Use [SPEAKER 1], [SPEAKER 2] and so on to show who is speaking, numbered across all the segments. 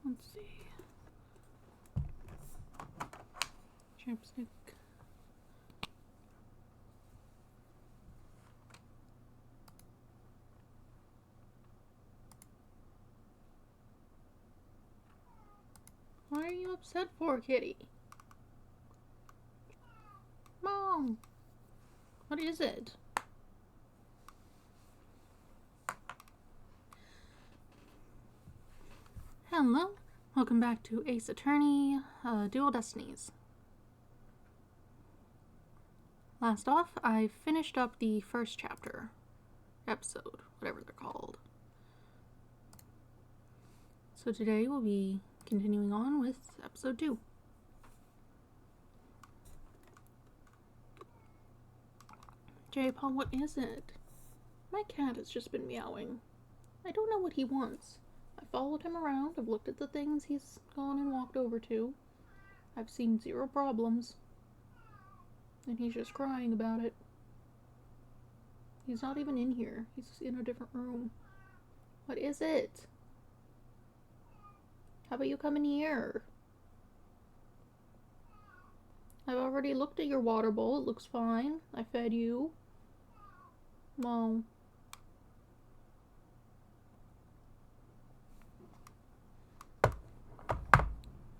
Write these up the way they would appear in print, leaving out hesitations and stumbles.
[SPEAKER 1] Let's see. Chapstick. Why are you upset for, kitty? Mom! What is it? Hello, welcome back to Ace Attorney, Dual Destinies. Last off, I finished up the first chapter, episode, whatever they're called. So today we'll be continuing on with episode 2. J-Paul, what is it? My cat has just been meowing. I don't know what he wants. I followed him around, I've looked at the things he's gone and walked over to. I've seen 0 problems. And he's just crying about it. He's not even in here. He's in a different room. What is it? How about you come in here? I've already looked at your water bowl. It looks fine. I fed you. No.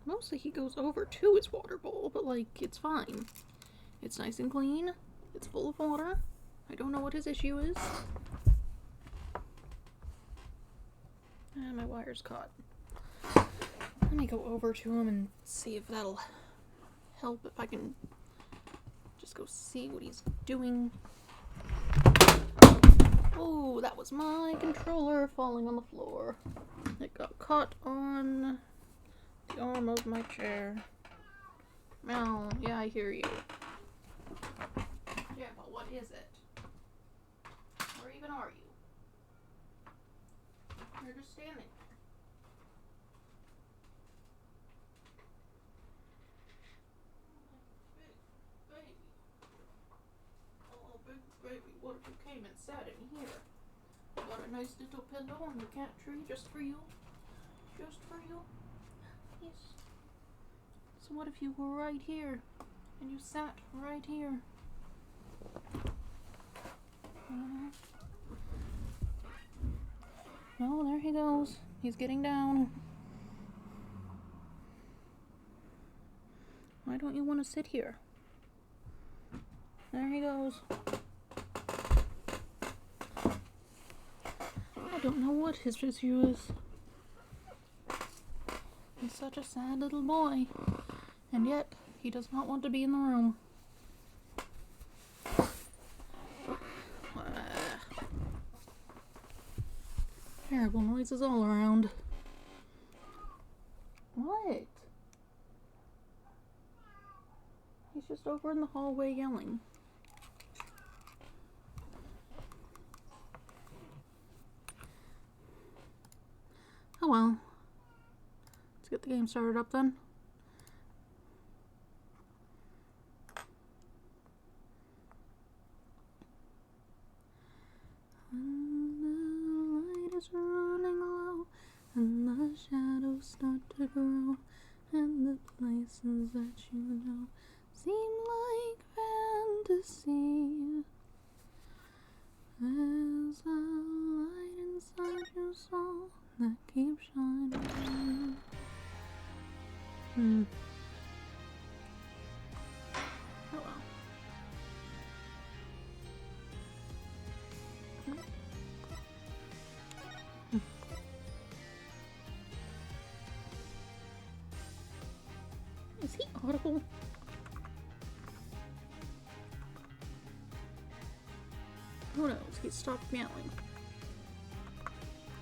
[SPEAKER 1] Mostly he goes over to his water bowl, but like, it's fine. It's nice and clean. It's full of water. I don't know what his issue is. And my wire's caught. Let me go over to him and see if that'll help, if I can just go see what he's doing. Oh, that was my controller falling on the floor. It got caught on the arm of my chair. Meow, yeah, I hear you. Yeah, but what is it? Where even are you? You're just standing there. Big baby. Oh, big baby, what if you came and sat in here? Got a nice little pillow on the cat tree just for you. Just for you. Yes. So what if you were right here? And you sat right here? Oh, there he goes. He's getting down. Why don't you want to sit here? There he goes. I don't know what his issue is. He's such a sad little boy. And yet, he does not want to be in the room. Terrible noises all around. What? He's just over in the hallway yelling. Oh well. Let's get the game started up then. Running low, and the shadows start to grow, and the places that you know seem like fantasy. There's a light inside your soul that keeps shining. Oh well. Is he audible? Who knows? He stopped meowing.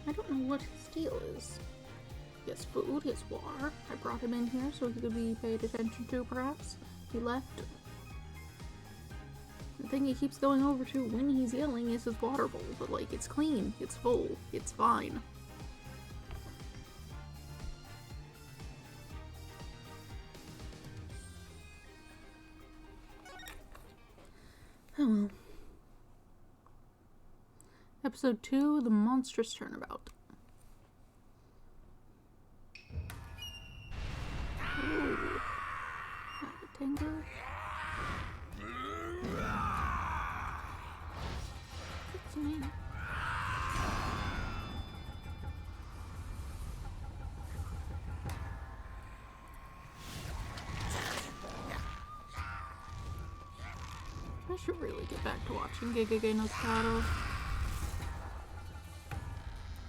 [SPEAKER 1] I don't know what his deal is. He has food, he has water. I brought him in here so he could be paid attention to, perhaps. He left. The thing he keeps going over to when he's yelling is his water bowl, but like, it's clean, it's full, it's fine. Oh well. Episode 2, The Monstrous Turnabout. anger? That's me. I should really get back to watching Gegege no Taro.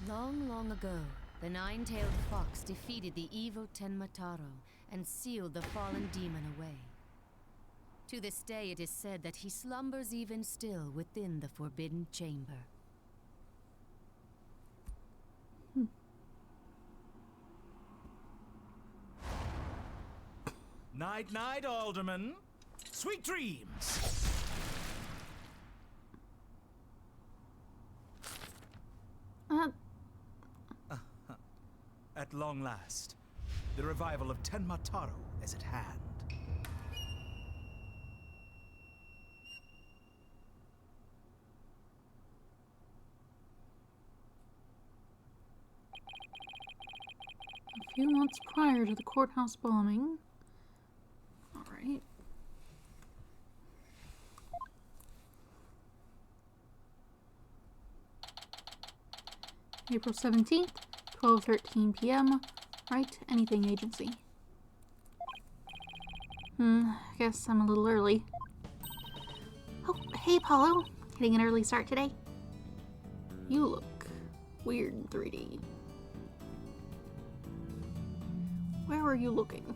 [SPEAKER 2] Long, long ago, the nine-tailed fox defeated the evil Tenmataro and sealed the fallen demon away. To this day, it is said that he slumbers even still within the forbidden chamber.
[SPEAKER 3] Night, night, Alderman. Sweet dreams. At long last, the revival of Tenmataro is at hand.
[SPEAKER 1] A few months prior to the courthouse bombing. Alright. April 17th, 12:13 p.m. Wright, Anything Agency. Guess I'm a little early. Oh, hey, Apollo. Getting an early start today? You look weird in 3D. Where are you looking?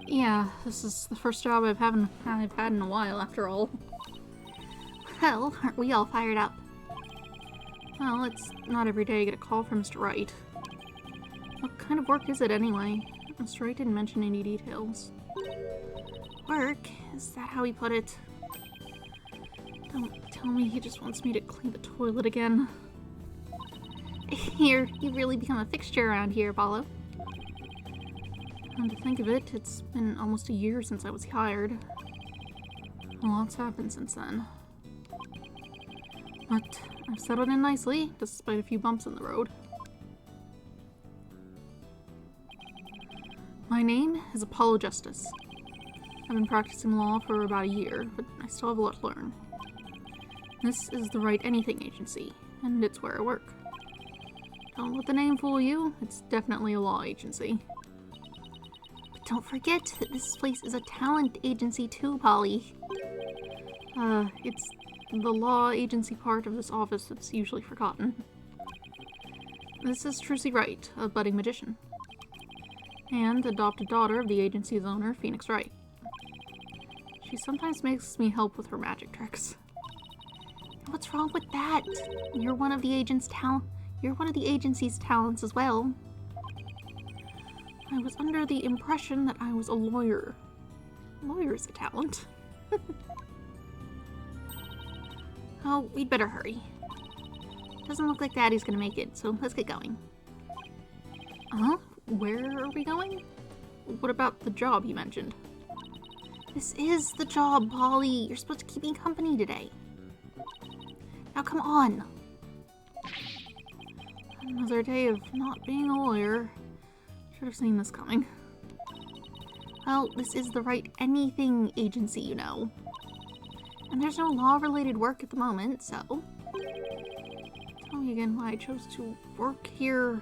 [SPEAKER 1] Yeah, this is the first job I've had in a while, after all. Well, aren't we all fired up? Well, it's not every day I get a call from Mr. Wright. What kind of work is it, anyway? Mr. Wright didn't mention any details. Work? Is that how he put it? Don't tell me he just wants me to clean the toilet again. You've really become a fixture around here, Apollo. Come to think of it, it's been almost a year since I was hired. A lot's happened since then. But I've settled in nicely, despite a few bumps in the road. My name is Apollo Justice. I've been practicing law for about a year, but I still have a lot to learn. This is the Wright Anything Agency, and it's where I work. Don't let the name fool you, it's definitely a law agency. But don't forget that this place is a talent agency too, Polly. It's the law agency part of this office that's usually forgotten. This is Trucy Wright, a budding magician, and adopted daughter of the agency's owner, Phoenix Wright. She sometimes makes me help with her magic tricks. What's wrong with that? You're one of the agency's talents as well. I was under the impression that I was a lawyer. A lawyer is a talent. Oh, we'd better hurry. Doesn't look like Daddy's gonna make it, so let's get going. Where are we going? What about the job you mentioned? This is the job, Polly. You're supposed to keep me company today. Now come on. Another day of not being a lawyer. Should have seen this coming. Well, this is the Wright Anything Agency, you know. And there's no law-related work at the moment, so... Tell me again why I chose to work here.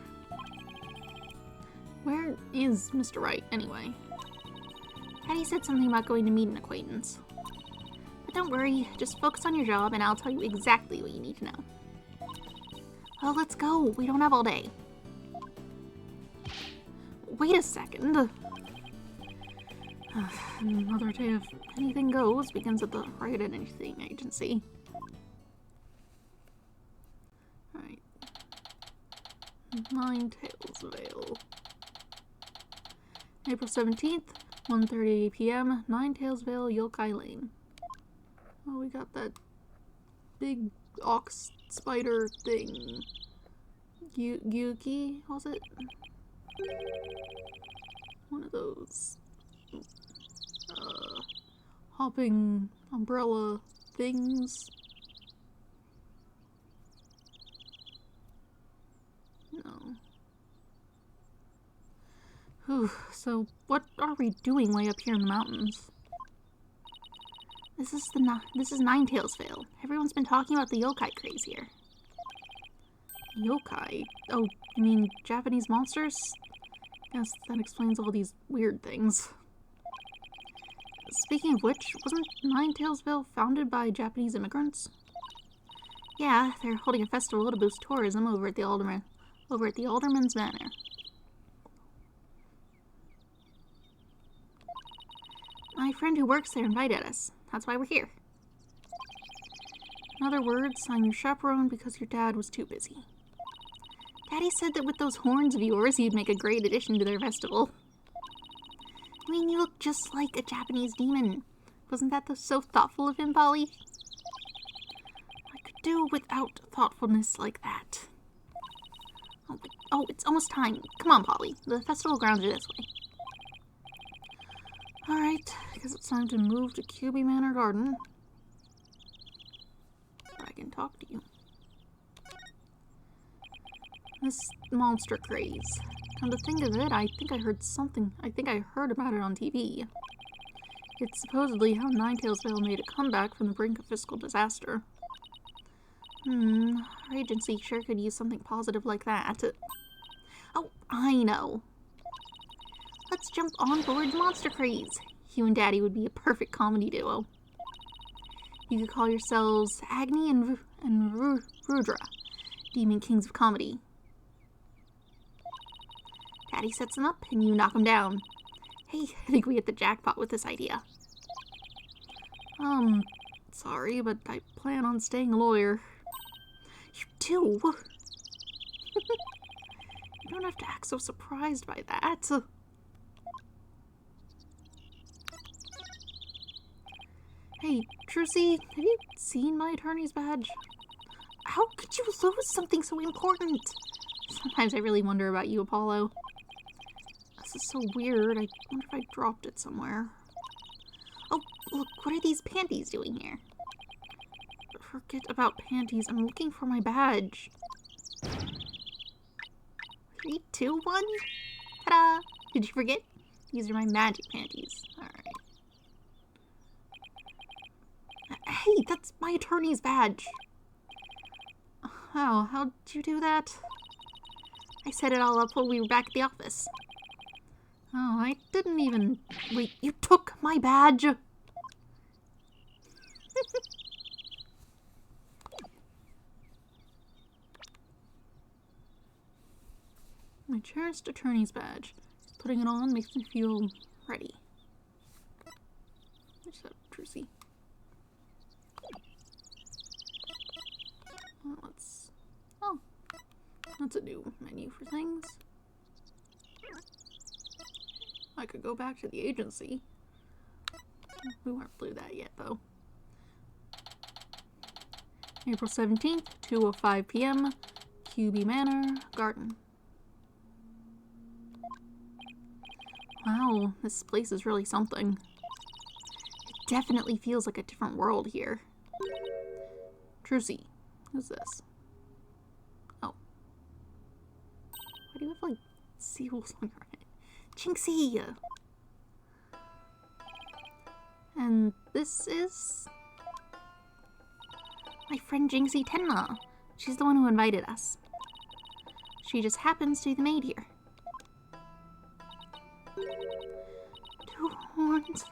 [SPEAKER 1] Where is Mr. Wright, anyway? Patty said something about going to meet an acquaintance. But don't worry, just focus on your job and I'll tell you exactly what you need to know. Well, let's go. We don't have all day. Wait a second. Another day of anything goes begins at the Wright Anything Agency. Alright. Nine Tails Vale. April 17th, 1:30 p.m., Nine Tails Vale, Yokai Lane. Oh, we got that big ox spider thing. Yuki, was it? One of those hopping umbrella things. No. Whew, so what are we doing way up here in the mountains? This is Ninetails Vale. Everyone's been talking about the yokai craze here. Yokai? Oh, you mean Japanese monsters? Guess that explains all these weird things. Speaking of which, wasn't Ninetails Vale founded by Japanese immigrants? Yeah, they're holding a festival to boost tourism over at the Alderman's Manor. My friend who works there invited us. That's why we're here. In other words, I'm your chaperone because your dad was too busy. Daddy said that with those horns of yours, you'd make a great addition to their festival. I mean, you look just like a Japanese demon. Wasn't that so thoughtful of him, Polly? I could do without thoughtfulness like that. Oh, it's almost time. Come on, Polly. The festival grounds are this way. Alright, I guess it's time to move to QB Manor Garden. Where I can talk to you. This monster craze. Come to think of it, I think I heard about it on TV. It's supposedly how Ninetails Vale made a comeback from the brink of fiscal disaster. Our agency sure could use something positive like that. Oh, I know. Let's jump on board the monster craze. You and Daddy would be a perfect comedy duo. You could call yourselves Agni and Rudra, Demon Kings of Comedy. Daddy sets them up, and you knock them down. Hey, I think we hit the jackpot with this idea. Sorry, but I plan on staying a lawyer. You do? You don't have to act so surprised by that. Hey, Trucy, have you seen my attorney's badge? How could you lose something so important? Sometimes I really wonder about you, Apollo. This is so weird. I wonder if I dropped it somewhere. Oh, look, what are these panties doing here? Forget about panties. I'm looking for my badge. 3, 2, 1. Ta-da! Did you forget? These are my magic panties. Alright. Hey, that's my attorney's badge. Oh, how'd you do that? I set it all up while we were back at the office. Oh, I didn't even... Wait, you took my badge? My cherished attorney's badge. Putting it on makes me feel ready. There's that Trucy. That's a new menu for things. I could go back to the agency. We weren't through that yet, though. April 17th, 2:05 p.m., QB Manor, Garden. Wow, this place is really something. It definitely feels like a different world here. Trucy, who's this? Oh. Why do you have, like, seals on your head? Jinxie! And this is... my friend Jinxie Tenma. She's the one who invited us. She just happens to be the maid here. 2 horns,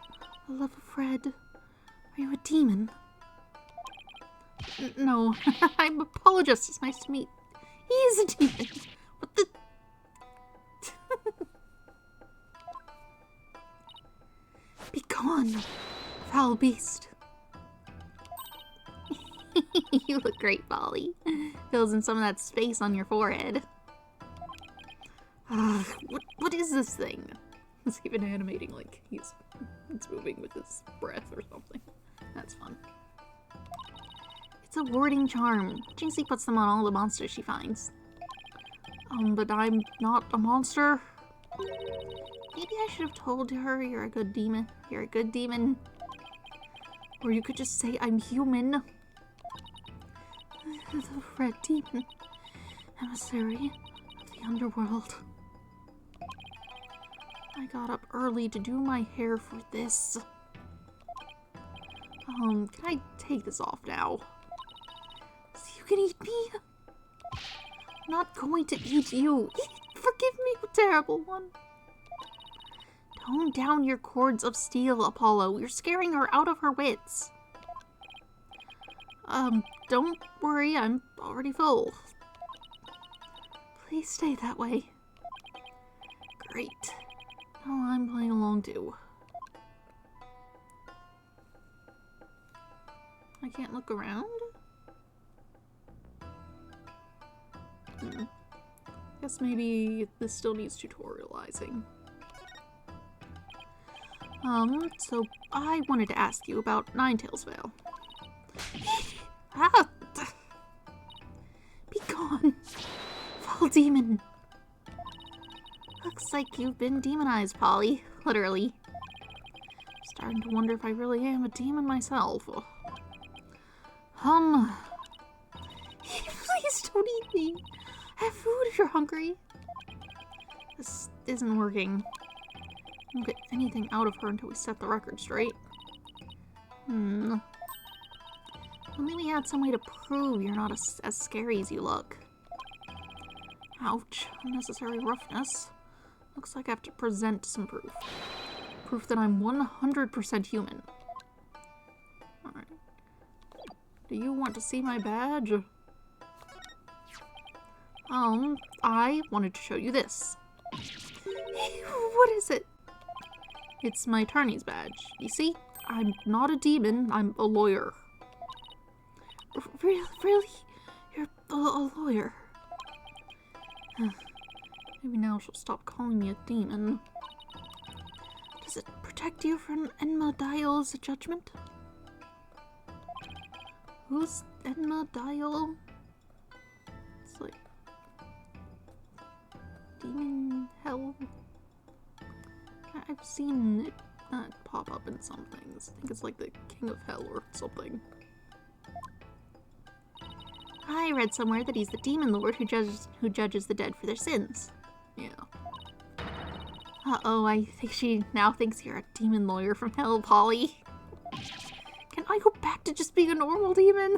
[SPEAKER 1] a love of red. Are you a demon? No, I'm Apologist. It's nice to meet. He is a demon. What the... Be gone, foul beast. You look great, Polly. Fills in some of that space on your forehead. What is this thing? It's even animating like it's moving with his breath or something. That's fun. It's a warding charm. Jinxie puts them on all the monsters she finds. But I'm not a monster. Maybe I should have told her you're a good demon. You're a good demon. Or you could just say I'm human. The red demon. Emissary of the underworld. I got up early to do my hair for this. Can I take this off now? So you can eat me? I'm not going to eat you. Forgive me, you terrible one. Tone down your cords of steel, Apollo. You're scaring her out of her wits. Don't worry, I'm already full. Please stay that way. Great. Now I'm playing along too. I can't look around? Guess maybe this still needs tutorializing. So I wanted to ask you about Ninetails Vale. Ah! Be gone! Foul demon! Looks like you've been demonized, Polly. Literally. Starting to wonder if I really am a demon myself. Please don't eat me. Have food if you're hungry. This isn't working. I won't get anything out of her until we set the record straight. Only we had some way to prove you're not as scary as you look. Ouch. Unnecessary roughness. Looks like I have to present some proof. Proof that I'm 100% human. Alright. Do you want to see my badge? I wanted to show you this. What is it? It's my attorney's badge. You see? I'm not a demon, I'm a lawyer. Really? You're a lawyer? Maybe now she'll stop calling me a demon. Does it protect you from Enma Dial's judgment? Who's Enma Dial? It's like... demon hell? I've seen it pop up in some things. I think it's like the King of Hell or something. I read somewhere that he's the demon lord who judges the dead for their sins. Yeah. Uh-oh, I think she now thinks you're a demon lawyer from hell, Polly. Can I go back to just being a normal demon?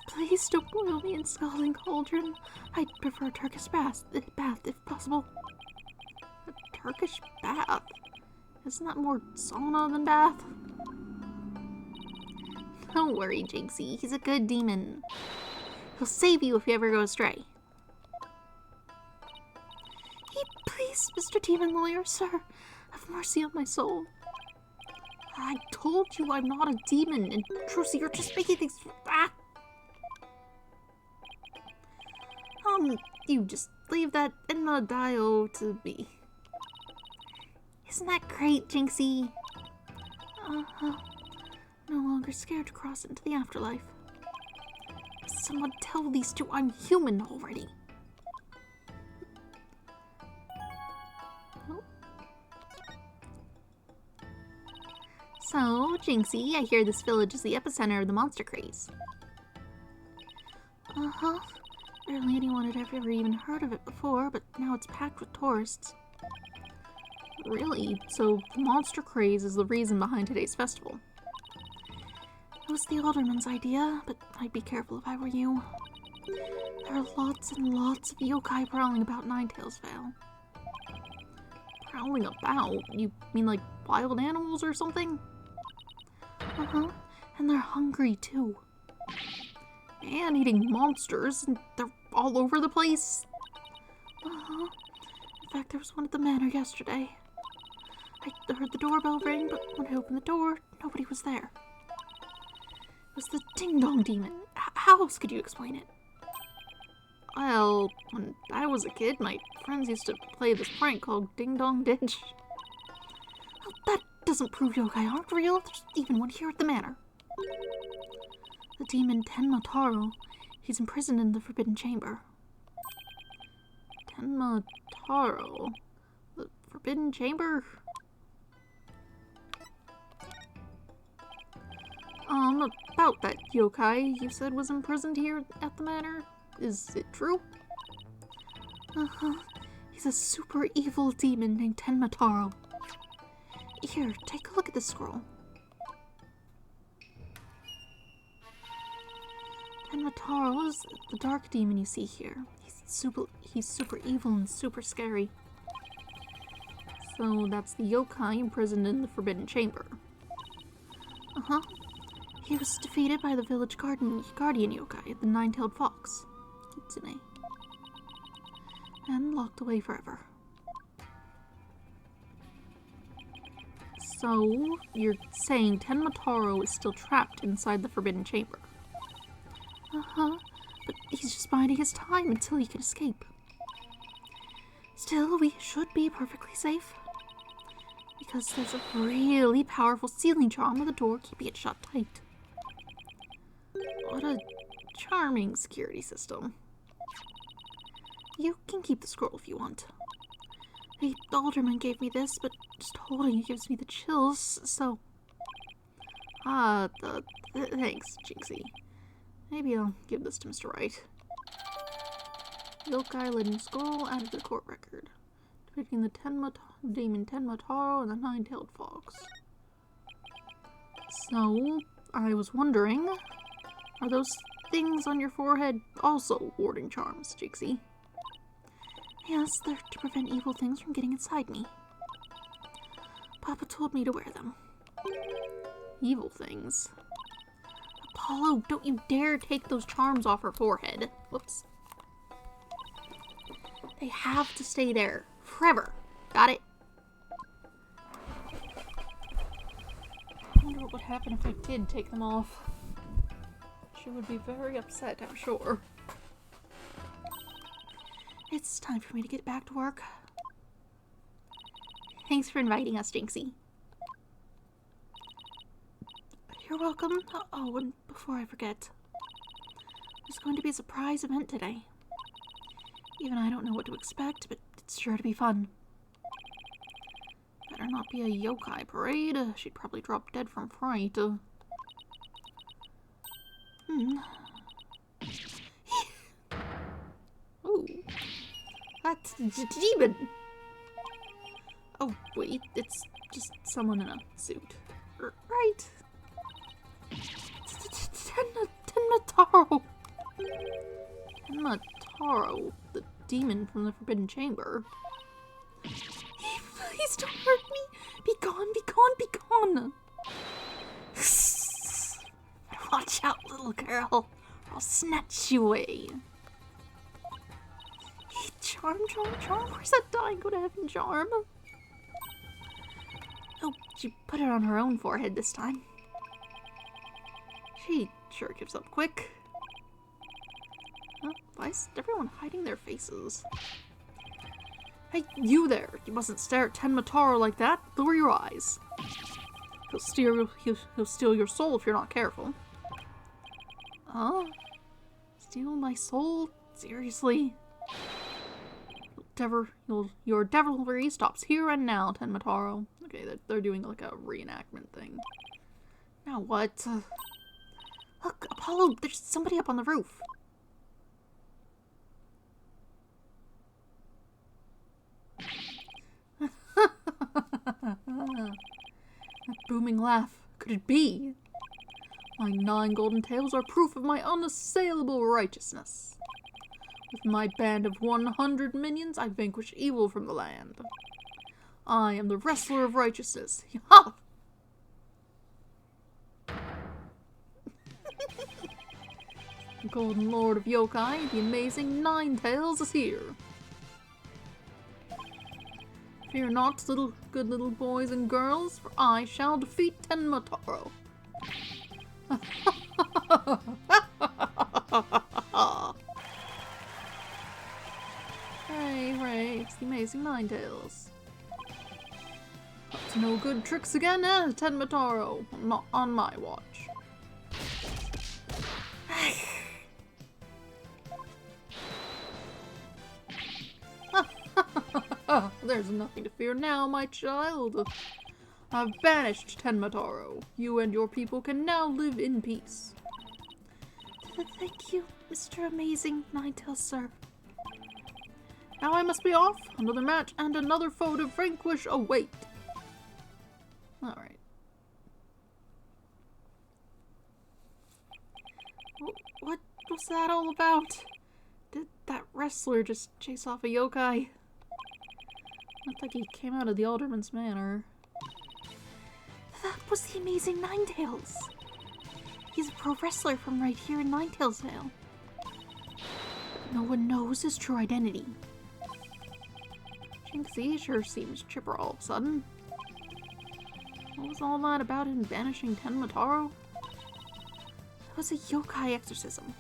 [SPEAKER 1] Please don't boil me in scalding cauldron. I'd prefer a Turkish bath if possible. A Turkish bath? Isn't that more sauna than bath? Don't worry, Jinxie. He's a good demon. He'll save you if you ever go astray. Hey, please, Mr. Demon Lawyer, sir. Have mercy on my soul. I told you I'm not a demon, and Trucy, you're just making things... Ah! You just leave that Enma Dio to me. Isn't that great, Jinxie? No longer scared to cross into the afterlife. Someone tell these two I'm human already. Oh. So, Jinxie, I hear this village is the epicenter of the monster craze. Barely anyone had ever even heard of it before, but now it's packed with tourists. Really? So, the monster craze is the reason behind today's festival. It was the alderman's idea, but I'd be careful if I were you. There are lots and lots of yokai prowling about Ninetails Vale. Prowling about? You mean like wild animals or something? And they're hungry too. And eating monsters, and they're all over the place. In fact, there was one at the manor yesterday. I heard the doorbell ring, but when I opened the door, nobody was there. It was the ding-dong demon. How else could you explain it? Well, when I was a kid, my friends used to play this prank called Ding Dong Ditch. Well, that doesn't prove yokai aren't real. There's even one here at the manor. The demon Tenma Taro. He's imprisoned in the Forbidden Chamber. Tenma Taro? The Forbidden Chamber? About that yokai you said was imprisoned here at the manor. Is it true? Uh-huh. He's a super evil demon named Tenmataro. Here, take a look at this scroll. Tenmataro is the dark demon you see here. He's super evil and super scary. So that's the yokai imprisoned in the Forbidden Chamber. Uh-huh. He was defeated by the village guardian yokai, the nine-tailed fox, Kitsune, and locked away forever. So, you're saying Tenmataro is still trapped inside the Forbidden Chamber? Uh-huh, but he's just biding his time until he can escape. Still, we should be perfectly safe. Because there's a really powerful sealing charm on the door keeping it shut tight. What a charming security system. You can keep the scroll if you want. The alderman gave me this, but just holding it gives me the chills, so... Thanks, Jinxie. Maybe I'll give this to Mr. Wright. Yokai Legend Scroll added to the court record, depicting the demon Tenmataro and the nine-tailed fox. So, I was wondering, are those things on your forehead also warding charms, Jinxie? Yes, they're to prevent evil things from getting inside me. Papa told me to wear them. Evil things? Apollo, don't you dare take those charms off her forehead. Whoops. They have to stay there. Forever. Got it? I wonder what would happen if I did take them off. She would be very upset, I'm sure. It's time for me to get back to work. Thanks for inviting us, Jinxie. You're welcome. Oh, and before I forget, there's going to be a surprise event today. Even I don't know what to expect, but it's sure to be fun. Better not be a yokai parade. She'd probably drop dead from fright. Ooh. That's a demon! Oh, wait, it's just someone in a suit. Right. Tenmataro! Tenmataro, the demon from the Forbidden Chamber. Please don't hurt me! Be gone, be gone, be gone! Better watch out, little girl, or I'll snatch you away. Charm, where's that dying go to heaven charm? Oh, she put it on her own forehead this time. She sure gives up quick. Huh? Why is everyone hiding their faces? Hey, you there! You mustn't stare at Tenmataro like that. Lower your eyes. He'll steal your soul if you're not careful. Huh? Steal my soul? Seriously? Your devilry stops here and now, Tenmataro. Okay, they're doing like a reenactment thing. Now what? Look, Apollo, there's somebody up on the roof. That booming laugh. Could it be? My 9 golden tails are proof of my unassailable righteousness. With my band of 100 minions, I vanquish evil from the land. I am the wrestler of righteousness. Ha! The Golden Lord of Yokai, the amazing Ninetails, is here. Fear not, good little boys and girls, for I shall defeat Tenmataro. Hooray, it's the amazing Ninetails. Up to no good tricks again, Tenmataro? Not on my watch. There's nothing to fear now, my child. I've banished Tenmataro. You and your people can now live in peace. Thank you, Mr. Amazing Ninetails, sir. Now I must be off. Another match and another foe to vanquish await. Alright. What was that all about? Did that wrestler just chase off a yokai? Looked like he came out of the Alderman's Manor. That was the amazing Ninetales. He's a pro wrestler from right here in Ninetales. No one knows his true identity. Jinxie sure seems chipper all of a sudden. What was all that about him banishing Tenmataro? It was a yokai exorcism.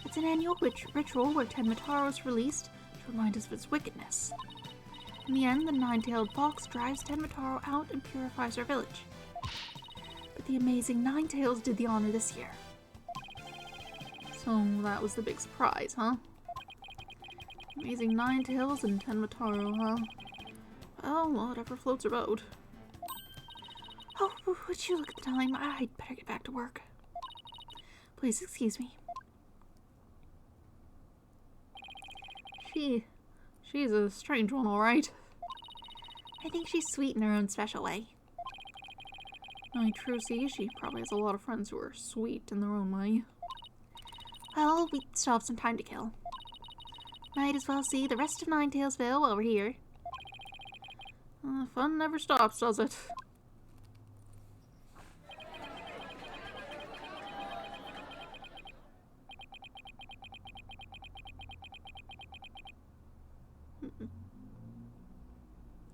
[SPEAKER 1] It's an annual ritual where Tenmataro is released to remind us of its wickedness. In the end, the nine-tailed fox drives Tenmataro out and purifies our village. But the amazing Ninetales did the honor this year. So that was the big surprise, huh? Amazing Ninetales and Tenmataro, huh? Well, whatever floats your boat. Oh, would you look at the time? I'd better get back to work. Please excuse me. She's a strange one, alright. I think she's sweet in her own special way. Knowing Trucy, she probably has a lot of friends who are sweet in their own way. Well, we still have some time to kill. Might as well see the rest of Ninetalesville while we're here. Fun never stops, does it?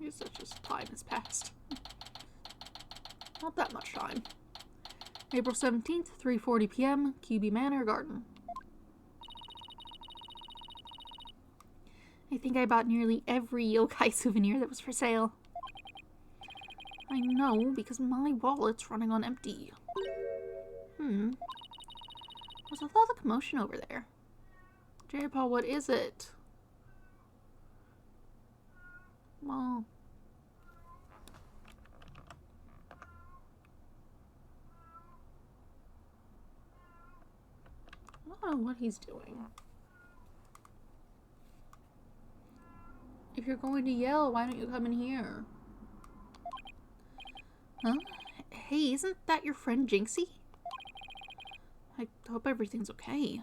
[SPEAKER 1] I guess that's just time has passed. Not that much time. April 17th, 3:40 p.m., QB Manor Garden. I think I bought nearly every yokai souvenir that was for sale. I know, because my wallet's running on empty. What's with all the commotion over there? J-Paul, what is it? Well... I don't know what he's doing. If you're going to yell, why don't you come in here? Huh? Hey, isn't that your friend Jinxie? I hope everything's okay.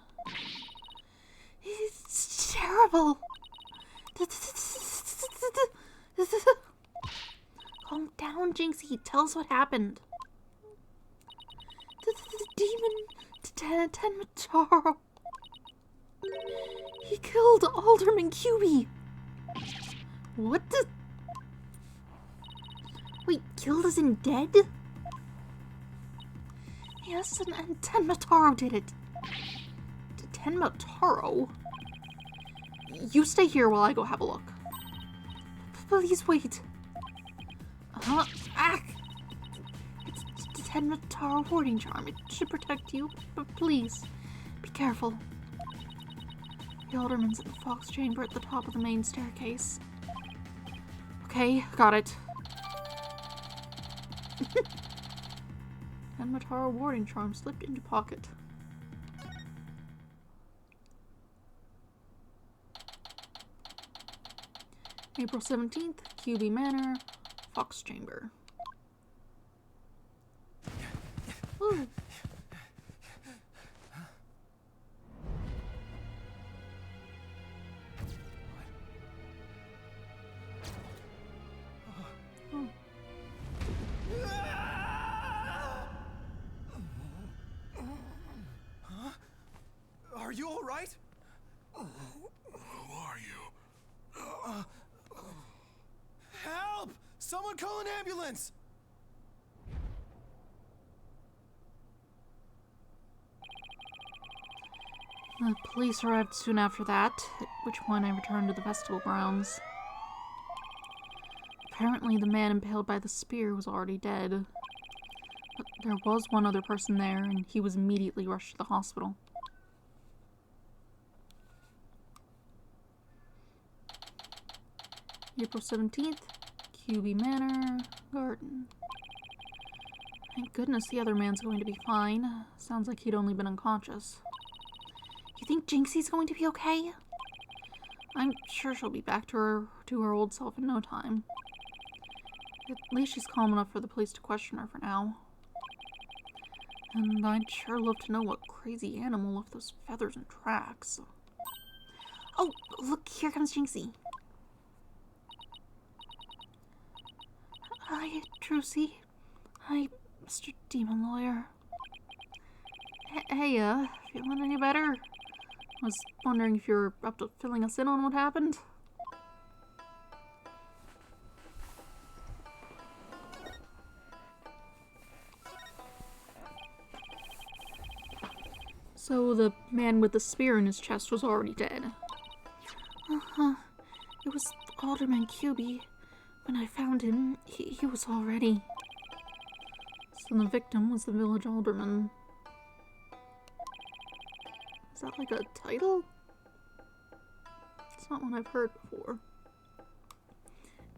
[SPEAKER 1] It's terrible. Calm down, Jinxie. Tell us what happened. The demon Tenmataro. He killed Alderman QB. What the? Wait, killed as in dead? Yes, and Tenmataro did it. Tenmataro? You stay here while I go have a look. Please wait. Ah! It's the Tenmataro hoarding charm. It should protect you, but please, be careful. The Alderman's in the Fox Chamber at the top of the main staircase. Okay, got it. Tenmataro warding charm slipped into pocket. April 17th, QB Manor, Fox Chamber. Ooh.
[SPEAKER 3] Are you all right?
[SPEAKER 4] Who are you?
[SPEAKER 3] Help! Someone call an ambulance!
[SPEAKER 1] The police arrived soon after that, at which point I returned to the festival grounds. Apparently the man impaled by the spear was already dead. But there was one other person there, and he was immediately rushed to the hospital. April 17th, QB Manor, Garden. Thank goodness the other man's going to be fine. Sounds like he'd only been unconscious. You think Jinxie's going to be okay? I'm sure she'll be back to her old self in no time. At least she's calm enough for the police to question her for now. And I'd sure love to know what crazy animal left those feathers and tracks. Oh, look, here comes Jinxie. Hi, Trucy. Hi, Mr. Demon Lawyer. Hey, feeling any better? I was wondering if you're up to filling us in on what happened. So the man with the spear in his chest was already dead. Uh-huh. It was Alderman QB. When I found him, he was already... So the victim was the village alderman. Is that like a title? It's not one I've heard before.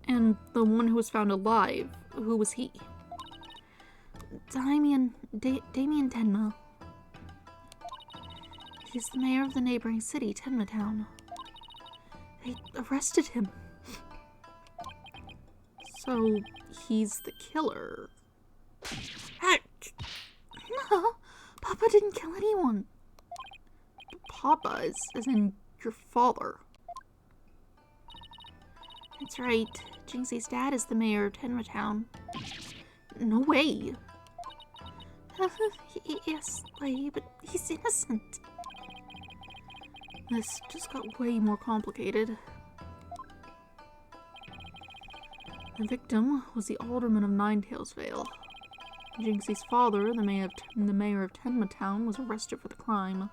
[SPEAKER 1] And the one who was found alive, who was he? Damien Tenma. He's the mayor of the neighboring city, Tenma Town. They arrested him. So, he's the killer. No, Papa didn't kill anyone. Papa is in your father. That's right. Jinxie's dad is the mayor of Tenma Town. No way. Yes, but he's innocent. This just got way more complicated. The victim was the alderman of Ninetails Vale. Jinxie's father, the mayor of Tenma Town, was arrested for the crime.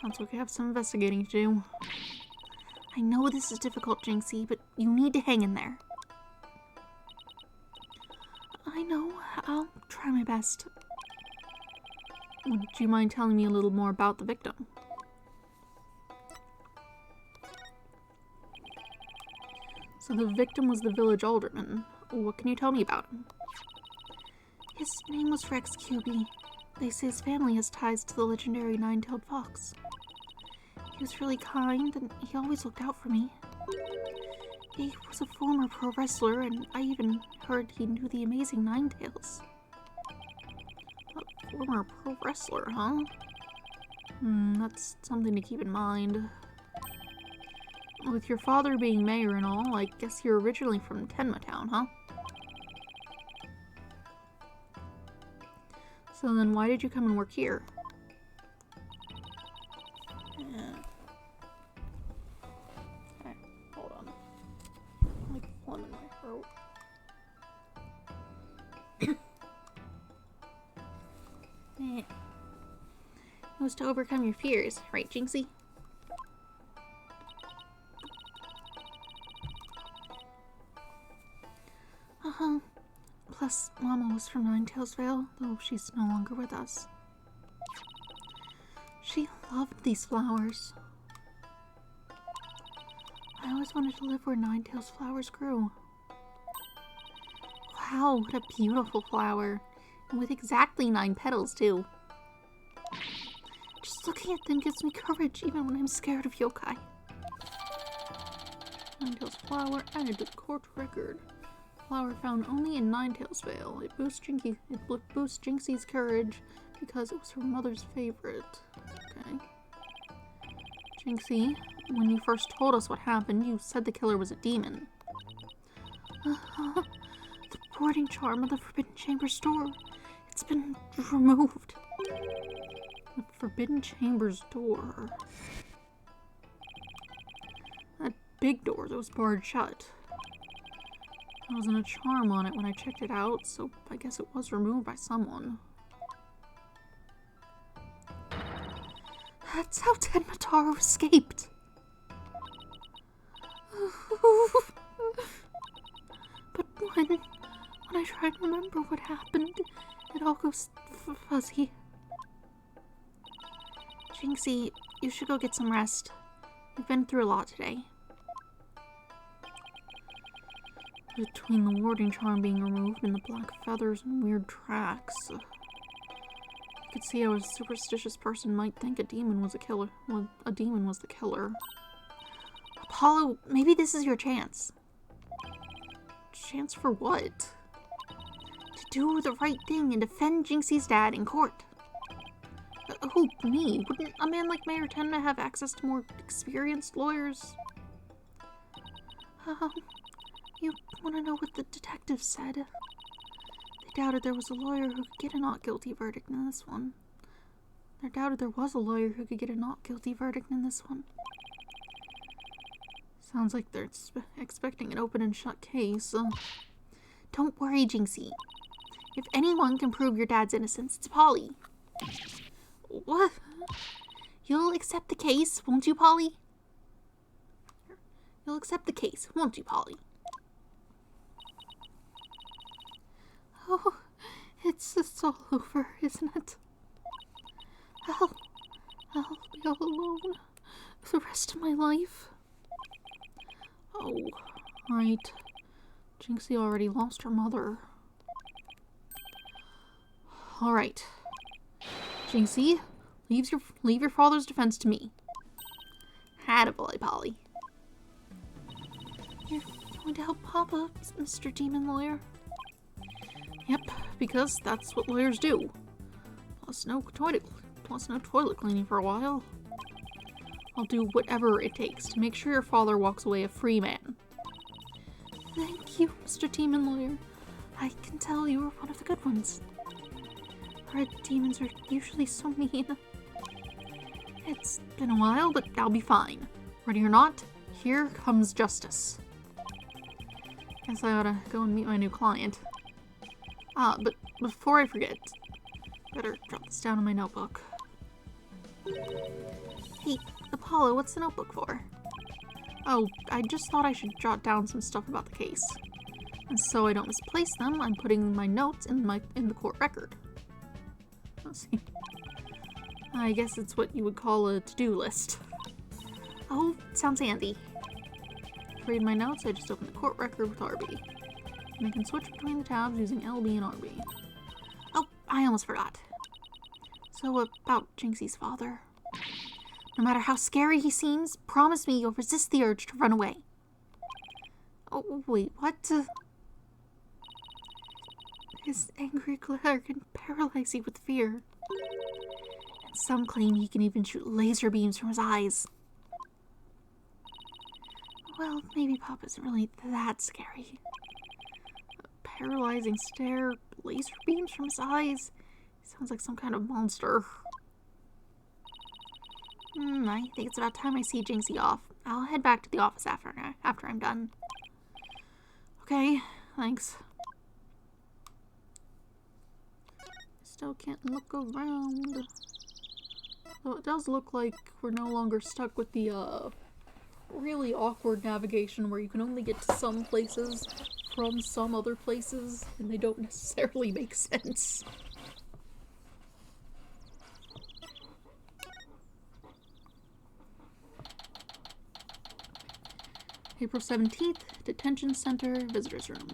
[SPEAKER 1] Sounds like we have some investigating to do. I know this is difficult, Jinxie, but you need to hang in there. I know. I'll try my best. Would you mind telling me a little more about the victim? So the victim was the village alderman. What can you tell me about him? His name was Rex QB. They say his family has ties to the legendary nine-tailed fox. He was really kind, and he always looked out for me. He was a former pro wrestler, and I even heard he knew the amazing Ninetails. A former pro wrestler, huh? That's something to keep in mind. With your father being mayor and all, I guess you're originally from Tenma Town, huh? So then why did you come and work here? Okay, hold on. Like phlegm in my throat. It was to overcome your fears, right, Jinxie? Plus, Mama was from Ninetails Vale, though she's no longer with us. She loved these flowers. I always wanted to live where Ninetails flowers grew. Wow, what a beautiful flower. And with exactly 9 petals, too. Just looking at them gives me courage, even when I'm scared of yokai. Ninetails flower added to the court record. Flower found only in Ninetails Vale. It boosts Jinxie's courage because it was her mother's favorite. Okay. Jinxie, when you first told us what happened, you said the killer was a demon. The boarding charm of the Forbidden Chambers door. It's been removed. The Forbidden Chambers door. That big door that was barred shut. There wasn't a charm on it when I checked it out, so I guess it was removed by someone. That's how Tenmataro escaped! But when I try to remember what happened, it all goes fuzzy. Jinxie, you should go get some rest. You've been through a lot today. Between the warding charm being removed and the black feathers and weird tracks, I could see how a superstitious person might think a demon was a killer. Well, a demon was the killer. Apollo, maybe this is your chance. Chance for what? To do the right thing and defend Jinxie's dad in court. Who, me? Wouldn't a man like Mayor Tenma have access to more experienced lawyers? You want to know what the detective said? They doubted there was a lawyer who could get a not guilty verdict in this one. They doubted there was a lawyer who could get a not guilty verdict in this one. Sounds like they're expecting an open and shut case. Don't worry, Jinxie. If anyone can prove your dad's innocence, it's Polly. What? You'll accept the case, won't you, Polly? You'll accept the case, won't you, Polly? Oh, it's all over, isn't it? I'll be all alone for the rest of my life. Oh, right. Jinxie already lost her mother. Alright. Jinxie, leave your father's defense to me. Attaboy, Polly. You're going to help Papa, Mr. Demon Lawyer? Yep, because that's what lawyers do. Plus no toilet cleaning for a while. I'll do whatever it takes to make sure your father walks away a free man. Thank you, Mr. Demon Lawyer. I can tell you were one of the good ones. Red demons are usually so mean. It's been a while, but I'll be fine. Ready or not, here comes justice. Guess I oughta go and meet my new client. But before I forget, better jot this down in my notebook. Hey, Apollo, what's the notebook for? Oh, I just thought I should jot down some stuff about the case. And so I don't misplace them, I'm putting my notes in the court record. Let's see. I guess it's what you would call a to-do list. Oh, sounds handy. To read my notes, I just open the court record with RB. And I can switch between the tabs using LB and RB. Oh, I almost forgot. So about Jinxie's father. No matter how scary he seems, promise me you'll resist the urge to run away. Oh, wait, what? His angry glare can paralyze you with fear. And some claim he can even shoot laser beams from his eyes. Well, maybe Pop isn't really that scary. A paralyzing stare, laser beams from his eyes. Sounds like some kind of monster. I think it's about time I see Jinxie off. I'll head back to the office after I'm done. Okay, thanks. Still can't look around. So it does look like we're no longer stuck with the really awkward navigation where you can only get to some places from some other places and they don't necessarily make sense. April 17th, Detention Center, Visitors Room.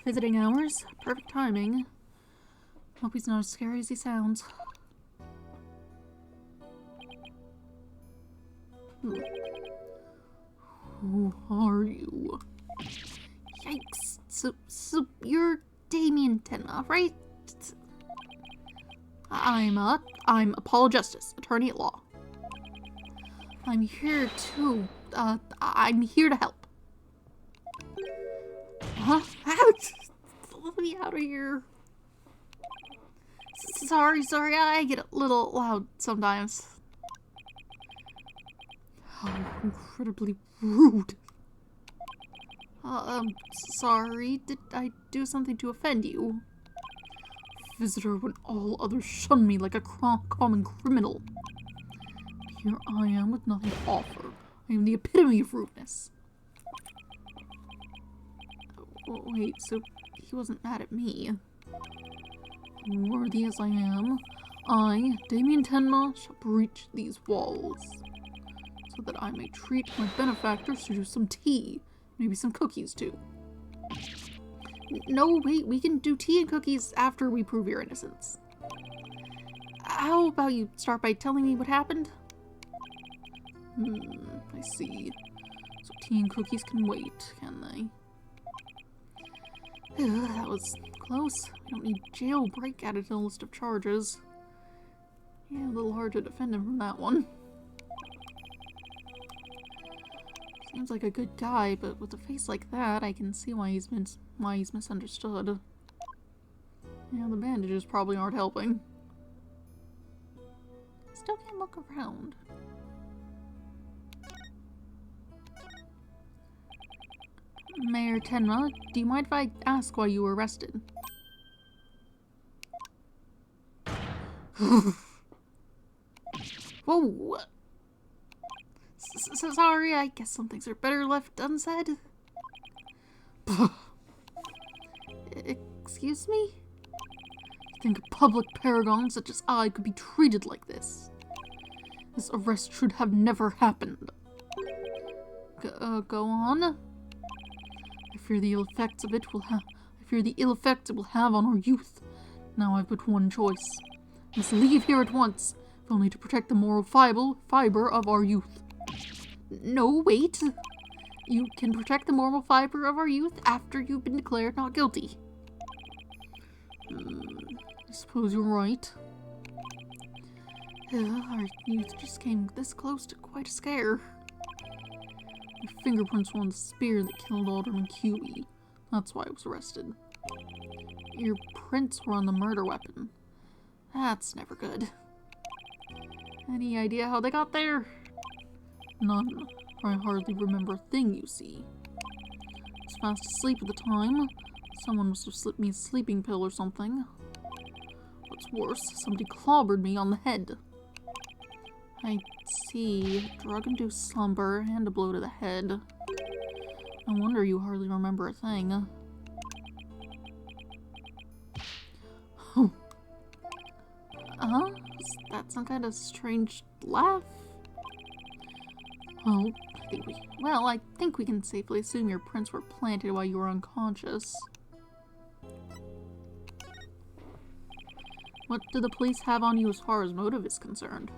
[SPEAKER 1] Visiting hours. Perfect timing. Hope he's not as scary as he sounds. Who are you? Yikes. So you're Damien Tenma, right? I'm Apollo Justice, attorney at law. I'm here to, I'm here to help. Huh? Ouch! Let me out of here. Sorry, I get a little loud sometimes. How incredibly rude. Sorry, did I do something to offend you? Visitor when all others shun me like a common criminal. Here I am with nothing to offer. I am the epitome of rudeness. Oh, wait, so he wasn't mad at me. Worthy as I am, I, Damien Tenma, shall breach these walls, so that I may treat my benefactors to some tea, maybe some cookies too. No, wait, we can do tea and cookies after we prove your innocence. How about you start by telling me what happened? I see. So tea and cookies can wait, can they? That was close. We don't need jailbreak added to the list of charges. Yeah, a little hard to defend him from that one. Seems like a good guy, but with a face like that, I can see why he's misunderstood. Yeah, the bandages probably aren't helping. Still can't look around. Mayor Tenma, do you mind if I ask why you were arrested? Whoa! Sorry, I guess some things are better left unsaid. Excuse me? You think a public paragon such as I could be treated like this? This arrest should have never happened. Go on? I fear the ill effects it will have on our youth. Now I've but one choice. I must leave here at once, if only to protect the moral fiber of our youth. No, wait. You can protect the moral fiber of our youth after you've been declared not guilty. I suppose you're right. Our youth just came this close to quite a scare. My fingerprints were on the spear that killed Alderman QE. That's why I was arrested. Your prints were on the murder weapon. That's never good. Any idea how they got there? None. I hardly remember a thing, you see. I was fast asleep at the time. Someone must have slipped me a sleeping pill or something. What's worse, somebody clobbered me on the head. I see. Drug-induced slumber and a blow to the head. No wonder you hardly remember a thing. Is that some kind of strange laugh? Well, I think we can safely assume your prints were planted while you were unconscious. What do the police have on you as far as motive is concerned?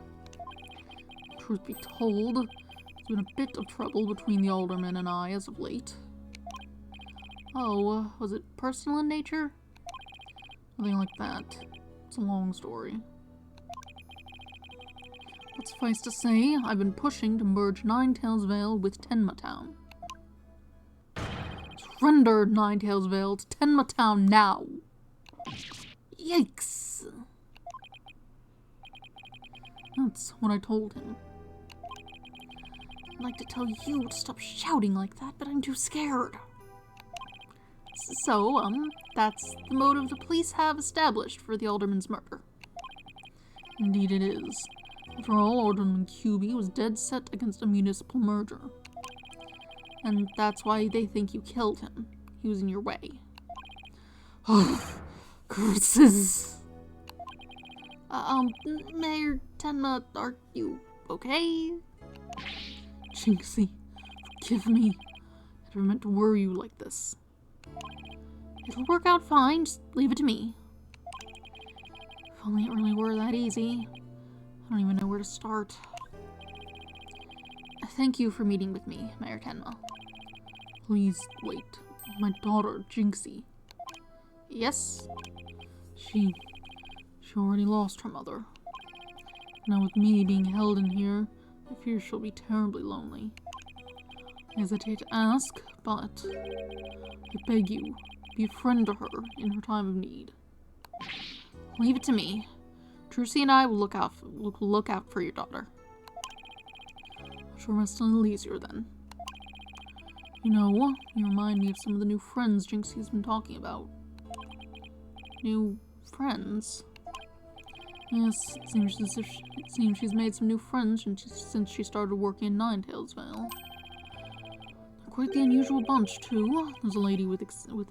[SPEAKER 1] Truth be told, there's been a bit of trouble between the alderman and I as of late. Oh, was it personal in nature? Nothing like that. It's a long story. But suffice to say, I've been pushing to merge Ninetails Vale with Tenma Town. Surrender Ninetails Vale to Tenma Town now! Yikes! That's what I told him. I'd like to tell you to stop shouting like that, but I'm too scared. So, that's the motive the police have established for the alderman's murder. Indeed it is. After all, Alderman QB was dead set against a municipal merger. And that's why they think you killed him. He was in your way. Oh, curses! Mayor Tenma, are you okay? Jinxie, forgive me. I never meant to worry you like this. It'll work out fine, just leave it to me. If only it really were that easy. I don't even know where to start. Thank you for meeting with me, Mayor Tenma. Please wait. My daughter, Jinxie. Yes? She already lost her mother. Now with me being held in here, I fear she'll be terribly lonely. I hesitate to ask, but I beg you, be a friend to her in her time of need. Leave it to me. Trucy and I will look out for your daughter. I shall rest a little easier then. You know, you remind me of some of the new friends Jinxie's been talking about. New friends? Yes, it seems she's made some new friends since she started working in Ninetails Vale. They're quite the unusual bunch, too. There's a lady with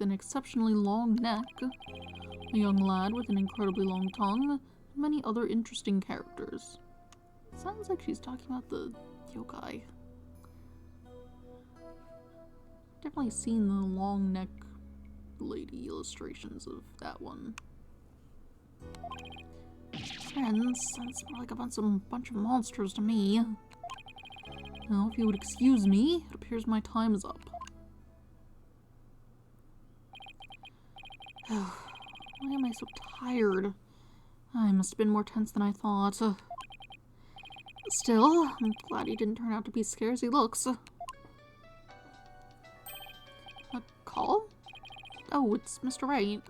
[SPEAKER 1] an exceptionally long neck, a young lad with an incredibly long tongue, and many other interesting characters. Sounds like she's talking about the yokai. Definitely seen the long neck lady illustrations of that one. Friends? Sounds more like a bunch of monsters to me. Now, if you would excuse me, it appears my time is up. Why am I so tired? I must have been more tense than I thought. Still, I'm glad he didn't turn out to be as scary as he looks. A call? Oh, it's Mr. Wright.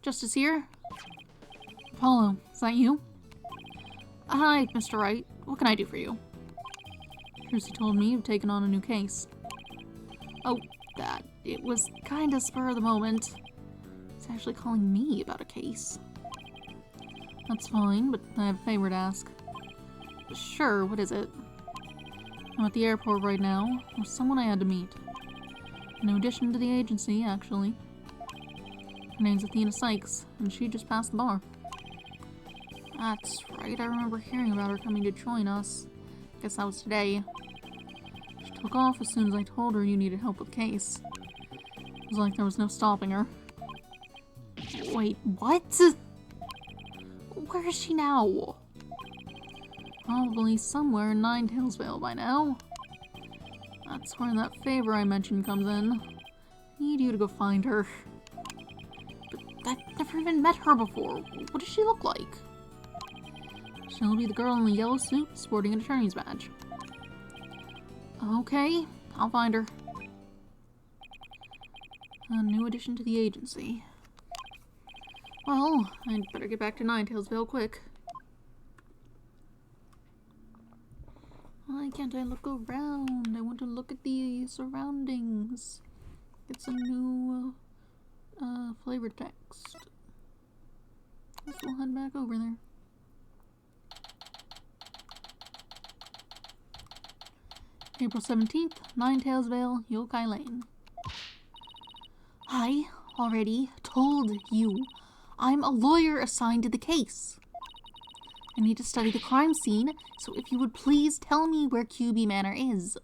[SPEAKER 1] Justice here? Apollo, is that you? Hi, Mr. Wright. What can I do for you? Trucy told me you've taken on a new case. Oh, that. It was kinda spur of the moment. He's actually calling me about a case. That's fine, but I have a favor to ask. Sure, what is it? I'm at the airport right now. There's someone I had to meet. No addition to the agency, actually. Her name's Athena Sykes, and she just passed the bar. That's right, I remember hearing about her coming to join us. Guess that was today. She took off as soon as I told her you needed help with the case. It was like there was no stopping her. Wait, what? Where is she now? Probably somewhere in Ninetailsville by now. That's where that favor I mentioned comes in. I need you to go find her. But I've never even met her before. What does she look like? She'll be the girl in the yellow suit sporting an attorney's badge. Okay, I'll find her. A new addition to the agency. Well, I'd better get back to Ninetailsville quick. Why can't I look around? I want to look at the surroundings. It's a new flavored text. Let's go head back over there. April 17th, Ninetailsville, Yokai Lane. I already told you I'm a lawyer assigned to the case. I need to study the crime scene, so if you would please tell me where QB Manor is.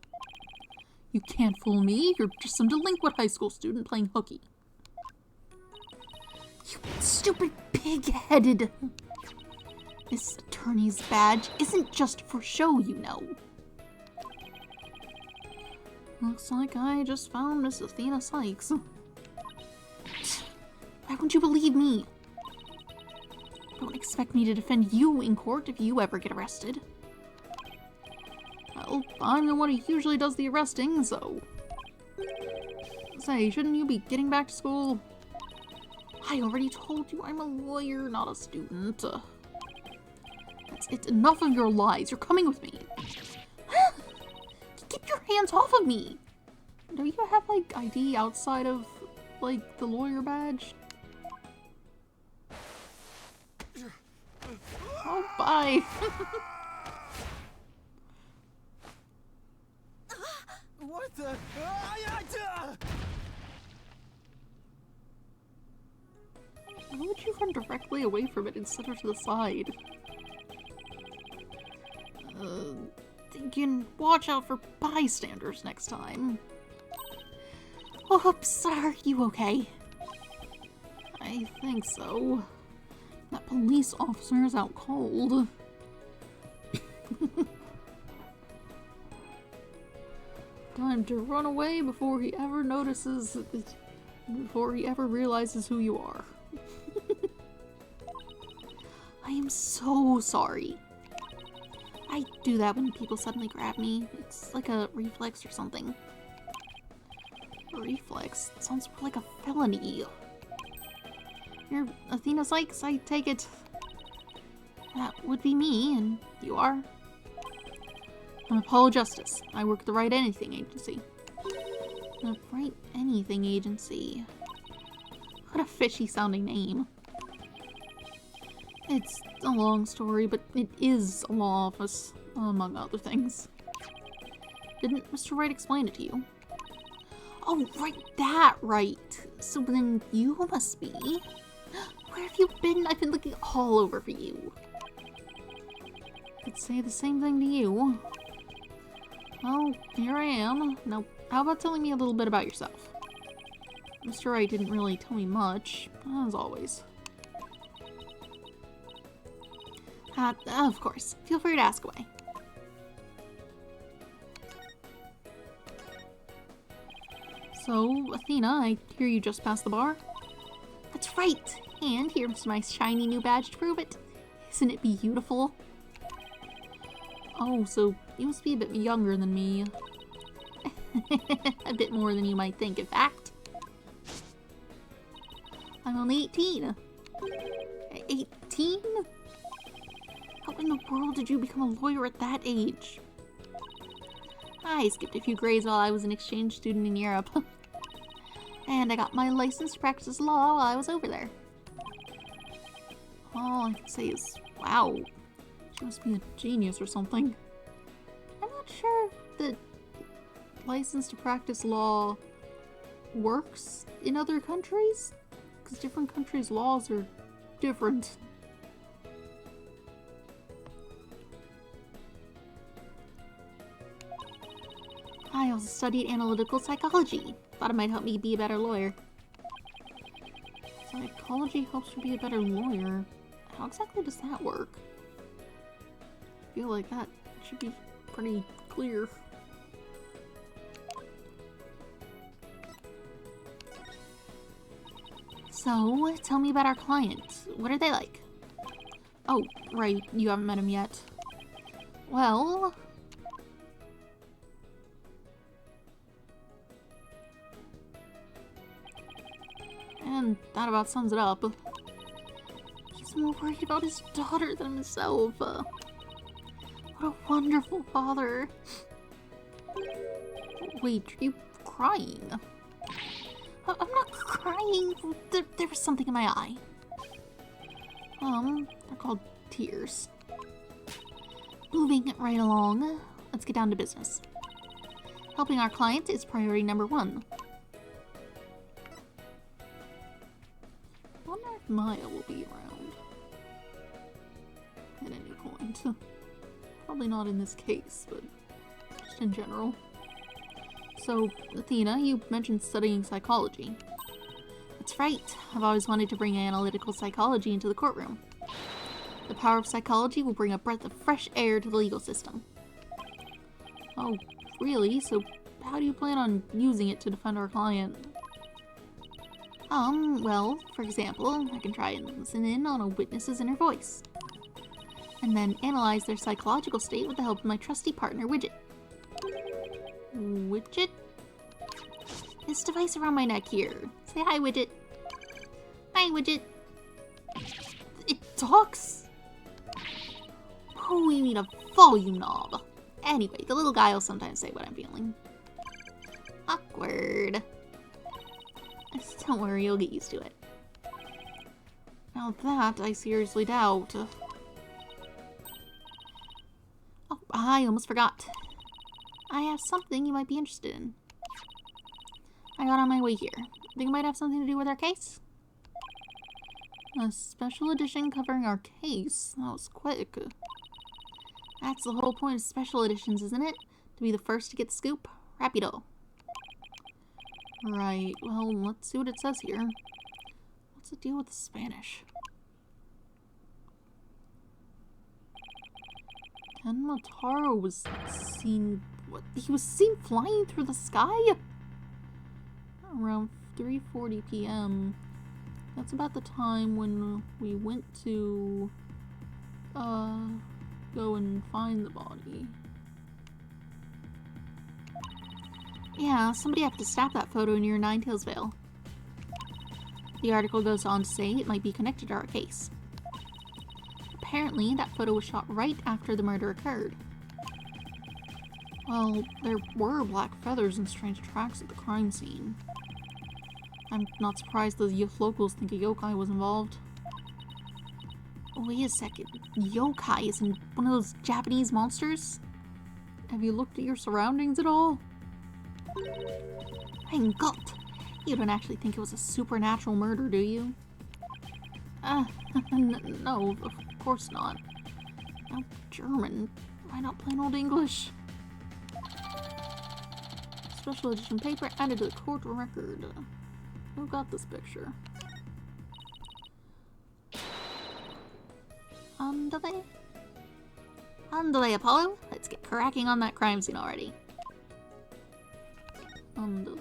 [SPEAKER 1] You can't fool me, you're just some delinquent high school student playing hooky. You stupid pig-headed. This attorney's badge isn't just for show, you know. Looks like I just found Miss Athena Sykes. Why won't you believe me? Don't expect me to defend you in court if you ever get arrested. Well, I'm the one who usually does the arresting, so... Say, shouldn't you be getting back to school? I already told you I'm a lawyer, not a student. It's enough of your lies. You're coming with me. Get your hands off of me! Do you have, like, ID outside of, like, the lawyer badge? Oh, bye!
[SPEAKER 3] What the?
[SPEAKER 1] Why would you run directly away from it instead of to the side? Thinking, watch out for bystanders next time. Oops, are you okay? I think so. That police officer is out cold. Time to run away before he ever notices, before he ever realizes who you are. I am so sorry. I do that when people suddenly grab me. It's like a reflex or something. A reflex? Sounds more like a felony. You're Athena Sykes, I take it. That would be me, and you are? I'm Apollo Justice. I work at the Wright Anything Agency. The Wright Anything Agency. What a fishy sounding name. It's a long story, but it is a law office, among other things. Didn't Mr. Wright explain it to you? Oh, right, that right. So then you must be. Where have you been? I've been looking all over for you. Could say the same thing to you. Well, here I am. Now, how about telling me a little bit about yourself? Mr. Wright didn't really tell me much, as always. Of course. Feel free to ask away. So, Athena, I hear you just passed the bar? That's right! And here's my shiny new badge to prove it. Isn't it beautiful? Oh, so you must be a bit younger than me. A bit more than you might think, in fact. I'm only 18. 18? How in the world did you become a lawyer at that age? I skipped a few grades while I was an exchange student in Europe. And I got my license to practice law while I was over there. All I can say is, wow. She must be a genius or something. I'm not sure that license to practice law works in other countries, because different countries' laws are different. I also studied analytical psychology. Thought it might help me be a better lawyer. Psychology helps you be a better lawyer. How exactly does that work? I feel like that should be pretty clear. So, tell me about our client. What are they like? Oh, right, you haven't met him yet. Well... and that about sums it up. He's more worried about his daughter than himself. What a wonderful father. Wait, are you crying? I'm not crying. There was something in my eye. They're called tears. Moving right along, let's get down to business. Helping our client is priority number 1. I wonder if Maya will be around at any point. Probably not in this case, but just in general. So, Athena, you mentioned studying psychology. That's right. I've always wanted to bring analytical psychology into the courtroom. The power of psychology will bring a breath of fresh air to the legal system. Oh, really? So how do you plan on using it to defend our client? Well, for example, I can try and listen in on a witness's inner voice. And then analyze their psychological state with the help of my trusty partner, Widget. Widget? This device around my neck here. Say hi, Widget. Hi, Widget. It talks? Oh, we need a volume knob. Anyway, the little guy will sometimes say what I'm feeling. Awkward. Don't worry, you'll get used to it. Now that I seriously doubt. Oh, I almost forgot. I have something you might be interested in. I got on my way here. Think it might have something to do with our case? A special edition covering our case? That was quick. That's the whole point of special editions, isn't it? To be the first to get the scoop? Rapido. Right, well, let's see what it says here. What's the deal with the Spanish? Mataro was seen... what? He was seen flying through the sky? Around 3:40 p.m. That's about the time when we went to... go and find the body. Yeah, somebody had to snap that photo near Ninetales The article goes on to say it might be connected to our case. Apparently, that photo was shot right after the murder occurred. Well, there were black feathers and strange tracks at the crime scene. I'm not surprised the locals think a yokai was involved. Wait a second. Yokai isn't one of those Japanese monsters? Have you looked at your surroundings at all? Mein Gott! You don't actually think it was a supernatural murder, do you? No, of course not. I'm German. Why not plain old English? Special edition paper added to the court record. Who got this picture? Andale? Andale, Apollo. Let's get cracking on that crime scene already. Andale.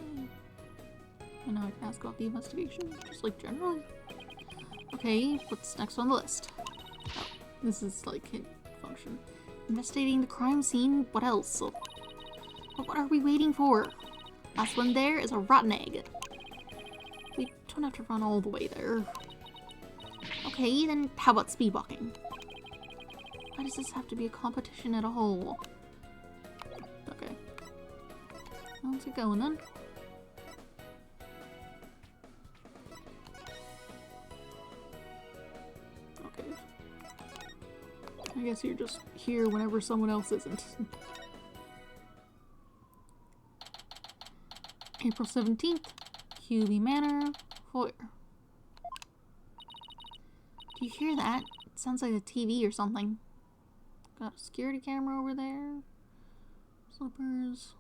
[SPEAKER 1] And now I can ask about the investigation, just like generally. Okay, what's next on the list? Oh, this is like hidden function. Investigating the crime scene, what else? But what are we waiting for? Last one there is a rotten egg. We don't have to run all the way there. Okay, then how about speed walking? Why does this have to be a competition at all? Okay. Well, let's get going then. Okay. I guess you're just here whenever someone else isn't. April 17th, QB Manor, foyer. Do you hear that? It sounds like a TV or something. Got a security camera over there. Slippers.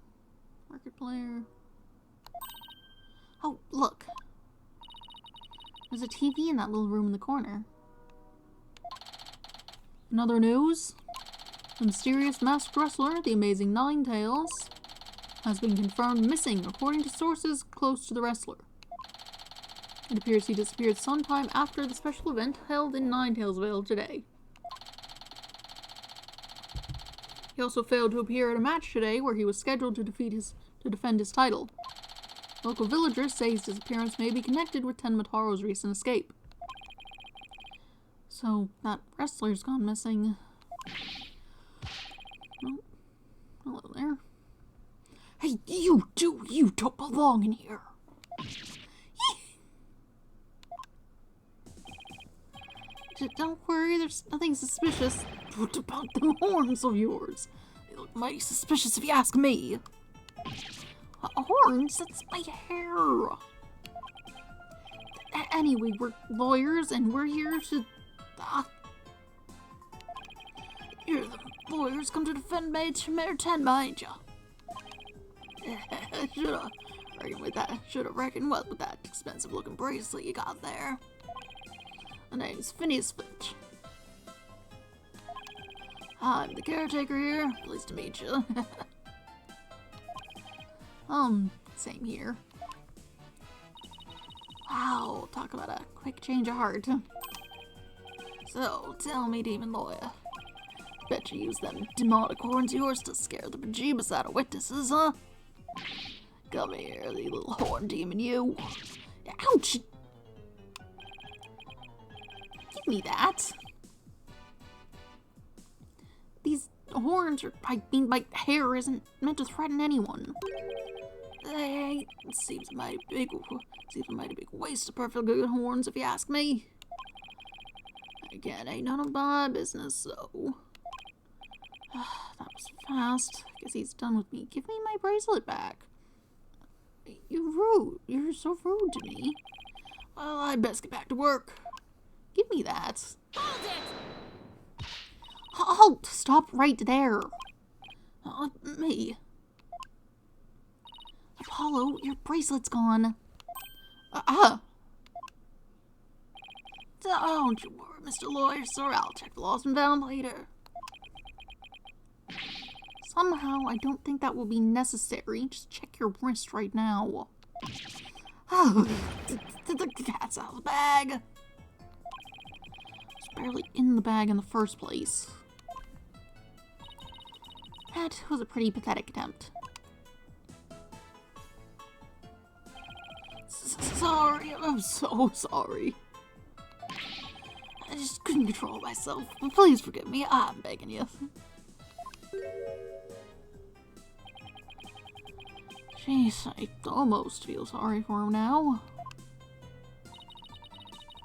[SPEAKER 1] Market player. Oh, look. There's a TV in that little room in the corner. In other news, the mysterious masked wrestler, the amazing Ninetales, has been confirmed missing according to sources close to the wrestler. It appears he disappeared sometime after the special event held in Ninetales today. He also failed to appear at a match today where he was scheduled to defend his title. Local villagers say his disappearance may be connected with Tenmataro's recent escape. So, that wrestler's gone missing. Oh, hello there. Hey, you don't belong in here. Don't worry, there's nothing suspicious. What about them horns of yours? They look mighty suspicious if you ask me. Horns? That's my hair. Anyway, we're lawyers and we're here to... You're the lawyers come to defend Mayor Tenma, ain't ya? Should've reckoned well with that expensive looking bracelet you got there. My name's Phineas Finch. I'm the caretaker here. Pleased to meet you. Same here. Wow, talk about a quick change of heart. So, tell me, demon lawyer. Bet you use them demonic horns of yours to scare the bejeebus out of witnesses, huh? Come here, you little horn demon, you. Ouch! Give me that. These horns are, my hair isn't meant to threaten anyone. Hey, it seems a mighty big waste of perfectly good horns if you ask me. Again, ain't none of my business, so... that was fast. Guess he's done with me. Give me my bracelet back. You're rude. You're so rude to me. Well, I'd best get back to work. Give me that.
[SPEAKER 2] Hold it!
[SPEAKER 1] Halt! Stop right there. Me. Apollo, your bracelet's gone. Don't you worry, Mr. Lawyer, sir. I'll check the lost and found later. Somehow, I don't think that will be necessary. Just check your wrist right now. Oh, the cat's out of the bag. It's barely in the bag in the first place. That was a pretty pathetic attempt. Sorry, I'm so sorry. I just couldn't control myself. Please forgive me, I'm begging you. Jeez, I almost feel sorry for him now.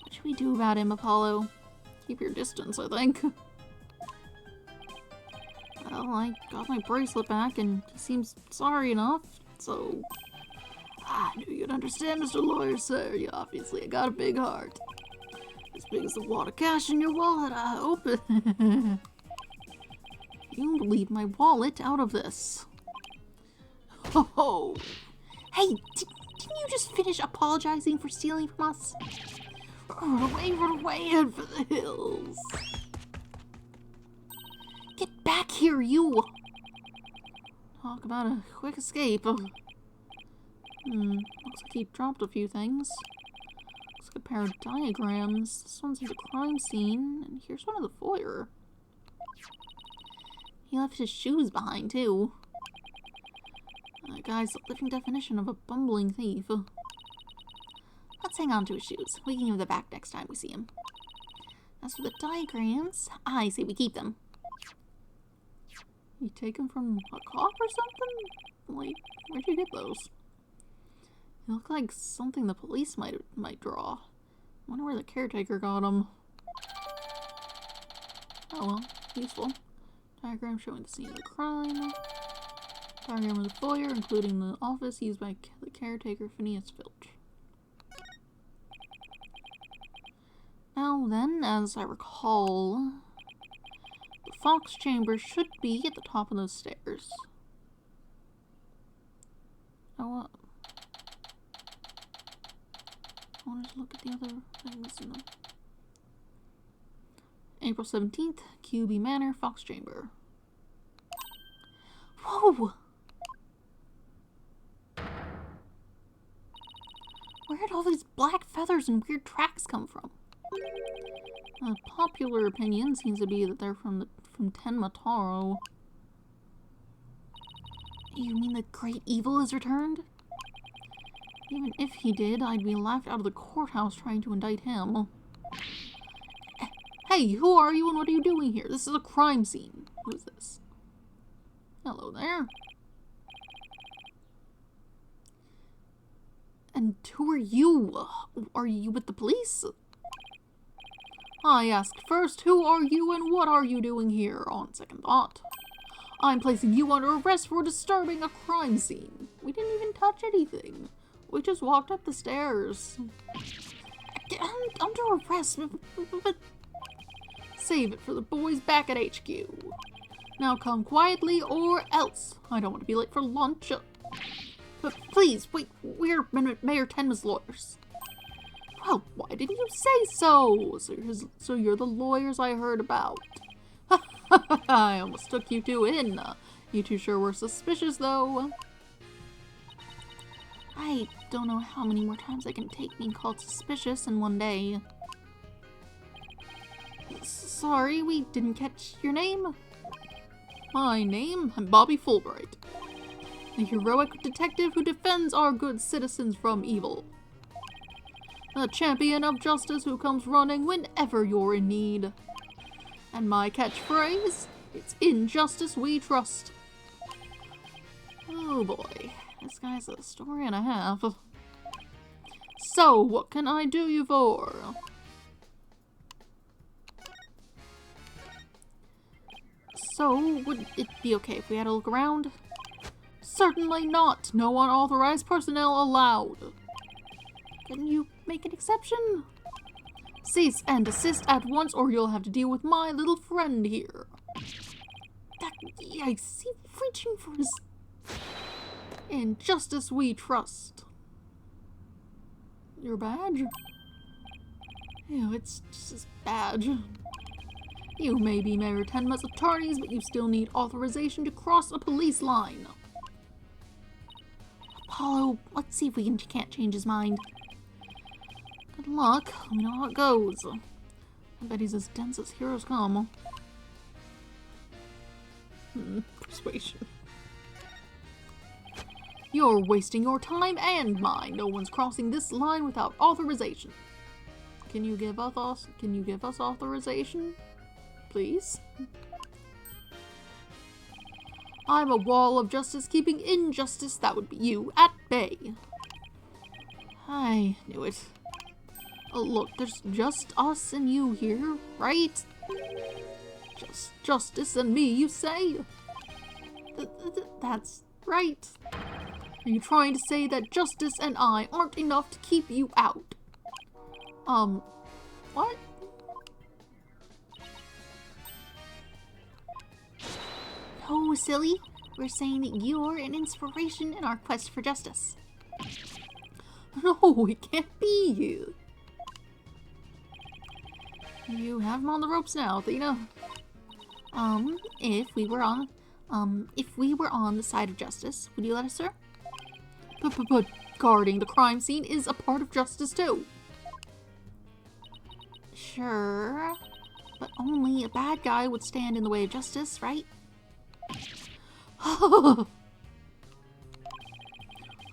[SPEAKER 1] What should we do about him, Apollo? Keep your distance, I think. Well, I got my bracelet back and he seems sorry enough, so... I knew you'd understand, Mr. Lawyer, sir. You obviously got a big heart. As big as the wad of cash in your wallet, I hope. You won't leave my wallet out of this. Oh, hey, didn't you just finish apologizing for stealing from us? Run away, head for the hills. Get back here, you. Talk about a quick escape. Looks like he dropped a few things. Looks like a pair of diagrams. This one's at the crime scene, and here's one of the foyer. He left his shoes behind, too. That guy's the living definition of a bumbling thief. Let's hang on to his shoes. We can give them back next time we see him. As for the diagrams, I say we keep them. You take them from a cop or something? Like, where'd you get those? They look like something the police might draw. Wonder where the caretaker got them. Oh well, useful. Diagram showing the scene of the crime. Diagram of the foyer, including the office used by the caretaker Phineas Filch. Now then, as I recall, the Fox chamber should be at the top of those stairs. Oh, I wanted to look at the other things in them. April 17th, QB Manor, Fox Chamber. Whoa! Where did all these black feathers and weird tracks come from? Popular opinion seems to be that they're from Tenmataro. You mean the great evil has returned? Even if he did, I'd be laughed out of the courthouse trying to indict him. Hey, who are you and what are you doing here? This is a crime scene. Who is this? Hello there. And who are you? Are you with the police? I ask first, who are you and what are you doing here? On second thought, I'm placing you under arrest for disturbing a crime scene. We didn't even touch anything. We just walked up the stairs. I'm under arrest, but save it for the boys back at HQ. Now come quietly or else. I don't want to be late for lunch. But please, wait, we're Mayor Tenma's lawyers. Well, why didn't you say so? So you're the lawyers I heard about. I almost took you two in. You two sure were suspicious, though. I don't know how many more times I can take being called suspicious in one day. Sorry, we didn't catch your name. My name? I'm Bobby Fulbright. A heroic detective who defends our good citizens from evil. A champion of justice who comes running whenever you're in need. And my catchphrase? It's in justice we trust. Oh boy, this guy's a story and a half. So, what can I do you for? So, would it be okay if we had a look around? Certainly not! No unauthorized personnel allowed! Can you make an exception? Cease and desist at once or you'll have to deal with my little friend here. I see reaching for his... In justice we trust. Your badge? Ew, it's just his badge. You may be Mayor Tenma's attorneys, but you still need authorization to cross a police line. Apollo, let's see if we can't change his mind. Good luck. We know how it goes. I bet he's as dense as heroes come. Persuasion. You're wasting your time and mine. No one's crossing this line without authorization. Can you give us authorization? Please? I'm a wall of justice keeping injustice, that would be you, at bay. I knew it. Oh, look, there's just us and you here, right? Just justice and me, you say? That's right. Are you trying to say that justice and I aren't enough to keep you out? What? No, silly. We're saying that you're an inspiration in our quest for justice. No, it can't be you. You have him on the ropes now, Athena. If we were on the side of justice, would you let us, sir? But guarding the crime scene is a part of justice too. Sure, but only a bad guy would stand in the way of justice, right?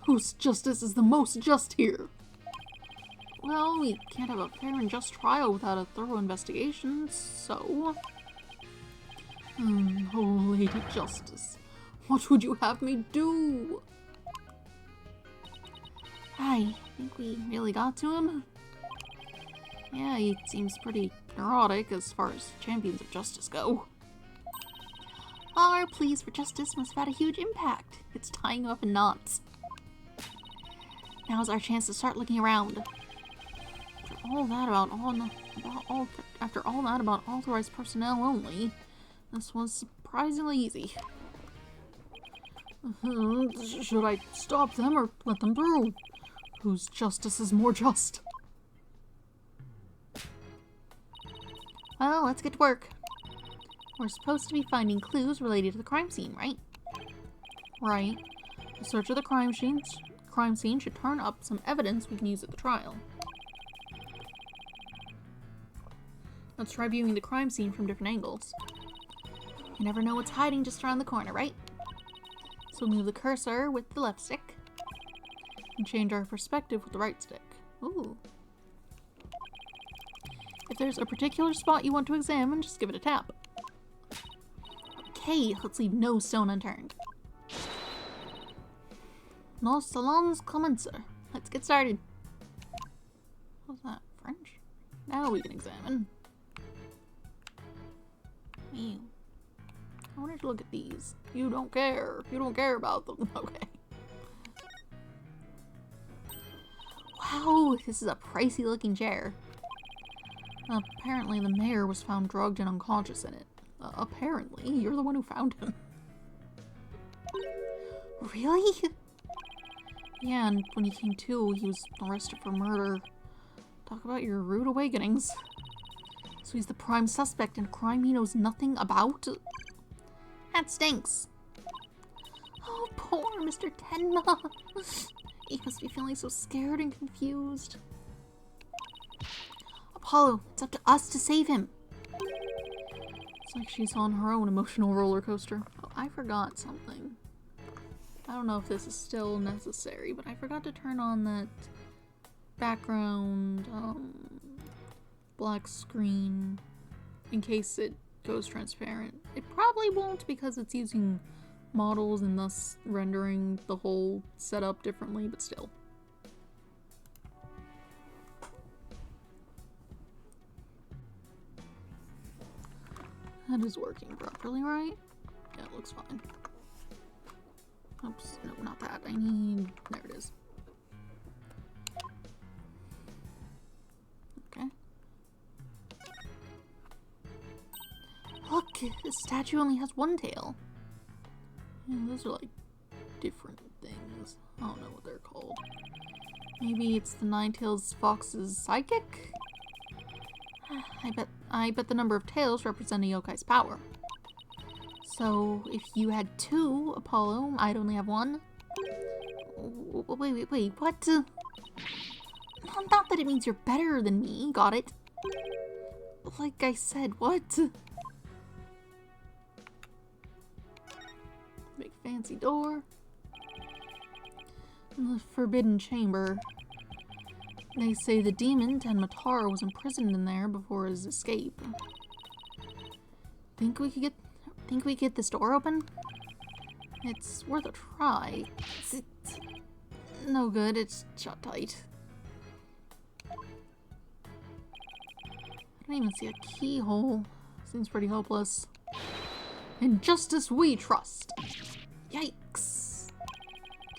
[SPEAKER 1] Whose justice is the most just here? Well, we can't have a fair and just trial without a thorough investigation, so... Oh, Lady Justice, what would you have me do? I think we really got to him. Yeah, he seems pretty neurotic as far as champions of justice go. Our pleas for justice must have had a huge impact. It's tying up in knots. Now's our chance to start looking around. After all that about authorized personnel only, this was surprisingly easy. Should I stop them or let them through? Whose justice is more just? Well, let's get to work. We're supposed to be finding clues related to the crime scene, right? Right. The search of the crime scene should turn up some evidence we can use at the trial. Let's try viewing the crime scene from different angles. You never know what's hiding just around the corner, right? So move the cursor with the left stick and change our perspective with the right stick. Ooh. If there's a particular spot you want to examine, just give it a tap. Okay, let's leave no stone unturned. Nos salons commencer. Let's get started. What's that? French? Now we can examine. Ew. I wanted to look at these. You don't care. You don't care about them. Okay. Wow, this is a pricey looking chair. Apparently the mayor was found drugged and unconscious in it. Apparently? You're the one who found him. Really? Yeah, and when he came to, he was arrested for murder. Talk about your rude awakenings. So he's the prime suspect in a crime he knows nothing about? That stinks. Oh, poor Mr. Tenma. He must be feeling so scared and confused. Apollo, it's up to us to save him. It's like she's on her own emotional roller coaster. Oh, I forgot something. I don't know if this is still necessary, but I forgot to turn on that background black screen in case it goes transparent. It probably won't because it's using models and thus rendering the whole setup differently, but still. That is working properly, right? Yeah, it looks fine. Oops, no, not that. I need... There it is. Okay. Look, this statue only has one tail. Yeah, those are like different things. I don't know what they're called. Maybe it's the Nine-Tailed Fox's psychic? I bet the number of tails represent a yokai's power. So, if you had two, Apollo, I'd only have one. Wait, what? Not that it means you're better than me, got it? Like I said, what? Big fancy door. The Forbidden Chamber. They say the demon, Tenmataro, was imprisoned in there before his escape. Think we could get this door open? It's worth a try. It's no good, it's shut tight. I don't even see a keyhole. Seems pretty hopeless. In justice we trust. Yikes.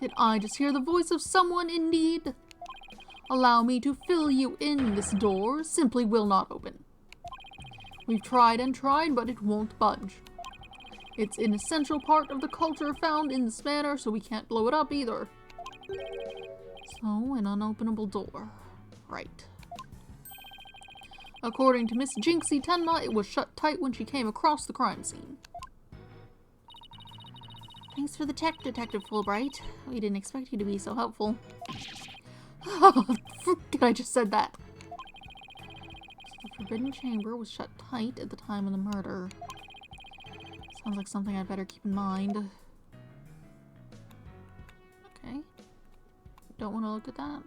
[SPEAKER 1] Did I just hear the voice of someone in need? Allow me to fill you in. This door simply will not open. We've tried and tried, but it won't budge. It's an essential part of the culture found in this manor, so we can't blow it up either. So, an unopenable door. Right. According to Miss Jinxie Tenma, it was shut tight when she came across the crime scene. Thanks for the check, Detective Fulbright. We didn't expect you to be so helpful. Forget I just said that. So the forbidden chamber was shut tight at the time of the murder. Sounds like something I'd better keep in mind. Okay. Don't want to look at that.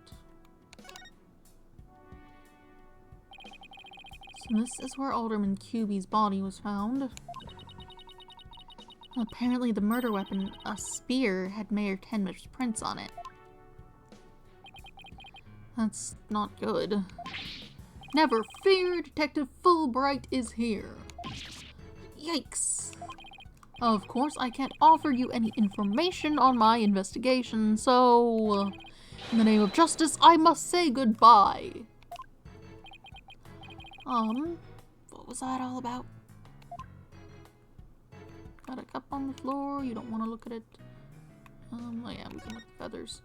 [SPEAKER 1] So this is where Alderman QB's body was found. Apparently the murder weapon, a spear, had Mayor Tenmish's prints on it. That's not good. Never fear, Detective Fulbright is here. Yikes. Of course, I can't offer you any information on my investigation, so... in the name of justice, I must say goodbye. What was that all about? Got a cup on the floor, you don't want to look at it. Oh yeah, we can look at feathers.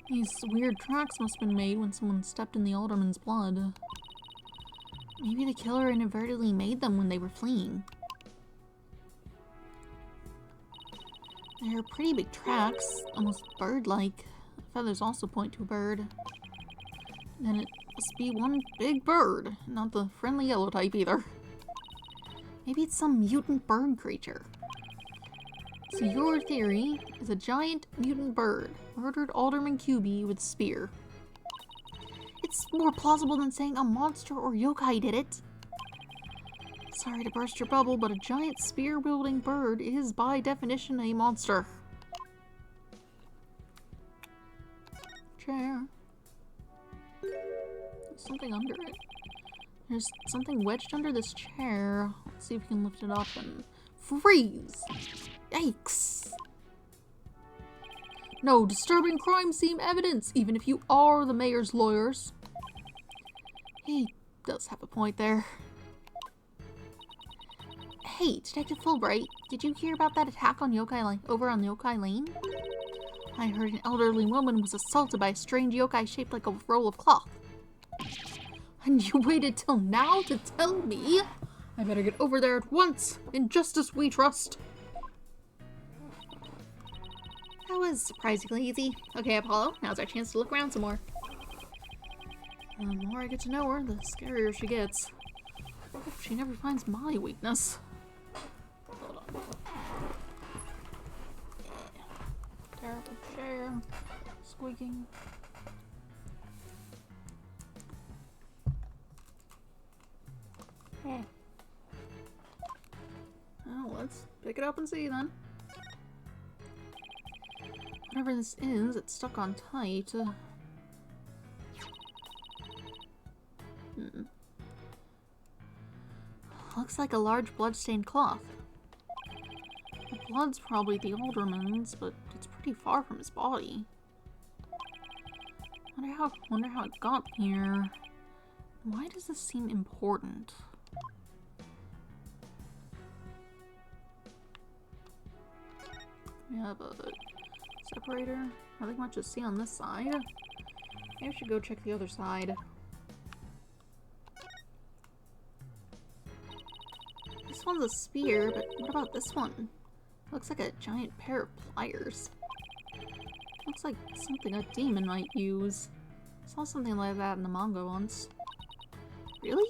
[SPEAKER 1] These weird tracks must have been made when someone stepped in the alderman's blood. Maybe the killer inadvertently made them when they were fleeing. They're pretty big tracks, almost bird-like. The feathers also point to a bird. Then it must be one big bird, not the friendly yellow type either. Maybe it's some mutant bird creature. So your theory is a giant mutant bird murdered Alderman QB with a spear. It's more plausible than saying a monster or yokai did it. Sorry to burst your bubble, but a giant spear-wielding bird is by definition a monster. Chair. There's something under it. There's something wedged under this chair. Let's see if we can lift it up and freeze! Yikes! No disturbing crime scene evidence, even if you are the mayor's lawyers. He does have a point there. Hey, Detective Fulbright, did you hear about that attack on over on Yokai Lane? I heard an elderly woman was assaulted by a strange yokai shaped like a roll of cloth. And you waited till now to tell me? I better get over there at once. In justice we trust. That was surprisingly easy. Okay, Apollo, now's our chance to look around some more. The more I get to know her, the scarier she gets. I hope she never finds my weakness. Hold on. Terrible chair. Squeaking. Hey. Oh, let's pick it up and see then. Whatever this is, it's stuck on tight. Looks like a large blood-stained cloth. The blood's probably the alderman's, but it's pretty far from his body. Wonder how it got here. Why does this seem important? We have a separator. Nothing much to see on this side. Maybe I should go check the other side. This one's a spear, but what about this one? Looks like a giant pair of pliers. Looks like something a demon might use. Saw something like that in the manga once. Really?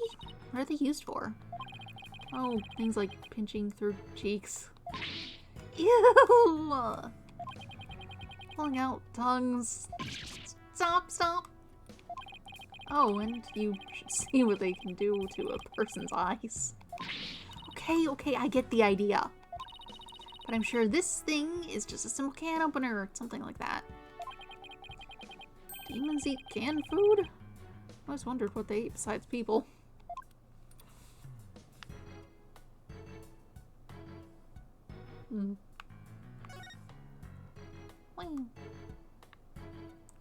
[SPEAKER 1] What are they used for? Oh, things like pinching through cheeks. Ew! Pulling out tongues. Stop! Oh, and you should see what they can do to a person's eyes. Okay, I get the idea. But I'm sure this thing is just a simple can opener or something like that. Demons eat canned food? I always wondered what they ate besides people.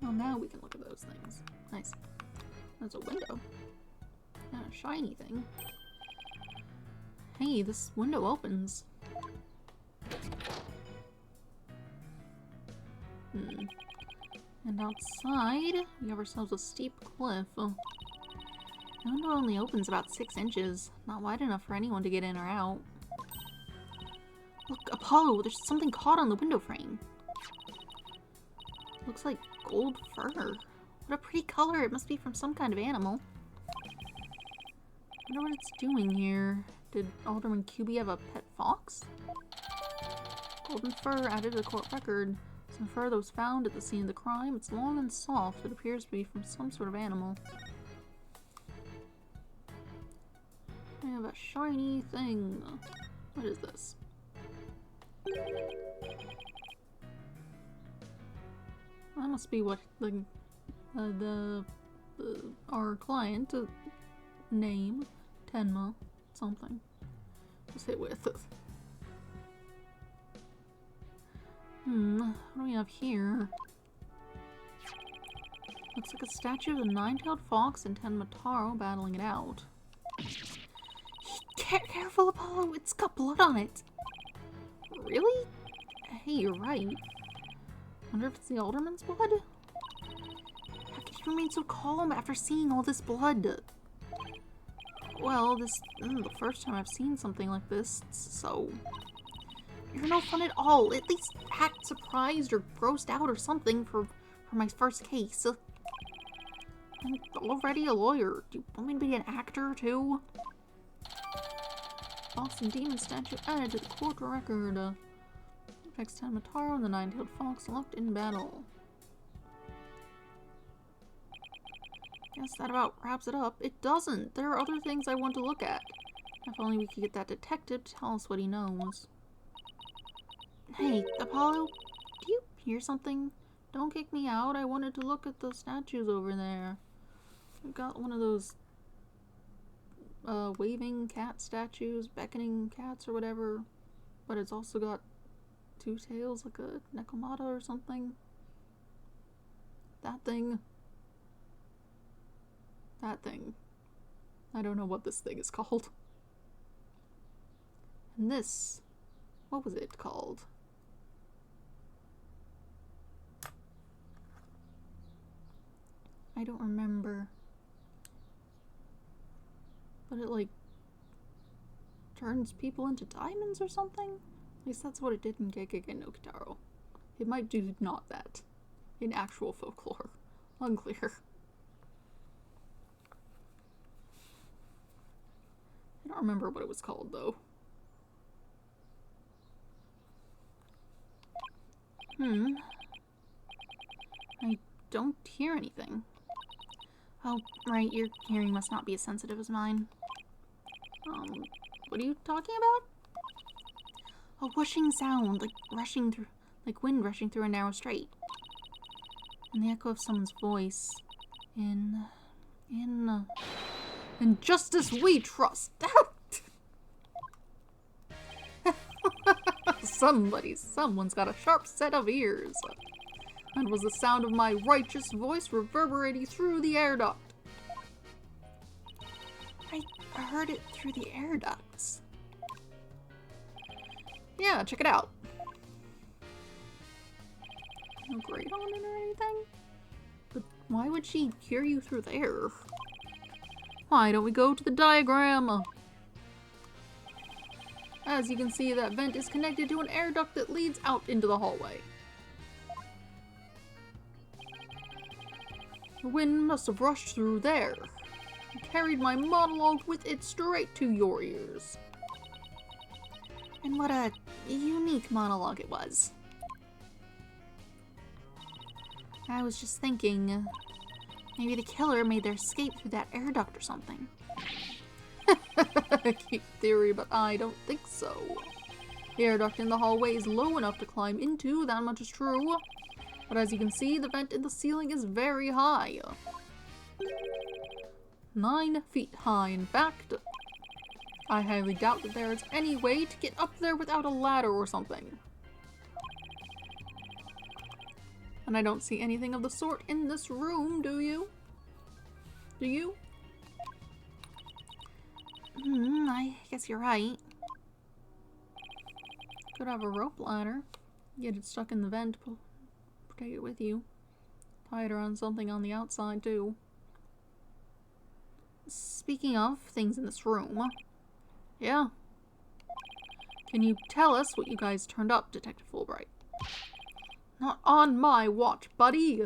[SPEAKER 1] Well, now we can look at those things. Nice. There's a window. Not a shiny thing. Hey, this window opens. And outside, we have ourselves a steep cliff. The window only opens about 6 inches. Not wide enough for anyone to get in or out. Look, Apollo, there's something caught on the window frame. Looks like gold fur. What a pretty color. It must be from some kind of animal. I wonder what it's doing here. Did Alderman QB have a pet fox? Golden fur added to the court record. Some fur that was found at the scene of the crime. It's long and soft. It appears to be from some sort of animal. I have a shiny thing. What is this? That must be what our client name, Tenma, something. Just hit with it. What do we have here? Looks like a statue of the nine-tailed fox and Tenmataro battling it out. Careful, Apollo! It's got blood on it! Really? Hey, you're right. Wonder if it's the Alderman's blood? How could you remain so calm after seeing all this blood? Well, this isn't the first time I've seen something like this, so... You're no fun at all. At least act surprised or grossed out or something for my first case. I'm already a lawyer. Do you want me to be an actor, too? Fox and demon statue added to the court record. Next time Mataro and the nine-tailed fox locked in battle. Guess that about wraps it up. It doesn't. There are other things I want to look at. If only we could get that detective to tell us what he knows. Hey, Apollo, do you hear something? Don't kick me out. I wanted to look at the statues over there. We've got one of those waving cat statues, beckoning cats or whatever, but it's also got two tails like a Nekomata or something. That thing. That thing. I don't know what this thing is called. And this, what was it called? I don't remember. But it, like, turns people into diamonds or something? At least that's what it did in Gegege no Kitaro. It might do not that. In actual folklore. Unclear. I don't remember what it was called, though. I don't hear anything. Oh, right, your hearing must not be as sensitive as mine. What are you talking about? A whooshing sound, like wind rushing through a narrow strait. And the echo of someone's voice. In justice we trust. Someone's got a sharp set of ears. And was the sound of my righteous voice reverberating through the air duct. I heard it through the air ducts. Yeah, check it out. No grate on it or anything? But why would she hear you through there? Why don't we go to the diagram? As you can see, that vent is connected to an air duct that leads out into the hallway. The wind must have rushed through there and carried my monologue with it straight to your ears. And what a unique monologue it was. I was just thinking, maybe the killer made their escape through that air duct or something. Cute theory, but I don't think so. The air duct in the hallway is low enough to climb into, that much is true. But as you can see, the vent in the ceiling is very high. 9 feet high, in fact. I highly doubt that there is any way to get up there without a ladder or something. And I don't see anything of the sort in this room, do you? Do you? I guess you're right. Could have a rope ladder. Get it stuck in the vent. Take it with you. Tie it around something on the outside, too. Speaking of things in this room. Yeah. Can you tell us what you guys turned up, Detective Fulbright? Not on my watch, buddy.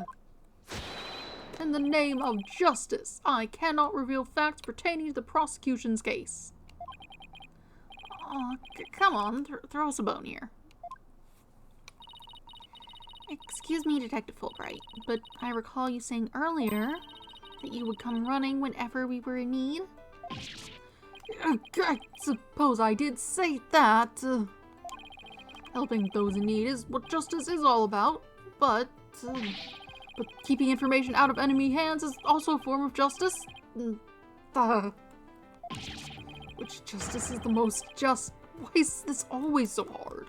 [SPEAKER 1] In the name of justice, I cannot reveal facts pertaining to the prosecution's case. Oh, come on, throw us a bone here. Excuse me, Detective Fulbright, but I recall you saying earlier that you would come running whenever we were in need. I suppose I did say that. Helping those in need is what justice is all about, but keeping information out of enemy hands is also a form of justice. Which justice is the most just? Why is this always so hard?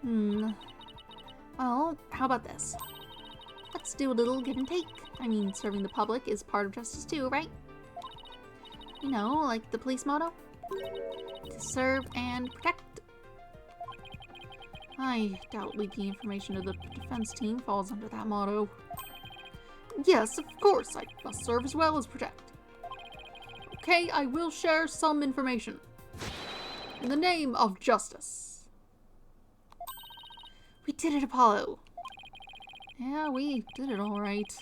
[SPEAKER 1] Well, how about this? Let's do a little give and take. I mean, serving the public is part of justice too, right? You know, like the police motto? To serve and protect. I doubt leaking information to the defense team falls under that motto. Yes, of course, I must serve as well as protect. Okay, I will share some information. In the name of justice. We did it, Apollo. Yeah, we did it all right.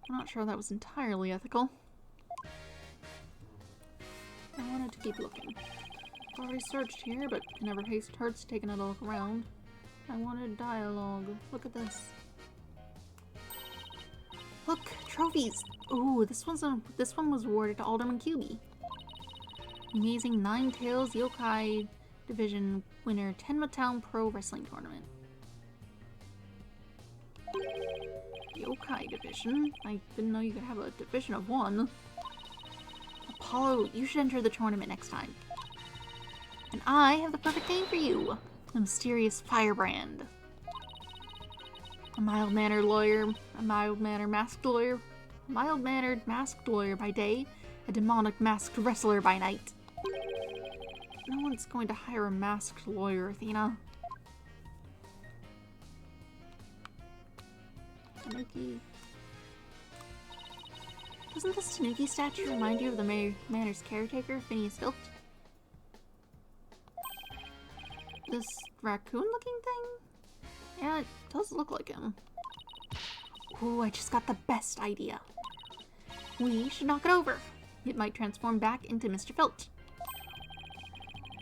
[SPEAKER 1] I'm not sure that was entirely ethical. I wanted to keep looking. I've already searched here, but it never hurts taking a look around. I wanted dialogue. Look at this. Look, trophies. Ooh, this one was awarded to Alderman QB. Amazing Nine Tails Yokai Division winner, Tenma Town Pro Wrestling Tournament. Yokai Division? I didn't know you could have a division of one. Apollo, you should enter the tournament next time. And I have the perfect name for you. The mysterious Firebrand. A mild-mannered lawyer, a mild-mannered masked lawyer, a mild-mannered masked lawyer by day, a demonic masked wrestler by night. No one's going to hire a masked lawyer, Athena. Tanuki. Doesn't this Tanuki statue remind you of the manor's caretaker, Phineas Filch? This raccoon-looking thing? Yeah, it does look like him. Ooh, I just got the best idea. We should knock it over. It might transform back into Mr. Filch.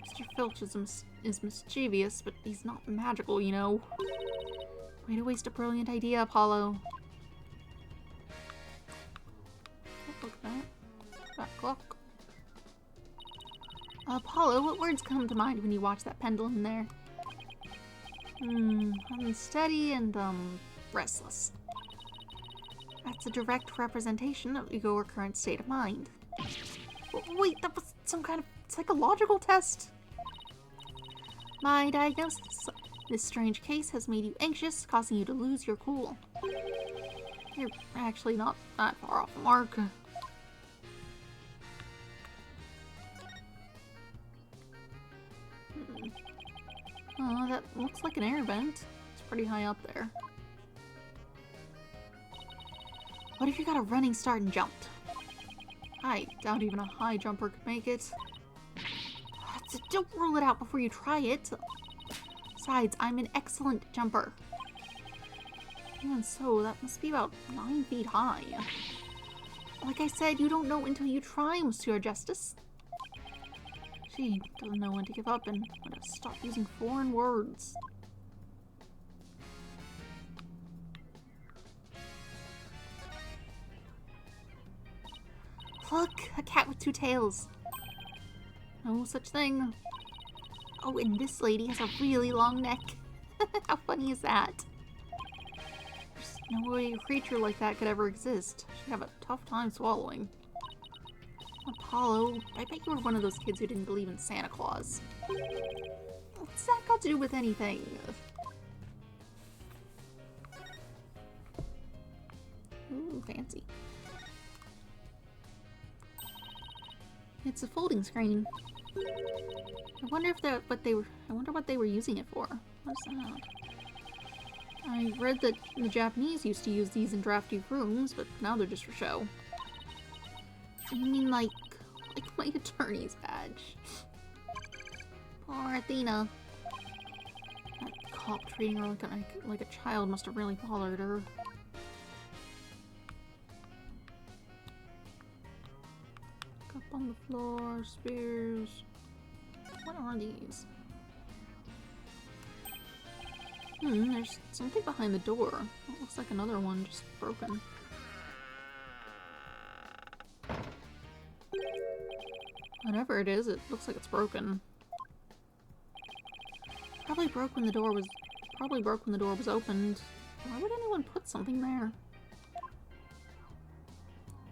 [SPEAKER 1] Mr. Filch is mischievous, but he's not magical, you know. Way to waste a brilliant idea, Apollo. Look at that. That clock. Apollo, what words come to mind when you watch that pendulum there? Unsteady and, restless. That's a direct representation of your current state of mind. Wait, that was some kind of psychological test? My diagnosis. This strange case has made you anxious, causing you to lose your cool. You're actually not that far off the mark. Oh, that looks like an air vent. It's pretty high up there. What if you got a running start and jumped? I doubt even a high jumper could make it. So don't rule it out before you try it. Besides, I'm an excellent jumper. Even so, that must be about 9 feet high. Like I said, you don't know until you try, Monsieur Justice. She doesn't know when to give up and when to stop using foreign words. Look, a cat with 2 tails. No such thing. Oh, and this lady has a really long neck. How funny is that? There's no way a creature like that could ever exist. She'd have a tough time swallowing. Apollo, I bet you were one of those kids who didn't believe in Santa Claus. What's that got to do with anything? Ooh, fancy. It's a folding screen. I wonder if what they were using it for. What's that? I read that the Japanese used to use these in drafty rooms, but now they're just for show. You mean like my attorney's badge? Poor Athena. That cop treating her like a child must have really bothered her. Cup on the floor, spears. What are these? There's something behind the door. It looks like another one just broken. Whatever it is, it looks like it's broken. Probably broke when the door was opened. Why would anyone put something there?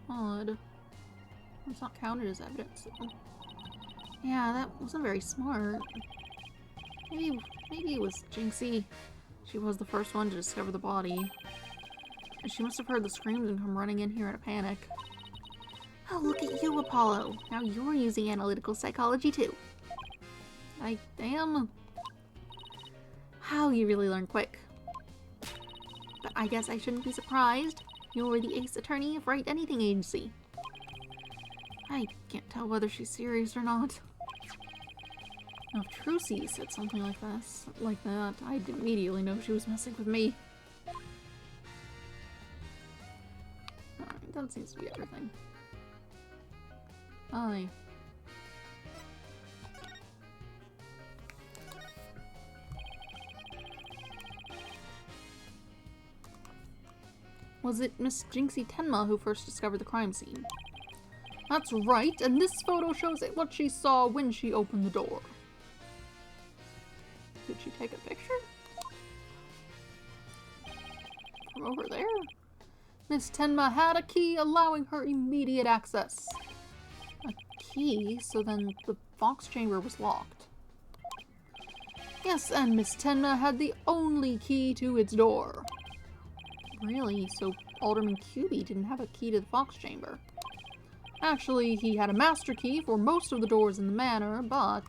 [SPEAKER 1] Odd. It's not counted as evidence. So. Yeah, that wasn't very smart. Maybe it was Jinxie. She was the first one to discover the body. And she must have heard the screams and come running in here in a panic. Oh, look at you, Apollo. Now you're using analytical psychology too. I am. How you really learn quick. But I guess I shouldn't be surprised. You're the ace attorney of Wright Anything Agency. I can't tell whether she's serious or not. Now, if Trucy said something like that, I'd immediately know she was messing with me. Alright, that seems to be everything. Aye. Was it Miss Jinxie Tenma who first discovered the crime scene? That's right, and this photo shows what she saw when she opened the door. Did she take a picture? From over there? Miss Tenma had a key allowing her immediate access. A key? So then the Fox chamber was locked. Yes, and Miss Tenma had the only key to its door. Really? So Alderman Cuby didn't have a key to the Fox chamber. Actually, he had a master key for most of the doors in the manor, but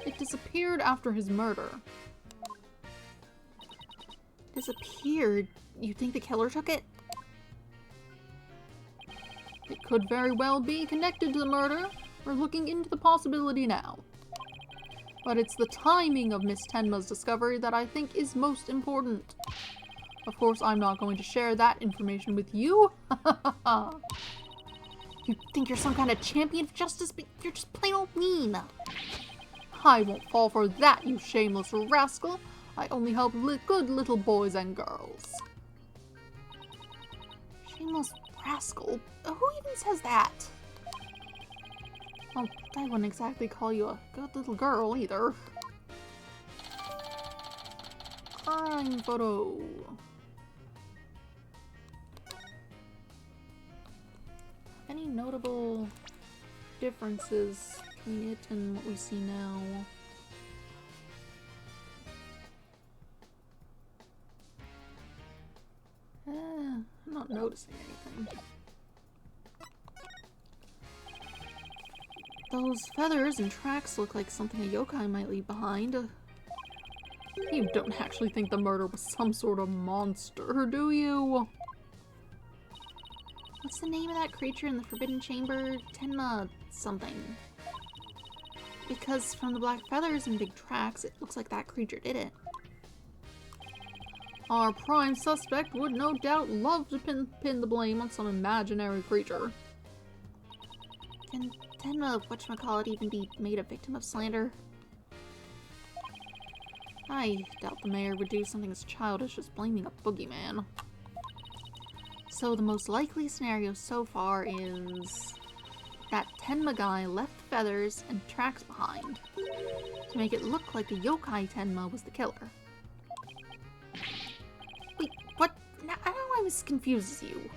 [SPEAKER 1] it disappeared after his murder. Disappeared? You think the killer took it? It could very well be connected to the murder. We're looking into the possibility now. But it's the timing of Miss Tenma's discovery that I think is most important. Of course, I'm not going to share that information with you. You think you're some kind of champion of justice, but you're just plain old mean. I won't fall for that, you shameless rascal. I only help good little boys and girls. Shameless rascal? Who even says that? Well, I wouldn't exactly call you a good little girl either. Crime photo. Any notable differences between it and what we see now? I'm not noticing anything. Those feathers and tracks look like something a yokai might leave behind. You don't actually think the murder was some sort of monster, do you? What's the name of that creature in the Forbidden Chamber? Tenma something. Because from the black feathers and big tracks, it looks like that creature did it. Our prime suspect would no doubt love to pin the blame on some imaginary creature. Can Tenma, whatchamacallit, even be made a victim of slander? I doubt the mayor would do something as childish as blaming a boogeyman. So the most likely scenario so far is that Tenma guy left feathers and tracks behind to make it look like the yokai Tenma was the killer. Wait, what? Now I'm as confused as you.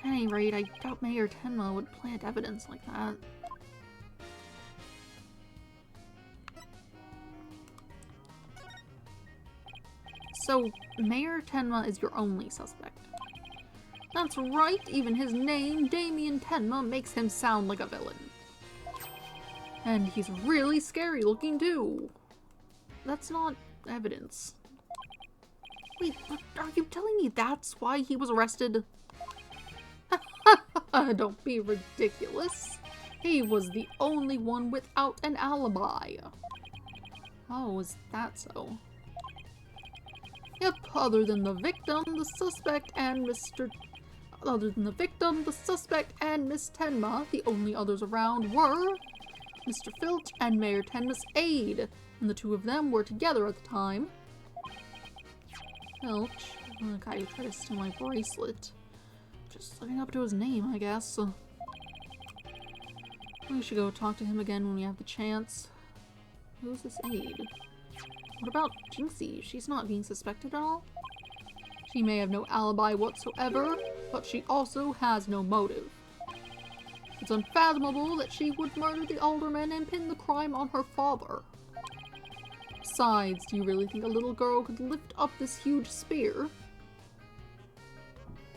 [SPEAKER 1] At any rate, I doubt Mayor Tenma would plant evidence like that. So, Mayor Tenma is your only suspect. That's right, even his name, Damien Tenma, makes him sound like a villain. And he's really scary looking too. That's not evidence. Wait, are you telling me that's why he was arrested? Don't be ridiculous. He was the only one without an alibi. Oh, is that so? Yep, other than the victim, the suspect, and Miss Tenma, the only others around were Mr. Filch and Mayor Tenma's aide, and the two of them were together at the time. Filch, the guy who tried to steal my bracelet. Just living up to his name, I guess. We should go talk to him again when we have the chance. Who's this aide? What about Jinxie? She's not being suspected at all? She may have no alibi whatsoever, but she also has no motive. It's unfathomable that she would murder the alderman and pin the crime on her father. Besides, do you really think a little girl could lift up this huge spear?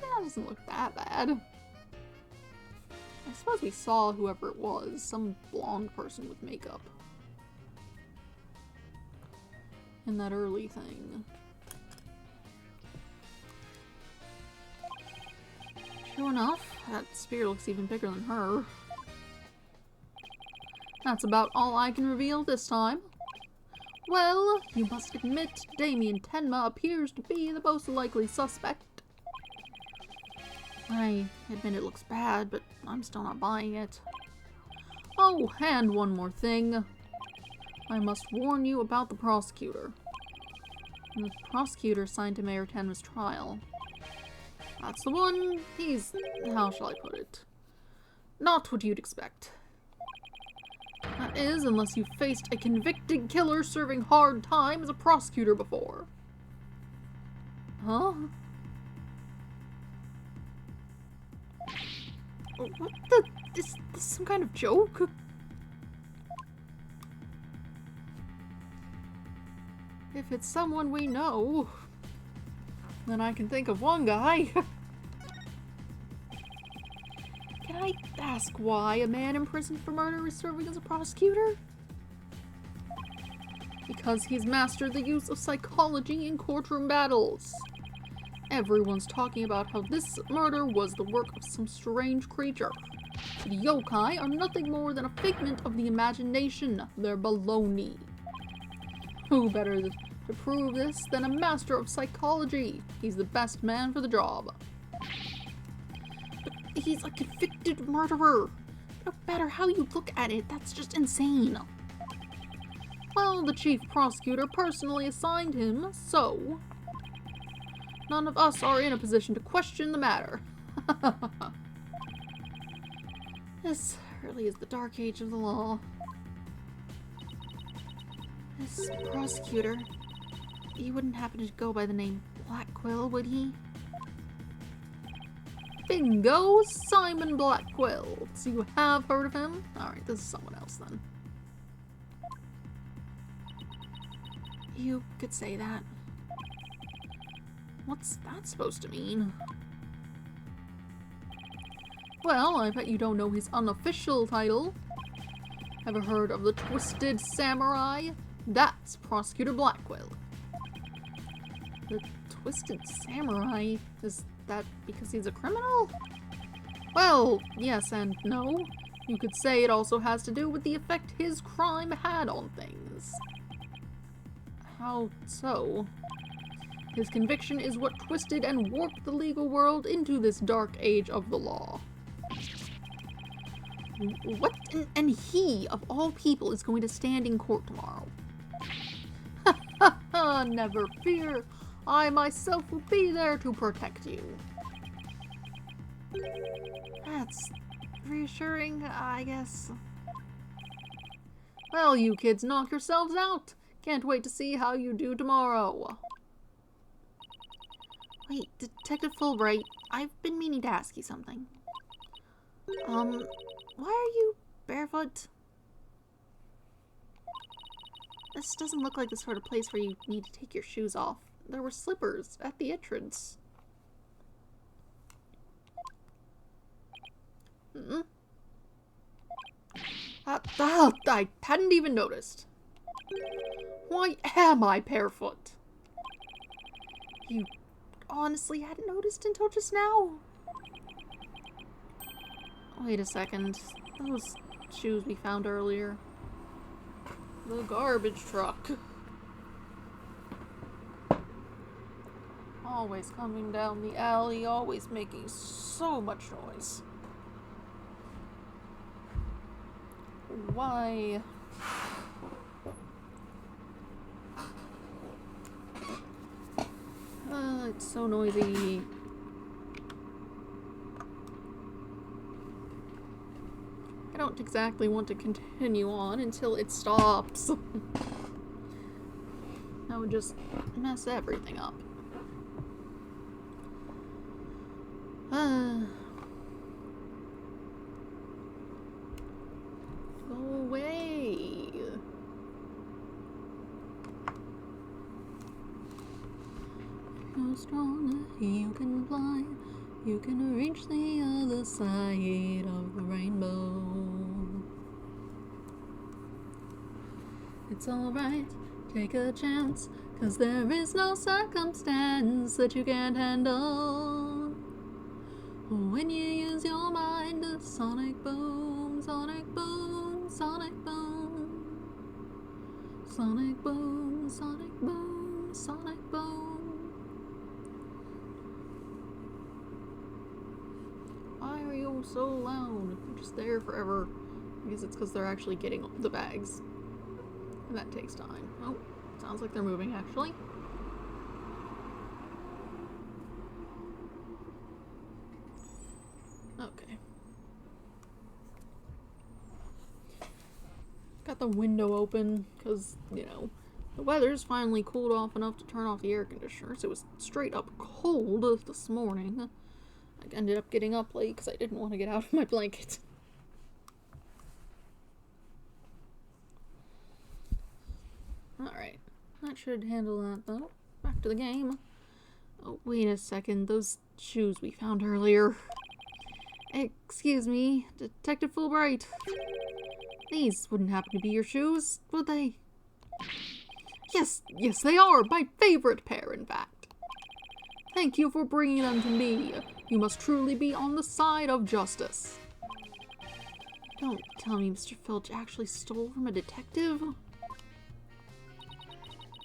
[SPEAKER 1] That doesn't look that bad. I suppose we saw whoever it was, some blonde person with makeup. In that early thing. True enough, that spear looks even bigger than her. That's about all I can reveal this time. Well, you must admit Damien Tenma appears to be the most likely suspect. I admit it looks bad, but I'm still not buying it. Oh, and one more thing. I must warn you about the prosecutor. The prosecutor assigned to Mayor Tenma's trial. That's the one. He's, how shall I put it? Not what you'd expect. That is, unless you've faced a convicted killer serving hard time as a prosecutor before. Huh? What the? Is this some kind of joke? If it's someone we know, then I can think of one guy. Can I ask why a man imprisoned for murder is serving as a prosecutor? Because he's mastered the use of psychology in courtroom battles. Everyone's talking about how this murder was the work of some strange creature. The yokai are nothing more than a figment of the imagination. They're baloney. Who better to prove this than a master of psychology? He's the best man for the job. But he's a convicted murderer. No matter how you look at it, that's just insane. Well, the chief prosecutor personally assigned him, so none of us are in a position to question the matter. This really is the dark age of the law. This prosecutor, he wouldn't happen to go by the name Blackquill, would he? Bingo! Simon Blackquill. So you have heard of him? Alright, this is someone else then. You could say that. What's that supposed to mean? Well, I bet you don't know his unofficial title. Ever heard of the Twisted Samurai? That's Prosecutor Blackquill. The Twisted Samurai? Is that because he's a criminal? Well, yes and no. You could say it also has to do with the effect his crime had on things. How so? His conviction is what twisted and warped the legal world into this dark age of the law. What? And he, of all people, is going to stand in court tomorrow. Ha ha ha! Never fear. I myself will be there to protect you. That's reassuring, I guess. Well, you kids knock yourselves out. Can't wait to see how you do tomorrow. Wait, Detective Fulbright, I've been meaning to ask you something. Why are you barefoot? This doesn't look like the sort of place where you need to take your shoes off. There were slippers at the entrance. I hadn't even noticed. Why am I barefoot? You honestly hadn't noticed until just now? Wait a second. Those shoes we found earlier. The garbage truck. Always coming down the alley, always making so much noise. Why? It's so noisy. I don't exactly want to continue on until it stops. That would just mess everything up. Go away. You're strong, you can fly, you can reach the other side of the rainbow. It's alright, take a chance, 'cause there is no circumstance that you can't handle. When you use your mind, sonic boom, sonic boom, sonic boom. Sonic boom, sonic boom, sonic boom. Why are you so loud? You're just there forever. I guess it's because they're actually getting the bags. And that takes time. Oh, sounds like they're moving actually. Okay. Got the window open because, you know, the weather's finally cooled off enough to turn off the air conditioners. It was straight up cold this morning. I ended up getting up late because I didn't want to get out of my blanket. Alright. That should handle that though. Back to the game. Oh, wait a second. Those shoes we found earlier. Excuse me, Detective Fulbright. These wouldn't happen to be your shoes, would they? Yes, they are. My favorite pair, in fact. Thank you for bringing them to me. You must truly be on the side of justice. Don't tell me Mr. Filch actually stole from a detective.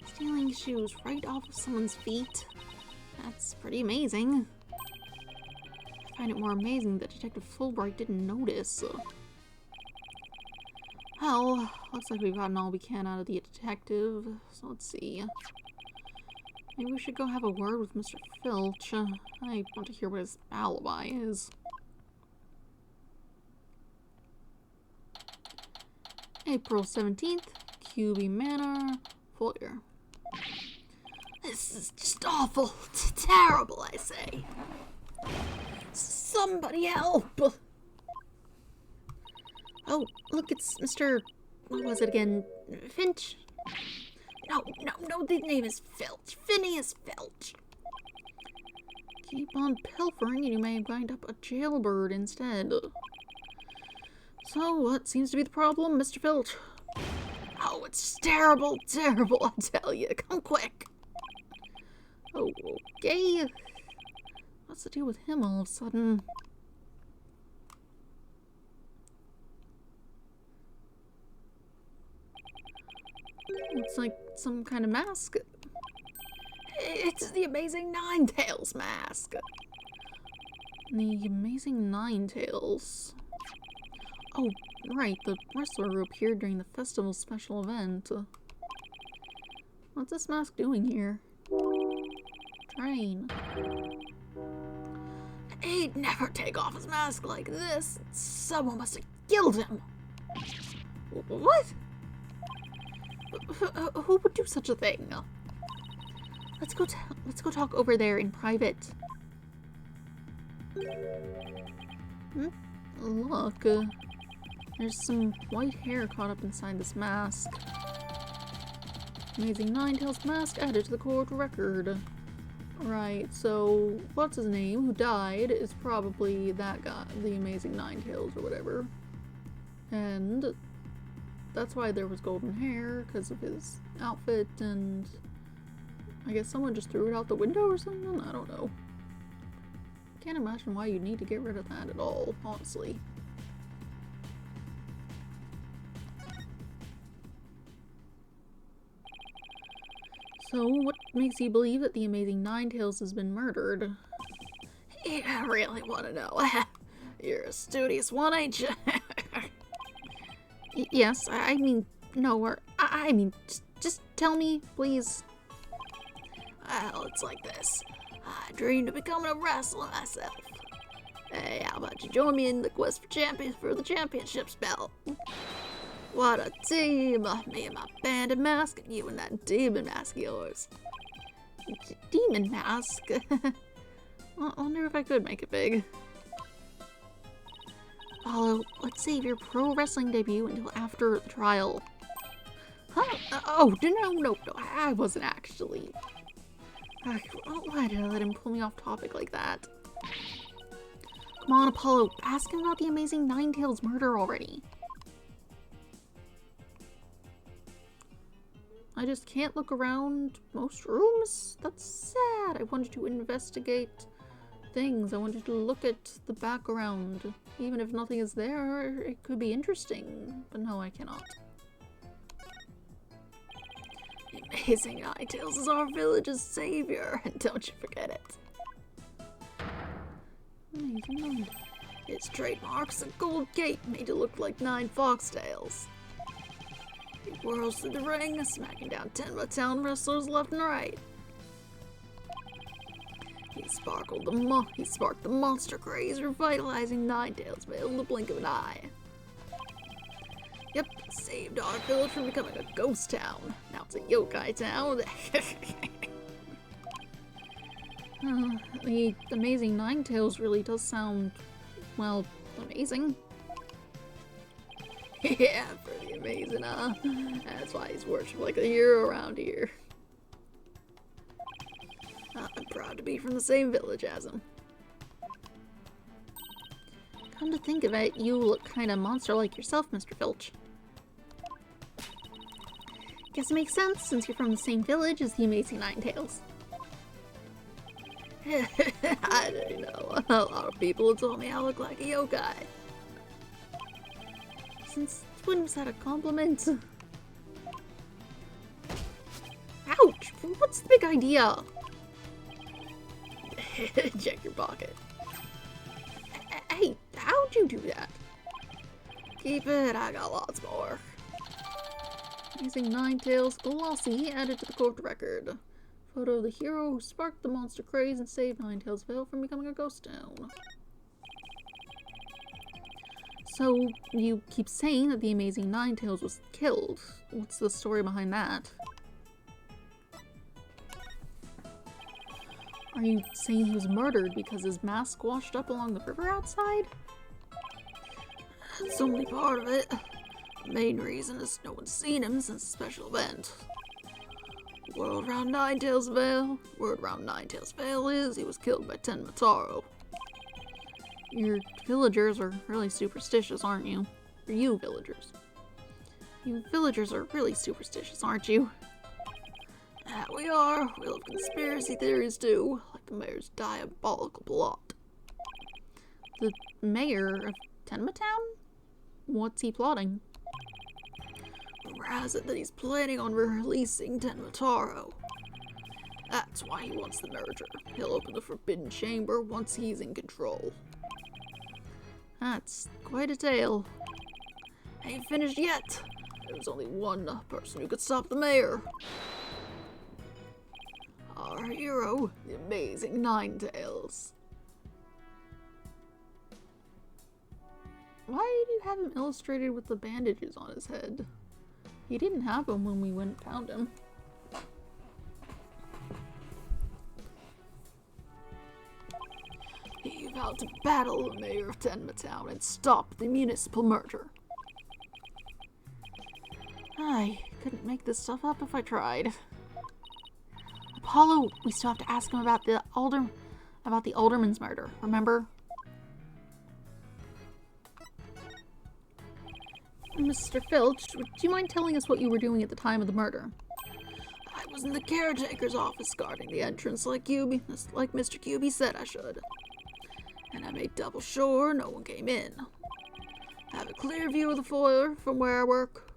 [SPEAKER 1] Stealing shoes right off of someone's feet. That's pretty amazing. I find it more amazing that Detective Fulbright didn't notice. Well, looks like we've gotten all we can out of the detective, so let's see. Maybe we should go have a word with Mr. Filch. I want to hear what his alibi is. April 17th, QB Manor, Foyer. This is just awful. Terrible, I say. Somebody help! Oh, look, it's Mr. What was it again? Finch? No, the name is Filch. Phineas Filch. Keep on pilfering and you may wind up a jailbird instead. So, what seems to be the problem, Mr. Filch? Oh, it's terrible, I tell you. Come quick. Oh, okay. What's the deal with him all of a sudden? It's like some kind of mask. It's the Amazing Ninetales mask. The Amazing Ninetales. Oh, right, the wrestler who appeared during the festival special event. What's this mask doing here? Train. He'd never take off his mask like this. Someone must have killed him. What? Who would do such a thing? Let's go talk over there in private. Look, there's some white hair caught up inside this mask. Amazing Ninetales mask added to the court record. Right, so what's his name, who died, is probably that guy, the Amazing Ninetales or whatever. And that's why there was golden hair, because of his outfit, and I guess someone just threw it out the window or something? I don't know. Can't imagine why you'd need to get rid of that at all, honestly. So, what makes you believe that the amazing Ninetales has been murdered?
[SPEAKER 5] You really want to know? You're a studious one, ain't you?
[SPEAKER 1] Yes, I mean, no, or I mean, just tell me, please.
[SPEAKER 5] Well, it's like this. I dreamed of becoming a wrestler myself. Hey, how about you join me in the quest for the championship's belt? What a team! Me and my bandit mask, and you and that demon mask of yours.
[SPEAKER 1] Demon mask? I wonder if I could make it big. Apollo, let's save your pro wrestling debut until after the trial. Huh? Oh, no, I wasn't actually. Why did I let him pull me off topic like that? Come on, Apollo, ask him about the amazing Ninetales murder already. I just can't look around most rooms? That's sad. I wanted to investigate things. I wanted to look at the background. Even if nothing is there, it could be interesting. But no, I cannot.
[SPEAKER 5] The amazing Ninetales is our village's savior, and don't you forget it.
[SPEAKER 1] Amazing.
[SPEAKER 5] Its trademarks a gold gate made to look like 9 foxtails. He whirls through the ring, smacking down Tenma Town wrestlers left and right. He sparked the monster craze, revitalizing Ninetales Vale in the blink of an eye. Yep, saved our village from becoming a ghost town. Now it's a yokai town.
[SPEAKER 1] The amazing Ninetales really does sound, well, amazing.
[SPEAKER 5] Yeah, pretty amazing, huh? That's why he's worshipped like a hero around here. I'm proud to be from the same village as him.
[SPEAKER 1] Come to think of it, you look kinda monster-like yourself, Mr. Filch. Guess it makes sense, since you're from the same village as the amazing Ninetales.
[SPEAKER 5] I don't know. A lot of people have told me I look like a yokai.
[SPEAKER 1] Since when was that a compliment? Ouch! What's the big idea?
[SPEAKER 5] Check your pocket.
[SPEAKER 1] Hey, how'd you do that?
[SPEAKER 5] Keep it, I got lots more.
[SPEAKER 1] Amazing Ninetales glossy added to the court record. Photo of the hero who sparked the monster craze and saved Ninetales Vale from becoming a ghost town. So, you keep saying that the amazing Ninetales was killed. What's the story behind that? Are you saying he was murdered because his mask washed up along the river outside?
[SPEAKER 5] That's only part of it. The main reason is no one's seen him since the special event. Word around Ninetales Vale is he was killed by Tenma Taro.
[SPEAKER 1] Your villagers are really superstitious, aren't you? Or you villagers. You villagers are really superstitious, aren't you?
[SPEAKER 5] We are. We love conspiracy theories too, like the mayor's diabolical plot.
[SPEAKER 1] The mayor of Tenma Town? What's he plotting?
[SPEAKER 5] Rumor has it that he's planning on releasing Tenma Taro. That's why he wants the merger. He'll open the Forbidden Chamber once he's in control.
[SPEAKER 1] That's quite a tale.
[SPEAKER 5] Ain't finished yet. There's only one person who could stop the mayor. Our hero, the amazing Ninetales.
[SPEAKER 1] Why do you have him illustrated with the bandages on his head? He didn't have them when we went and found him.
[SPEAKER 5] He vowed to battle the mayor of Tenma Town and stop the municipal murder.
[SPEAKER 1] I couldn't make this stuff up if I tried. Apollo, we still have to ask him about the alderman's murder, remember? Mr. Filch, would you mind telling us what you were doing at the time of the murder?
[SPEAKER 5] I was in the caretaker's office guarding the entrance like Mr. QB said I should. And I made double sure no one came in. I have a clear view of the foyer from where I work.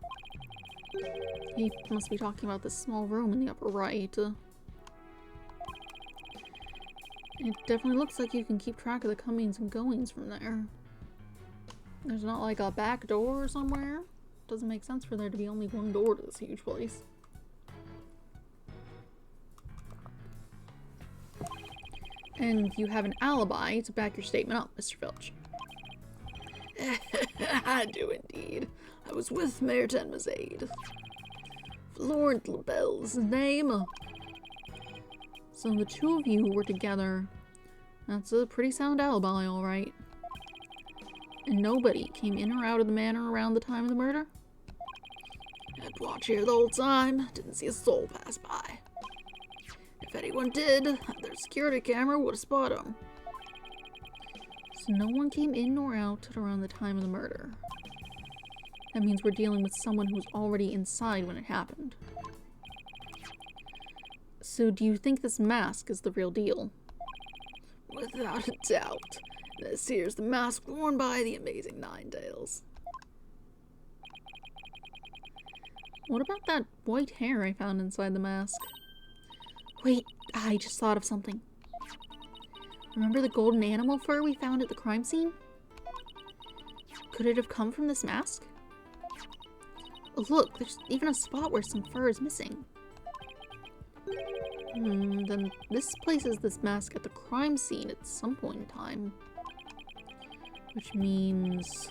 [SPEAKER 1] He must be talking about this small room in the upper right. It definitely looks like you can keep track of the comings and goings from there. There's not like a back door somewhere. Doesn't make sense for there to be only one door to this huge place. And you have an alibi to back your statement up, Mr. Filch.
[SPEAKER 5] I do indeed. I was with Mayor Tenma's aide. Florent LaBelle's name.
[SPEAKER 1] So the two of you were together. That's a pretty sound alibi, alright. And nobody came in or out of the manor around the time of the murder?
[SPEAKER 5] Had watch here the whole time. Didn't see a soul pass by. If anyone did, their security camera would have spotted them.
[SPEAKER 1] So no one came in or out around the time of the murder. That means we're dealing with someone who was already inside when it happened. So do you think this mask is the real deal?
[SPEAKER 5] Without a doubt. This here's the mask worn by the amazing Ninetales.
[SPEAKER 1] What about that white hair I found inside the mask? Wait, I just thought of something. Remember the golden animal fur we found at the crime scene? Could it have come from this mask? Oh, look, there's even a spot where some fur is missing. Then this places this mask at the crime scene at some point in time. Which means...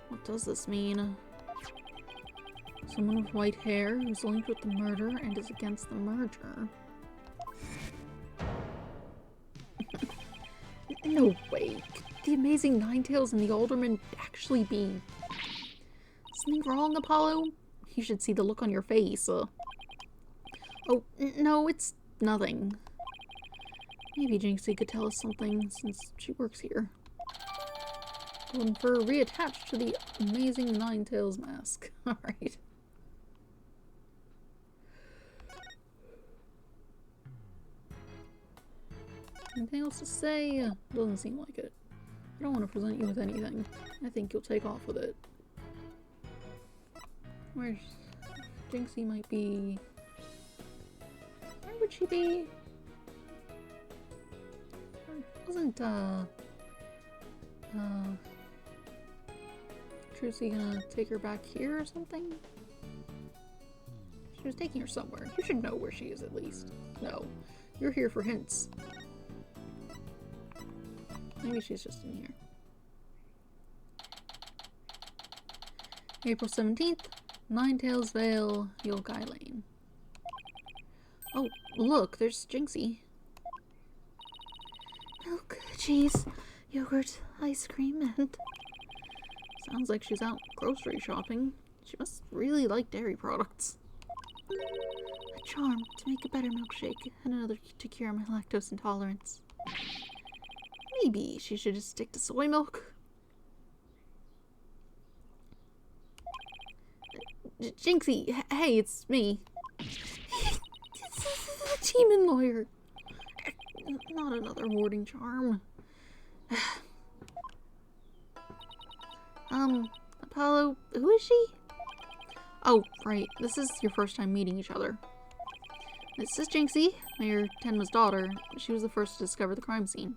[SPEAKER 1] What does this mean? Someone with white hair who's linked with the murder and is against the merger. No way. Could the amazing Ninetales and the Alderman actually be... Something wrong, Apollo? You should see the look on your face. Oh, no, it's nothing. Maybe Jinxie could tell us something since she works here. Golden fur reattached to the amazing Ninetales mask. Alright. Anything else to say? Doesn't seem like it. I don't want to present you with anything. I think you'll take off with it. Where's... Jinxie might be... Where would she be? Wasn't, Trucy gonna take her back here or something? She was taking her somewhere. You should know where she is at least. No. You're here for hints. Maybe she's just in here. April 17th, Ninetales Vale, Yolkai Lane. Oh, look, there's Jinxie.
[SPEAKER 5] Milk, cheese, yogurt, ice cream, and...
[SPEAKER 1] Sounds like she's out grocery shopping. She must really like dairy products.
[SPEAKER 5] A charm to make a better milkshake, and another to cure my lactose intolerance. Maybe she should just stick to soy milk.
[SPEAKER 1] Jinxie, hey, it's me.
[SPEAKER 5] It's the demon lawyer.
[SPEAKER 1] Not another warding charm.
[SPEAKER 5] Apollo, who is she?
[SPEAKER 1] Oh, right. This is your first time meeting each other. This is Jinxie, Mayor Tenma's daughter. She was the first to discover the crime scene.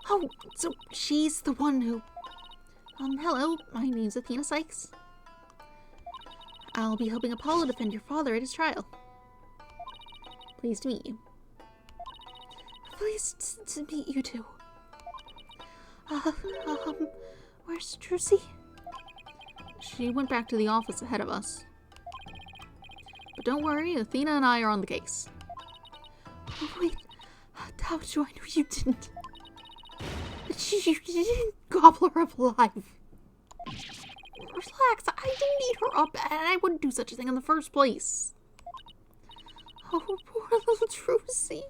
[SPEAKER 5] Oh, so she's the one who... hello, my name's Athena Sykes. I'll be helping Apollo defend your father at his trial.
[SPEAKER 1] Pleased to meet you.
[SPEAKER 5] Pleased to meet you too. Where's Trucy?
[SPEAKER 1] She went back to the office ahead of us. But don't worry, Athena and I are on the case.
[SPEAKER 5] Oh, wait, how do I know you didn't? You didn't gobble her up alive.
[SPEAKER 1] Relax, I didn't eat her up, and I wouldn't do such a thing in the first place.
[SPEAKER 5] Oh, poor little Trucy.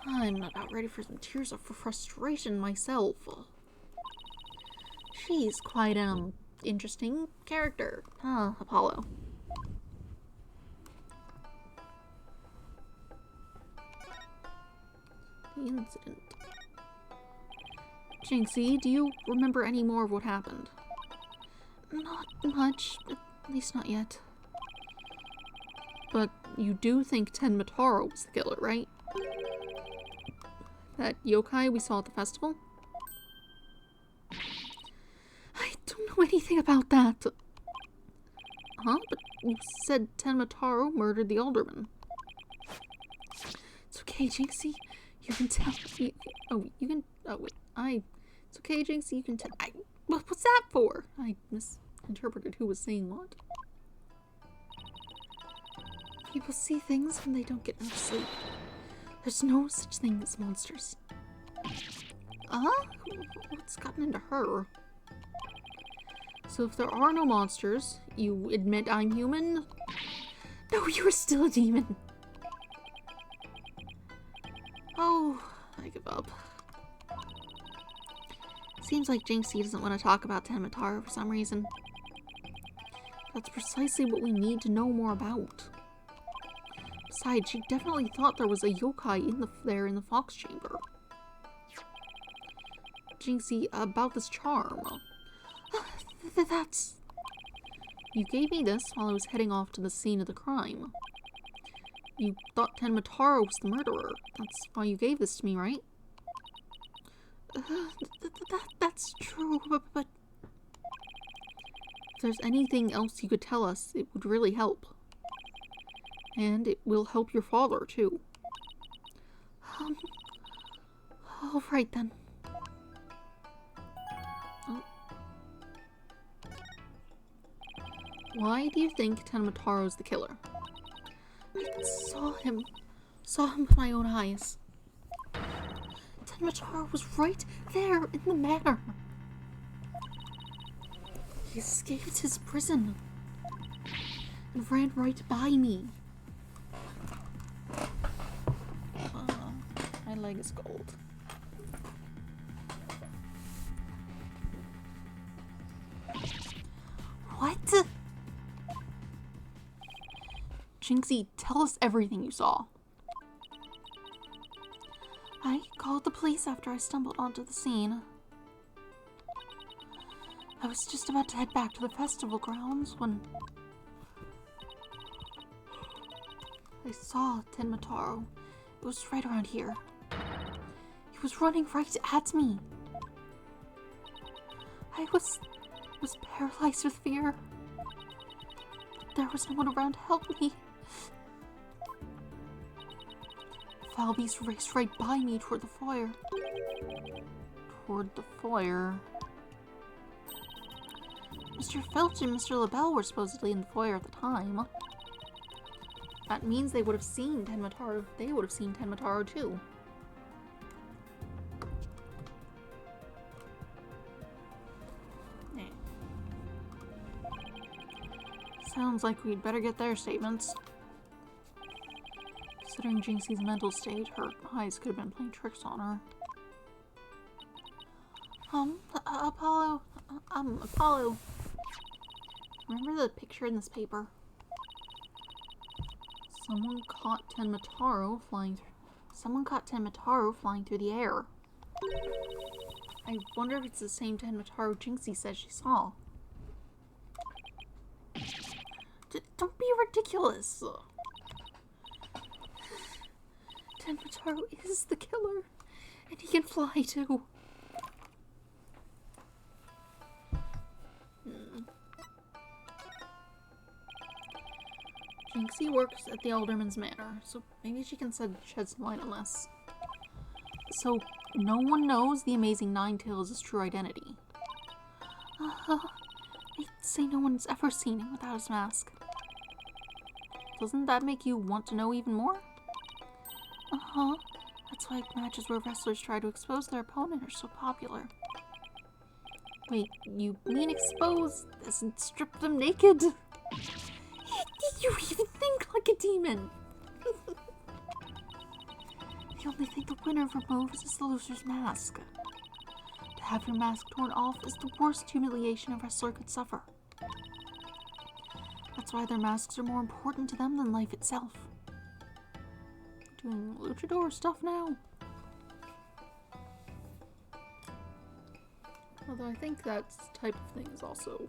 [SPEAKER 1] I'm about ready for some tears of frustration myself. She's quite, interesting character, huh, Apollo? The incident. Jinxie, do you remember any more of what happened? Not much. At least not yet. But you do think Tenmataro was the killer, right? That yokai we saw at the festival? I don't know anything about that. Huh? But you said Tenmataro murdered the alderman. It's okay, Jinxie. You can tell. You can. Oh, wait. It's okay, Jinxie. You can tell. What's that for? I misinterpreted who was saying what. People see things when they don't get enough sleep. There's no such thing as monsters. What's gotten into her? So if there are no monsters, you admit I'm human? No, you're still a demon. Oh, I give up. Seems like Jinxie doesn't want to talk about Tenmataro for some reason. That's precisely what we need to know more about. Besides, she definitely thought there was a yokai there in the fox chamber. Jinxie, about this charm. That's... You gave me this while I was heading off to the scene of the crime. You thought Tenmataro was the murderer. That's why you gave this to me, right? That's true, but... If there's anything else you could tell us, it would really help. And it will help your father, too. Alright then. Oh. Why do you think Tenmataro's the killer? I saw him with my own eyes. Tenmataro was right there in the manor. He escaped his prison and ran right by me. My leg is cold. What? Jinxie, tell us everything you saw. I called the police after I stumbled onto the scene. I was just about to head back to the festival grounds when I saw Tenmataro. It was right around here. He was running right at me. I was paralyzed with fear. There was no one around to help me. Foul Beast raced right by me toward the foyer. Mr. Felch and Mr. LaBelle were supposedly in the foyer at the time. That means they would have seen Tenmataro. They would have seen Tenmataro too. Sounds like we'd better get their statements. Considering Jinxie's mental state, her eyes could have been playing tricks on her. Apollo. Apollo. Remember the picture in this paper? Someone caught Tenmataro flying through the air. I wonder if it's the same Tenmataro Jinxie says she saw. Don't be ridiculous! Tenmataro is the killer, and he can fly too. Jinxie works at the Alderman's Manor, so maybe she can shed some light on this. So, no one knows the amazing Ninetales' true identity. They say no one's ever seen him without his mask. Doesn't that make you want to know even more? That's why matches where wrestlers try to expose their opponent are so popular. Wait, you mean expose as in strip them naked? You even think like a demon! The only thing the winner removes is the loser's mask. To have your mask torn off is the worst humiliation a wrestler could suffer. That's why their masks are more important to them than life itself. Doing luchador stuff now. Although I think that type of thing is also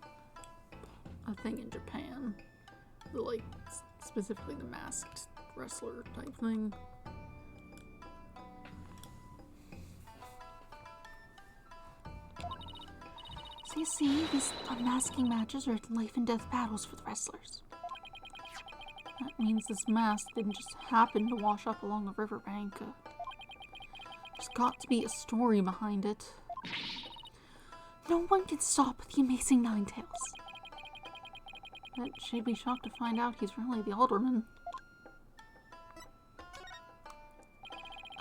[SPEAKER 1] a thing in Japan. The, like, specifically the masked wrestler type thing.
[SPEAKER 5] So you see, these unmasking matches are life and death battles for the wrestlers.
[SPEAKER 1] That means this mask didn't just happen to wash up along a riverbank. There's got to be a story behind it.
[SPEAKER 5] No one can stop the amazing Ninetales.
[SPEAKER 1] But she'd be shocked to find out he's really the alderman.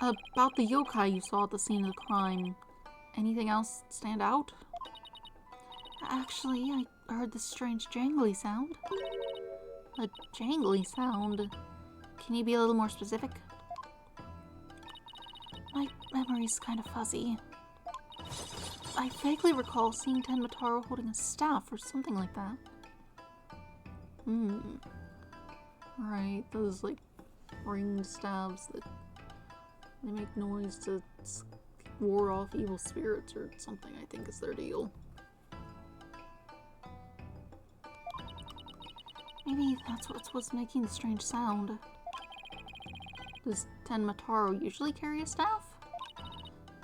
[SPEAKER 1] About the yokai you saw at the scene of the crime, anything else stand out?
[SPEAKER 5] Actually, I heard this strange jangly sound.
[SPEAKER 1] A jangly sound? Can you be a little more specific?
[SPEAKER 5] My memory's kind of fuzzy. I vaguely recall seeing Tenmataro holding a staff or something like that.
[SPEAKER 1] Right, those like ringed staves that they make noise to ward off evil spirits or something, I think is their deal.
[SPEAKER 5] Maybe that's what's making the strange sound.
[SPEAKER 1] Does Tenmataro usually carry a staff?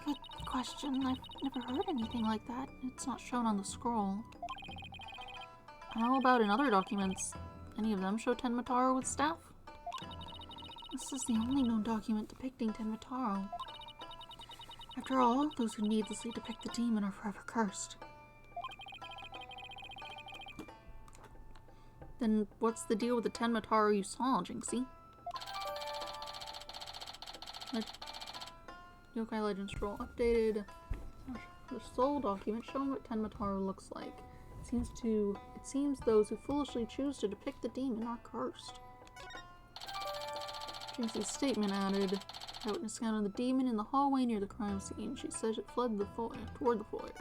[SPEAKER 5] Good question. I've never heard anything like that. It's not shown on the scroll.
[SPEAKER 1] How about in other documents? Any of them show Tenmataro with staff?
[SPEAKER 5] This is the only known document depicting Tenmataro. After all, those who needlessly depict the demon are forever cursed.
[SPEAKER 1] Then what's the deal with the Tenmataro you saw, Jinxie? Yokai Legend Scroll updated. The sole document showing what Tenmataro looks like. It seems those who foolishly choose to depict the demon are cursed. Jinxie's statement added, "Eyewitness encountered the demon in the hallway near the crime scene. She says it fled toward the foyer."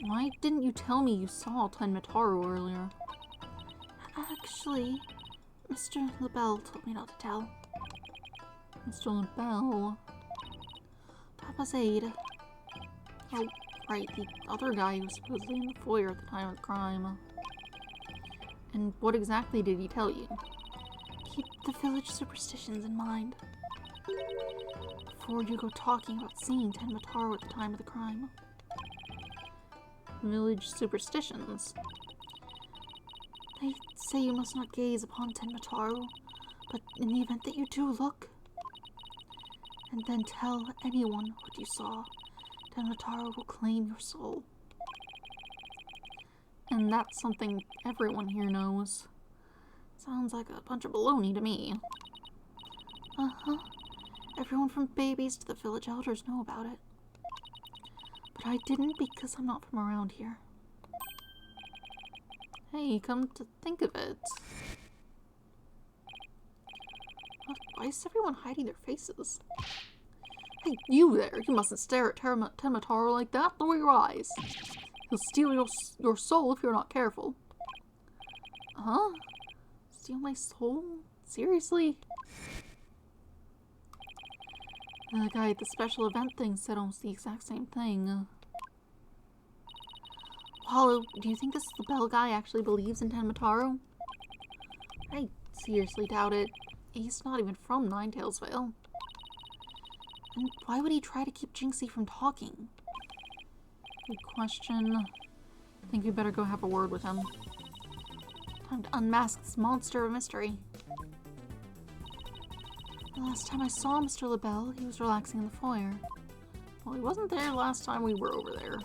[SPEAKER 1] Why didn't you tell me you saw Tenmataro earlier?
[SPEAKER 5] Actually, Mr. LaBelle told me not to tell.
[SPEAKER 1] Mr. LaBelle?
[SPEAKER 5] Papa's aide.
[SPEAKER 1] Oh, right, the other guy who was supposedly in the foyer at the time of the crime. And what exactly did he tell you?
[SPEAKER 5] Keep the village superstitions in mind. Before you go talking about seeing Tenmataro at the time of the crime.
[SPEAKER 1] Village superstitions?
[SPEAKER 5] They say you must not gaze upon Tenmataro, but in the event that you do look, and then tell anyone what you saw, Tenmataro will claim your soul.
[SPEAKER 1] And that's something everyone here knows. Sounds like a bunch of baloney to me.
[SPEAKER 5] Uh-huh. Everyone from babies to the village elders know about it. But I didn't because I'm not from around here.
[SPEAKER 1] Hey, come to think of it. Why is everyone hiding their faces? Hey, you there! You mustn't stare at Tenmataro like that. Lower your eyes. He'll steal your soul if you're not careful. Huh? Steal my soul? Seriously? The guy at the special event thing said almost the exact same thing. Paulo, do you think this LaBelle guy actually believes in Tenmataro? I seriously doubt it. He's not even from Ninetales. And why would he try to keep Jinxie from talking? Good question. I think we better go have a word with him. Time to unmask this monster of mystery.
[SPEAKER 5] The last time I saw Mr. LaBelle, he was relaxing in the foyer.
[SPEAKER 1] Well, he wasn't there last time we were over there.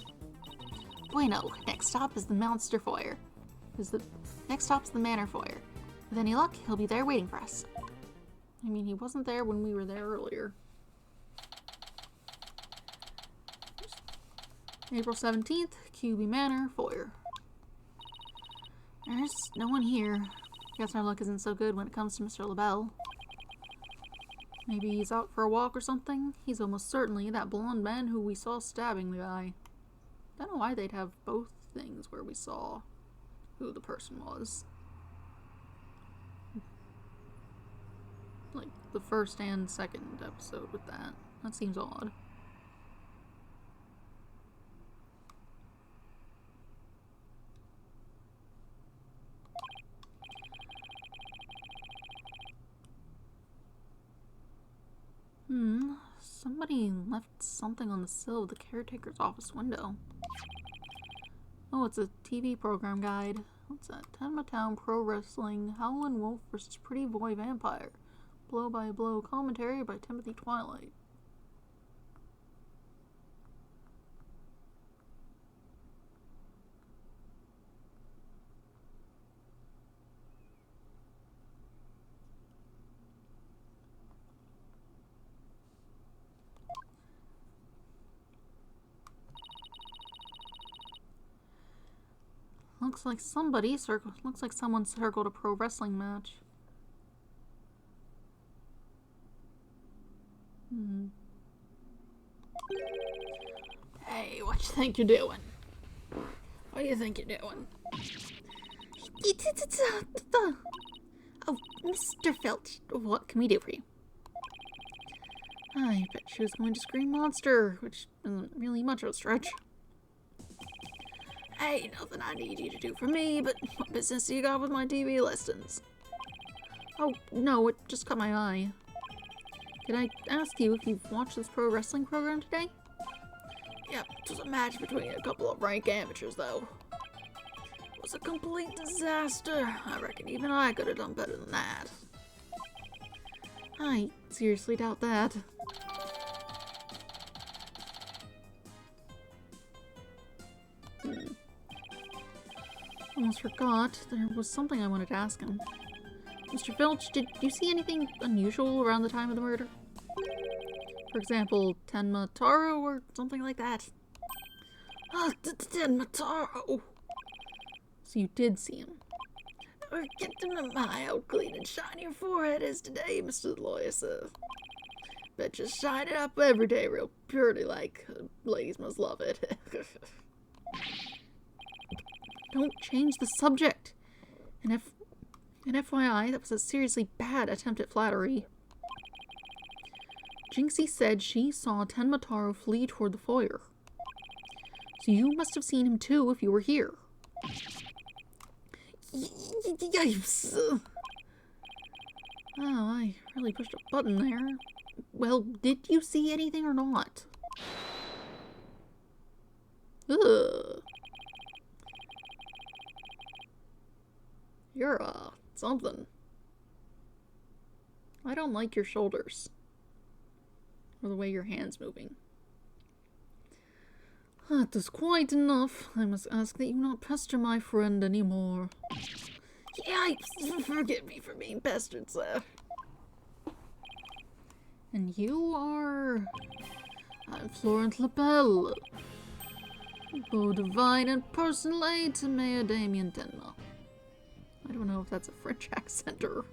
[SPEAKER 5] Bueno, next stop is the monster foyer. Next stop's the manor foyer. With any luck, he'll be there waiting for us.
[SPEAKER 1] I mean, he wasn't there when we were there earlier. April 17th, QB Manor, foyer. There's no one here. Guess our luck isn't so good when it comes to Mr. LaBelle. Maybe he's out for a walk or something. He's almost certainly that blonde man who we saw stabbing the guy. Don't know why they'd have both things where we saw who the person was. Like, the first and second episode with that. That seems odd. Somebody left something on the sill of the caretaker's office window. Oh, it's a TV program guide. What's that? Tenma Town Pro Wrestling, Howlin' Wolf vs. Pretty Boy Vampire. Blow by blow commentary by Timothy Twilight. Looks like someone circled a pro wrestling match. Hey, what you think you're doing? What do you think you're doing?
[SPEAKER 5] Oh, Mr. Filch.
[SPEAKER 1] What can we do for you? I bet she was going to scream monster, which isn't really much of a stretch.
[SPEAKER 5] Ain't nothing I need you to do for me, but what business do you got with my TV listings?
[SPEAKER 1] Oh, no, it just caught my eye. Did I ask you if you've watched this pro wrestling program today?
[SPEAKER 5] Yep, it was a match between a couple of rank amateurs, though. It was a complete disaster. I reckon even I could have done better than that.
[SPEAKER 1] I seriously doubt that. Almost forgot. There was something I wanted to ask him. Mr. Filch, did you see anything unusual around the time of the murder? For example, Tenma Taro or something like that?
[SPEAKER 5] Oh, Tenma Taro!
[SPEAKER 1] So you did see him?
[SPEAKER 5] Or get to my how clean and shiny your forehead is today, Mr. Lawyer, sir. Bet you shine it up every day real purely like. Ladies must love it.
[SPEAKER 1] Don't change the subject. And FYI, that was a seriously bad attempt at flattery. Jinxie said she saw Tenma Taro flee toward the foyer. So you must have seen him too if you were here.
[SPEAKER 5] Yipes.
[SPEAKER 1] Oh, I really pushed a button there. Well, did you see anything or not? Ugh. You're, something. I don't like your shoulders. Or the way your hand's moving. That is quite enough. I must ask that you not pester my friend anymore.
[SPEAKER 5] Yipes! Forgive me for being pestered, sir.
[SPEAKER 1] And you are... I'm Florent Lapelle. Beau divine and personal aid to Mayor Damien Tenma. I don't know if that's a French accent or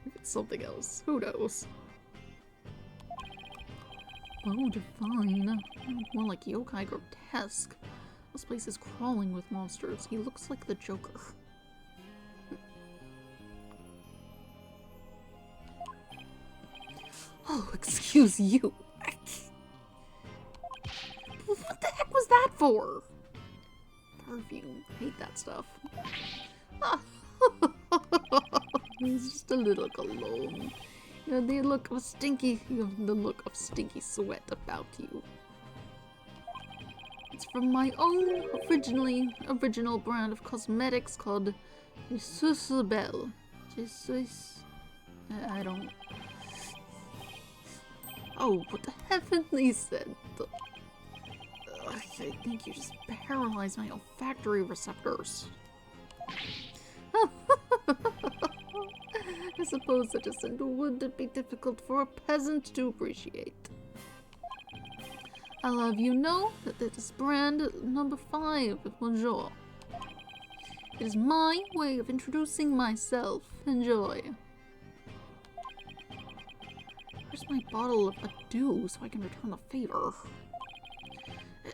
[SPEAKER 1] if it's something else. Who knows? Beau divine. More like yokai grotesque. This place is crawling with monsters. He looks like the Joker. Oh, excuse you. What the heck was that for? Perfume. Hate that stuff. It's just a little cologne. You know, the look of stinky sweat about you. It's from my own original brand of cosmetics called Jesus Belle. Jesus. I don't. Oh, what the heavenly said. I think you just paralyzed my olfactory receptors. I suppose such a scent would be difficult for a peasant to appreciate. I'll have you know that it is brand number 5, bonjour. It is my way of introducing myself. Enjoy. Where's my bottle of Adieu so I can return the favor?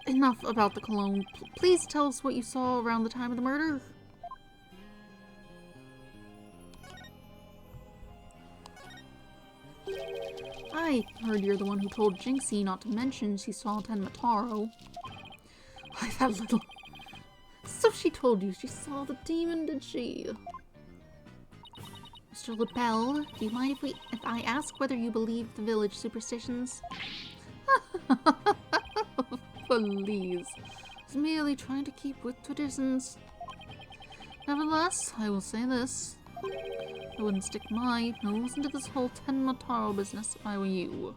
[SPEAKER 1] Enough about the cologne. Please tell us what you saw around the time of the murder. I heard you're the one who told Jinxie not to mention she saw Tenma Taro. Why, that little... So she told you she saw the demon, did she? Mr. Lapelle, do you mind if I ask whether you believe the village superstitions? Please. I was merely trying to keep with traditions. Nevertheless, I will say this. I wouldn't stick my nose into this whole Tenmataro business if I were you.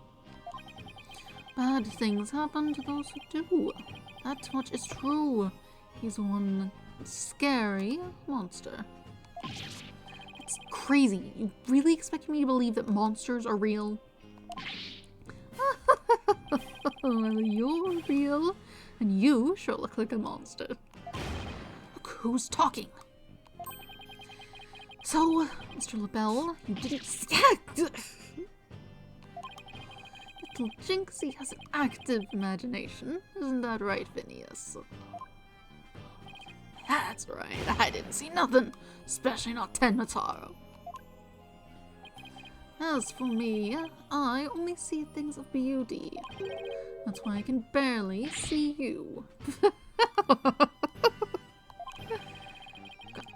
[SPEAKER 1] Bad things happen to those who do. That much is true. He's one scary monster. It's crazy. You really expect me to believe that monsters are real? Well, you're real, and you sure look like a monster. Look who's talking. So, Mr. LaBelle, you didn't... Little Jinxie has an active imagination. Isn't that right, Phineas? That's right. I didn't see nothing. Especially not Tenmataro. As for me, I only see things of beauty. That's why I can barely see you. Got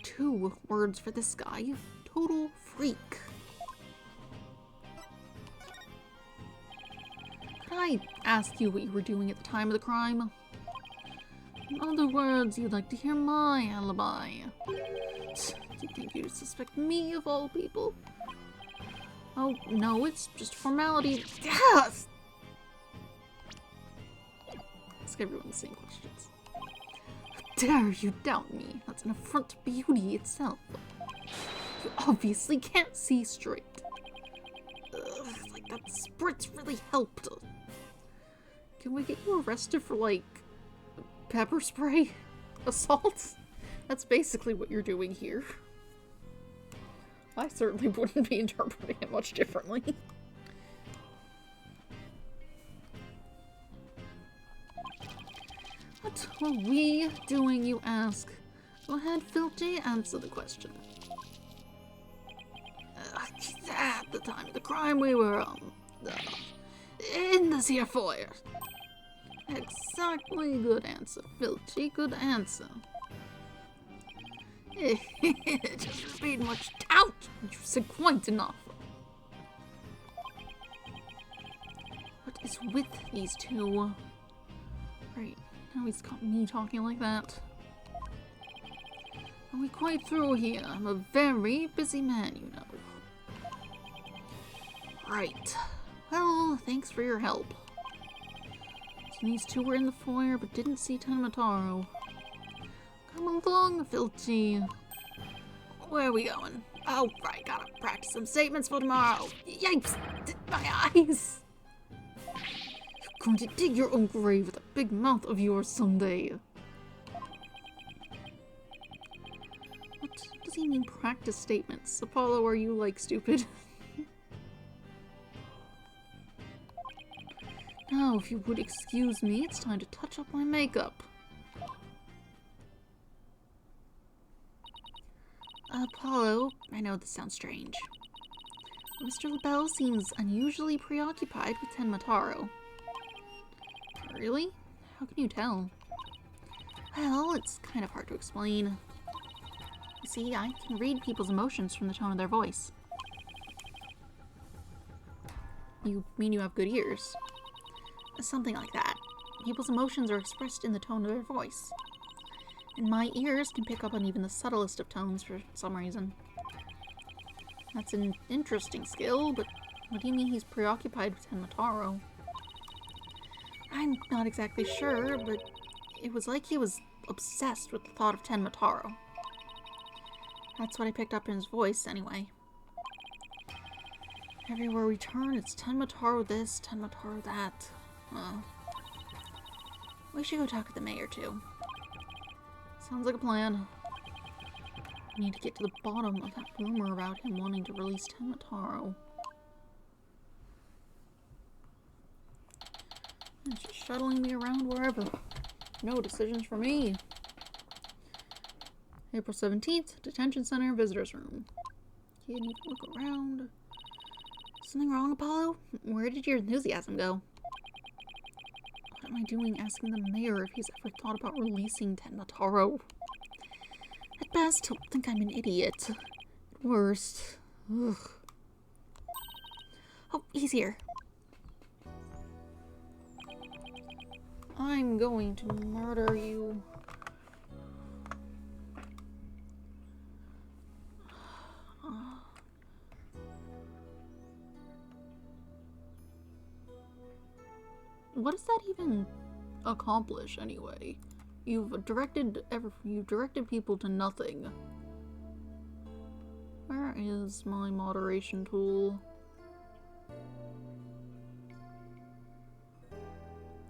[SPEAKER 1] 2 words for this guy. Total freak. Could I ask you what you were doing at the time of the crime? In other words, you'd like to hear my alibi. Do you think you'd suspect me of all people? Oh, no, it's just formality. Yes! Ask everyone the same questions. How dare you doubt me? That's an affront to beauty itself. You obviously can't see straight. Like that spritz really helped. Can we get you arrested for, like, pepper spray assault? That's basically what you're doing here. I certainly wouldn't be interpreting it much differently. What were we doing, you ask? Go ahead, Filthy, answer the question. At the time of the crime, we were, in this here foyer. Exactly, good answer, Filthy, good answer. Just repeating what you doubt. You said quite enough. What is with these 2? Right, now he's got me talking like that. Are we quite through here? I'm a very busy man, you know. Right. Well, thanks for your help. So these 2 were in the foyer, but didn't see Tenmataro. Come along, Filthy. Where are we going? Oh, right, gotta practice some statements for tomorrow. Yikes! My eyes! You're going to dig your own grave with a big mouth of yours someday. What does he mean, practice statements? Apollo, are you, like, stupid? Now, if you would excuse me, it's time to touch up my makeup. Apollo, I know this sounds strange. Mr. LaBelle seems unusually preoccupied with Tenmataro. Really? How can you tell? Well, it's kind of hard to explain. You see, I can read people's emotions from the tone of their voice. You mean you have good ears? Something like that. People's emotions are expressed in the tone of their voice. And my ears can pick up on even the subtlest of tones for some reason. That's an interesting skill, but what do you mean he's preoccupied with Tenmataro? I'm not exactly sure, but it was like he was obsessed with the thought of Tenmataro. That's what I picked up in his voice, anyway. Everywhere we turn, it's Tenmataro this, Tenmataro that. We should go talk to the mayor, too. Sounds like a plan. We need to get to the bottom of that rumor about him wanting to release Tenmataro. It's just shuttling me around wherever. No decisions for me. April 17th, Detention Center, Visitors Room. Can't even look around. Something wrong, Apollo? Where did your enthusiasm go? What am I doing asking the mayor if he's ever thought about releasing Tenmataro? At best, he'll think I'm an idiot. At worst, ugh. Oh, he's here. I'm going to murder you. What does that even accomplish anyway? You've directed people to nothing. Where is my moderation tool?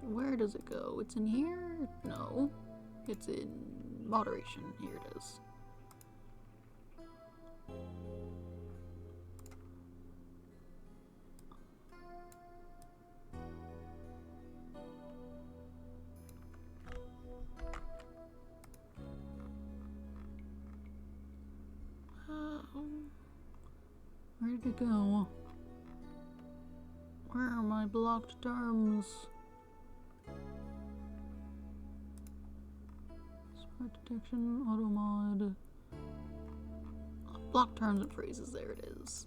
[SPEAKER 1] Where does it go? It's in here? No. It's in moderation. Here it is. Where did it go? Where are my blocked terms? Smart detection, auto mod. Block terms and phrases, there it is.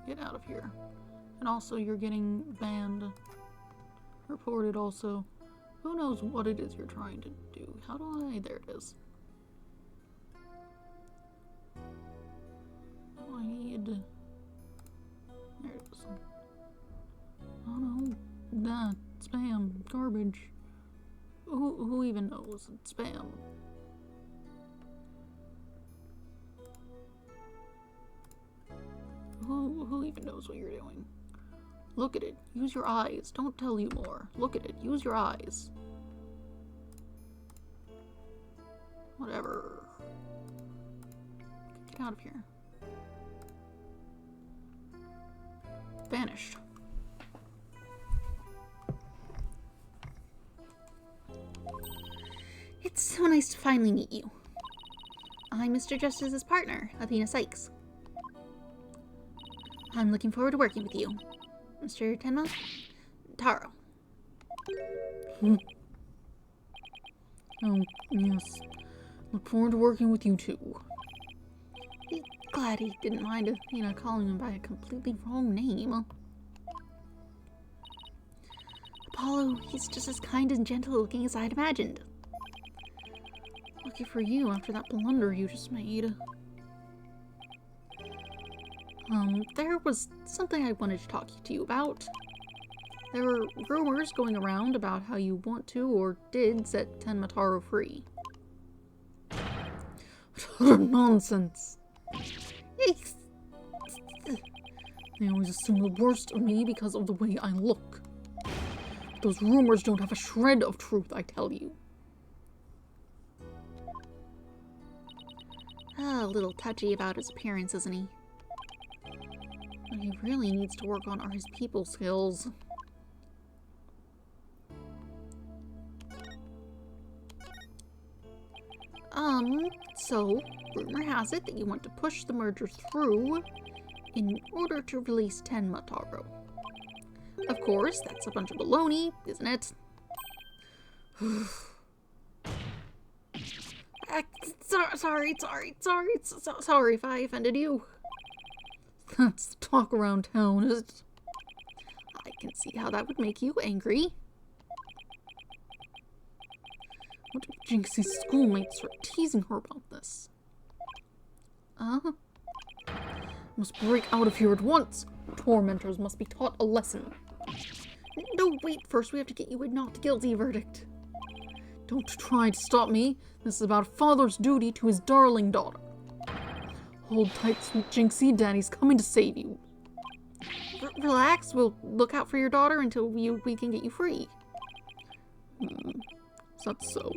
[SPEAKER 1] Get out of here. And also you're getting banned. Reported also. Who knows what it is you're trying to do? How do I... there it is. Oh, I need... there it is. Oh no. That. Spam. Garbage. Who even knows? It's spam. Who even knows what you're doing? Look at it. Use your eyes. Don't tell you more. Look at it. Use your eyes. Whatever. Get out of here. Vanished. It's so nice to finally meet you. I'm Mr. Justice's partner, Athena Sykes. I'm looking forward to working with you. Mr. Tenma? Taro. Oh, yes. Look forward to working with you too. Be glad he didn't mind Athena calling him by a completely wrong name. Apollo, he's just as kind and gentle looking as I'd imagined. Lucky for you after that blunder you just made. There was something I wanted to talk to you about. There were rumors going around about how you want to or did set Tenma Taro free. Utter nonsense. They always assume the worst of me because of the way I look. Those rumors don't have a shred of truth, I tell you. A little touchy about his appearance, isn't he? What he really needs to work on are his people skills. So, rumor has it that you want to push the merger through in order to release Tenma Taro. Of course, that's a bunch of baloney, isn't it? Sorry if I offended you. That's the talk around town, is it? I can see how that would make you angry. What if Jinxie's schoolmates are teasing her about this? Must break out of here at once. Tormentors must be taught a lesson. No, wait, first we have to get you a not guilty verdict. Don't try to stop me. This is about a father's duty to his darling daughter. Hold tight, sweet Jinxie. Daddy's coming to save you. Relax. We'll look out for your daughter until we can get you free. Is that so?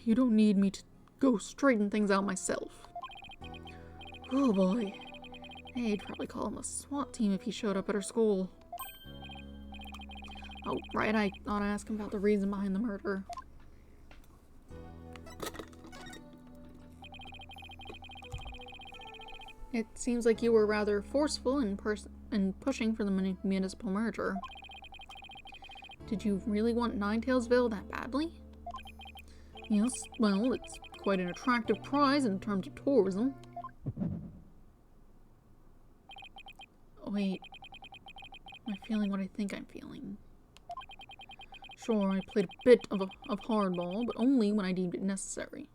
[SPEAKER 1] You don't need me to go straighten things out myself. Oh boy. They'd probably call him a SWAT team if he showed up at her school. Oh, right, I ought to ask him about the reason behind the murder. It seems like you were rather forceful in pushing for the municipal merger. Did you really want Ninetailsville that badly? Yes, well, it's quite an attractive prize in terms of tourism. wait. Am I feeling what I think I'm feeling? Sure, I played a bit of hardball, but only when I deemed it necessary.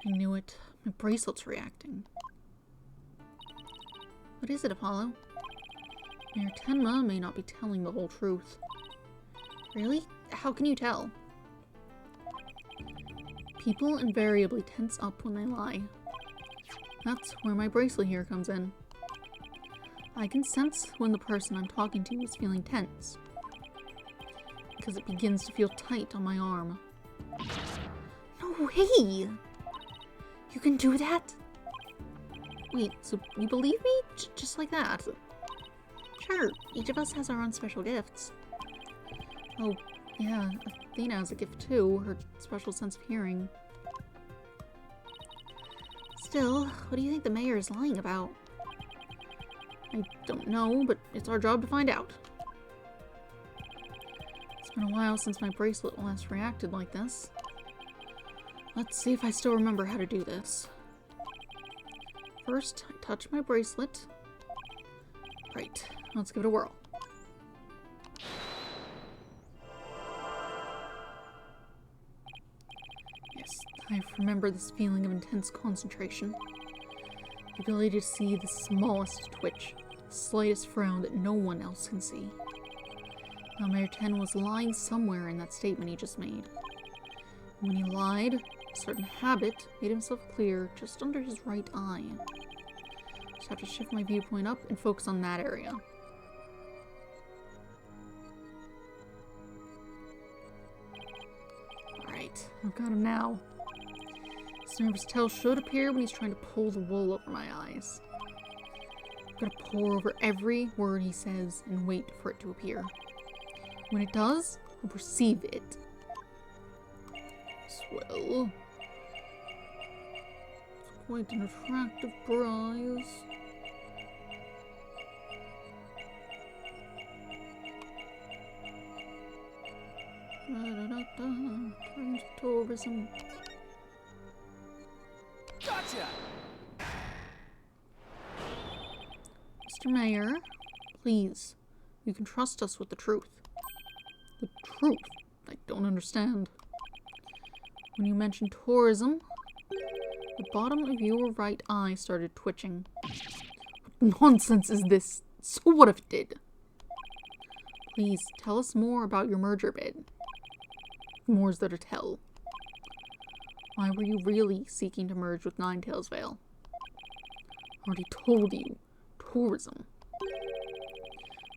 [SPEAKER 1] I knew it. My bracelet's reacting. What is it, Apollo? Mayor Tenma may not be telling the whole truth. Really? How can you tell? People invariably tense up when they lie. That's where my bracelet here comes in. I can sense when the person I'm talking to is feeling tense, because it begins to feel tight on my arm. No way! You can do that? Wait, so you believe me? Just like that? Sure, each of us has our own special gifts. Oh, yeah, Athena has a gift too, her special sense of hearing. Still, what do you think the mayor is lying about? I don't know, but it's our job to find out. It's been a while since my bracelet last reacted like this. Let's see if I still remember how to do this. First, I touch my bracelet. Right, let's give it a whirl. Yes, I remember this feeling of intense concentration. The ability to see the smallest twitch, the slightest frown that no one else can see. Now, Mayor 10 was lying somewhere in that statement he just made. When he lied, a certain habit made himself clear just under his right eye. Just have to shift my viewpoint up and focus on that area. Alright, I've got him now. His nervous tell should appear when he's trying to pull the wool over my eyes. I'm gonna pore over every word he says and wait for it to appear. When it does, I'll perceive it. Swell. It's quite an attractive prize. Turns tourism.
[SPEAKER 3] Gotcha!
[SPEAKER 1] Mr. Mayor, please, you can trust us with the truth. The truth? I don't understand. When you mentioned tourism, the bottom of your right eye started twitching. What nonsense is this? So what if it did? Please, tell us more about your merger bid. More's there to tell. Why were you really seeking to merge with Ninetails Vale? I already told you. Tourism.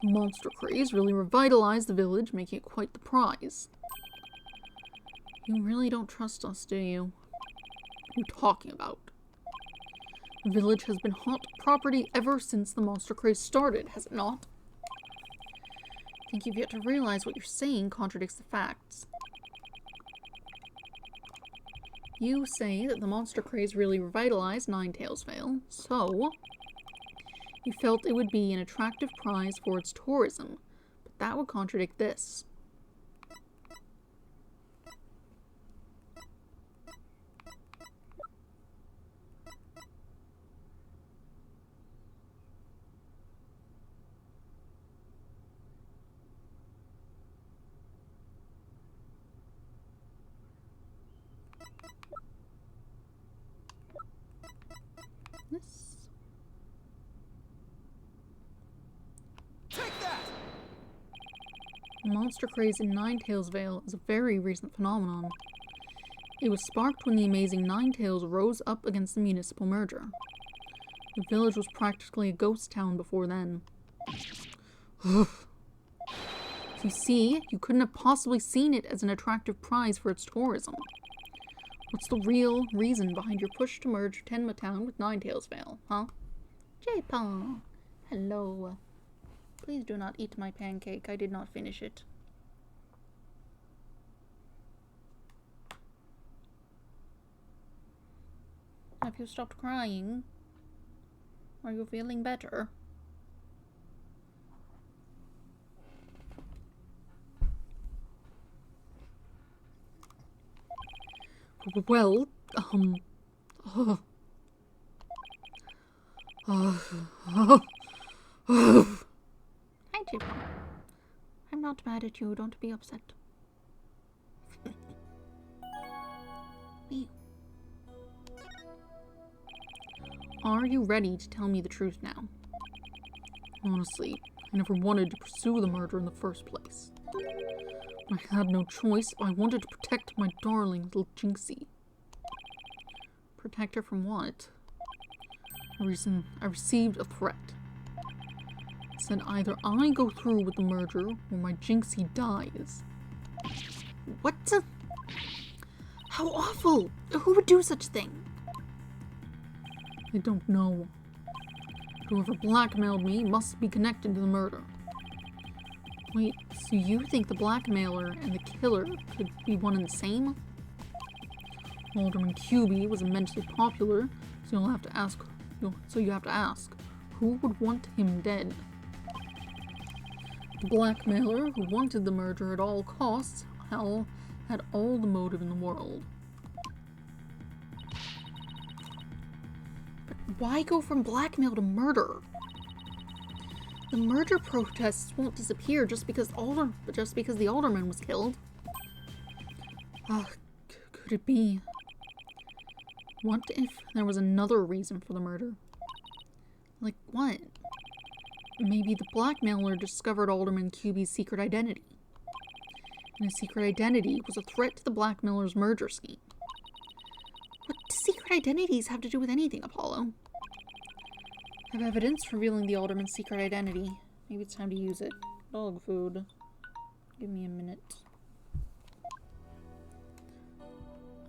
[SPEAKER 1] The monster craze really revitalized the village, making it quite the prize. You really don't trust us, do you? What are you talking about? The village has been hot property ever since the monster craze started, has it not? I think you've yet to realize what you're saying contradicts the facts. You say that the monster craze really revitalized Ninetails Vale, so you felt it would be an attractive prize for its tourism, but that would contradict this. This.
[SPEAKER 3] Take that!
[SPEAKER 1] The monster craze in Ninetails Vale is a very recent phenomenon. It was sparked when the amazing Ninetails rose up against the municipal merger. The village was practically a ghost town before then. You see, you couldn't have possibly seen it as an attractive prize for its tourism. What's the real reason behind your push to merge Tenma Town with Ninetails Vale, huh? J-Pong, hello. Please do not eat my pancake. I did not finish it. Have you stopped crying? Are you feeling better? Well, Hi, J-Pop. I'm not mad at you, don't be upset. Wait. Are you ready to tell me the truth now? Honestly, I never wanted to pursue the murder in the first place. I had no choice if I wanted to protect my darling little Jinxie. Protect her from what? I received a threat. It said either I go through with the murder or my Jinxie dies. What? How awful! Who would do such a thing? I don't know. Whoever blackmailed me must be connected to the murder. Wait, so you think the blackmailer and the killer could be one and the same? Alderman QB was immensely popular, so you have to ask, who would want him dead? The blackmailer, who wanted the murder at all costs, hell, had all the motive in the world. But why go from blackmail to murder? The murder protests won't disappear just because the alderman was killed. Could it be? What if there was another reason for the murder? Like what? Maybe the blackmailer discovered Alderman QB's secret identity. And his secret identity was a threat to the blackmailer's murder scheme. What do secret identities have to do with anything, Apollo? I have evidence revealing the Alderman's secret identity. Maybe it's time to use it. Dog food. Give me a minute.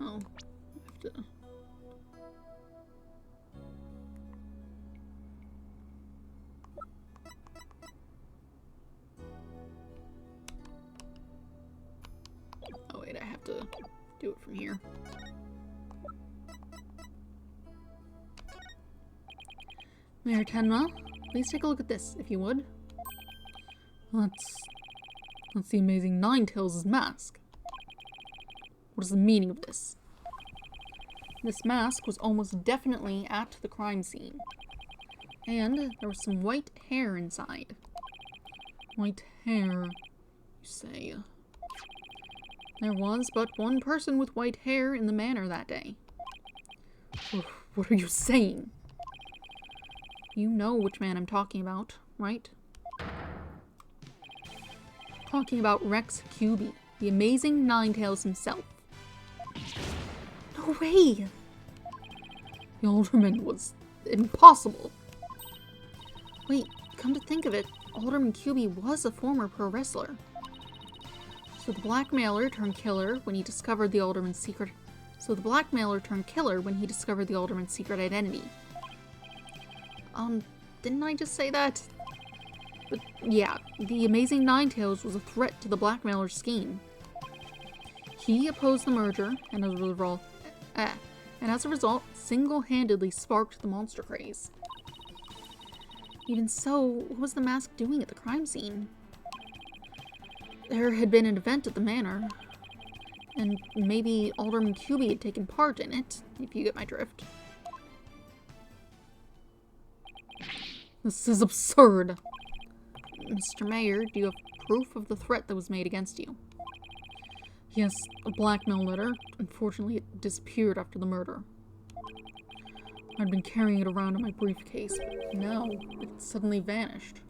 [SPEAKER 1] Oh, I have to... Oh wait, I have to do it from here. Mayor Tenma, please take a look at this, if you would. That's the amazing Ninetails' mask. What is the meaning of this? This mask was almost definitely at the crime scene. And there was some white hair inside. White hair, you say. There was but one person with white hair in the manor that day. What are you saying? You know which man I'm talking about, right? Talking about Rex QB, the amazing Ninetails himself. No way! The alderman was impossible. Wait, come to think of it, Alderman QB was a former pro wrestler. So the blackmailer turned killer when he discovered the alderman's secret. identity. Didn't I just say that? But yeah, the amazing Ninetails was a threat to the blackmailer's scheme. He opposed the merger, and as a result, single-handedly sparked the monster craze. Even so, what was the mask doing at the crime scene? There had been an event at the manor, and maybe Alderman QB had taken part in it, if you get my drift. This is absurd. Mr. Mayor, do you have proof of the threat that was made against you? Yes, a blackmail letter. Unfortunately, it disappeared after the murder. I'd been carrying it around in my briefcase, but now it suddenly vanished.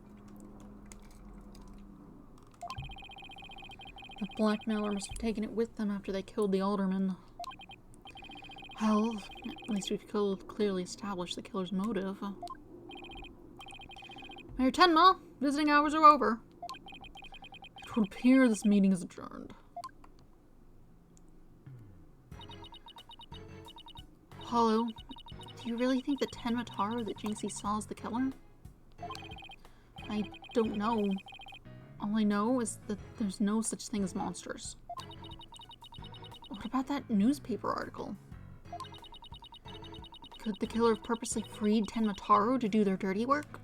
[SPEAKER 1] The blackmailer must have taken it with them after they killed the alderman. Well, at least we've clearly established the killer's motive. Mayor Tenma, visiting hours are over. It would appear this meeting is adjourned. Apollo, do you really think the Tenmataro that Jinxie saw is the killer? I don't know. All I know is that there's no such thing as monsters. What about that newspaper article? Could the killer have purposely freed Tenmataro to do their dirty work?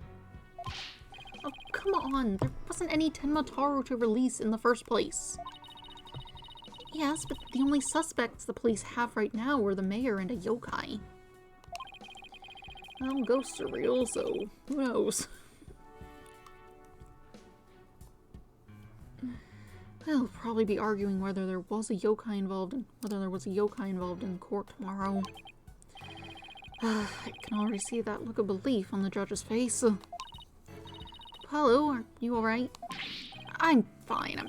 [SPEAKER 1] Oh, come on! There wasn't any Tenmataro to release in the first place. Yes, but the only suspects the police have right now are the mayor and a yokai. Well, ghosts are real, so who knows? They'll probably be arguing whether there was a yokai involved in court tomorrow. I can already see that look of belief on the judge's face. Hello, are you alright? I'm fine.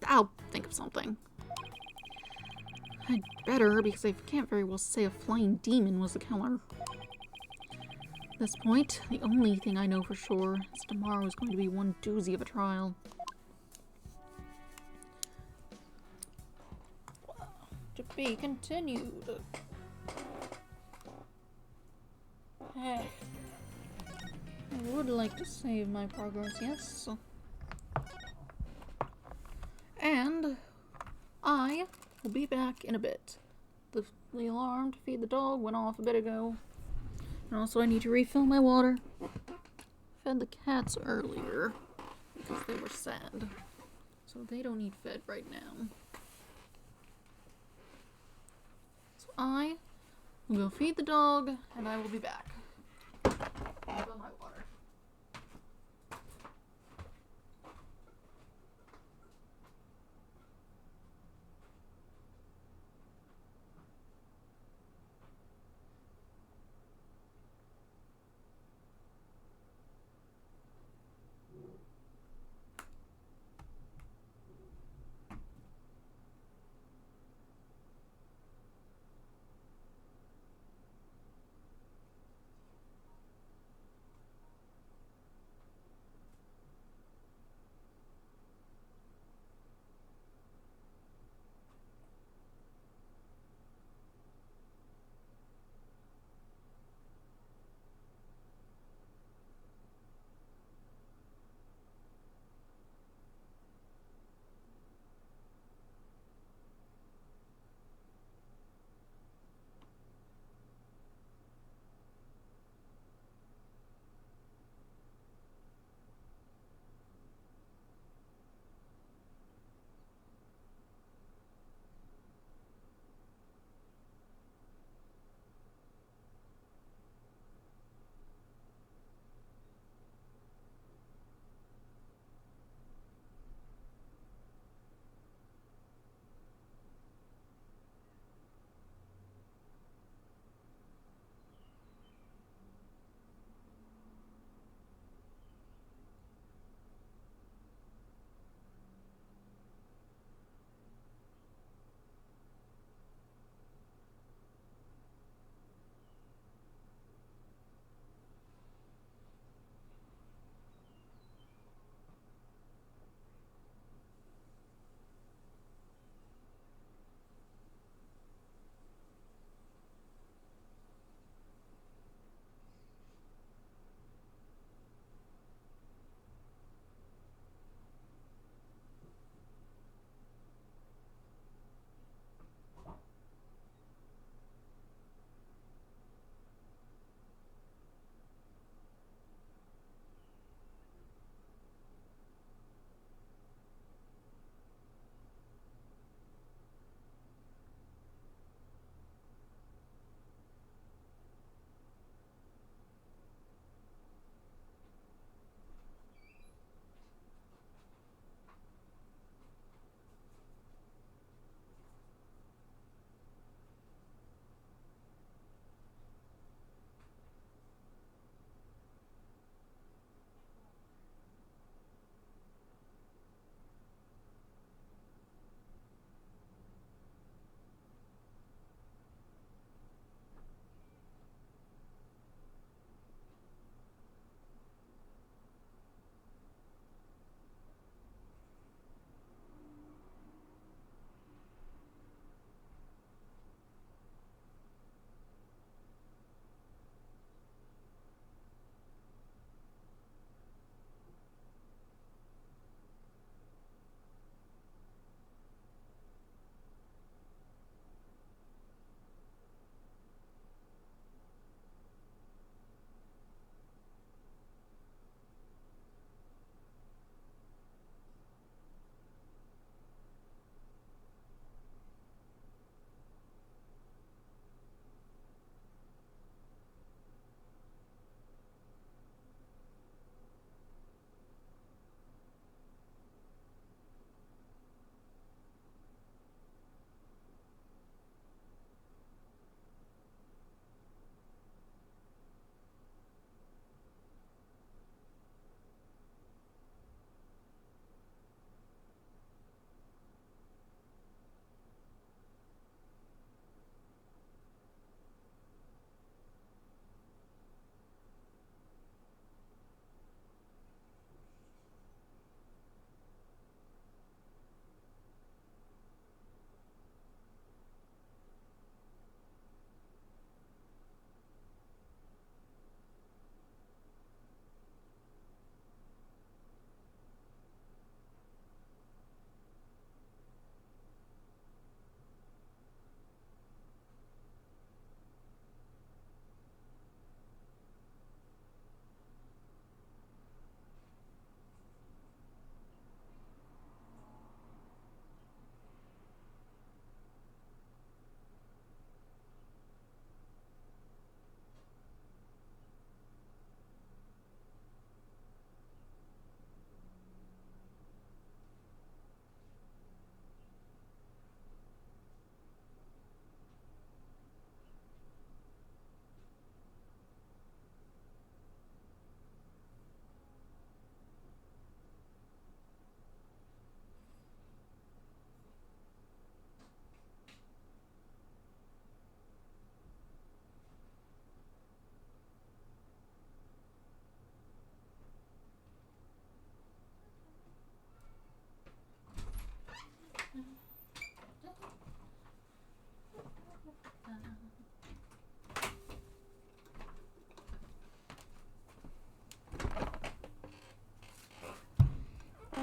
[SPEAKER 1] I'll think of something. I'd better, because I can't very well say a flying demon was the killer. At this point, the only thing I know for sure is tomorrow is going to be one doozy of a trial. To be continued. Hey. I would like to save my progress, yes. And I will be back in a bit. The alarm to feed the dog went off a bit ago. And also I need to refill my water. Fed the cats earlier because they were sad. So they don't need fed right now. So I will go feed the dog and I will be back. Refill my water.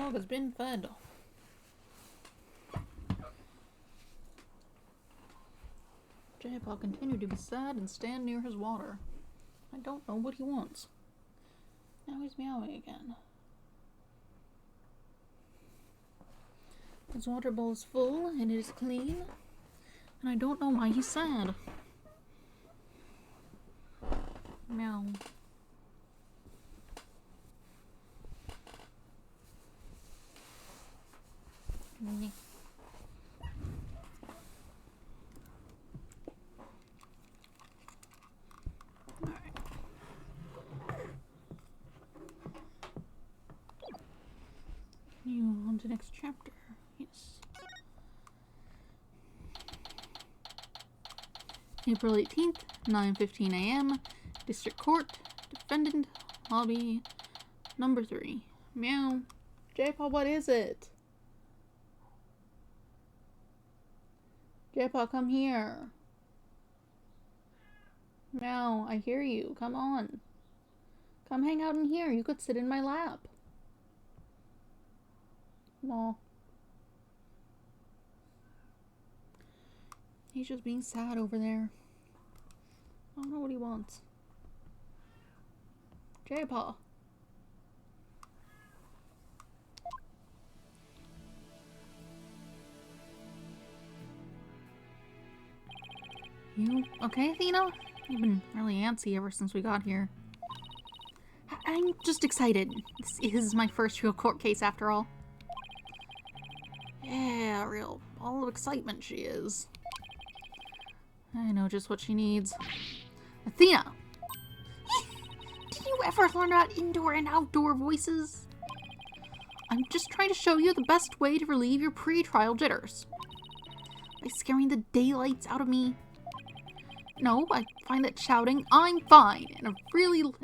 [SPEAKER 1] Dog has been fed. J-Paw continued to be sad and stand near his water. I don't know what he wants. Now he's meowing again. His water bowl is full and it is clean. And I don't know why he's sad. Meow. Nyeh. Continue on to the next chapter. Yes. April 18th, 9:15 a.m. District Court. Defendant. Lobby. Number 3. Meow. J-Paw, what is it? J-Paw, come here. Meow, I hear you. Come on. Come hang out in here. You could sit in my lap. Aw. He's just being sad over there. I don't know what he wants. J-Paw. You okay, Athena? You've been really antsy ever since we got here. I'm just excited. This is my first real court case after all. Yeah, real ball of excitement she is. I know just what she needs. Athena! Did you ever learn about indoor and outdoor voices? I'm just trying to show you the best way to relieve your pre-trial jitters. By scaring the daylights out of me. No, I find that shouting, "I'm fine," in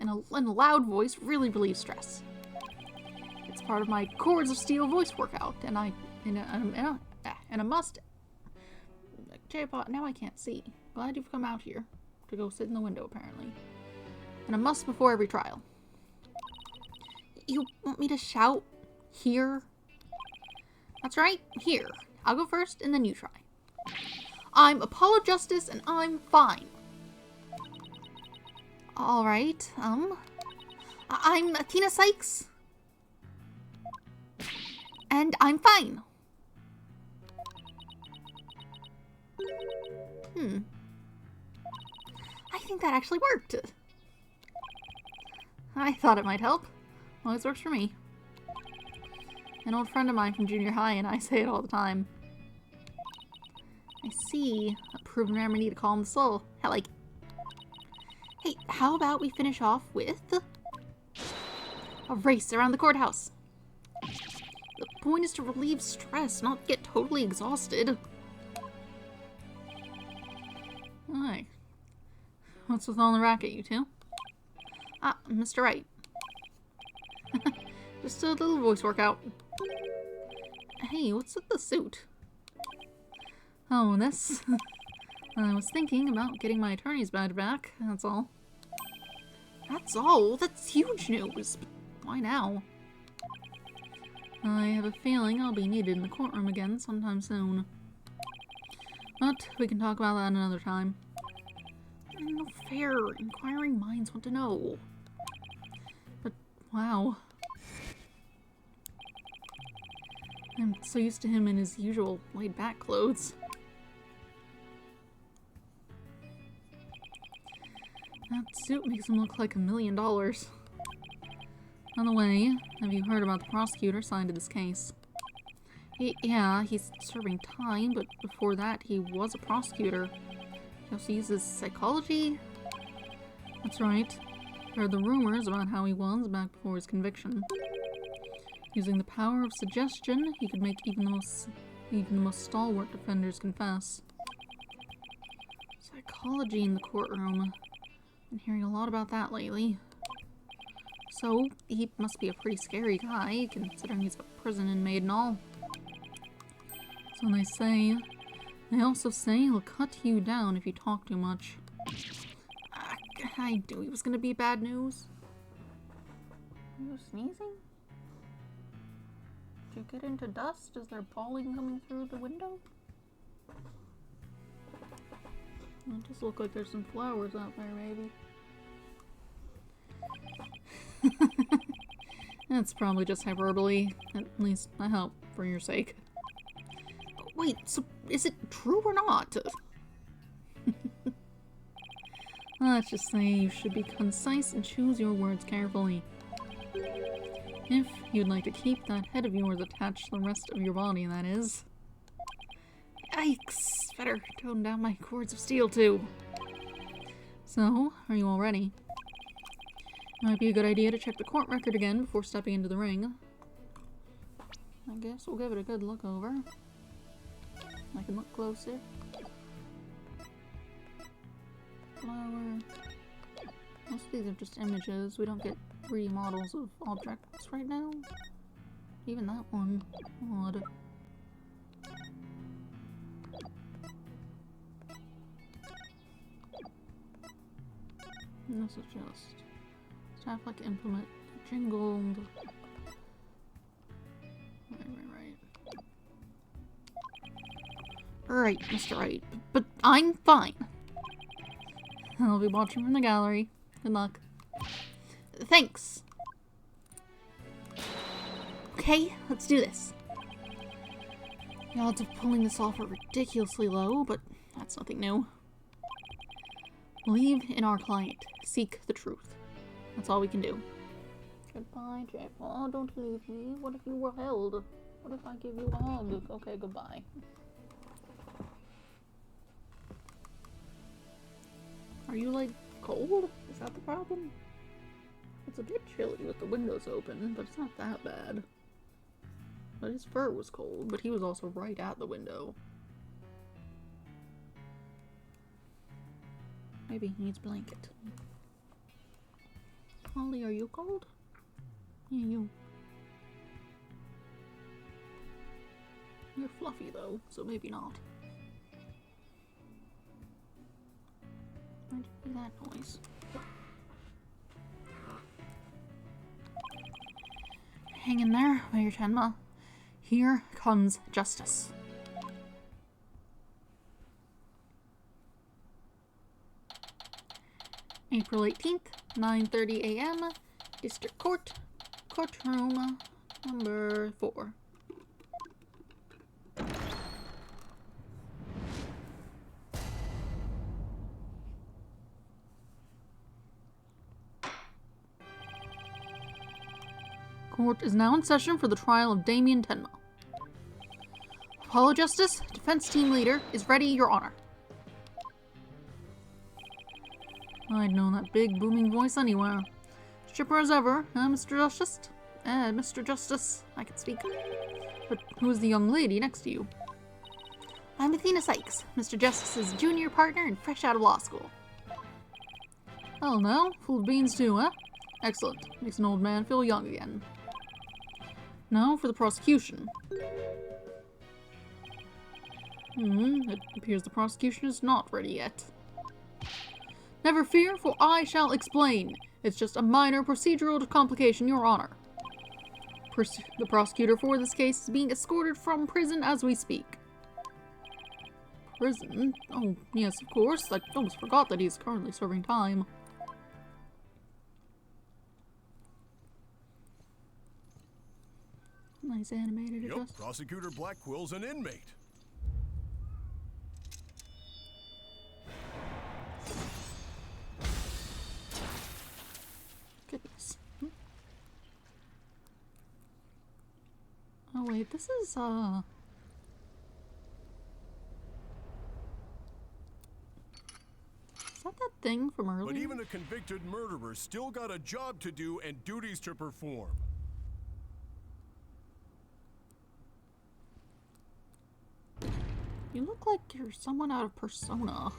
[SPEAKER 1] a loud voice really relieves stress. It's part of my Cords of Steel voice workout, and a must. J-Paw, now I can't see. Glad you've come out here to go sit in the window, apparently. And a must before every trial. You want me to shout here? That's right, here. I'll go first, and then you try. I'm Apollo Justice, and I'm fine. Alright, I'm Athena Sykes. And I'm fine. I think that actually worked. I thought it might help. Always works for me. An old friend of mine from junior high and I say it all the time. I see. A proven remedy to calm the soul. I like it. Hey, how about we finish off with a race around the courthouse? The point is to relieve stress, not get totally exhausted. Hi. What's with all the racket, you two? Ah, Mr. Wright. Just a little voice workout. Hey, what's with the suit? Oh, this? I was thinking about getting my attorney's badge back, that's all. That's all? That's huge news. Why now? I have a feeling I'll be needed in the courtroom again sometime soon. But we can talk about that another time. No fair. Inquiring minds want to know. But, wow. I'm so used to him in his usual laid-back clothes. That suit makes him look like $1 million. On the way, have you heard about the prosecutor assigned to this case? Yeah, he's serving time, but before that he was a prosecutor. He also uses psychology? That's right. Heard the rumors about how he was back before his conviction. Using the power of suggestion, he could make even the most stalwart defenders confess. Psychology in the courtroom. Been hearing a lot about that lately. So, he must be a pretty scary guy, considering he's a prison inmate and all. So they say. They also say he'll cut you down if you talk too much. I knew he was gonna be bad news. Are you sneezing? get into dust? Is there falling coming through the window? It just looks like there's some flowers out there, maybe. That's probably just hyperbole. At least, I hope, for your sake. Wait, so is it true or not? Let's just say you should be concise and choose your words carefully. If you'd like to keep that head of yours attached to the rest of your body, that is. Yikes! Better tone down my cords of steel, too. So, are you all ready? Might be a good idea to check the court record again before stepping into the ring. I guess we'll give it a good look over. I can look closer. Flower. Most of these are just images. We don't get 3D models of objects right now. Even that one. Odd. And this is just staff like implement jingled. Right, Mr. Wright. But I'm fine. I'll be watching from the gallery. Good luck. Thanks. Okay, let's do this. The odds of pulling this off are ridiculously low, but that's nothing new. Believe in our client. Seek the truth. That's all we can do. Goodbye, Jack. Oh, don't leave me. What if you were held? What if I give you a hug? Okay, goodbye. Are you, like, cold? Is that the problem? It's a bit chilly with the windows open, but it's not that bad. But his fur was cold, but he was also right at the window. Maybe he needs a blanket. Holly, are you cold? Yeah, you. You're fluffy, though, so maybe not. Where'd you hear that noise? Hang in there, Mayor Tenma. Here comes justice. April 18th, 9:30 a.m. District Court, courtroom number 4. Court is now in session for the trial of Damien Tenma. Apollo Justice, defense team leader, is ready, Your Honor. I'd know that big, booming voice anywhere. Chipper as ever, Mr. Justice? Mr. Justice, I can speak. But who's the young lady next to you? I'm Athena Sykes, Mr. Justice's junior partner and fresh out of law school. Oh no, full of beans too, huh? Excellent. Makes an old man feel young again. Now for the prosecution. It appears the prosecution is not ready yet. Never fear, for I shall explain. It's just a minor procedural complication, Your Honor. The prosecutor for this case is being escorted from prison as we speak. Prison? Oh, yes, of course. I almost forgot that he's currently serving time. Nice animated adjustment.
[SPEAKER 4] Yep, Prosecutor Blackwell's an inmate.
[SPEAKER 1] Goodness. Oh wait, this is, Is that thing from earlier?
[SPEAKER 4] But even a convicted murderer still got a job to do and duties to perform.
[SPEAKER 1] You look like you're someone out of Persona.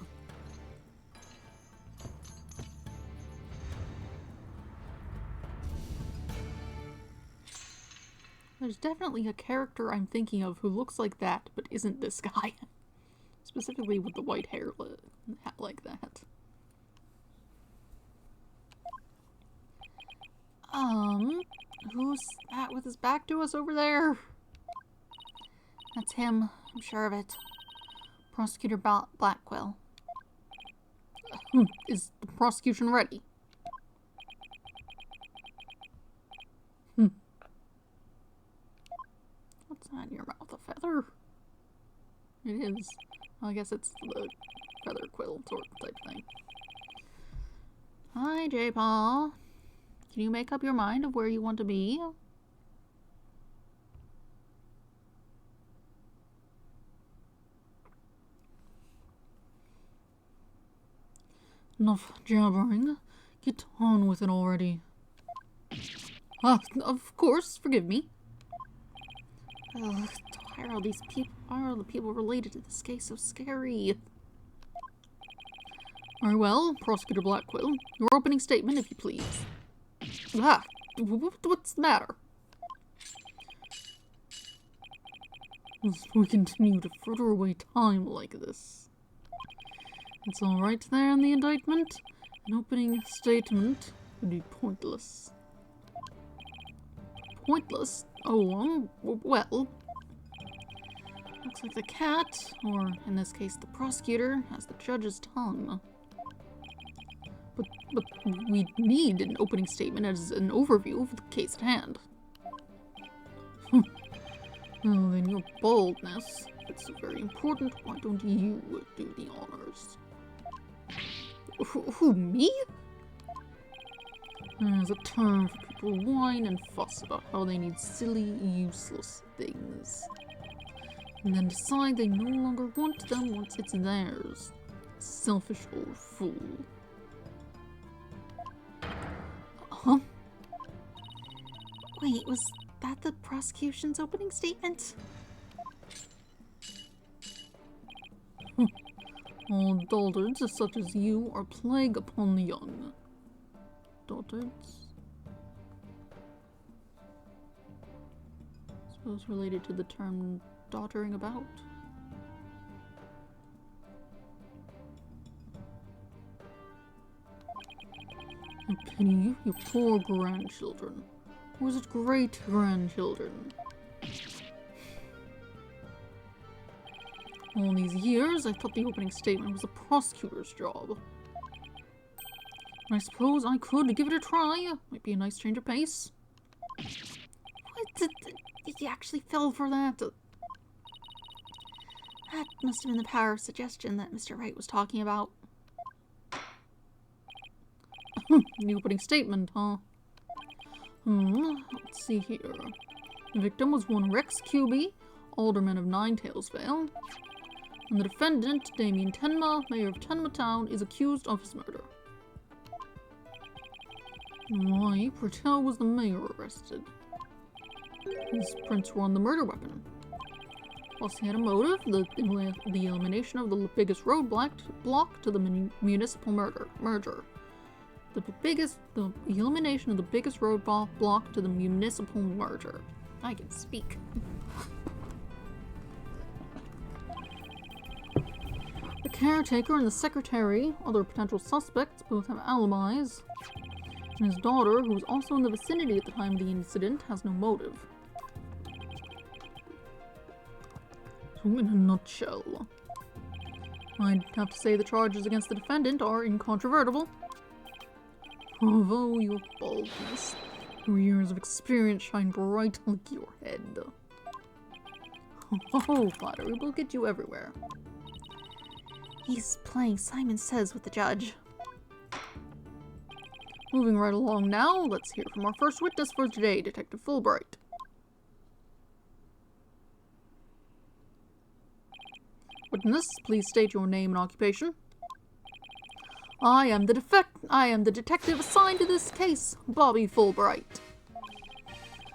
[SPEAKER 1] There's definitely a character I'm thinking of who looks like that, but isn't this guy. Specifically with the white hair hat like that. Who's that with his back to us over there? That's him. I'm sure of it. Prosecutor Blackwell. Is the prosecution ready? What's that in your mouth? A feather? It is. Well, I guess it's the feather quill sort type thing. Hi, J-Paw. Can you make up your mind of where you want to be? Enough jabbering. Get on with it already. Ah, of course, forgive me. Ugh, why are all these people, why are all the people related to this case so scary? Very well, Prosecutor Blackwell. Your opening statement, if you please. Ah, what's the matter? If we continue to fritter away time like this. It's all right there in the indictment. An opening statement would be pointless. Pointless? Oh, well. Looks like the cat, or in this case the prosecutor, has the judge's tongue. But we need an opening statement as an overview of the case at hand. Oh, then your boldness. It's very important. Why don't you do the honors? Who, me? There's a term for people who whine and fuss about how they need silly, useless things. And then decide they no longer want them once it's theirs. Selfish old fool. Huh? Wait, was that the prosecution's opening statement? All dullards such as you are plague upon the young. Dullards? Suppose related to the term doddering about. I pity you, your poor grandchildren. Or was it great-grandchildren? All these years, I thought the opening statement was a prosecutor's job. I suppose I could give it a try. Might be a nice change of pace. What? You actually fell for that? That must have been the power of suggestion that Mr. Wright was talking about. The opening statement, huh? Let's see here. The victim was one Rex Cuby, alderman of Ninetails Vale. And the defendant, Damien Tenma, mayor of Tenma Town, is accused of his murder. Why, Purtell was the mayor arrested? His prints were on the murder weapon. Plus he had a motive, the elimination of the biggest roadblock to the municipal merger. The elimination of the biggest roadblock to the municipal merger. I can speak. The caretaker and the secretary, other potential suspects, both have alibis. And his daughter, who was also in the vicinity at the time of the incident, has no motive. So in a nutshell, I'd have to say the charges against the defendant are incontrovertible. Bravo, your baldness. Your years of experience shine bright like your head. Oh, flattery will get you everywhere. He's playing Simon Says with the judge. Moving right along now, let's hear from our first witness for today, Detective Fulbright. Witness, please state your name and occupation. I am the detective assigned to this case, Bobby Fulbright.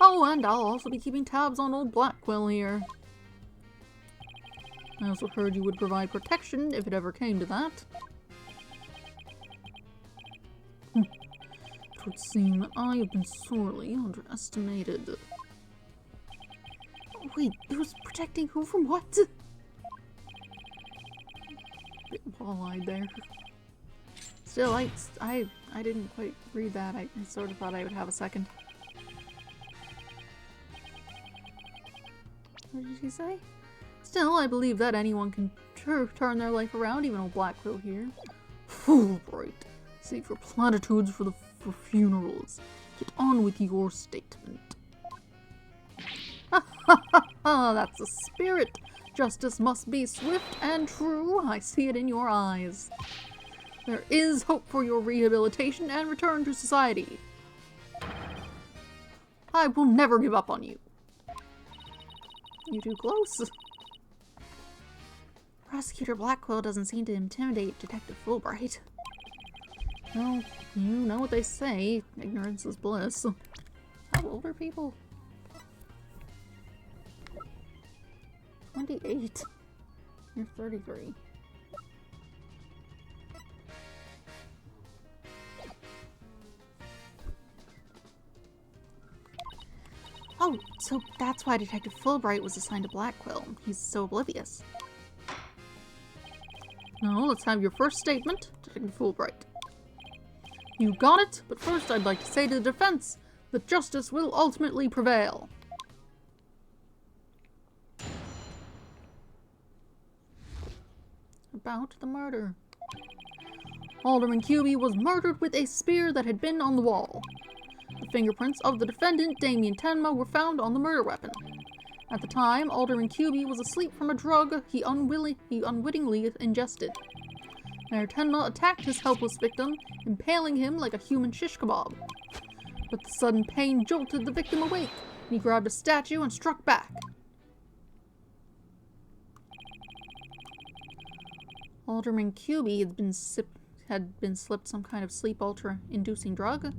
[SPEAKER 1] Oh, and I'll also be keeping tabs on old Blackwell here. I also heard you would provide protection if it ever came to that. It would seem that I have been sorely underestimated. Wait, who's protecting who from what? Bit wall-eyed there. Still, I didn't quite read that. I sort of thought I would have a second. What did he say? Still, I believe that anyone can turn their life around, even old Blackquill here. Fulbright. Save your platitudes for funerals. Get on with your statement. Ha ha ha ha! That's the spirit. Justice must be swift and true. I see it in your eyes. There is hope for your rehabilitation and return to society. I will never give up on you. You're too close. Prosecutor Blackquill doesn't seem to intimidate Detective Fulbright. Well, you know what they say. Ignorance is bliss. How old are people? 28. You're 33. Oh, so that's why Detective Fulbright was assigned to Blackquill. He's so oblivious. Now, let's have your first statement, Detective Fulbright. You got it, but first I'd like to say to the defense that justice will ultimately prevail. About the murder. Alderman Cubey was murdered with a spear that had been on the wall. The fingerprints of the defendant, Damien Tenma, were found on the murder weapon. At the time, Alderman Cubey was asleep from a drug he unwittingly ingested. Mayor Tenma attacked his helpless victim, impaling him like a human shish kebab. But the sudden pain jolted the victim awake, and he grabbed a statue and struck back. Alderman Cubey had been slipped some kind of sleep-inducing drug.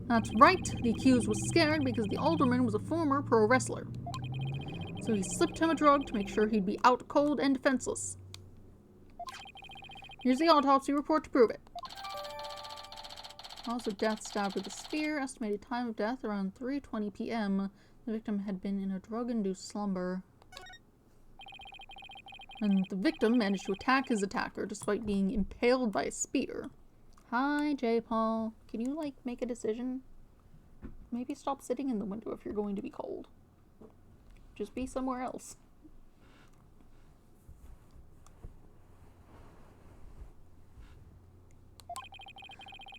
[SPEAKER 1] That's right, the accused was scared because the alderman was a former pro wrestler. So he slipped him a drug to make sure he'd be out cold and defenseless. Here's the autopsy report to prove it. Cause of death: stabbed with a spear. Estimated time of death around 3:20 p.m. The victim had been in a drug-induced slumber. And the victim managed to attack his attacker despite being impaled by a spear. Hi, J. Paul. Can you, make a decision? Maybe stop sitting in the window if you're going to be cold. Just be somewhere else.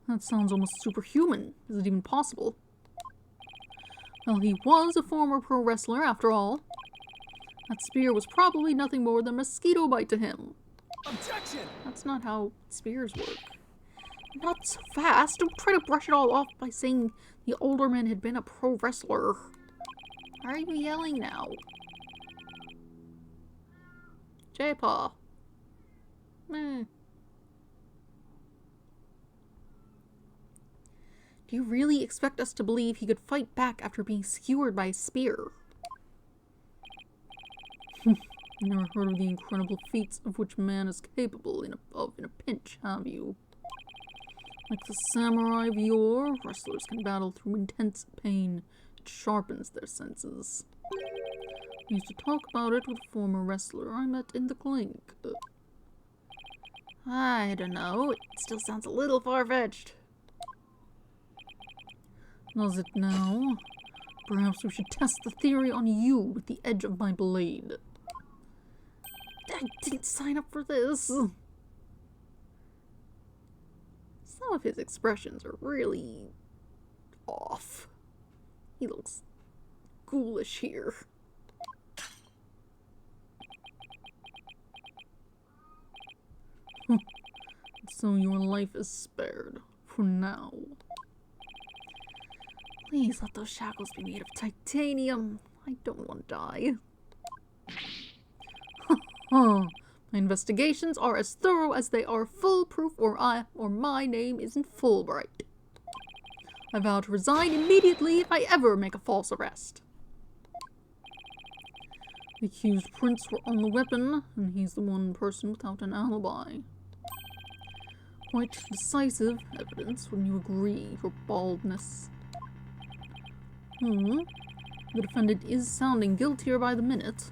[SPEAKER 1] That sounds almost superhuman. Is it even possible? Well, he was a former pro wrestler, after all. That spear was probably nothing more than a mosquito bite to him.
[SPEAKER 3] Objection!
[SPEAKER 1] That's not how spears work. Not so fast. Don't try to brush it all off by saying the alderman had been a pro wrestler. Why are you yelling now? J-Paw. Meh. Do you really expect us to believe he could fight back after being skewered by a spear? Never heard of the incredible feats of which man is capable in a pinch, have you? Like the samurai of yore, wrestlers can battle through intense pain. It sharpens their senses. I used to talk about it with a former wrestler I met in the clink. I don't know. It still sounds a little far-fetched. Does it now? Perhaps we should test the theory on you with the edge of my blade. I didn't sign up for this. Some of his expressions are really off. He looks ghoulish here. So your life is spared for now. Please let those shackles be made of titanium. I don't want to die. My investigations are as thorough as they are foolproof, or my name isn't Fulbright. I vow to resign immediately if I ever make a false arrest. The accused prints were on the weapon, and he's the one person without an alibi. Quite decisive evidence, wouldn't you agree, your baldness? The defendant is sounding guiltier by the minute.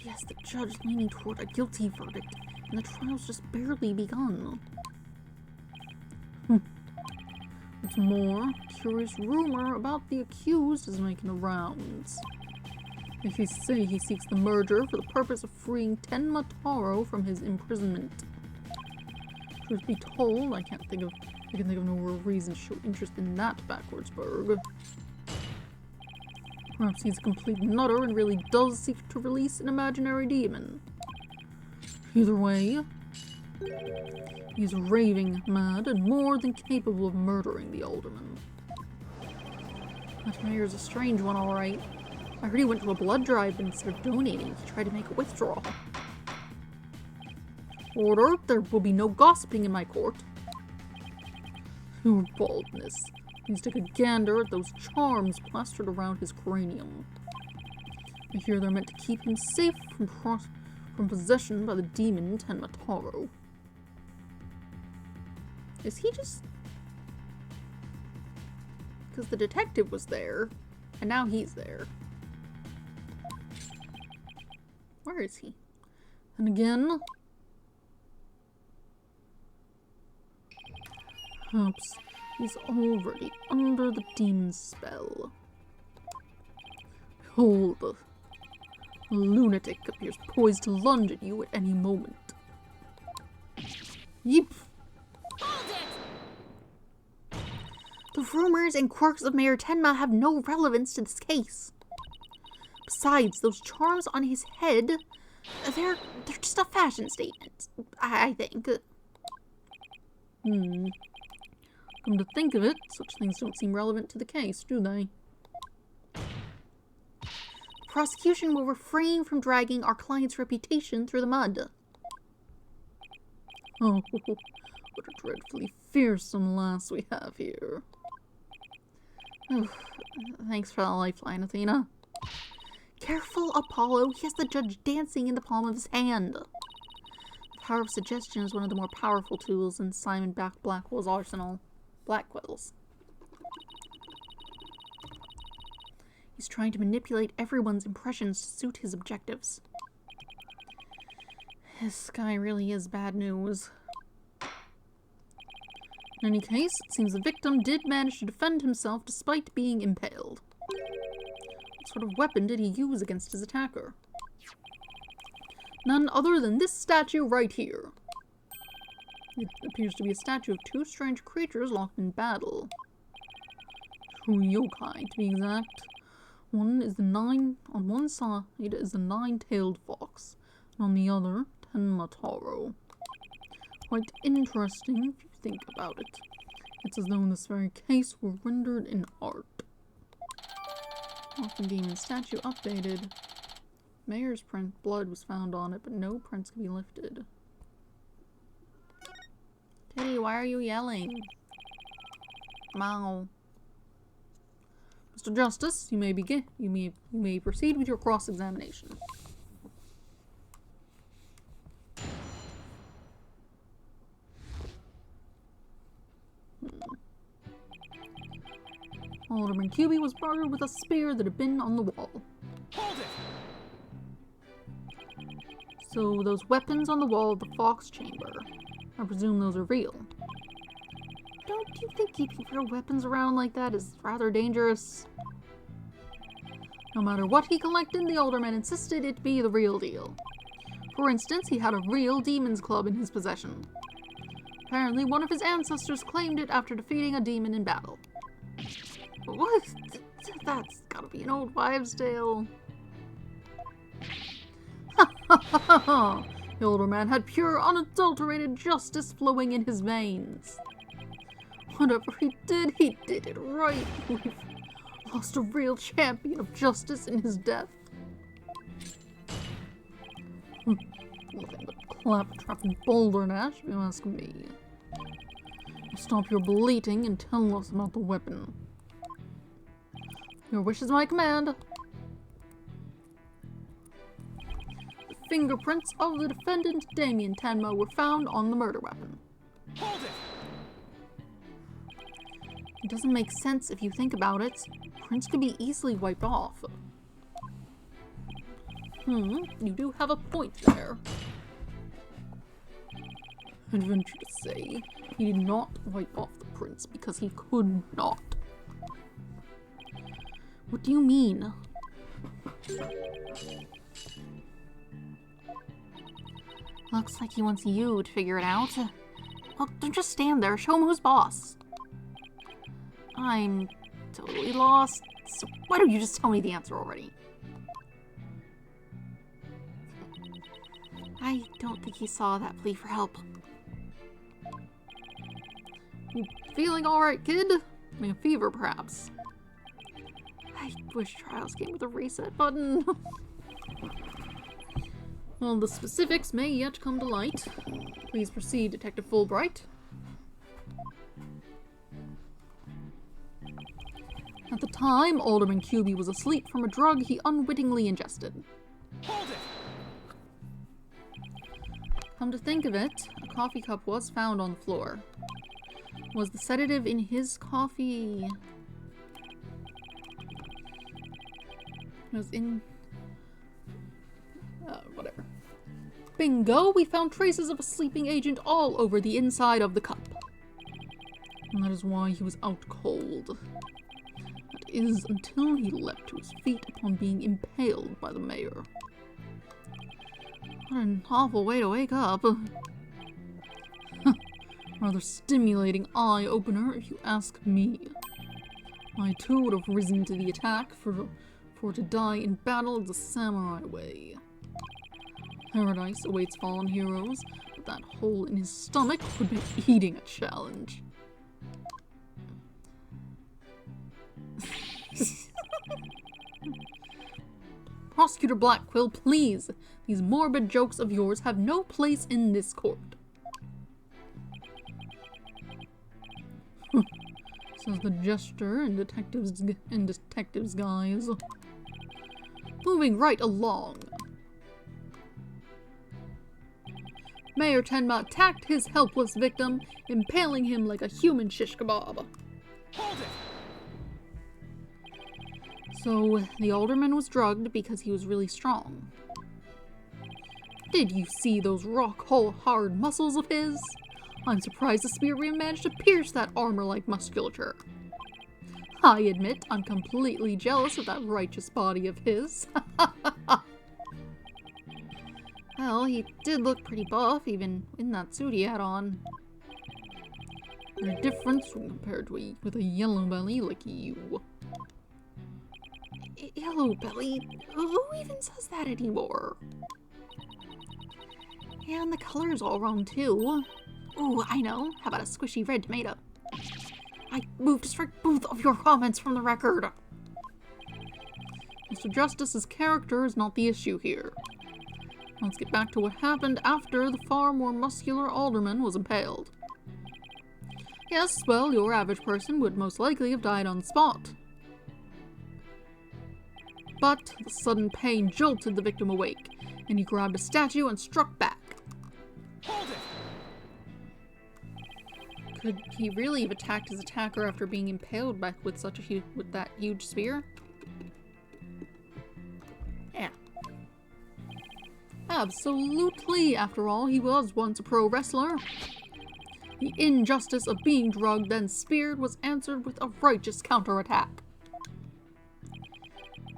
[SPEAKER 1] Yes, the judge leaning toward a guilty verdict, and the trial's just barely begun. What's more, curious rumor about the accused is making the rounds. If you say he seeks the merger for the purpose of freeing Tenma Taro from his imprisonment. Truth be told, I can think of no real reason to show interest in that backwards burg. Perhaps he's a complete nutter and really does seek to release an imaginary demon. Either way, he's raving mad and more than capable of murdering the alderman. That mayor's a strange one, alright. I heard he went to a blood drive, and instead of donating, he tried to make a withdrawal. Order, there will be no gossiping in my court. Your baldness. Please take a gander at those charms plastered around his cranium. I hear they're meant to keep him safe from possession by the demon Tenma Taro. Is he just... Because the detective was there, and now he's there. Where is he? And again... Perhaps he's already under the demon's spell. Behold, the lunatic appears poised to lunge at you at any moment. Yeep! The rumors and quirks of Mayor Tenma have no relevance to this case. Besides, those charms on his head, they're just a fashion statement, I think. Come to think of it, such things don't seem relevant to the case, do they? The prosecution will refrain from dragging our client's reputation through the mud. Oh, what a dreadfully fearsome lass we have here. Oh, thanks for the lifeline, Athena. Careful, Apollo. He has the judge dancing in the palm of his hand. The power of suggestion is one of the more powerful tools in Simon Blackwell's arsenal. Blackwell's. He's trying to manipulate everyone's impressions to suit his objectives. This guy really is bad news. In any case, it seems the victim did manage to defend himself despite being impaled. What sort of weapon did he use against his attacker? None other than this statue right here. It appears to be a statue of two strange creatures locked in battle. Two yokai, to be exact. On one side is the nine-tailed fox, and on the other, Tenma Taro. Quite interesting if you think about it. It's as though in this very case were rendered in art. Often demon statue updated. Mayor's print blood was found on it, but no prints could be lifted. Teddy, why are you yelling? Mow. Mr. Justice, you may proceed with your cross-examination. Alderman Cubey was murdered with a spear that had been on the wall.
[SPEAKER 3] Hold it!
[SPEAKER 1] So those weapons on the wall of the Fox Chamber, I presume those are real. Don't you think keeping your weapons around like that is rather dangerous? No matter what he collected, the alderman insisted it be the real deal. For instance, he had a real demon's club in his possession. Apparently, one of his ancestors claimed it after defeating a demon in battle. What? That's gotta be an old wives' tale. Ha ha ha ha ha! The older man had pure, unadulterated justice flowing in his veins. Whatever he did it right. We've lost a real champion of justice in his death. Nothing but claptrap and balderdash, if you ask me. Stop your bleating and tell us about the weapon. Your wish is my command. The fingerprints of the defendant, Damien Tenma, were found on the murder weapon.
[SPEAKER 3] Hold it!
[SPEAKER 1] It doesn't make sense if you think about it. Prints could be easily wiped off. You do have a point there. I'd venture to say he did not wipe off the prints because he could not. What do you mean? Looks like he wants you to figure it out. Well, don't just stand there. Show him who's boss. I'm totally lost. So why don't you just tell me the answer already? I don't think he saw that plea for help. You feeling alright, kid? Like a fever, perhaps. I wish Trials came with a reset button. Well, the specifics may yet come to light. Please proceed, Detective Fulbright. At the time, Alderman QB was asleep from a drug he unwittingly ingested.
[SPEAKER 3] Hold it!
[SPEAKER 1] Come to think of it, a coffee cup was found on the floor. Was the sedative in his coffee? It was in... whatever. Bingo! We found traces of a sleeping agent all over the inside of the cup. And that is why he was out cold. That is, until he leapt to his feet upon being impaled by the mayor. What an awful way to wake up. Rather stimulating eye-opener, if you ask me. I too would have risen to the attack, for to die in battle the samurai way. Paradise awaits fallen heroes, but that hole in his stomach would make eating a challenge. Prosecutor Blackquill, please! These morbid jokes of yours have no place in this court. Says the jester and detectives guys. Moving right along. Mayor Tenma attacked his helpless victim, impaling him like a human shish kebab.
[SPEAKER 3] Hold it!
[SPEAKER 1] So, the alderman was drugged because he was really strong. Did you see those rock-hard muscles of his? I'm surprised the spearman managed to pierce that armor-like musculature. I admit I'm completely jealous of that righteous body of his. Well, he did look pretty buff, even in that suit he had on. There's a difference when compared to with a yellow belly like you. Yellow belly? Who even says that anymore? And the color's all wrong too. Ooh, I know. How about a squishy red tomato? I moved to strike both of your comments from the record. Mr. Justice's character is not the issue here. Let's get back to what happened after the far more muscular alderman was impaled. Yes, well, your average person would most likely have died on the spot. But the sudden pain jolted the victim awake, and he grabbed a statue and struck back.
[SPEAKER 3] Hold it!
[SPEAKER 1] Could he really have attacked his attacker after being impaled back with with that huge spear? Yeah. Absolutely! After all, he was once a pro wrestler. The injustice of being drugged and speared was answered with a righteous counterattack.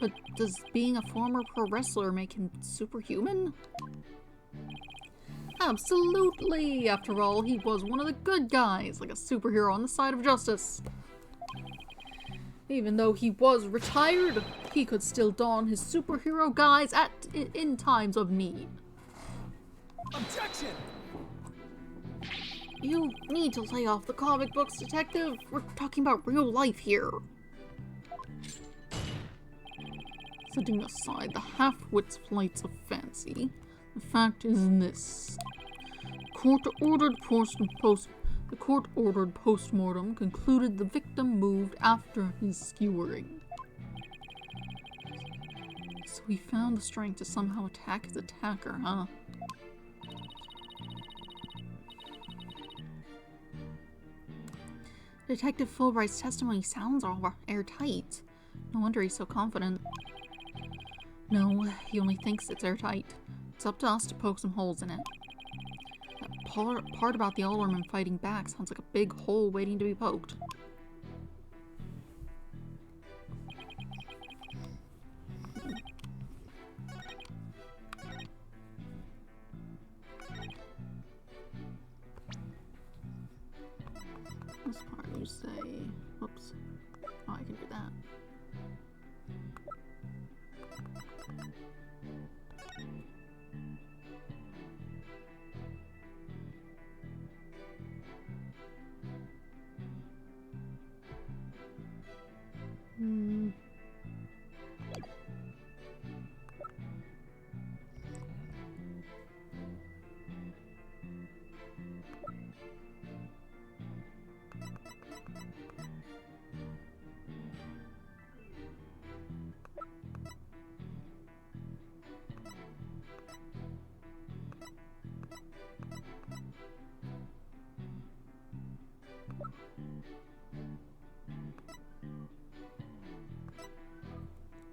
[SPEAKER 1] But does being a former pro wrestler make him superhuman? Absolutely! After all, he was one of the good guys, like a superhero on the side of justice. Even though he was retired, he could still don his superhero guise in times of need.
[SPEAKER 3] Objection!
[SPEAKER 1] You need to lay off the comic books, detective. We're talking about real life here. Setting aside the half-wit's flights of fancy, the fact is this. The court-ordered post-mortem concluded the victim moved after his skewering. So he found the strength to somehow attack his attacker, huh? Detective Fulbright's testimony sounds all airtight. No wonder he's so confident. No, he only thinks it's airtight. It's up to us to poke some holes in it. That part about the alderman fighting back sounds like a big hole waiting to be poked.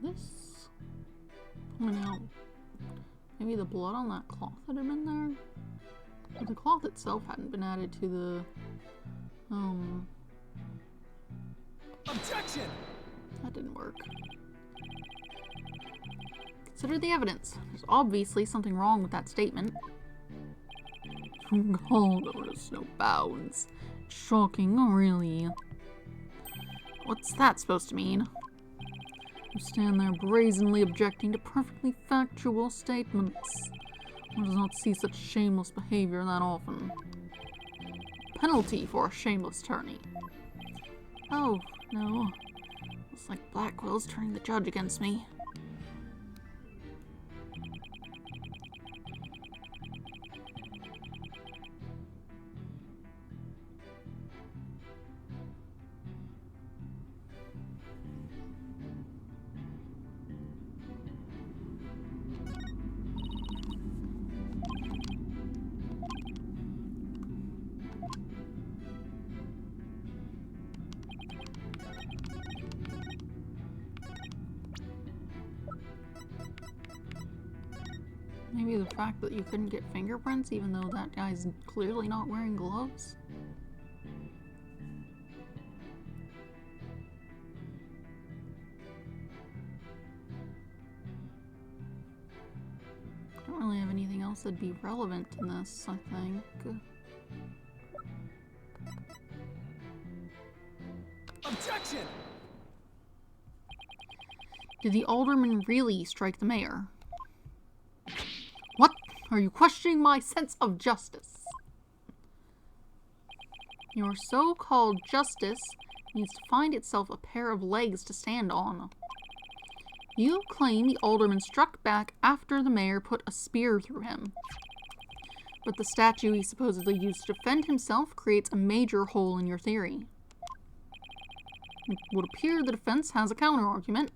[SPEAKER 1] This point out maybe the blood on that cloth that had been there? But the cloth itself hadn't been added to the
[SPEAKER 3] Objection!
[SPEAKER 1] that didn't work. Consider the evidence. There's obviously something wrong with that statement. Oh, there's no bounds. Shocking, really. What's that supposed to mean? You stand there brazenly objecting to perfectly factual statements. One does not see such shameless behavior that often. Penalty for a shameless attorney. Oh, no. Looks like Blackwell's turning the judge against me. Maybe the fact that you couldn't get fingerprints even though that guy's clearly not wearing gloves? I don't really have anything else that'd be relevant in this, I think.
[SPEAKER 3] Objection!
[SPEAKER 1] Did the alderman really strike the mayor? What? Are you questioning my sense of justice? Your so-called justice needs to find itself a pair of legs to stand on. You claim the alderman struck back after the mayor put a spear through him. But the statue he supposedly used to defend himself creates a major hole in your theory. It would appear the defense has a counter-argument.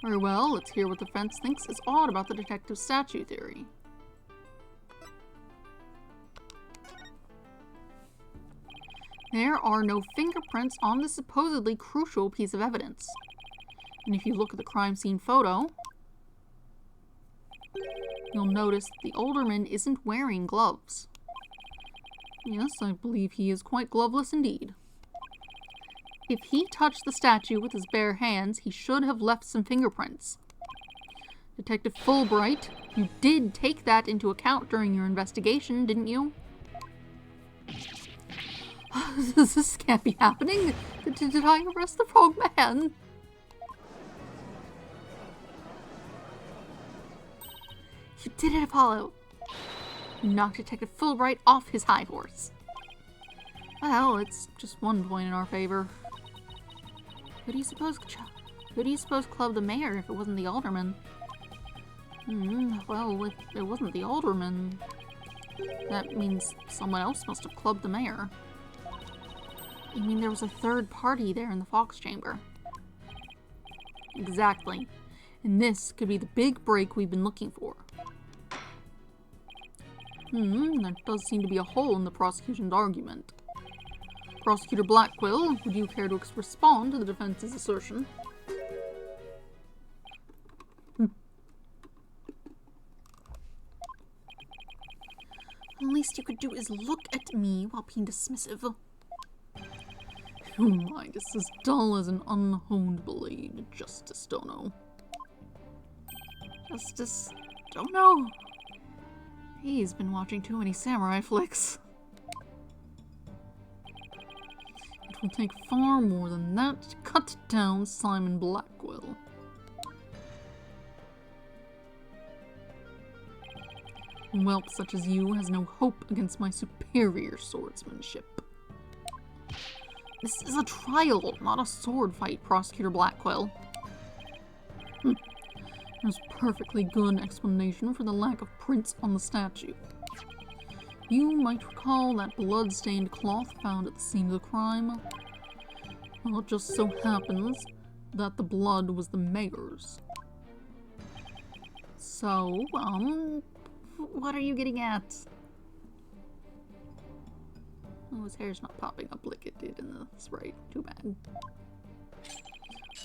[SPEAKER 1] Very well, let's hear what the defense thinks is odd about the detective statue theory. There are no fingerprints on the supposedly crucial piece of evidence. And if you look at the crime scene photo, you'll notice that the alderman isn't wearing gloves. Yes, I believe he is quite gloveless indeed. If he touched the statue with his bare hands, he should have left some fingerprints. Detective Fulbright, you did take that into account during your investigation, didn't you? This can't be happening. Did I arrest the wrong man? You did it, Apollo. You knocked Detective Fulbright off his high horse. Well, it's just 1 point in our favor. Who do you suppose clubbed the mayor if it wasn't the alderman? Well, if it wasn't the alderman, that means someone else must have clubbed the mayor. You mean there was a third party there in the Fox chamber? Exactly. And this could be the big break we've been looking for. There does seem to be a hole in the prosecution's argument. Prosecutor Blackwell, would you care to respond to the defense's assertion? The least you could do is look at me while being dismissive. Your mind is as dull as an unhoned blade, Justice Dono. Justice Dono? He's been watching too many samurai flicks. It will take far more than that to cut down Simon Blackwell. A whelp such as you has no hope against my superior swordsmanship. This is a trial, not a sword fight, Prosecutor Blackwell. There's a perfectly good explanation for the lack of prints on the statue. You might recall that blood-stained cloth found at the scene of the crime. Well, it just so happens that the blood was the mayor's. So, what are you getting at? Oh, his hair's not popping up like it did in the sprite. Too bad.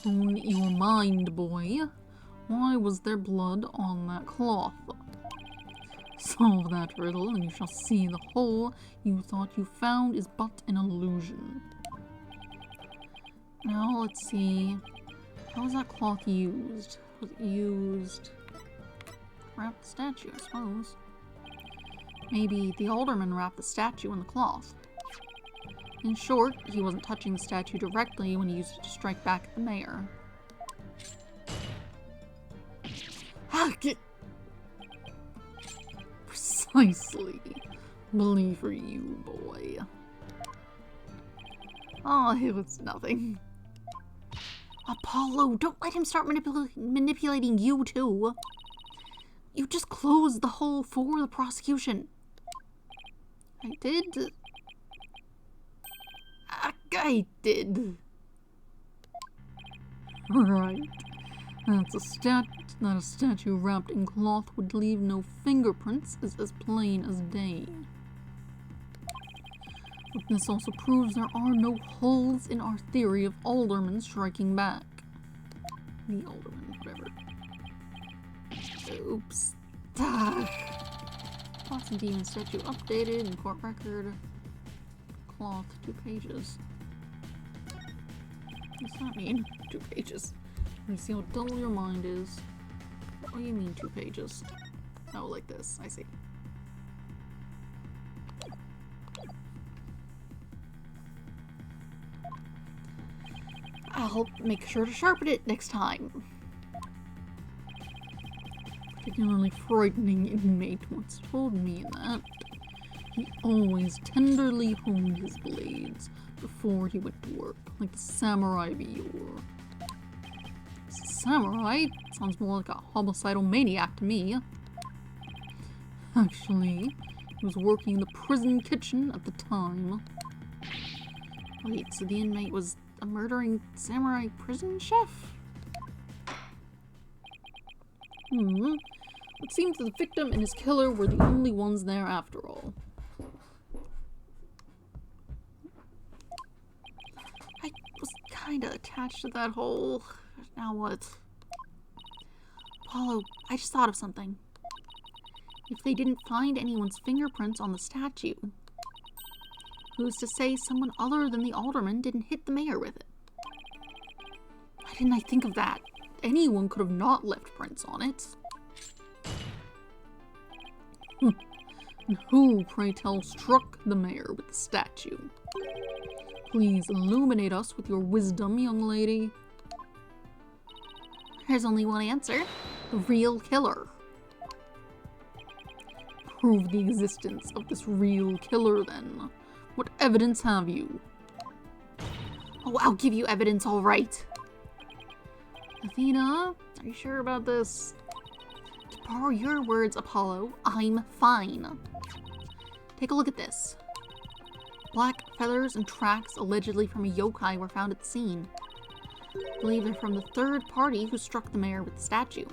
[SPEAKER 1] Own your mind, boy. Why was there blood on that cloth? Solve that riddle, and you shall see the hole you thought you found is but an illusion. Now, let's see. How was that cloth used? Was it used... wrap the statue, I suppose. Maybe the alderman wrapped the statue in the cloth. In short, he wasn't touching the statue directly when he used it to strike back at the mayor. Precisely. Believe for you, boy. Oh, it was nothing. Apollo, don't let him start manipulating you, too. You just closed the hole for the prosecution. I did. I did. Right. That a statue wrapped in cloth would leave no fingerprints is as plain as day. But this also proves there are no holes in our theory of aldermen striking back. The alderman, whatever. Oops. Fox and Demon statue updated in court record. Cloth, 2 pages. What does that mean? 2 pages. Let me see how dull your mind is. What do you mean 2 pages? Oh, like this. I see. I'll make sure to sharpen it next time. Particularly frightening inmate once told me that he always tenderly honed his blades before he went to work, like the samurai of yore. Samurai? Sounds more like a homicidal maniac to me. Actually, he was working in the prison kitchen at the time. Wait, so the inmate was a murdering samurai prison chef? It seems that the victim and his killer were the only ones there after all. I was kinda attached to that hole. Now what? Apollo, I just thought of something. If they didn't find anyone's fingerprints on the statue, who's to say someone other than the alderman didn't hit the mayor with it? Why didn't I think of that? Anyone could have not left prints on it. And who, pray tell, struck the mayor with the statue? Please illuminate us with your wisdom, young lady. There's only one answer. The real killer. Prove the existence of this real killer, then. What evidence have you? Oh, I'll give you evidence, all right. Athena, are you sure about this? To borrow your words, Apollo, I'm fine. Take a look at this. Black feathers and tracks allegedly from a yokai were found at the scene. I believe they're from the third party who struck the mayor with the statue.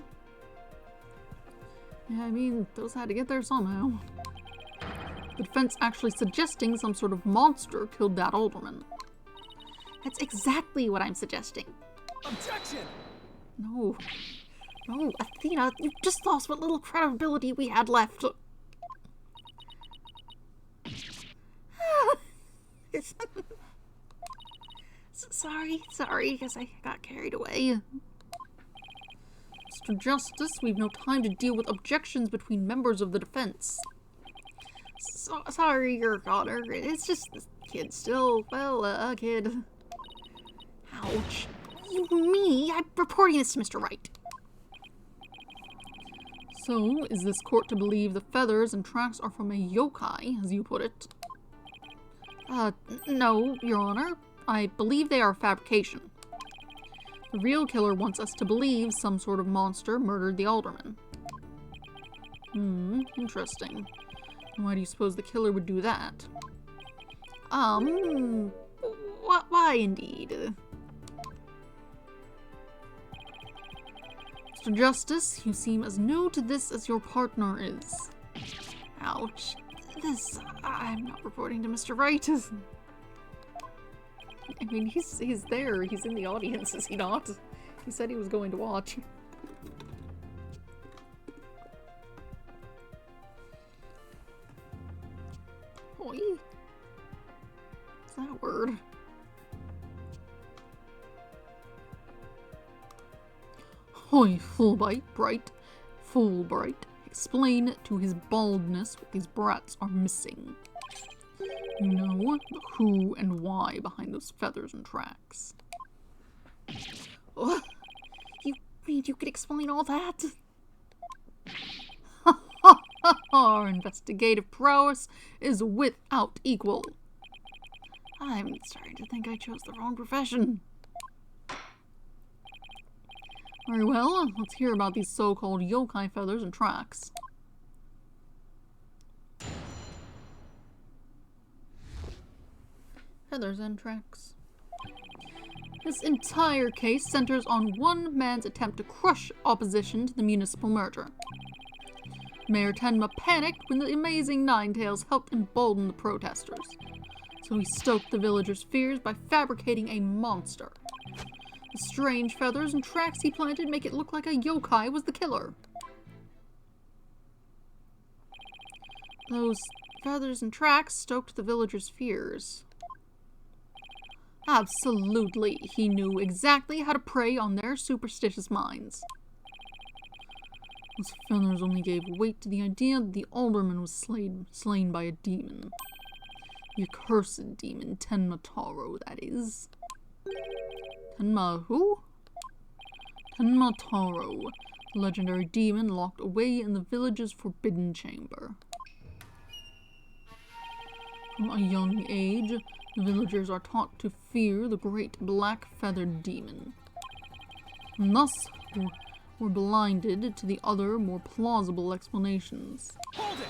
[SPEAKER 1] Yeah, I mean, those had to get there somehow. The defense actually suggesting some sort of monster killed that alderman. That's exactly what I'm suggesting.
[SPEAKER 3] Objection!
[SPEAKER 1] No. No, Athena, you just lost what little credibility we had left. Sorry, I guess I got carried away. Mr. Justice, we've no time to deal with objections between members of the defense. Sorry, Your Honor. It's just this kid still, well, a kid. Ouch. Me? I'm reporting this to Mr. Wright. So, is this court to believe the feathers and tracks are from a yokai, as you put it? No, Your Honor. I believe they are a fabrication. The real killer wants us to believe some sort of monster murdered the alderman. Interesting. Why do you suppose the killer would do that? Why indeed? Mr. Justice, you seem as new to this as your partner is. Ouch. I'm not reporting to Mr. Wright. I mean, he's there. He's in the audience, is he not? He said he was going to watch. Oi. What's that word? Hoy, Fulbright. Explain to his baldness what these brats are missing. You know the who and why behind those feathers and tracks. Oh, you mean you could explain all that? Our investigative prowess is without equal. I'm starting to think I chose the wrong profession. Very well, let's hear about these so-called yokai feathers and tracks. Feathers and tracks. This entire case centers on one man's attempt to crush opposition to the municipal merger. Mayor Tenma panicked when the amazing Ninetails helped embolden the protesters, so he stoked the villagers' fears by fabricating a monster. The strange feathers and tracks he planted make it look like a yokai was the killer. Those feathers and tracks stoked the villagers' fears. Absolutely, he knew exactly how to prey on their superstitious minds. Those feathers only gave weight to the idea that the alderman was slain by a demon. The accursed demon Tenmataro, that is. Tenma who? Tenmataro, the legendary demon locked away in the village's forbidden chamber. From a young age, the villagers are taught to fear the great black-feathered demon. And thus, were blinded to the other, more plausible explanations.
[SPEAKER 3] Hold it!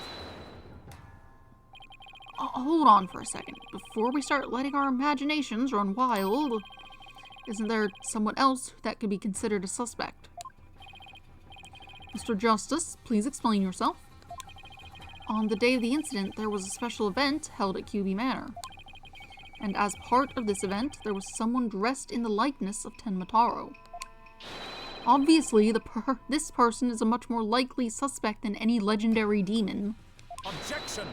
[SPEAKER 1] Hold on for a second. Before we start letting our imaginations run wild, isn't there someone else that could be considered a suspect? Mr. Justice, please explain yourself. On the day of the incident, there was a special event held at QB Manor. And as part of this event, there was someone dressed in the likeness of Tenmataro. Obviously, this person is a much more likely suspect than any legendary demon.
[SPEAKER 3] Objection!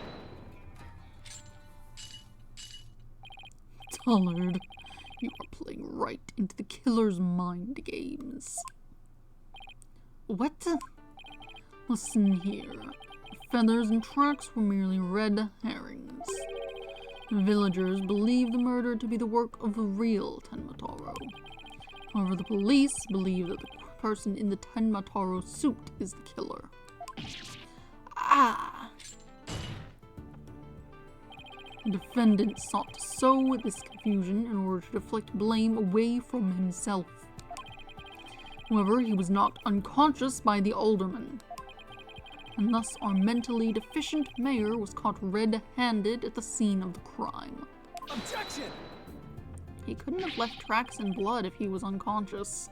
[SPEAKER 1] Tullard, you are playing right into the killer's mind games. What? Listen here. The feathers and tracks were merely red herrings. The villagers believe the murder to be the work of the real Tenmataro. However, the police believe that the person in the Tenmataro suit is the killer. Ah! The defendant sought to sow this confusion in order to deflect blame away from himself. However, he was knocked unconscious by the alderman, and thus our mentally deficient mayor was caught red-handed at the scene of the crime.
[SPEAKER 3] Objection!
[SPEAKER 1] He couldn't have left tracks in blood if he was unconscious.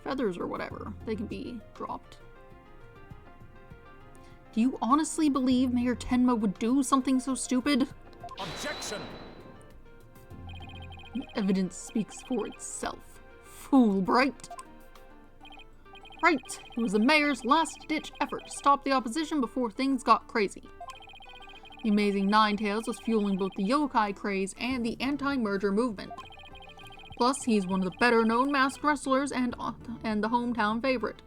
[SPEAKER 1] Feathers or whatever, they can be dropped. Do you honestly believe Mayor Tenma would do something so stupid?
[SPEAKER 3] Objection!
[SPEAKER 1] The evidence speaks for itself. Fool Wright! Right, it was the mayor's last-ditch effort to stop the opposition before things got crazy. The amazing Ninetails was fueling both the yokai craze and the anti-merger movement. Plus, he's one of the better-known masked wrestlers and the hometown favorite.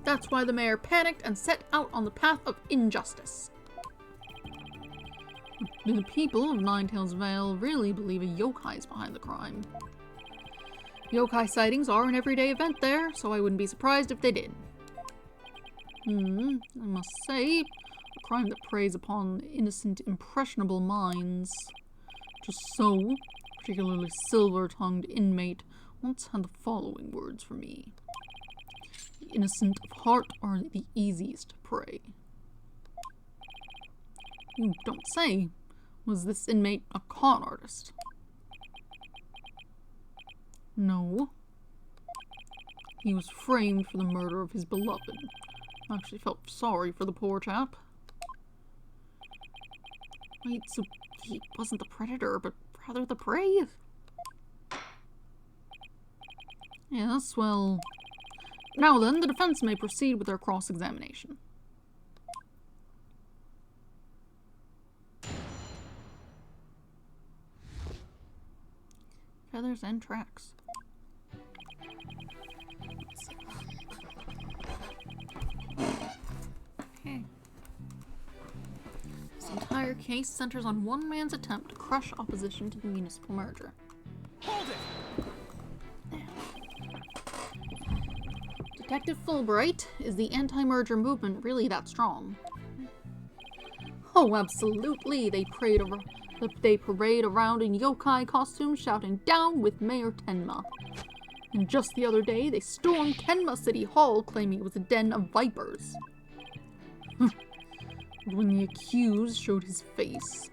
[SPEAKER 1] That's why the mayor panicked and set out on the path of injustice. Do the people of Ninetails Vale really believe a yokai is behind the crime? Yokai sightings are an everyday event there, so I wouldn't be surprised if they did. I must say, a crime that preys upon innocent, impressionable minds. Just so, particularly silver-tongued inmate once had the following words for me. The innocent of heart are the easiest to prey. You don't say. Was this inmate a con artist? No. He was framed for the murder of his beloved. I actually felt sorry for the poor chap. Wait, so he wasn't the predator, but rather the prey? Yes, well... Now then, the defense may proceed with their cross-examination. Feathers and tracks. Okay. This entire case centers on one man's attempt to crush opposition to the municipal merger.
[SPEAKER 3] Hold it!
[SPEAKER 1] Detective Fulbright, is the anti-merger movement really that strong? Oh, absolutely. They parade around in yokai costumes shouting "Down with Mayor Tenma." And just the other day, they stormed Tenma City Hall claiming it was a den of vipers. When the accused showed his face,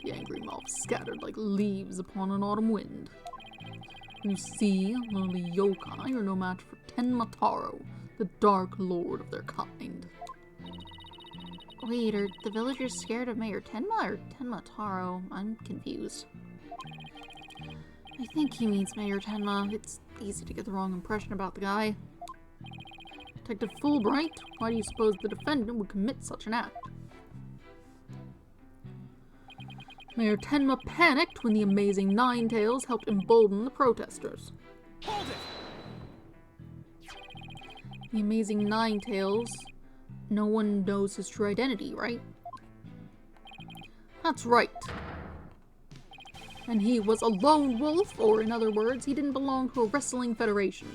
[SPEAKER 1] the angry mob scattered like leaves upon an autumn wind. You see, lonely yokai are no match for Tenma Taro, the dark lord of their kind. Wait, are the villagers scared of Mayor Tenma or Tenma Taro? I'm confused. I think he means Mayor Tenma. It's easy to get the wrong impression about the guy. Detective Fulbright, why do you suppose the defendant would commit such an act? Mayor Tenma panicked when the amazing Ninetales helped embolden the protesters.
[SPEAKER 3] Hold it!
[SPEAKER 1] The amazing Ninetales, no one knows his true identity, right? That's right. And he was a lone wolf, or in other words, he didn't belong to a wrestling federation.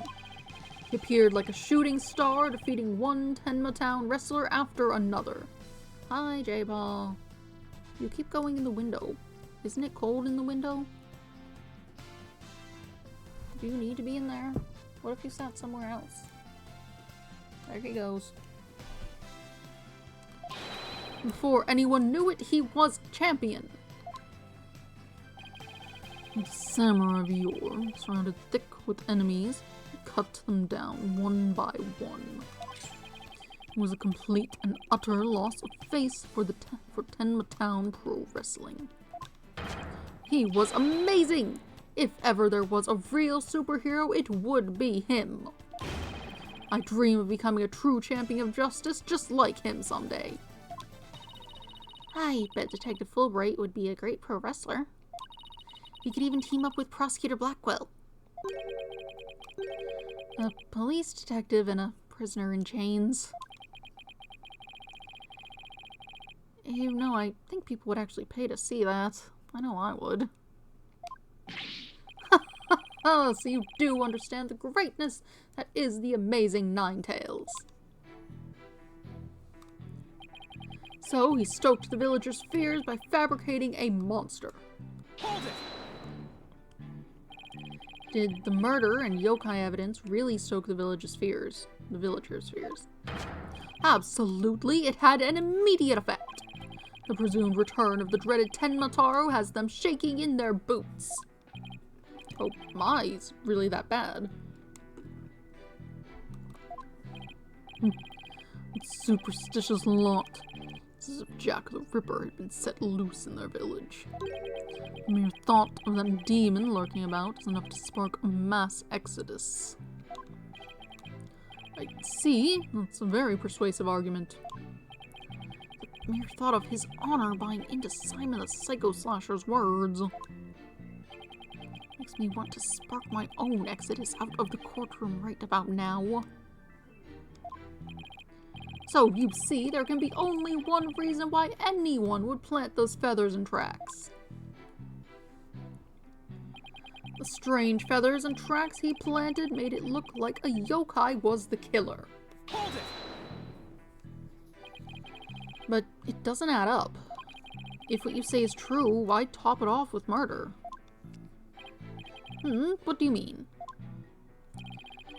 [SPEAKER 1] He appeared like a shooting star, defeating one Tenma Town wrestler after another. Hi, J-Ball. You keep going in the window. Isn't it cold in the window? Do you need to be in there? What if you sat somewhere else? There he goes. Before anyone knew it, he was champion. The samurai of yore, surrounded thick with enemies, he cut them down one by one. It was a complete and utter loss of face for Tenma Town Pro Wrestling. He was amazing! If ever there was a real superhero, it would be him. I dream of becoming a true champion of justice just like him someday. I bet Detective Fulbright would be a great pro wrestler. He could even team up with Prosecutor Blackwell. A police detective and a prisoner in chains. You know, I think people would actually pay to see that. I know I would. Oh, so you do understand the greatness that is the amazing Ninetales. So he stoked the villagers' fears by fabricating a monster.
[SPEAKER 3] Hold it!
[SPEAKER 1] Did the murder and yokai evidence really stoke the villagers' fears? Absolutely, it had an immediate effect. The presumed return of the dreaded Tenma Taro has them shaking in their boots. Oh my, it's really that bad. Superstitious lot. It's as if Jack the Ripper had been set loose in their village. The mere thought of that demon lurking about is enough to spark a mass exodus. I see. That's a very persuasive argument. The mere thought of his honor buying into Simon the Psycho Slasher's words makes me want to spark my own exodus out of the courtroom right about now. So, you see, there can be only one reason why anyone would plant those feathers and tracks. The strange feathers and tracks he planted made it look like a yokai was the killer.
[SPEAKER 3] Hold it!
[SPEAKER 1] But it doesn't add up. If what you say is true, why top it off with murder? What do you mean?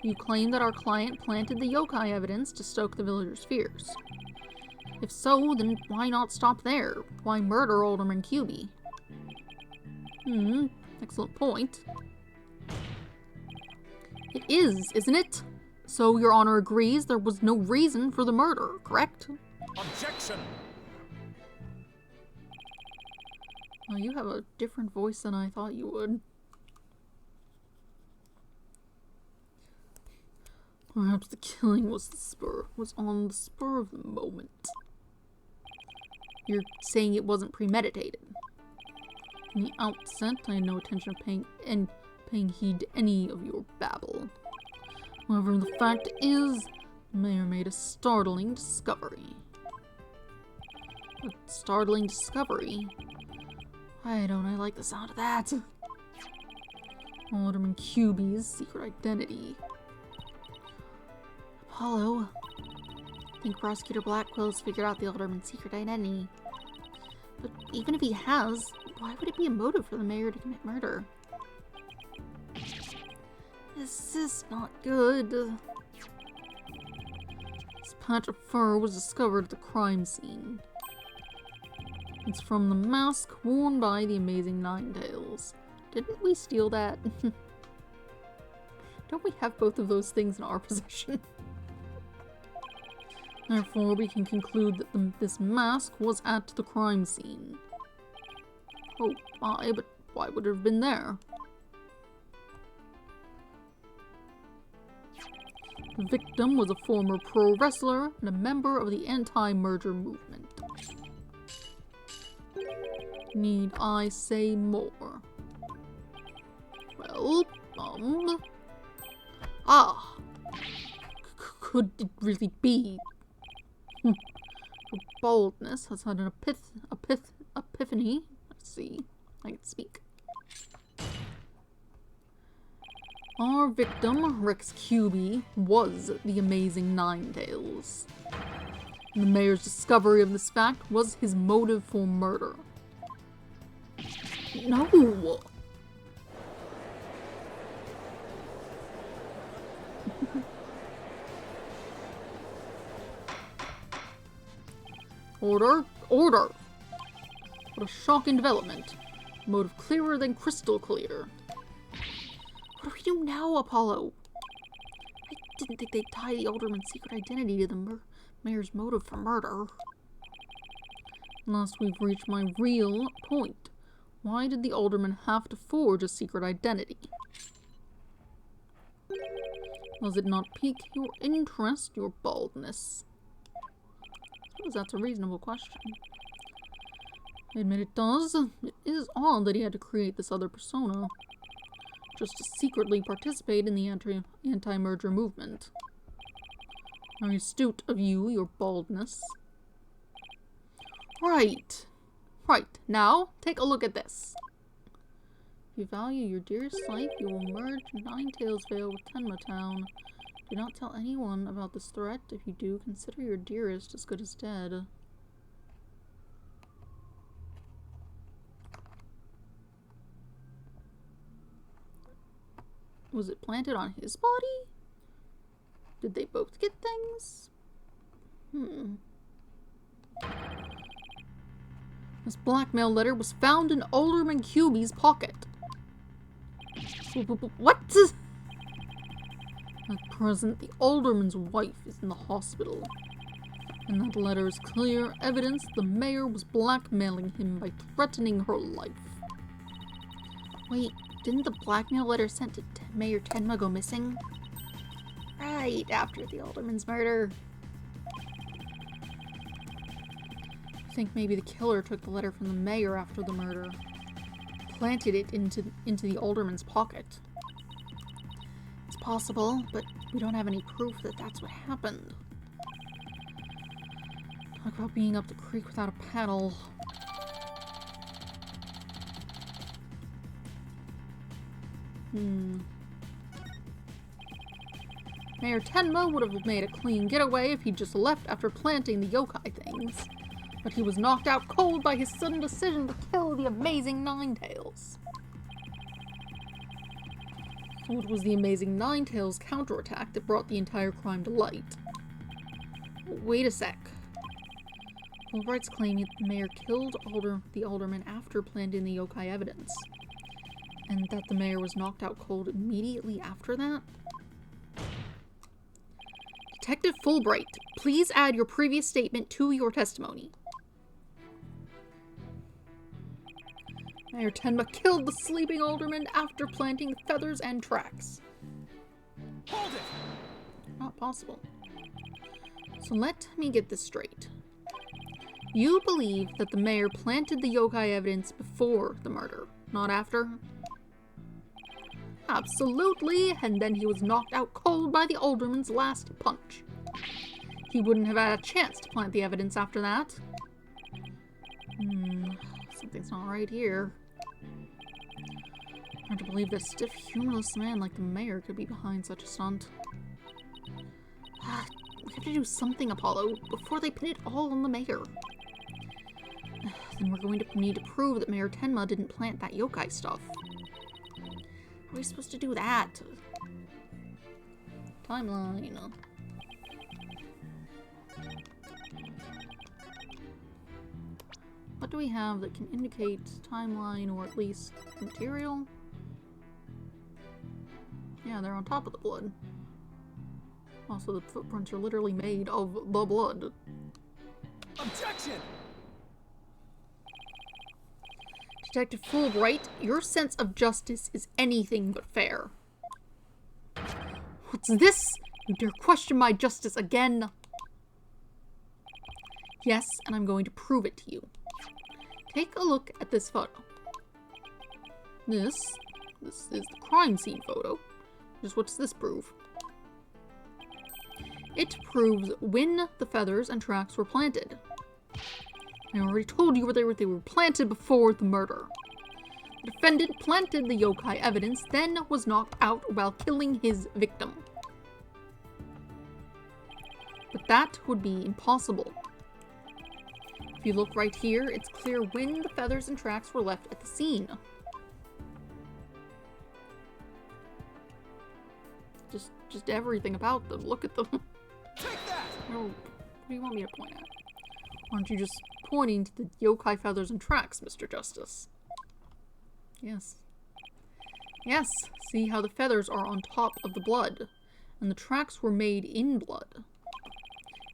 [SPEAKER 1] You claim that our client planted the yokai evidence to stoke the villagers' fears. If so, then why not stop there? Why murder Alderman Cuby? Excellent point. It is, isn't it? So your honor agrees there was no reason for the murder, correct?
[SPEAKER 3] Objection!
[SPEAKER 1] Oh, you have a different voice than I thought you would. Perhaps the killing was on the spur of the moment. You're saying it wasn't premeditated. From the outset, I had no intention of paying heed to any of your babble. However, the fact is, the mayor made a startling discovery. A startling discovery? Why don't I like the sound of that? Alderman QB's secret identity. Apollo, I think Prosecutor Blackwell has figured out the Alderman's secret identity. But even if he has, why would it be a motive for the mayor to commit murder? This is not good. This patch of fur was discovered at the crime scene. It's from the mask worn by the amazing Ninetales. Didn't we steal that? Don't we have both of those things in our possession? Therefore, we can conclude that this mask was at the crime scene. Oh my, but why would it have been there? The victim was a former pro wrestler and a member of the anti-merger movement. Need I say more? Well, could it really be? Her boldness has had an epiphany. Let's see, I can speak. Our victim, Rex QB, was the amazing Ninetales. And the mayor's discovery of this fact was his motive for murder. No! Order! Order! What a shocking development. Motive clearer than crystal clear. What do we do now, Apollo? I didn't think they'd tie the Alderman's secret identity to the mayor's motive for murder. Unless we've reached my real point. Why did the Alderman have to forge a secret identity? Does it not pique your interest, your baldness? I suppose that's a reasonable question. I admit it does. It is odd that he had to create this other persona, just to secretly participate in the anti-merger movement. Very astute of you, your baldness. Right. Right. Now, take a look at this. If you value your dearest life, you will merge Ninetales Vale with Tenma Town. Do not tell anyone about this threat. If you do, consider your dearest as good as dead. Was it planted on his body? Did they both get things? This blackmail letter was found in Alderman QB's pocket. What? At present, the Alderman's wife is in the hospital. And that letter is clear evidence the mayor was blackmailing him by threatening her life. Wait, didn't the blackmail letter sent to Mayor Tenma go missing? Right after the Alderman's murder. I think maybe the killer took the letter from the mayor after the murder, planted it into the Alderman's pocket. It's possible, but we don't have any proof that that's what happened. Talk about being up the creek without a paddle. Mayor Tenma would have made a clean getaway if he'd just left after planting the yokai things. But he was knocked out cold by his sudden decision to kill the amazing Ninetales. So it was the amazing Ninetales counterattack that brought the entire crime to light. Wait a sec. Well, Wright's claiming that the mayor killed the alderman after planting the yokai evidence. And that the mayor was knocked out cold immediately after that? Detective Fulbright, please add your previous statement to your testimony. Mayor Tenma killed the sleeping alderman after planting the feathers and tracks.
[SPEAKER 3] Hold it!
[SPEAKER 1] Not possible. So let me get this straight. You believe that the mayor planted the yokai evidence before the murder, not after? Absolutely, and then he was knocked out cold by the alderman's last punch. He wouldn't have had a chance to plant the evidence after that. Something's not right here. Hard to believe that a stiff, humorless man like the mayor could be behind such a stunt. We have to do something, Apollo, before they pin it all on the mayor. Then we're going to need to prove that Mayor Tenma didn't plant that yokai stuff. How are we supposed to do that? Timeline. What do we have that can indicate timeline or at least material? Yeah, they're on top of the blood. Also, the footprints are literally made of the blood.
[SPEAKER 3] Objection!
[SPEAKER 1] Detective Wright, your sense of justice is anything but fair. What's this? You dare question my justice again? Yes, and I'm going to prove it to you. Take a look at this photo. This is the crime scene photo. Just what's this prove? It proves when the feathers and tracks were planted. I already told you they were planted before the murder. The defendant planted the yokai evidence, then was knocked out while killing his victim. But that would be impossible. If you look right here, it's clear when the feathers and tracks were left at the scene. Just everything about them. Look at them.
[SPEAKER 3] Take that!
[SPEAKER 1] Oh, what do you want me to point at? Aren't you just pointing to the yokai feathers and tracks, Mr. Justice? Yes. Yes, see how the feathers are on top of the blood, and the tracks were made in blood.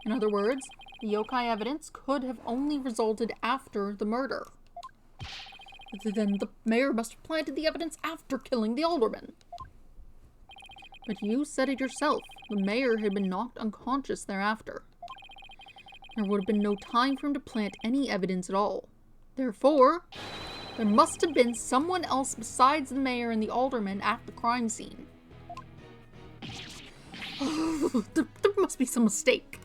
[SPEAKER 1] In other words, the yokai evidence could have only resulted after the murder. But then the mayor must have planted the evidence after killing the alderman. But you said it yourself, the mayor had been knocked unconscious thereafter. There would have been no time for him to plant any evidence at all. Therefore, there must have been someone else besides the mayor and the alderman at the crime scene. There must be some mistake.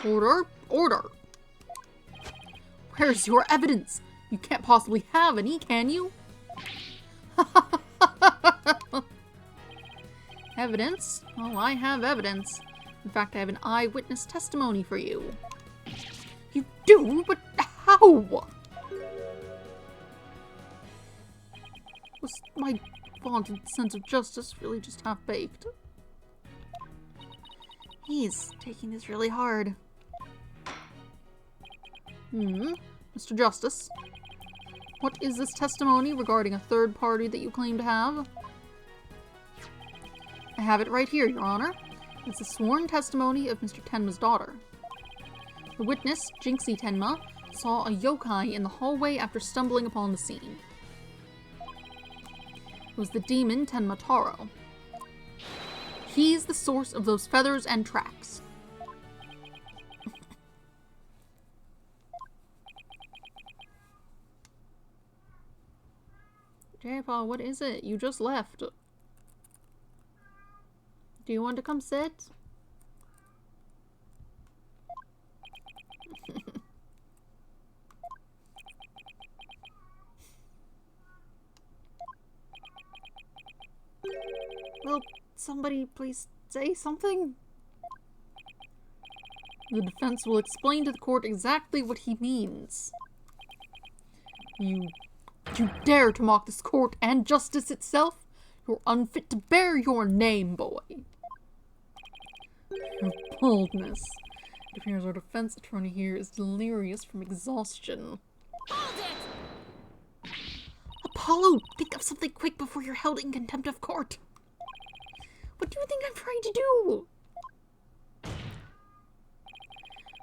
[SPEAKER 1] Order! Order! Where's your evidence? You can't possibly have any, can you? Evidence? Oh, I have evidence. In fact, I have an eyewitness testimony for you. You do? But how? Was my vaunted sense of justice really just half-baked? He's taking this really hard. Mr. Justice, what is this testimony regarding a third party that you claim to have? I have it right here, Your Honor. It's a sworn testimony of Mr. Tenma's daughter. The witness, Jinxie Tenma, saw a yokai in the hallway after stumbling upon the scene. It was the demon Tenma Taro. He's the source of those feathers and tracks. J-Paw, what is it? You just left. Do you want to come sit? Will somebody please say something? The defense will explain to the court exactly what he means. You dare to mock this court and justice itself? You're unfit to bear your name, boy. Your boldness. It appears our defense attorney here is delirious from exhaustion.
[SPEAKER 2] Hold it!
[SPEAKER 1] Apollo, think of something quick before you're held in contempt of court. What do you think I'm trying to do?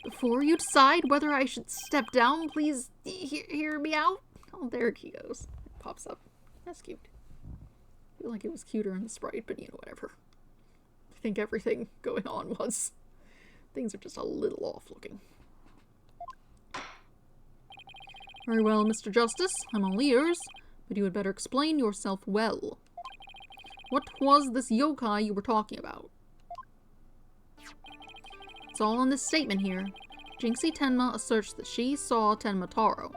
[SPEAKER 1] Before you decide whether I should step down, please hear me out. Oh, there he goes. It pops up. That's cute. I feel like it was cuter in the sprite, but you know, whatever. I think everything going on was. Things are just a little off looking. Very well, Mr. Justice. I'm all ears, but you had better explain yourself well. What was this yokai you were talking about? It's all in this statement here. Jinxie Tenma asserts that she saw Tenma Taro.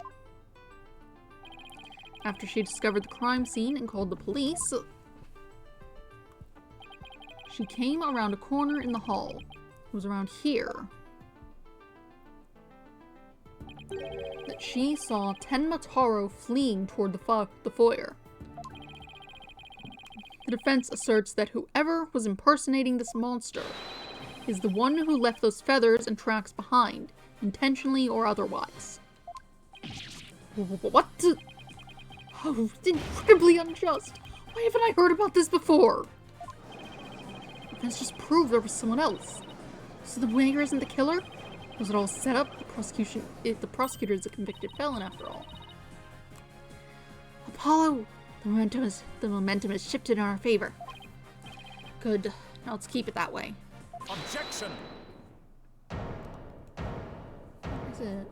[SPEAKER 1] After she discovered the crime scene and called the police, she came around a corner in the hall. It was around here that she saw Tenma Taro fleeing toward the foyer. The defense asserts that whoever was impersonating this monster is the one who left those feathers and tracks behind, intentionally or otherwise. What? Oh, incredibly unjust. Why haven't I heard about this before? The defense just proved there was someone else. So the mayor isn't the killer? Was it all set up? The prosecutor is a convicted felon after all. Apollo, the momentum has shifted in our favor. Good. Now let's keep it that way.
[SPEAKER 3] Objection!
[SPEAKER 1] What is it?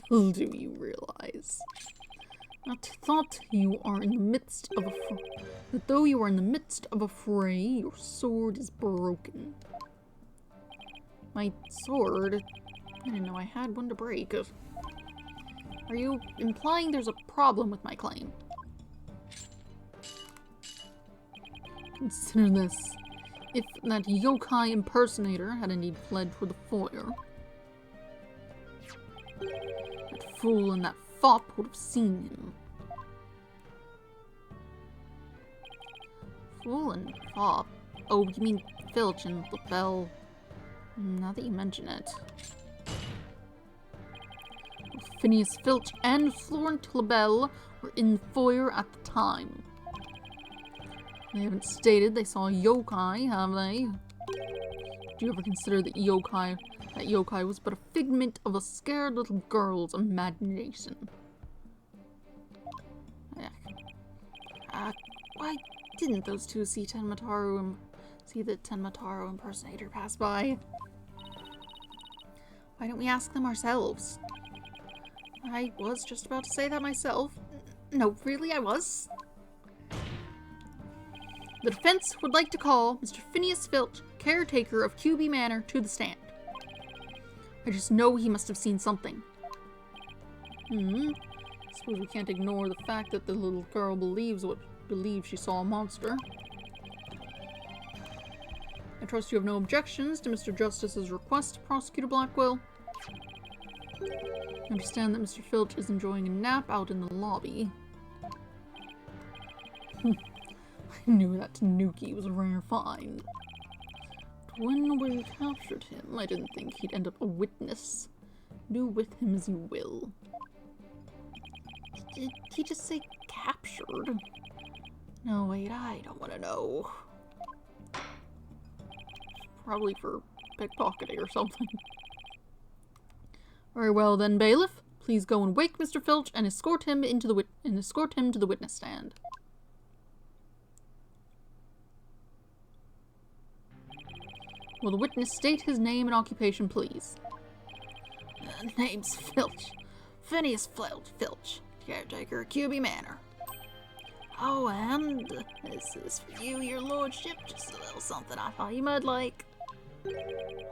[SPEAKER 1] Little do you realize that you are in the midst of that though you are in the midst of a fray, your sword is broken. My sword? I didn't know I had one to break. Are you implying there's a problem with my claim? Consider this. If that yokai impersonator had indeed fled toward the foyer, that fool and that fop would have seen him. Fool and fop? Oh, you mean Filch and LaBelle. Now that you mention it. Phineas Filch and Florent LaBelle were in the foyer at the time. They haven't stated they saw a yokai, have they? Did you ever consider that yokai was but a figment of a scared little girl's imagination? Why didn't those two see the Tenma Taro impersonator pass by? Why don't we ask them ourselves? I was just about to say that myself. No, really, I was. The defense would like to call Mr. Phineas Filch, caretaker of QB Manor, to the stand. I just know he must have seen something. Suppose we can't ignore the fact that the little girl believes she saw a monster. I trust you have no objections to Mr. Justice's request, Prosecutor Blackwell. I understand that Mr. Filch is enjoying a nap out in the lobby. I knew that Tanuki was a rare find. But when we captured him, I didn't think he'd end up a witness. Do with him as you will. Did he just say captured? No, wait, I don't want to know. Probably for pickpocketing or something. Very well then, bailiff. Please go and wake Mr. Filch and escort him to the witness stand. Will the witness state his name and occupation, please?
[SPEAKER 5] Name's Filch. Phineas Filch, caretaker of QB Manor. Oh, and this is for you, your lordship. Just a little something I thought you might like.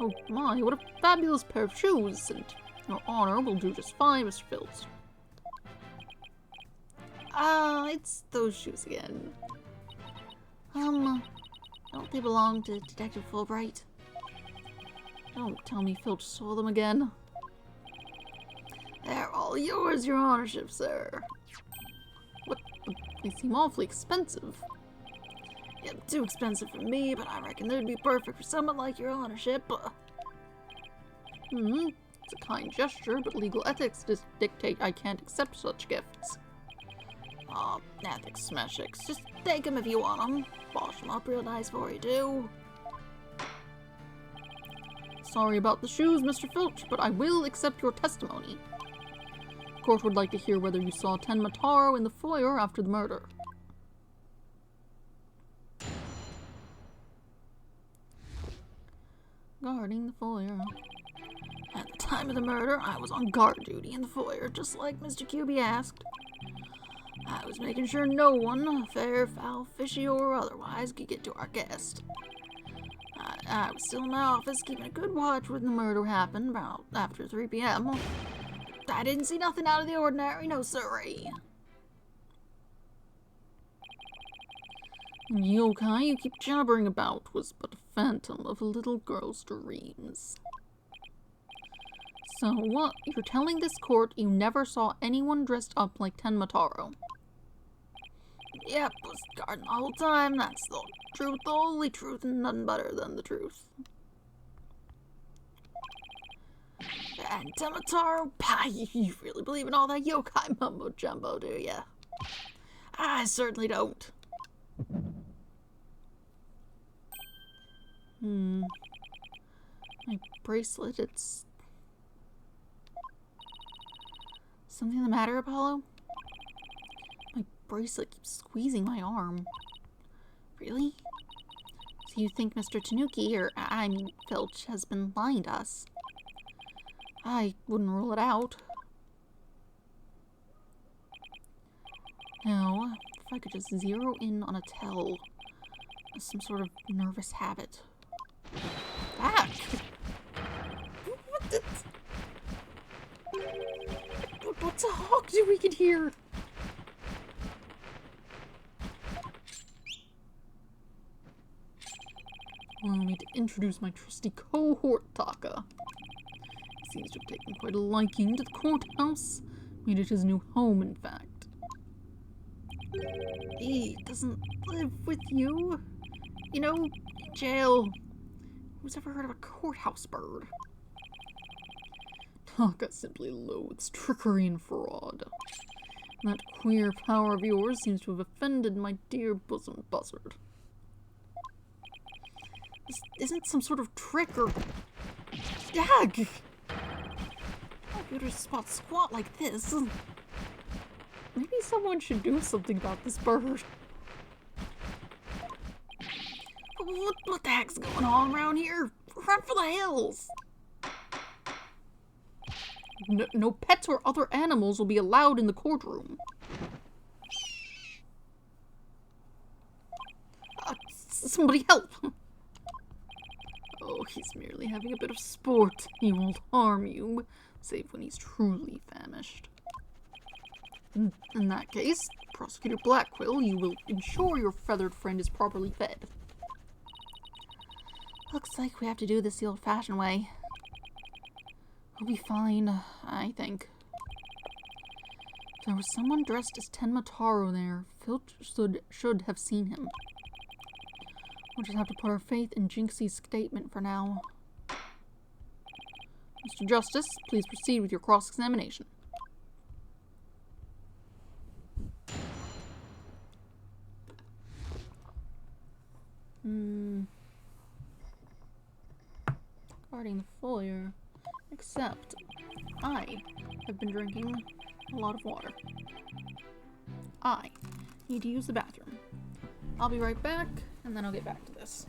[SPEAKER 1] Oh my, what a fabulous pair of shoes, and your honor will do just fine, Mr. Filch.
[SPEAKER 5] It's those shoes again. Don't they belong to Detective Fulbright?
[SPEAKER 1] Don't tell me Filch saw them again.
[SPEAKER 5] They're all yours, your honorship, sir.
[SPEAKER 1] What? They seem awfully expensive.
[SPEAKER 5] Yeah, too expensive for me, but I reckon they'd be perfect for someone like your honorship.
[SPEAKER 1] It's a kind gesture, but legal ethics dictate I can't accept such gifts.
[SPEAKER 5] Ethics Smeshix. Just take them if you want them. Wash them up real nice for you, too.
[SPEAKER 1] Sorry about the shoes, Mr. Filch, but I will accept your testimony. The court would like to hear whether you saw Tenmataro in the foyer after the murder. Guarding the foyer.
[SPEAKER 5] At the time of the murder, I was on guard duty in the foyer, just like Mr. QB asked. I was making sure no one, fair, foul, fishy, or otherwise, could get to our guest. I was still in my office, keeping a good watch when the murder happened, about after 3 p.m. I didn't see nothing out of the ordinary, no siree.
[SPEAKER 1] The yokai you keep jabbering about was but a phantom of a little girl's dreams. So what? You're telling this court you never saw anyone dressed up like Tenmataro?
[SPEAKER 5] Yep, was guarding the whole time. That's the truth, the only truth, and none better than the truth. And Tenmataro, you really believe in all that yokai mumbo jumbo, do ya? I certainly don't.
[SPEAKER 1] My bracelet, it's... Something the matter, Apollo? My bracelet keeps squeezing my arm. Really? So you think Mr. Tanuki, or I mean Filch, has been lying to us? I wouldn't rule it out. Now, if I could just zero in on a tell, some sort of nervous habit. Ah! What the hawk did we get here? Allow me to introduce my trusty cohort, Taka. He seems to have taken quite a liking to the courthouse. Made it his new home, in fact.
[SPEAKER 5] He doesn't live with you. You know, in jail.
[SPEAKER 1] Who's ever heard of a courthouse bird? Taka simply loathes trickery and fraud. And that queer power of yours seems to have offended my dear bosom buzzard. This isn't some sort of trick or... Gag!
[SPEAKER 5] How could a spot squat like this?
[SPEAKER 1] Maybe someone should do something about this bird.
[SPEAKER 5] What the heck's going on around here? Run for the hills!
[SPEAKER 1] No pets or other animals will be allowed in the courtroom. Somebody help! Oh, he's merely having a bit of sport. He won't harm you, save when he's truly famished. In that case, Prosecutor Blackquill, you will ensure your feathered friend is properly fed.
[SPEAKER 5] Looks like we have to do this the old-fashioned way.
[SPEAKER 1] We'll be fine, I think. If there was someone dressed as Tenmataro there, Filch should have seen him. We'll just have to put our faith in Jinxie's statement for now. Mr. Justice, please proceed with your cross-examination. Guarding the foyer. Except, I have been drinking a lot of water. I need to use the bathroom. I'll be right back, and then I'll get back to this.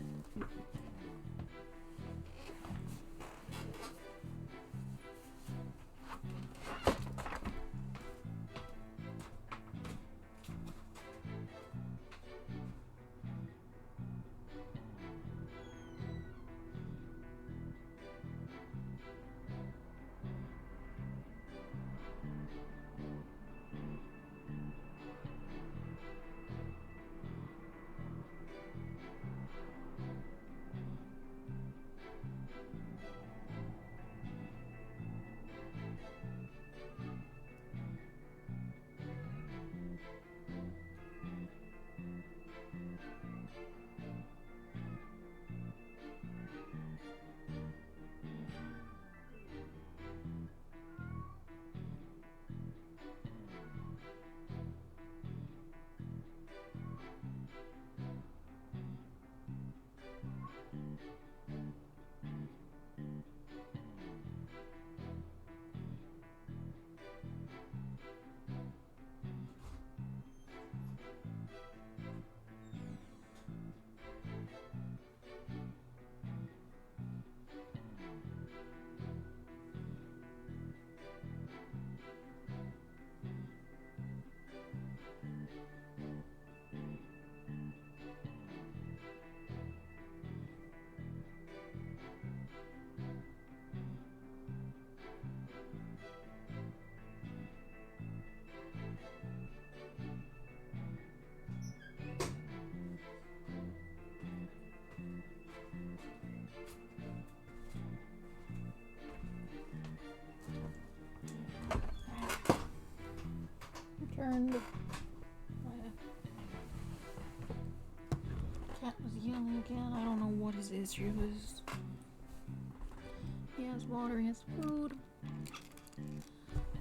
[SPEAKER 1] history of his. He has water, he has food.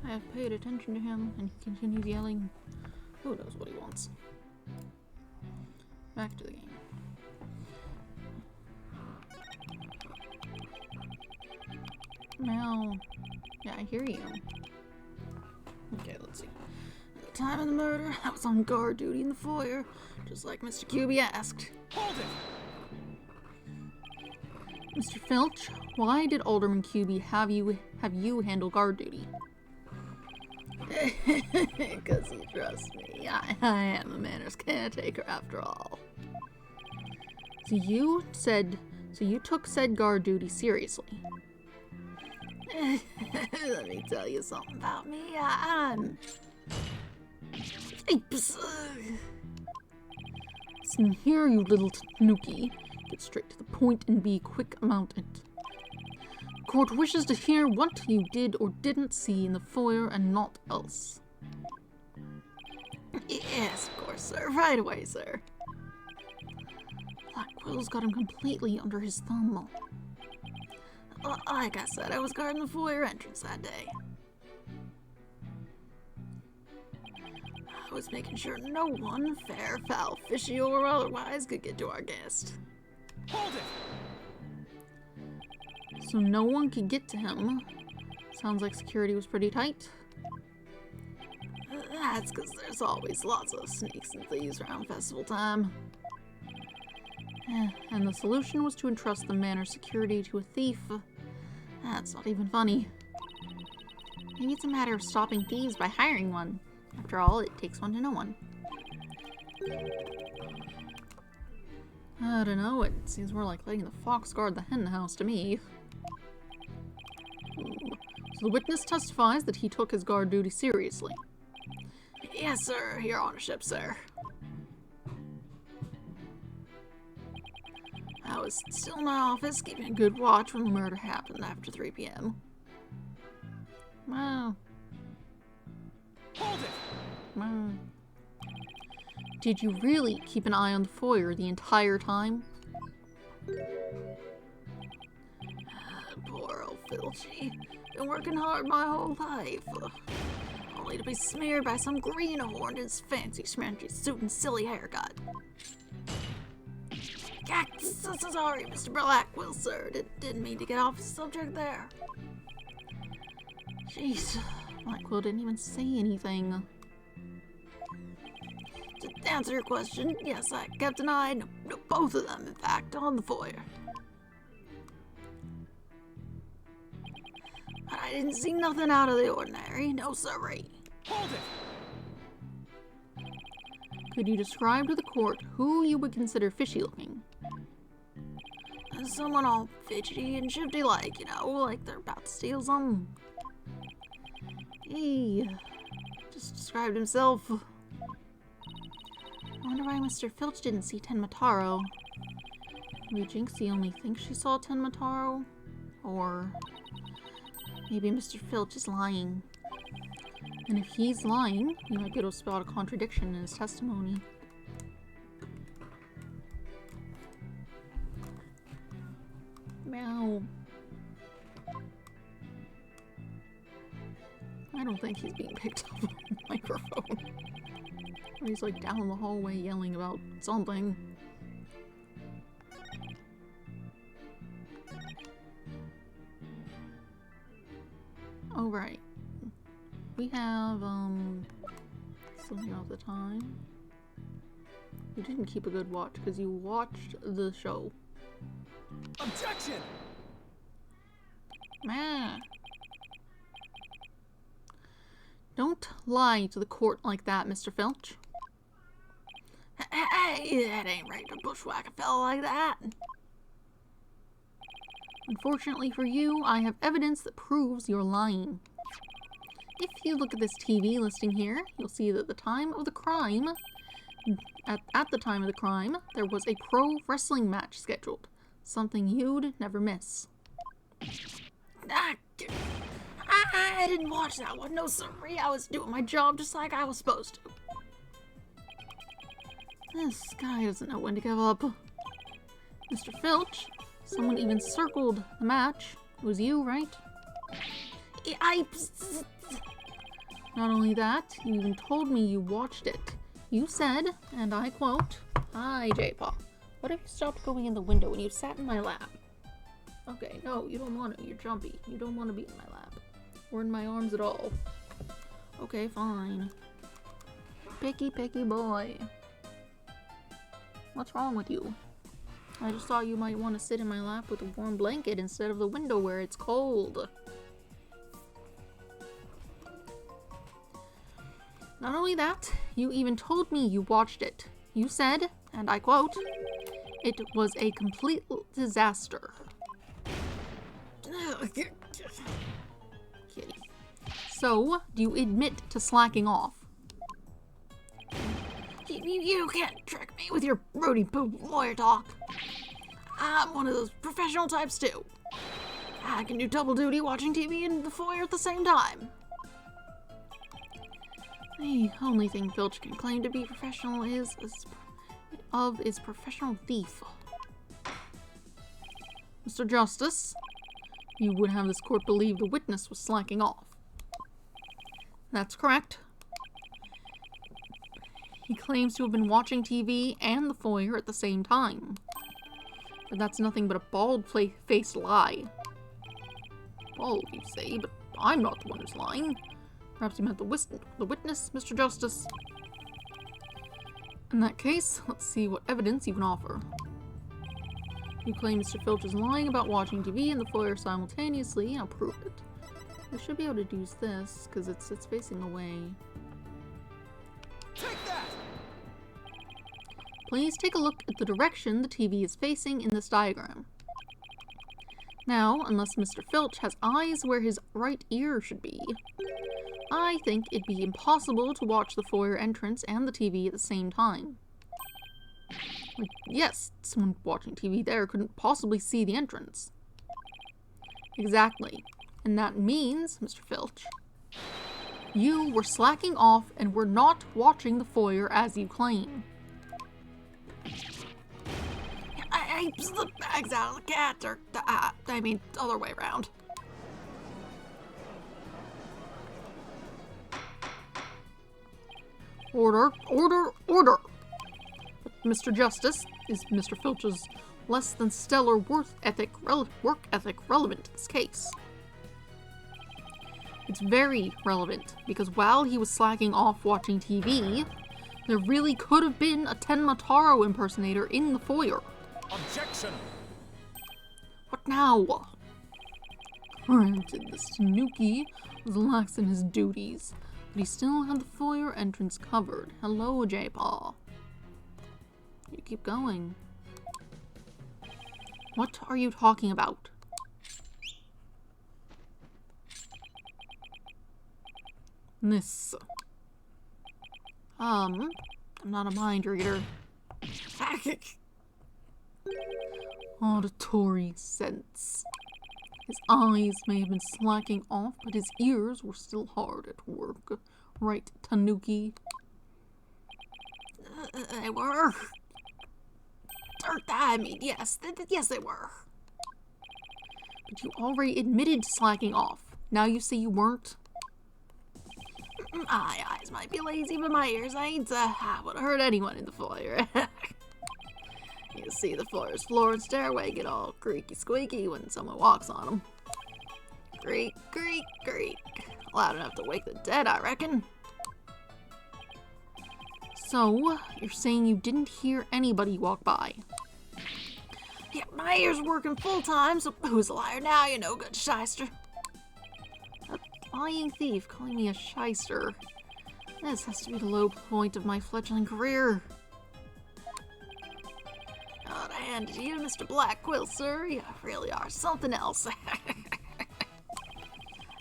[SPEAKER 1] I have paid attention to him, and he continues yelling. Who knows what he wants? Back to the game. Mel. Yeah, I hear you. Okay, let's see. At the time of the murder, I was on guard duty in the foyer, just like Mr. QB asked.
[SPEAKER 3] Hold it!
[SPEAKER 1] Mr. Filch, why did Alderman QB have you handle guard duty?
[SPEAKER 5] Because he trusts me. I am the manor's caretaker after all.
[SPEAKER 1] So you took said guard duty seriously.
[SPEAKER 5] Let me tell you something about me. I'm...
[SPEAKER 1] Listen here, you little tanuki. Get straight to the point and be quick about it. The court wishes to hear what you did or didn't see in the foyer and not else.
[SPEAKER 5] Yes, of course, sir. Right away, sir.
[SPEAKER 1] Blackwell's got him completely under his thumb.
[SPEAKER 5] Like I said, I was guarding the foyer entrance that day. I was making sure no one, fair, foul, fishy, or otherwise, could get to our guest.
[SPEAKER 3] Hold it!
[SPEAKER 1] So no one could get to him. Sounds like security was pretty tight.
[SPEAKER 5] That's because there's always lots of sneaks and thieves around festival time.
[SPEAKER 1] And the solution was to entrust the manor's security to a thief. That's not even funny. Maybe it's a matter of stopping thieves by hiring one. After all, it takes one to know one. I don't know, it seems more like letting the fox guard the hen house to me. So the witness testifies that he took his guard duty seriously.
[SPEAKER 5] Yes, sir. Your ownership, sir. I was still in my office, keeping a good watch when the murder happened after 3 p.m.
[SPEAKER 1] Wow.
[SPEAKER 3] Hold it!
[SPEAKER 1] Wow. Did you really keep an eye on the foyer the entire time?
[SPEAKER 5] Poor old Filchy. Been working hard my whole life. Only to be smeared by some greenhorn in his fancy schmancy suit and silly haircut. Sorry, Mr. Blackwell, sir. Didn't mean to get off the subject there.
[SPEAKER 1] Jeez, Blackwell didn't even say anything.
[SPEAKER 5] To answer your question, yes, I kept an eye, no, both of them, in fact, on the foyer. But I didn't see nothing out of the ordinary, no sirree.
[SPEAKER 3] Hold it!
[SPEAKER 1] Could you describe to the court who you would consider fishy-looking?
[SPEAKER 5] Someone all fidgety and shifty-like, you know, like they're about to steal something. He just described himself.
[SPEAKER 1] I wonder why Mr. Filch didn't see Tenmataro. Maybe Jinxie only thinks she saw Tenmataro? Or maybe Mr. Filch is lying. And if he's lying, we might be able to spot a contradiction in his testimony. Meow. I don't think he's being picked up on the microphone. Or he's like down the hallway yelling about something. Oh, right. We have, something about the time. You didn't keep a good watch because you watched the show.
[SPEAKER 3] Objection!
[SPEAKER 1] Meh. Don't lie to the court like that, Mr. Filch.
[SPEAKER 5] Hey, that ain't right to bushwhack a fella like that.
[SPEAKER 1] Unfortunately for you, I have evidence that proves you're lying. If you look at this TV listing here, you'll see that at the time of the crime, there was a pro wrestling match scheduled. Something you'd never miss.
[SPEAKER 5] I didn't watch that one, no sirree. I was doing my job just like I was supposed to.
[SPEAKER 1] This guy doesn't know when to give up. Mr. Filch, Someone even circled the match. It was you, right? Not only that, you even told me you watched it. You said, and I quote, "Hi, J-Paw. What if you stopped going in the window when you sat in my lap?" Okay, no, you don't want to. You're jumpy. You don't want to be in my lap. Or in my arms at all. Okay, fine. Picky boy. What's wrong with you? I just thought you might want to sit in my lap with a warm blanket instead of the window where it's cold. Not only that, you even told me you watched it. You said, and I quote, "It was a complete disaster." Kitty. So, do you admit to slacking off?
[SPEAKER 5] You can't trick me with your roadie poop lawyer talk. I'm one of those professional types too. I can do double duty watching TV in the foyer at the same time.
[SPEAKER 1] The only thing Filch can claim to be professional is professional thief. Mr. Justice, you would have this court believe the witness was slacking off. That's correct. He claims to have been watching TV and the foyer at the same time. But that's nothing but a bald-faced lie. Bald, you say, but I'm not the one who's lying. Perhaps you meant the witness, Mr. Justice. In that case, let's see what evidence you can offer. You claim Mr. Filch is lying about watching TV and the foyer simultaneously. I'll prove it. We should be able to use this, because it's facing away.
[SPEAKER 3] Take that!
[SPEAKER 1] Please take a look at the direction the TV is facing in this diagram. Now, unless Mr. Filch has eyes where his right ear should be, I think it'd be impossible to watch the foyer entrance and the TV at the same time. Like, yes, someone watching TV there couldn't possibly see the entrance. Exactly. And that means, Mr. Filch, you were slacking off and were not watching the foyer as you claim.
[SPEAKER 5] I the bags out of the cat, or other way around.
[SPEAKER 1] Order, order, order! But Mr. Justice, is Mr. Filch's less than stellar work ethic relevant to this case? It's very relevant, because while he was slacking off watching TV, there really could have been a Tenma Taro impersonator in the foyer.
[SPEAKER 3] Objection!
[SPEAKER 1] What now? Granted, this Tanuki was lax in his duties, but he still had the foyer entrance covered. Hello, J-Paw. You keep going. What are you talking about? This. I'm not a mind reader. Auditory sense. His eyes may have been slacking off, but his ears were still hard at work. Right, Tanuki?
[SPEAKER 5] They were. Yes. Yes, they were.
[SPEAKER 1] But you already admitted to slacking off. Now you say you weren't?
[SPEAKER 5] My eyes might be lazy, but my ears ain't. I wouldn't hurt anyone in the foyer. You see the foyer's floor and stairway get all creaky squeaky when someone walks on them. Creak, creak, creak. Loud enough to wake the dead, I reckon.
[SPEAKER 1] So, you're saying you didn't hear anybody walk by?
[SPEAKER 5] Yeah, my ears are working full time, so who's a liar now, you know, good shyster?
[SPEAKER 1] A lying thief calling me a shyster. This has to be the low point of my fledgling career.
[SPEAKER 5] Gotta hand it to you, Mr. Black Quill, sir. You really are something else.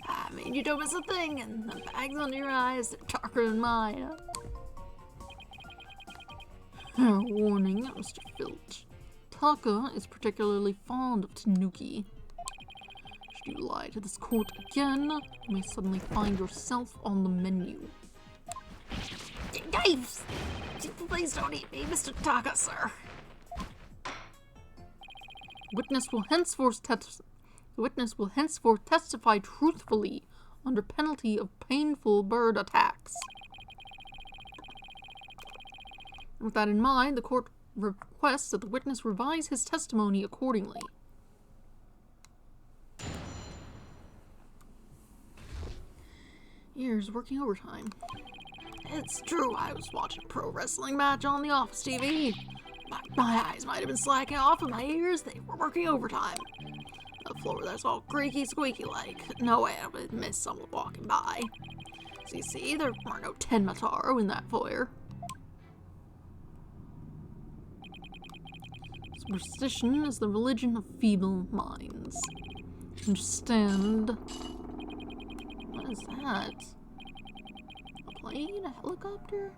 [SPEAKER 5] I mean, you don't miss a thing, and the bags under your eyes are darker than mine.
[SPEAKER 1] Fair warning, Mr. Filch. Taka is particularly fond of Tanuki. Should you lie to this court again, you may suddenly find yourself on the menu.
[SPEAKER 5] Yipes! Please don't eat me, Mr. Taka, sir.
[SPEAKER 1] Witness will henceforth testify truthfully under penalty of painful bird attacks. With that in mind, the court requests that the witness revise his testimony accordingly. Years working overtime.
[SPEAKER 5] It's true, I was watching a pro wrestling match on the office TV. My eyes might have been slacking off, and my ears, they were working overtime. The floor there's all creaky squeaky like. No way I would miss someone walking by. So you see, there were no Tenmataro in that foyer.
[SPEAKER 1] Superstition is the religion of feeble minds. Understand? What is that? A plane? A helicopter?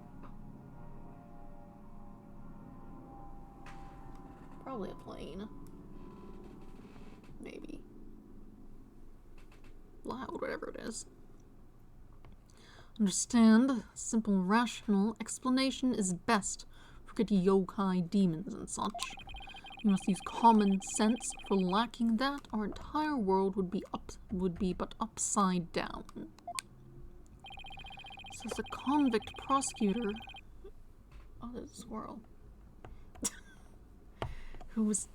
[SPEAKER 1] Probably a plane. Maybe. Loud, whatever it is. Understand? Simple, rational explanation is best. Forget yokai, demons, and such. We must use common sense. For lacking that, our entire world would be but upside down. Says a convict prosecutor. Oh, there's a squirrel. who was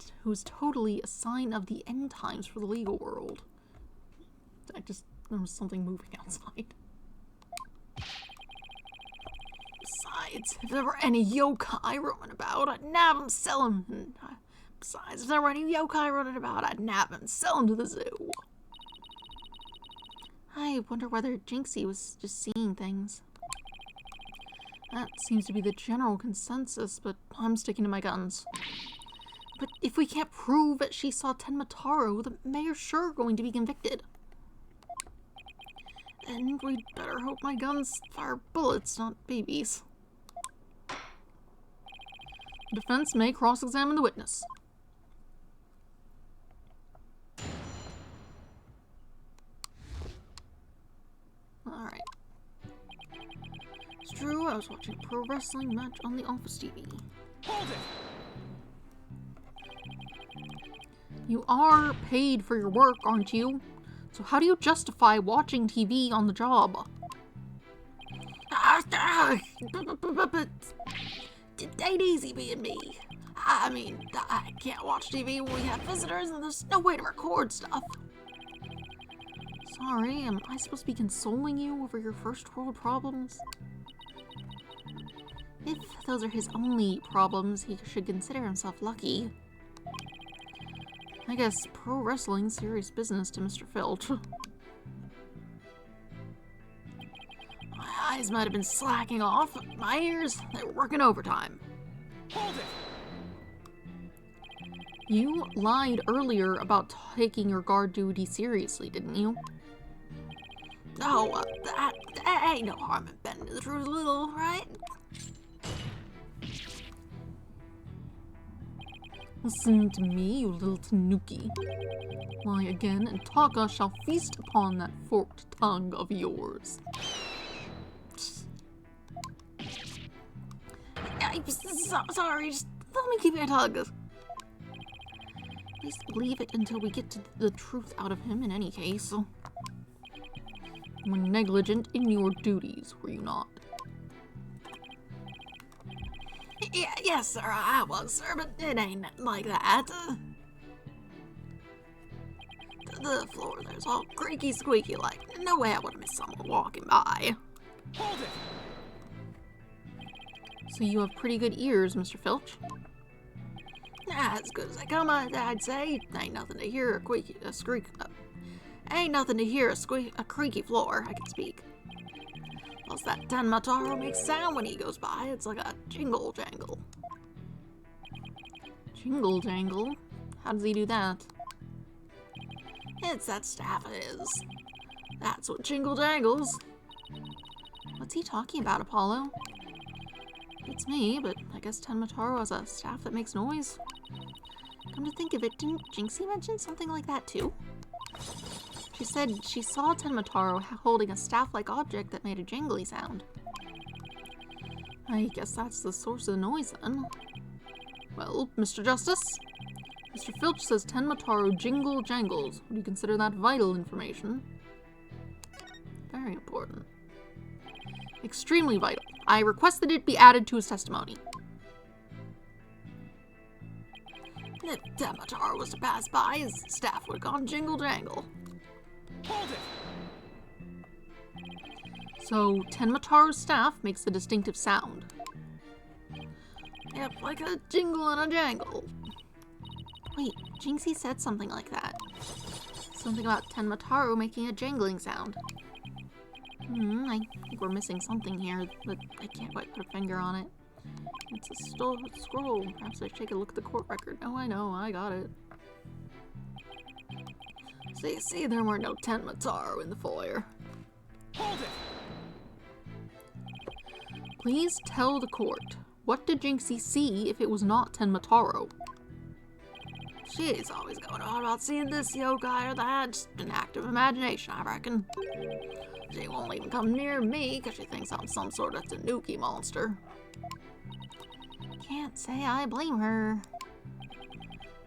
[SPEAKER 1] totally a sign of the end times for the legal world. There was something moving outside.
[SPEAKER 5] Besides, if there were any yokai roaming about, I'd nab them, sell them. Besides, if there were any yokai running about, I'd nab them, sell them to the zoo.
[SPEAKER 1] I wonder whether Jinxie was just seeing things. That seems to be the general consensus, but I'm sticking to my guns. But if we can't prove that she saw Tenmataro, the mayor's sure going to be convicted. And we'd better hope my guns fire bullets, not babies. The defense may cross-examine the witness. Alright. It's true, I was watching a pro wrestling match on the office TV.
[SPEAKER 3] Hold it!
[SPEAKER 1] You are paid for your work, aren't you? So how do you justify watching TV on the job?
[SPEAKER 5] But ain't easy being me. I mean, I can't watch TV when we have visitors and there's no way to record stuff.
[SPEAKER 1] Sorry, am I supposed to be consoling you over your first world problems? If those are his only problems, he should consider himself lucky. I guess pro wrestling's serious business to Mr. Filch.
[SPEAKER 5] My eyes might have been slacking off, but my ears, they were working overtime.
[SPEAKER 3] Hold it!
[SPEAKER 1] You lied earlier about taking your guard duty seriously, didn't you?
[SPEAKER 5] No, that ain't no harm in bending the truth a little, right?
[SPEAKER 1] Listen to me, you little tanuki. Lie again, and Taka shall feast upon that forked tongue of yours.
[SPEAKER 5] I'm sorry, just let me keep your tongue.
[SPEAKER 1] Please leave it until we get to the truth out of him in any case. You were negligent in your duties, were you not?
[SPEAKER 5] Yes, sir, I was, sir, but it ain't like that. The floor there's all creaky squeaky like. No way I would have missed someone walking by.
[SPEAKER 3] Hold it!
[SPEAKER 1] So you have pretty good ears, Mr. Filch.
[SPEAKER 5] As good as I come, I'd say. Ain't nothing to hear a creaky floor, I can speak. Plus that Tenmataro makes sound when he goes by. It's like a jingle jangle.
[SPEAKER 1] Jingle jangle? How does he do that?
[SPEAKER 5] It's that staff of his. That's what jingle jangles.
[SPEAKER 1] What's he talking about, Apollo? It's me, but I guess Tenmataro has a staff that makes noise. Come to think of it, didn't Jinxie mention something like that too? She said she saw Tenmataro holding a staff-like object that made a jingly sound. I guess that's the source of the noise then. Well, Mr. Justice, Mr. Filch says Tenmataro jingle jangles. Would you consider that vital information? Very important. Extremely vital. I request that it be added to his testimony.
[SPEAKER 5] If Tenmataro was to pass by, his staff would have gone jingle jangle.
[SPEAKER 3] Hold it!
[SPEAKER 1] So, Tenmataro's staff makes a distinctive sound.
[SPEAKER 5] Yep, like a jingle and a jangle.
[SPEAKER 1] Wait, Jinxie said something like that. Something about Tenmataro making a jangling sound. I think we're missing something here, but I can't quite put a finger on it. It's a scroll. Perhaps I should take a look at the court record. Oh, I know, I got it.
[SPEAKER 5] See, there were no Tenmataro in the foyer.
[SPEAKER 3] Hold it!
[SPEAKER 1] Please tell the court, what did Jinxie see if it was not Tenmataro?
[SPEAKER 5] She's always going on about seeing this yokai or that. Just an active imagination, I reckon. She won't even come near me because she thinks I'm some sort of tanuki monster.
[SPEAKER 1] Can't say I blame her.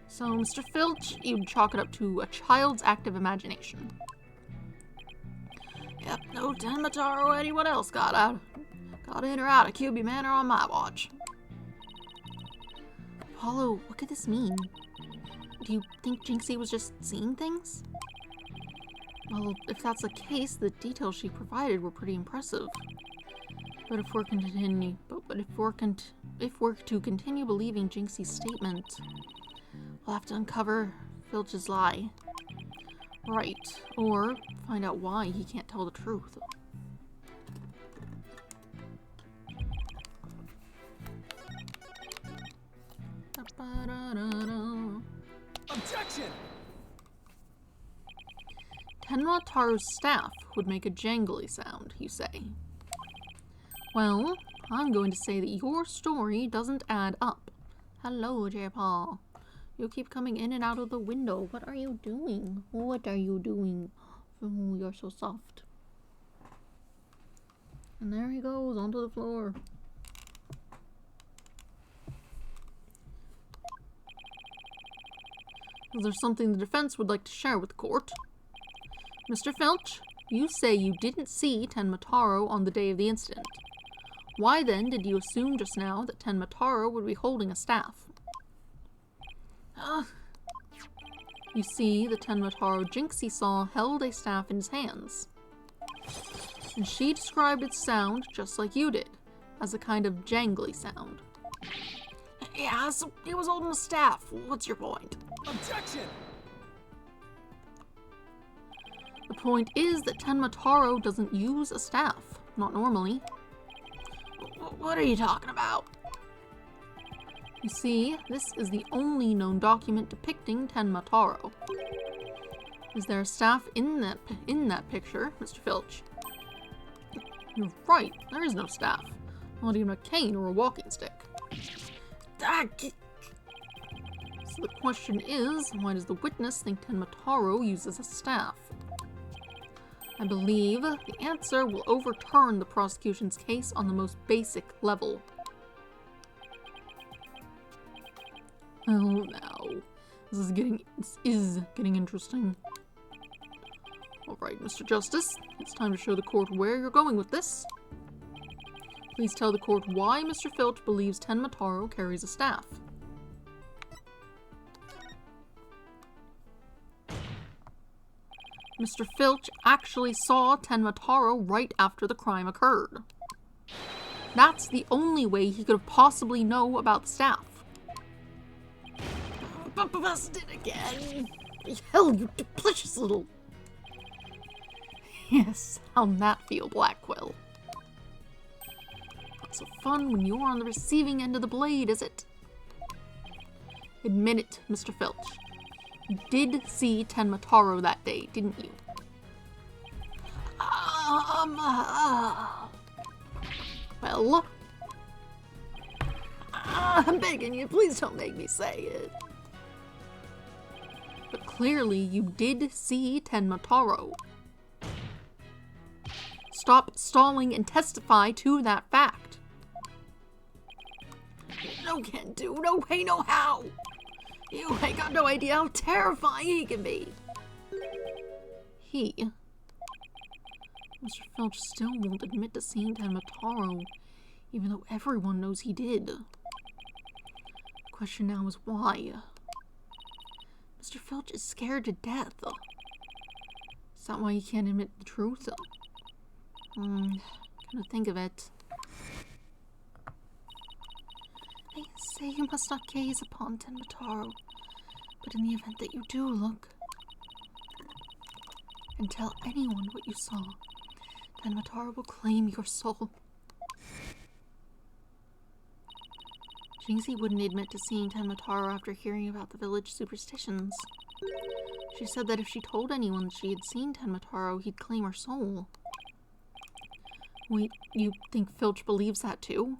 [SPEAKER 1] So, Mr. Filch, you'd chalk it up to a child's active imagination.
[SPEAKER 5] Yep, no Tenmataro or anyone else got in or out of QB Manor on my watch.
[SPEAKER 1] Apollo, what could this mean? Do you think Jinxie was just seeing things? Well, if that's the case, the details she provided were pretty impressive. But if we're to continue believing Jinxie's statement, we'll have to uncover Filch's lie. Right, or find out why he can't tell the truth.
[SPEAKER 3] Objection!
[SPEAKER 1] Tenmataro's staff would make a jangly sound, you say. Well, I'm going to say that your story doesn't add up. Hello, J-Paul. You keep coming in and out of the window. What are you doing? What are you doing? Oh, you're so soft. And there he goes, onto the floor. Is there something the defense would like to share with the court? Mr. Filch, you say you didn't see Tenmataro on the day of the incident. Why then did you assume just now that Tenmataro would be holding a staff? You see, the Tenmataro Jinxie saw held a staff in his hands. And she described its sound just like you did, as a kind of jangly sound.
[SPEAKER 5] Yeah, so he was holding a staff. What's your point?
[SPEAKER 3] Objection!
[SPEAKER 1] The point is that Tenmataro doesn't use a staff. Not normally.
[SPEAKER 5] What are you talking about?
[SPEAKER 1] You see, this is the only known document depicting Tenmataro. Is there a staff in that picture, Mr. Filch? You're right, there is no staff. Not even a cane or a walking stick. So the question is, why does the witness think Tenmataro uses a staff? I believe the answer will overturn the prosecution's case on the most basic level. Oh, now. This is getting interesting. Alright, Mr. Justice, it's time to show the court where you're going with this. Please tell the court why Mr. Filch believes Tenmataro carries a staff. Mr. Filch actually saw Tenmataro right after the crime occurred. That's the only way he could have possibly know about the staff.
[SPEAKER 5] Busted again. Hell, you duplicitous little...
[SPEAKER 1] Yes, how'd that feel, Blackquill? Not so fun when you're on the receiving end of the blade, is it? Admit it, Mr. Filch. You did see Tenmataro that day, didn't you? Well?
[SPEAKER 5] I'm begging you, please don't make me say it.
[SPEAKER 1] But clearly you did see Tenmataro. Stop stalling and testify to that fact.
[SPEAKER 5] No can do, no way, no how. You ain't got no idea how terrifying he can be.
[SPEAKER 1] He... Mr. Filch still won't admit to seeing Tenmataro, even though everyone knows he did. The question now is why? Mr. Filch is scared to death. Is that why he can't admit the truth? Come to think of it. They say you must not gaze upon Tenmataro, but in the event that you do look, and tell anyone what you saw, Tenmataro will claim your soul. Jinxie wouldn't admit to seeing Tenmataro after hearing about the village superstitions. She said that if she told anyone she had seen Tenmataro, he'd claim her soul. Wait, you think Filch believes that too?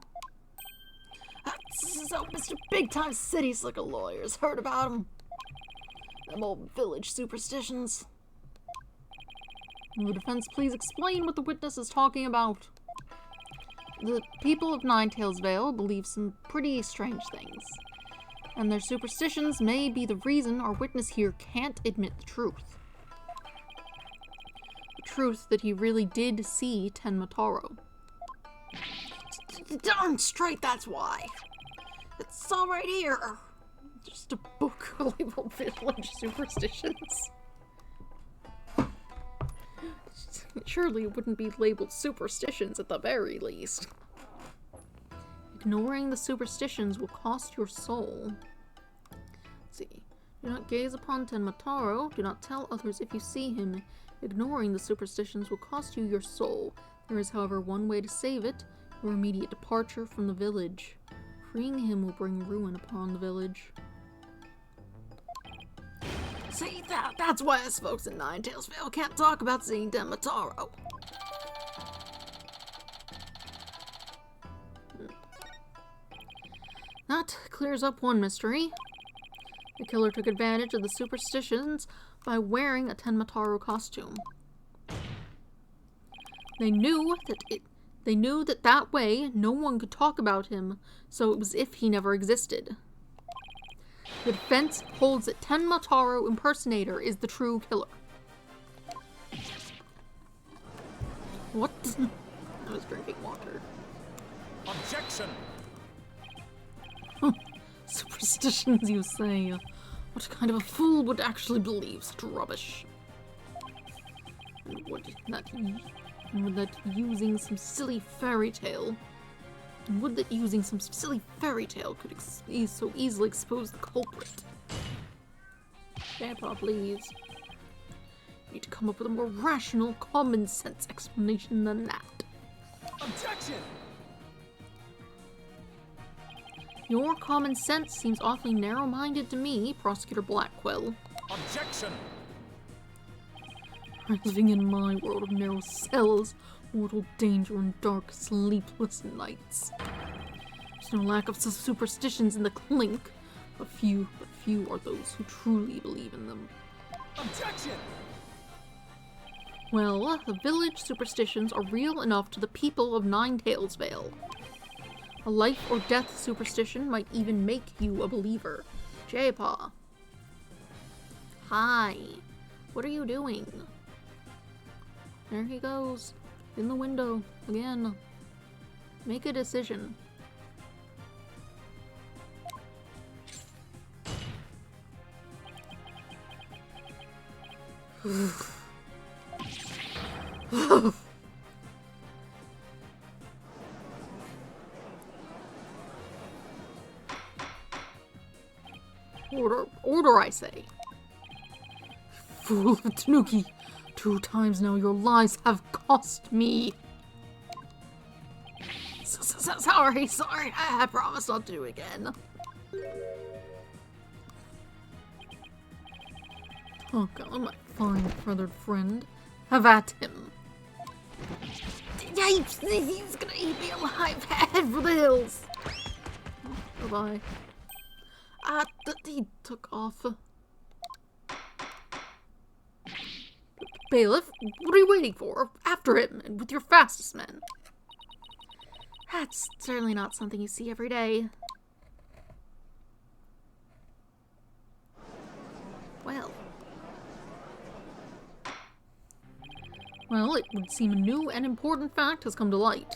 [SPEAKER 5] So Mr. Big Time City Slicker Lawyers heard about him. Them old village superstitions.
[SPEAKER 1] Will the defense please explain what the witness is talking about? The people of Ninetails Vale believe some pretty strange things, and their superstitions may be the reason our witness here can't admit the truth. The truth that he really did see Tenmataro.
[SPEAKER 5] Darn straight, that's why. It's all right here.
[SPEAKER 1] Just a book labeled village superstitions. Surely it wouldn't be labeled superstitions at the very least. Ignoring the superstitions will cost your soul. Let's see. Do not gaze upon Tenmataro. Do not tell others if you see him. Ignoring the superstitions will cost you your soul. There is, however, one way to save it. Your immediate departure from the village. Freeing him will bring ruin upon the village.
[SPEAKER 5] See, that's why us folks in Ninetails Vale can't talk about seeing Tenmataro.
[SPEAKER 1] That clears up one mystery. The killer took advantage of the superstitions by wearing a Tenmataro costume. They knew that way no one could talk about him, so it was as if he never existed. The defense holds that Tenmataro impersonator is the true killer. What? I was drinking water.
[SPEAKER 3] Objection!
[SPEAKER 1] Superstitions, you say? What kind of a fool would actually believe such rubbish? And would that using some silly fairy tale could so easily expose the culprit? Grandpa, please. You need to come up with a more rational, common sense explanation than that.
[SPEAKER 3] Objection!
[SPEAKER 1] Your common sense seems awfully narrow-minded to me, Prosecutor Blackquill.
[SPEAKER 3] Objection!
[SPEAKER 1] Living in my world of narrow cells, mortal danger, and dark, sleepless nights. There's no lack of superstitions in the clink, but few are those who truly believe in them.
[SPEAKER 3] Objection!
[SPEAKER 1] Well, the village superstitions are real enough to the people of Ninetails Vale. A life or death superstition might even make you a believer. J-Paw. Hi. What are you doing? There he goes. In the window. Again. Make a decision. Order, I say. Fool of a Tanuki. 2 times now your lies have cost me.
[SPEAKER 5] Sorry. I promise not to do it again.
[SPEAKER 1] Talk on, my fine feathered friend. Have at him.
[SPEAKER 5] Yipes! He's gonna eat me alive. Head for the hills.
[SPEAKER 1] Bye-bye.
[SPEAKER 5] He took off.
[SPEAKER 1] Bailiff, what are you waiting for? After him, and with your fastest men.
[SPEAKER 5] That's certainly not something you see every day.
[SPEAKER 1] Well, it would seem a new and important fact has come to light.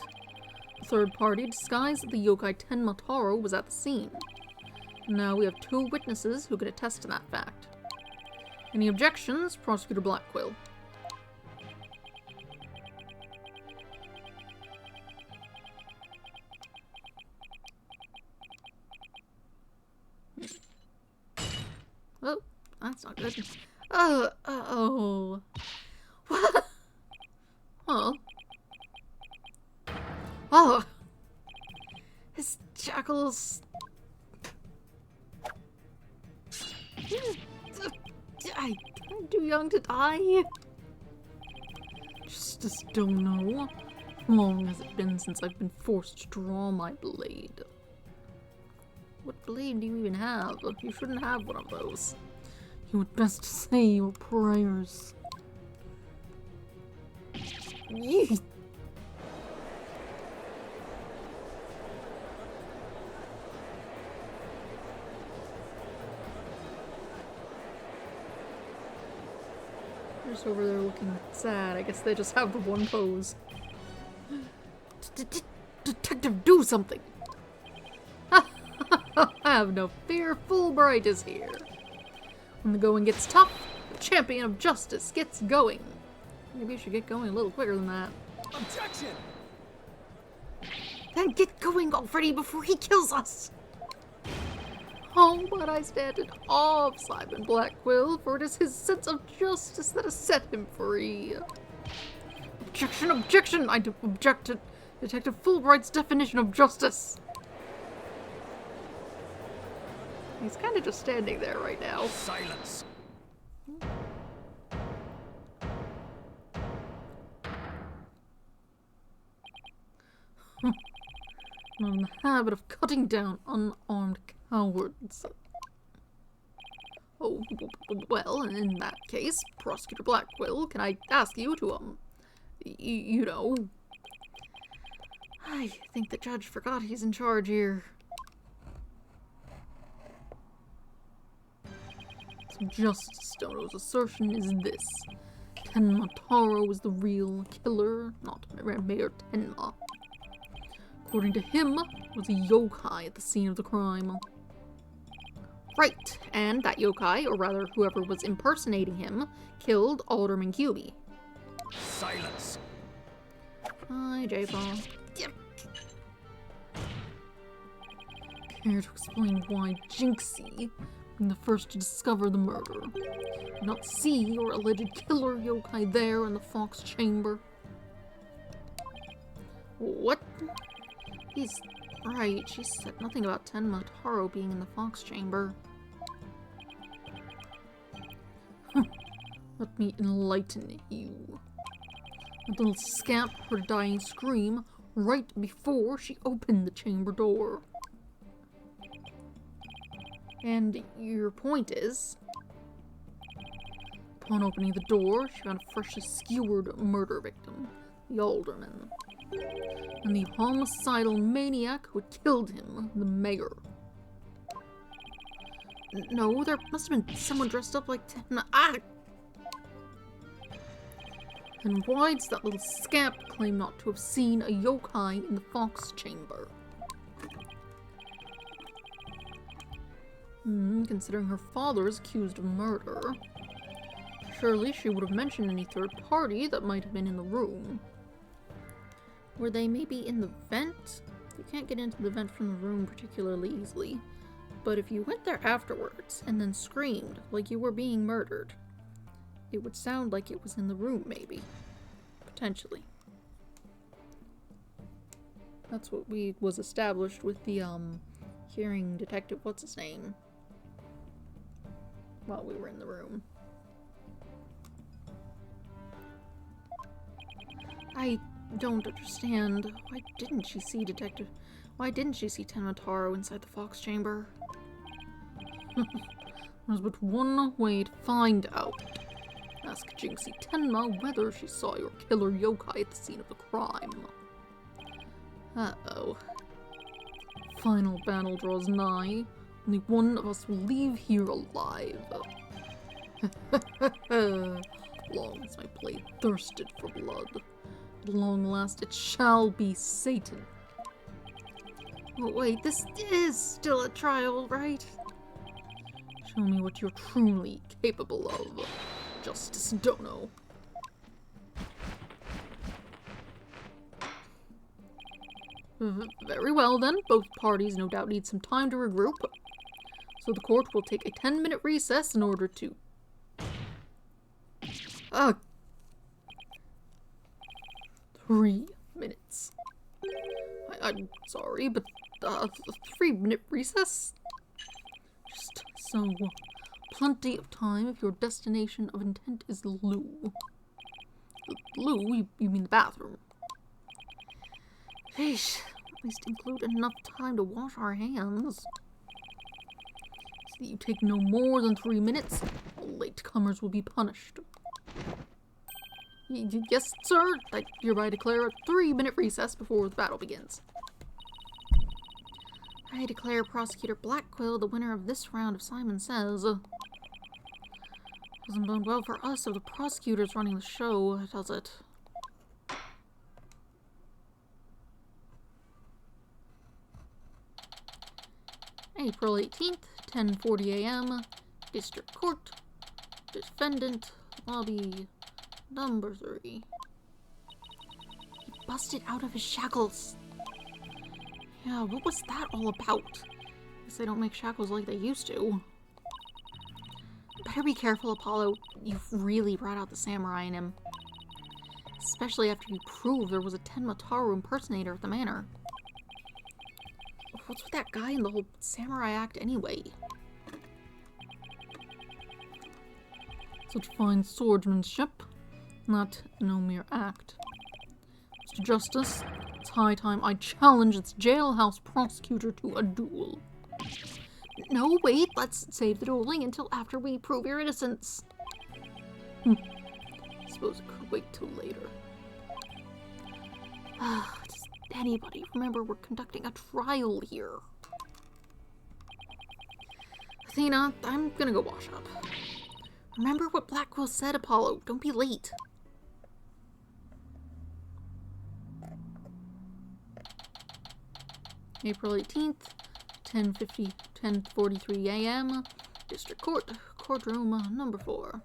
[SPEAKER 1] A third party disguised that the yokai Tenmataro was at the scene. Now we have 2 witnesses who can attest to that fact. Any objections, Prosecutor Blackquill? Oh, that's not good. Oh. What? Oh. Oh. His jackals. I'm too young to die. Just don't know. How long has it been since I've been forced to draw my blade? What blade do you even have? You shouldn't have one of those. You would best say your prayers. Yeet. They're just over there looking sad. I guess they just have the one pose. Detective, do something! Have no fear, Fulbright is here. When the going gets tough, the champion of justice gets going. Maybe you should get going a little quicker than that.
[SPEAKER 3] Objection!
[SPEAKER 1] Then get going already before he kills us! Oh, but I stand in awe of Simon Blackquill, for it is his sense of justice that has set him free. Objection, objection! I object to Detective Fulbright's definition of justice. He's kind of just standing there right now.
[SPEAKER 3] Silence!
[SPEAKER 1] Not in the habit of cutting down unarmed cowards. Oh, well, in that case, Prosecutor Blackquill, can I ask you to, you know... I think the judge forgot he's in charge here. So Justice Stono's assertion is this. Tenmataro is the real killer, not Mayor Tenma. According to him, was a yokai at the scene of the crime. Right, and that yokai, or rather whoever was impersonating him, killed Alderman Cuby.
[SPEAKER 3] Silence!
[SPEAKER 1] Hi, J-Paw. Yep. Care to explain why Jinxie, being the first to discover the murder, did not see your alleged killer yokai there in the Fox Chamber? What? He's right. She said nothing about Tenmataro being in the Fox Chamber. Let me enlighten you. The little scamp heard a dying scream right before she opened the chamber door. And your point is, upon opening the door, she found a freshly skewered murder victim, the alderman, and the homicidal maniac who had killed him, the mayor. No, there must have been someone dressed up like And why does that little scamp claim not to have seen a yokai in the Fox Chamber? Considering her father is accused of murder, surely she would have mentioned any third party that might have been in the room. Were they maybe in the vent? You can't get into the vent from the room particularly easily, but if you went there afterwards and then screamed like you were being murdered, it would sound like it was in the room, maybe. Potentially. That's what was established with the, hearing detective, what's his name? While we were in the room. I don't understand. Why didn't she see Tenmataro inside the Fox Chamber? There's but one way to find out. Ask Jinxie Tenma whether she saw your killer yokai at the scene of the crime. Uh-oh. Final battle draws nigh. Only one of us will leave here alive. Long As my blade thirsted for blood. At long last it shall be Satan.
[SPEAKER 5] Oh wait, this is still a trial, right?
[SPEAKER 1] Show me what you're truly capable of, Justice Dono. Very well then, both parties no doubt need some time to regroup. So the court will take a 10-minute recess in order to... 3 minutes. I'm sorry, but 3-minute recess? Just so plenty of time if your destination of intent is loo. Loo? You mean the bathroom?
[SPEAKER 5] Sheesh, at least include enough time to wash our hands.
[SPEAKER 1] So that you take no more than 3 minutes, latecomers will be punished. Yes, sir. I hereby declare a 3-minute recess before the battle begins.
[SPEAKER 5] I declare Prosecutor Blackquill the winner of this round of Simon Says.
[SPEAKER 1] Doesn't bode well for us if the prosecutor's running the show, does it? April 18th, 10:40 a.m. District Court. Defendant, lobby number 3.
[SPEAKER 5] He busted out of his shackles.
[SPEAKER 1] Yeah, what was that all about? Guess they don't make shackles like they used to.
[SPEAKER 5] Better be careful, Apollo. You've really brought out the samurai in him.
[SPEAKER 1] Especially after you proved there was a Tenmataru impersonator at the manor. What's with that guy in the whole samurai act anyway? Such fine swordsmanship. Not no mere act. Mr. Justice, it's high time I challenge this jailhouse prosecutor to a duel.
[SPEAKER 5] No, wait, let's save the dueling until after we prove your innocence.
[SPEAKER 1] Suppose it could wait till later.
[SPEAKER 5] Does anybody remember we're conducting a trial here?
[SPEAKER 1] Athena, I'm gonna go wash up.
[SPEAKER 5] Remember what Blackquill said, Apollo. Don't be late.
[SPEAKER 1] April 18th, 10:43 a.m. District Court, courtroom number 4.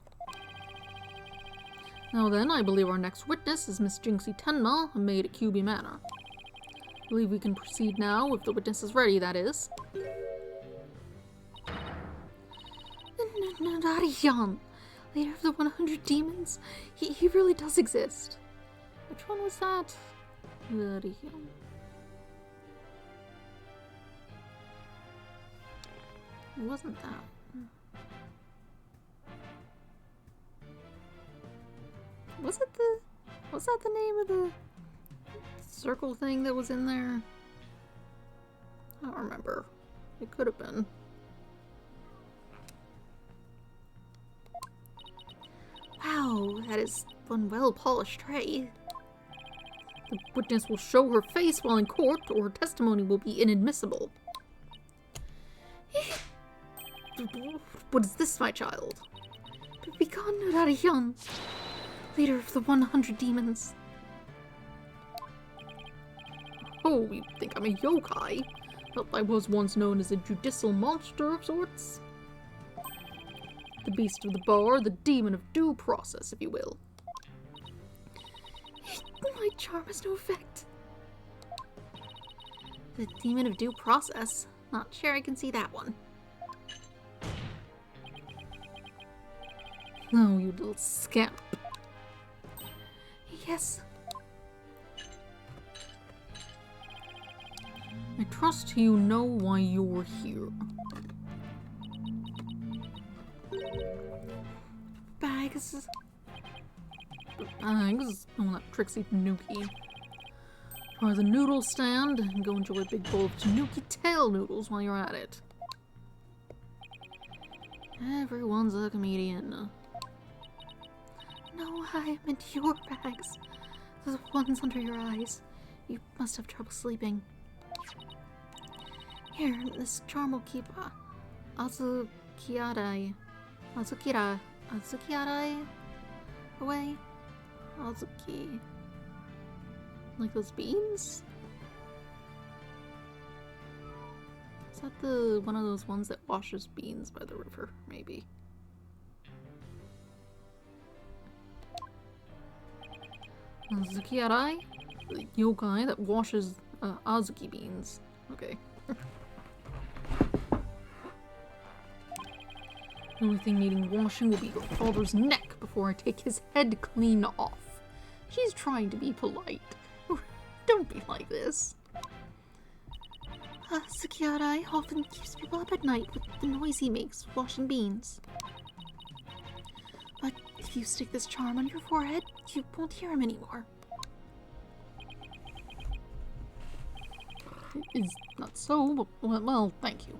[SPEAKER 1] Now then, I believe our next witness is Miss Jinxie Tenma, a maid at QB Manor. I believe we can proceed now, if the witness is ready, that is.
[SPEAKER 5] Narariyan, leader of the 100 demons. He really does exist.
[SPEAKER 1] Which one was that? Narariyan. It wasn't that. Was that the name of the circle thing that was in there? I don't remember. It could have been.
[SPEAKER 5] Wow, that is one well-polished tray.
[SPEAKER 1] The witness will show her face while in court, or her testimony will be inadmissible. What is this, my child?
[SPEAKER 5] Begone, Narariyan, leader of the 100 demons.
[SPEAKER 1] Oh, you think I'm a yokai? Well, I was once known as a judicial monster of sorts. The beast of the bar, the demon of due process, if you will.
[SPEAKER 5] My charm has no effect.
[SPEAKER 1] The demon of due process? Not sure I can see that one. Oh, you little scamp.
[SPEAKER 5] Yes.
[SPEAKER 1] I trust you know why you're here.
[SPEAKER 5] Bags.
[SPEAKER 1] Bags? Oh, that tricksy Tanuki. Try the noodle stand and go enjoy a big bowl of Tanuki tail noodles while you're at it. Everyone's a comedian.
[SPEAKER 5] No, I meant your bags. The ones under your eyes. You must have trouble sleeping. Here, this charm will keep Azukiarai.
[SPEAKER 1] away? Azuki. Like those beans? Is that the one of those ones that washes beans by the river? Maybe. Azuki Arai? The yokai that washes Azuki beans. Okay. The only thing needing washing will be your father's neck before I take his head clean off. She's trying to be polite. Don't be like this. Sukiarai often keeps people up at night with the noise he makes washing beans. But if you stick this charm on your forehead, you won't hear him anymore. Is not so, but well, thank you.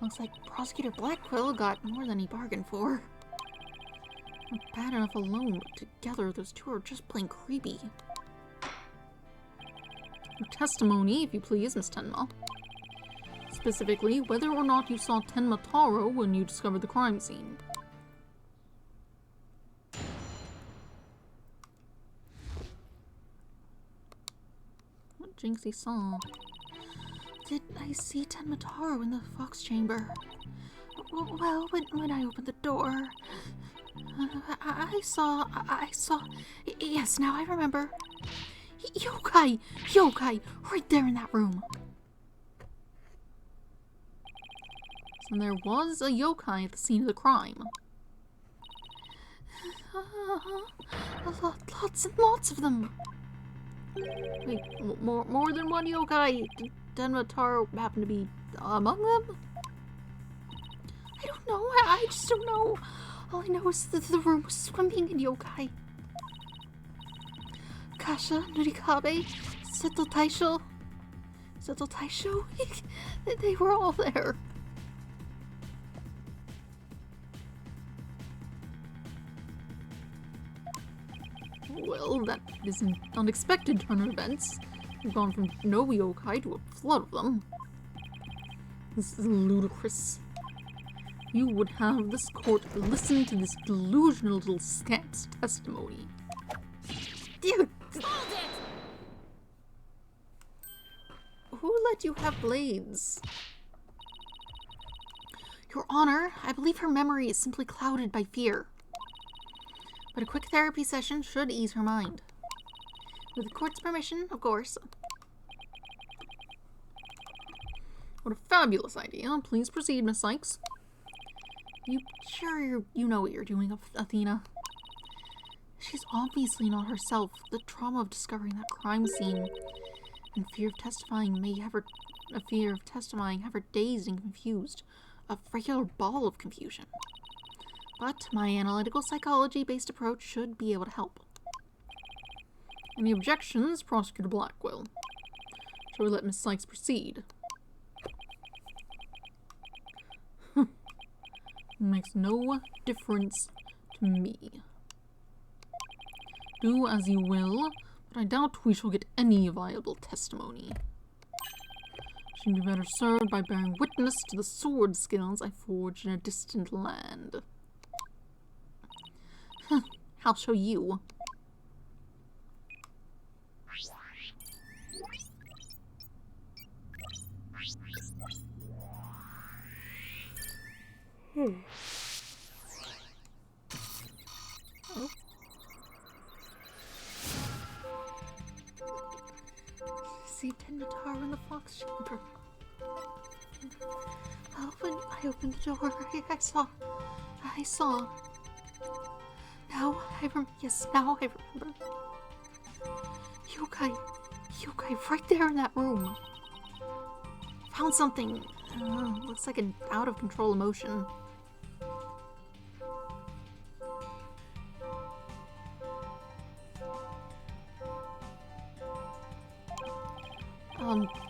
[SPEAKER 1] Looks like Prosecutor Blackquill got more than he bargained for. Not bad enough alone, but together those two are just plain creepy. Your testimony, if you please, Miss Tenma. Specifically, whether or not you saw Tenma Taro when you discovered the crime scene. What Jinxie saw? Did I see Tenma Taro in the Fox Chamber? Well, when I opened the door, I saw, yes, now I remember. Yokai! Yokai! Right there in that room! So there was a yokai at the scene of the crime. Lots and lots of them! Wait, more than one yokai? Did Tenma Taro happen to be among them? I don't know, I just don't know. All I know is that the room was swimming in yokai. Kasha, Nurikabe, Seto Taisho, they were all there. Well, that is an unexpected turn of events. We've gone from no yokai to a flood of them. This is ludicrous. You would have this court listen to this delusional little scamp's testimony. Dude!
[SPEAKER 2] Hold it!
[SPEAKER 1] Who let you have blades? Your Honor, I believe her memory is simply clouded by fear. But a quick therapy session should ease her mind. With the court's permission, of course. What a fabulous idea. Please proceed, Miss Sykes. You sure you know what you're doing, Athena? She's obviously not herself. The trauma of discovering that crime scene and fear of testifying have her dazed and confused. A regular ball of confusion. But my analytical psychology-based approach should be able to help. Any objections, Prosecutor Blackwell? Shall we let Miss Sykes proceed? Makes no difference to me. Do as you will, but I doubt we shall get any viable testimony. Should be better served by bearing witness to the sword skills I forged in a distant land. I'll show you. Oh. See Tenma Taro in the Fox Chamber. When I opened the door, I saw. Now I remember. Yokai, right there in that room. Found something. Looks like an out-of-control emotion.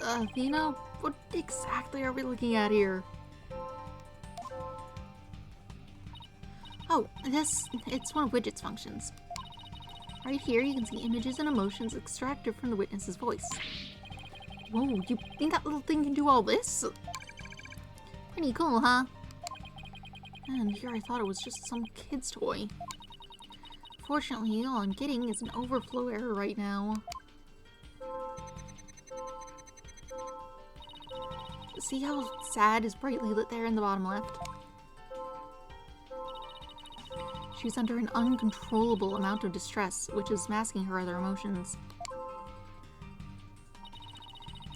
[SPEAKER 1] Athena, what exactly are we looking at here? Oh, it's one of Widget's functions. Right here, you can see images and emotions extracted from the witness's voice. Whoa, you think that little thing can do all this? Pretty cool, huh? And here I thought it was just some kid's toy. Fortunately, all I'm getting is an overflow error right now. See how sad is brightly lit there in the bottom left? She's under an uncontrollable amount of distress, which is masking her other emotions.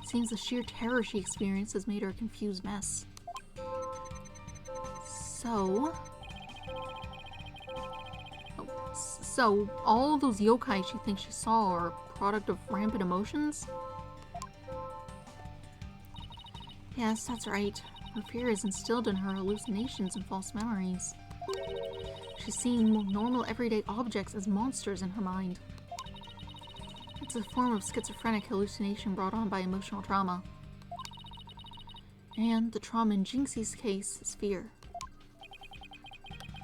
[SPEAKER 1] It seems the sheer terror she experienced has made her a confused mess. So all of those yokai she thinks she saw are a product of rampant emotions? Yes, that's right. Her fear is instilled in her hallucinations and false memories. She's seeing normal everyday objects as monsters in her mind. It's a form of schizophrenic hallucination brought on by emotional trauma. And the trauma in Jinxie's case is fear.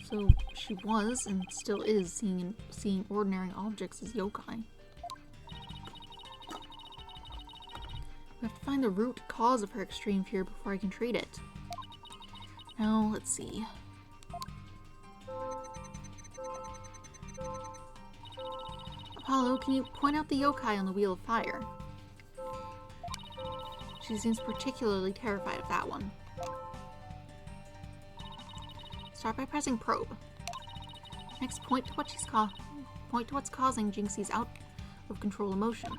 [SPEAKER 1] So she was, and still is, seeing ordinary objects as yokai. We have to find the root cause of her extreme fear before I can treat it. Now, let's see. Apollo, can you point out the yokai on the Wheel of Fire? She seems particularly terrified of that one. Start by pressing probe. Next, point to what's causing Jinxie's out of control emotion.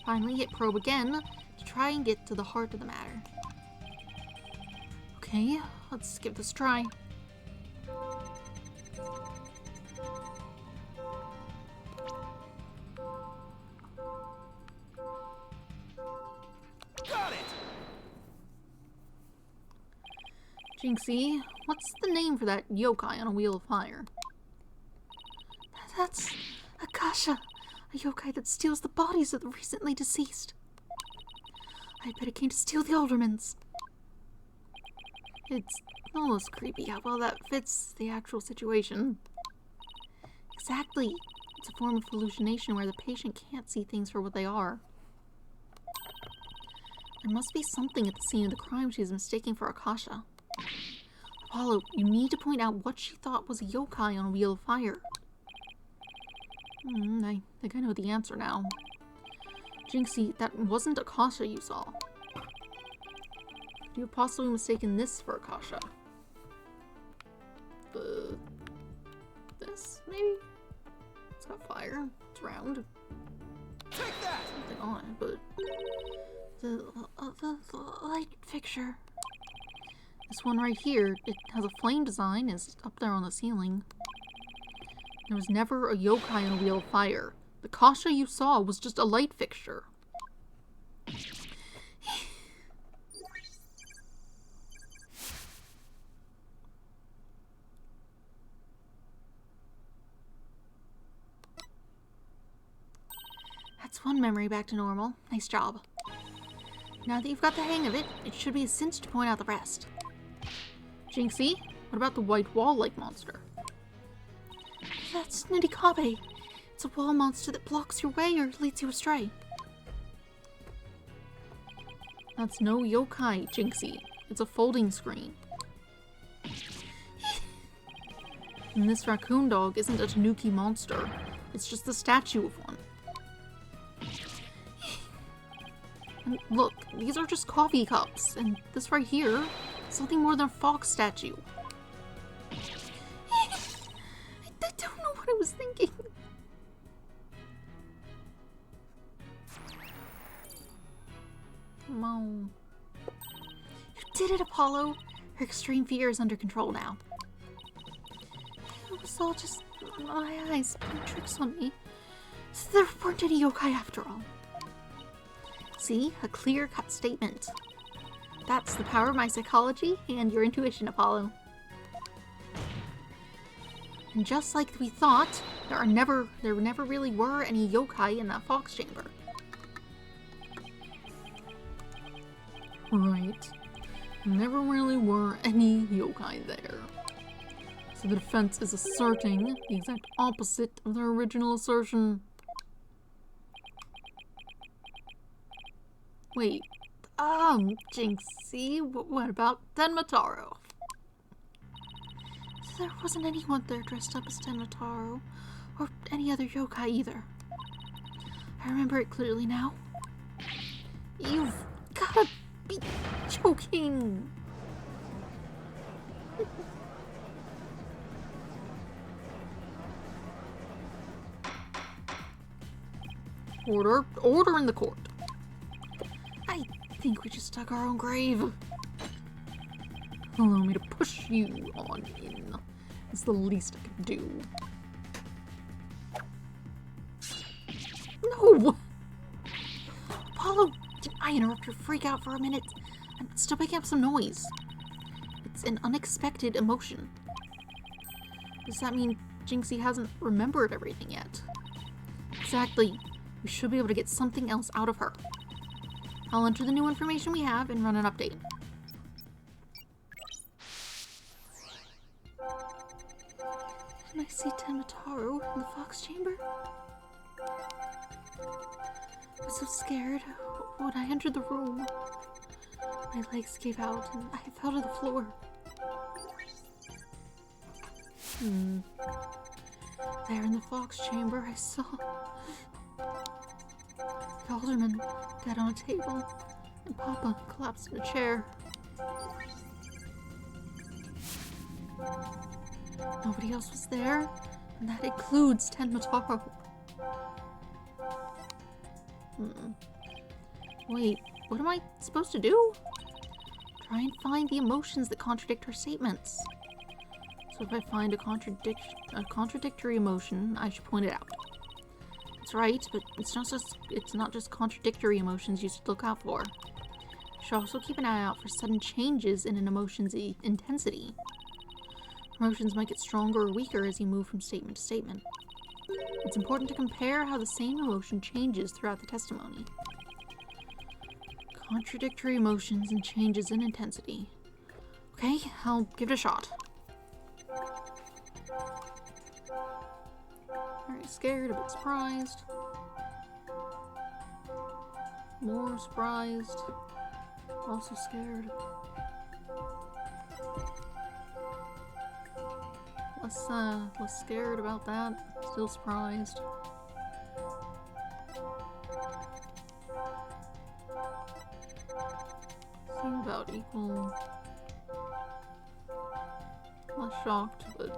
[SPEAKER 1] Finally, hit probe again to try and get to the heart of the matter. Okay, let's give this a try.
[SPEAKER 3] Got it!
[SPEAKER 1] Jinxie, what's the name for that yokai on a Wheel of Fire? That's Akasha, a yokai that steals the bodies of the recently deceased. I bet it came to steal the aldermans. It's almost creepy how well that fits the actual situation. Exactly. It's a form of hallucination where the patient can't see things for what they are. There must be something at the scene of the crime she's mistaking for Akasha. Apollo, you need to point out what she thought was a yokai on a Wheel of Fire. I think I know the answer now. Jinxie, that wasn't Akasha you saw. You have possibly mistaken this for Akasha. This, maybe? It's got fire. It's round.
[SPEAKER 3] Take that!
[SPEAKER 1] Something on it, but... The light fixture. This one right here, it has a flame design, it's up there on the ceiling. There was never a yokai on a Wheel of Fire. The Kasha you saw was just a light fixture. That's one memory back to normal. Nice job. Now that you've got the hang of it, it should be a cinch to point out the rest. Jinxie, what about the white wall-like monster? That's Nidikabe. It's a wall monster that blocks your way or leads you astray. That's no yokai, Jinxie. It's a folding screen. And this raccoon dog isn't a tanuki monster. It's just the statue of one. And look, these are just coffee cups, and this right here is nothing more than a fox statue. I don't know what I was thinking. Come on. You did it, Apollo. Her extreme fear is under control now. It was all just my eyes playing tricks on me. So there weren't any yokai after all. See? A clear-cut statement. That's the power of my psychology and your intuition, Apollo. And just like we thought, there never really were any yokai in that fox chamber. Right. There never really were any yokai there. So the defense is asserting the exact opposite of their original assertion. Wait, Jinxie, what about Tenmataro? There wasn't anyone there dressed up as Tenmataro, or any other yokai either. I remember it clearly now. You've gotta be joking! Order in the court. I think we just dug our own grave. Allow me to push you on in. It's the least I can do. No! Apollo, did I interrupt your freak out for a minute? I'm still making up some noise. It's an unexpected emotion. Does that mean Jinxie hasn't remembered everything yet? Exactly. We should be able to get something else out of her. I'll enter the new information we have and run an update. Can I see Tenmataro in the Fox Chamber? I was so scared when I entered the room. My legs gave out and I fell to the floor. There in the Fox Chamber, I saw the alderman dead on a table, and Papa collapsed in a chair. Nobody else was there, and that includes Tenmataro. Wait, what am I supposed to do? Try and find the emotions that contradict her statements. So if I find a contradictory emotion, I should point it out. That's right, but it's not just contradictory emotions you should look out for. You should also keep an eye out for sudden changes in an emotion's intensity. Emotions might get stronger or weaker as you move from statement to statement. It's important to compare how the same emotion changes throughout the testimony. Contradictory emotions and changes in intensity. Okay, I'll give it a shot. Alright, scared, a bit surprised. More surprised. Also scared. Less scared about that. Still surprised. Seem about equal. Less shocked, but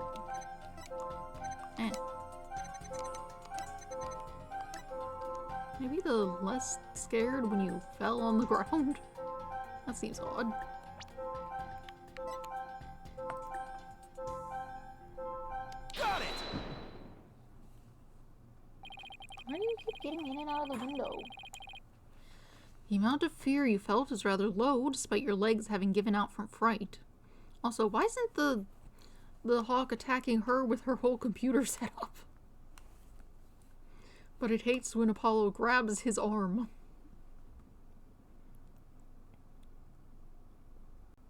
[SPEAKER 1] maybe the less scared when you fell on the ground? That seems odd.
[SPEAKER 3] Got it!
[SPEAKER 1] Why do you keep getting in and out of the window? The amount of fear you felt is rather low, despite your legs having given out from fright. Also, why isn't the hawk attacking her with her whole computer set up? But it hates when Apollo grabs his arm.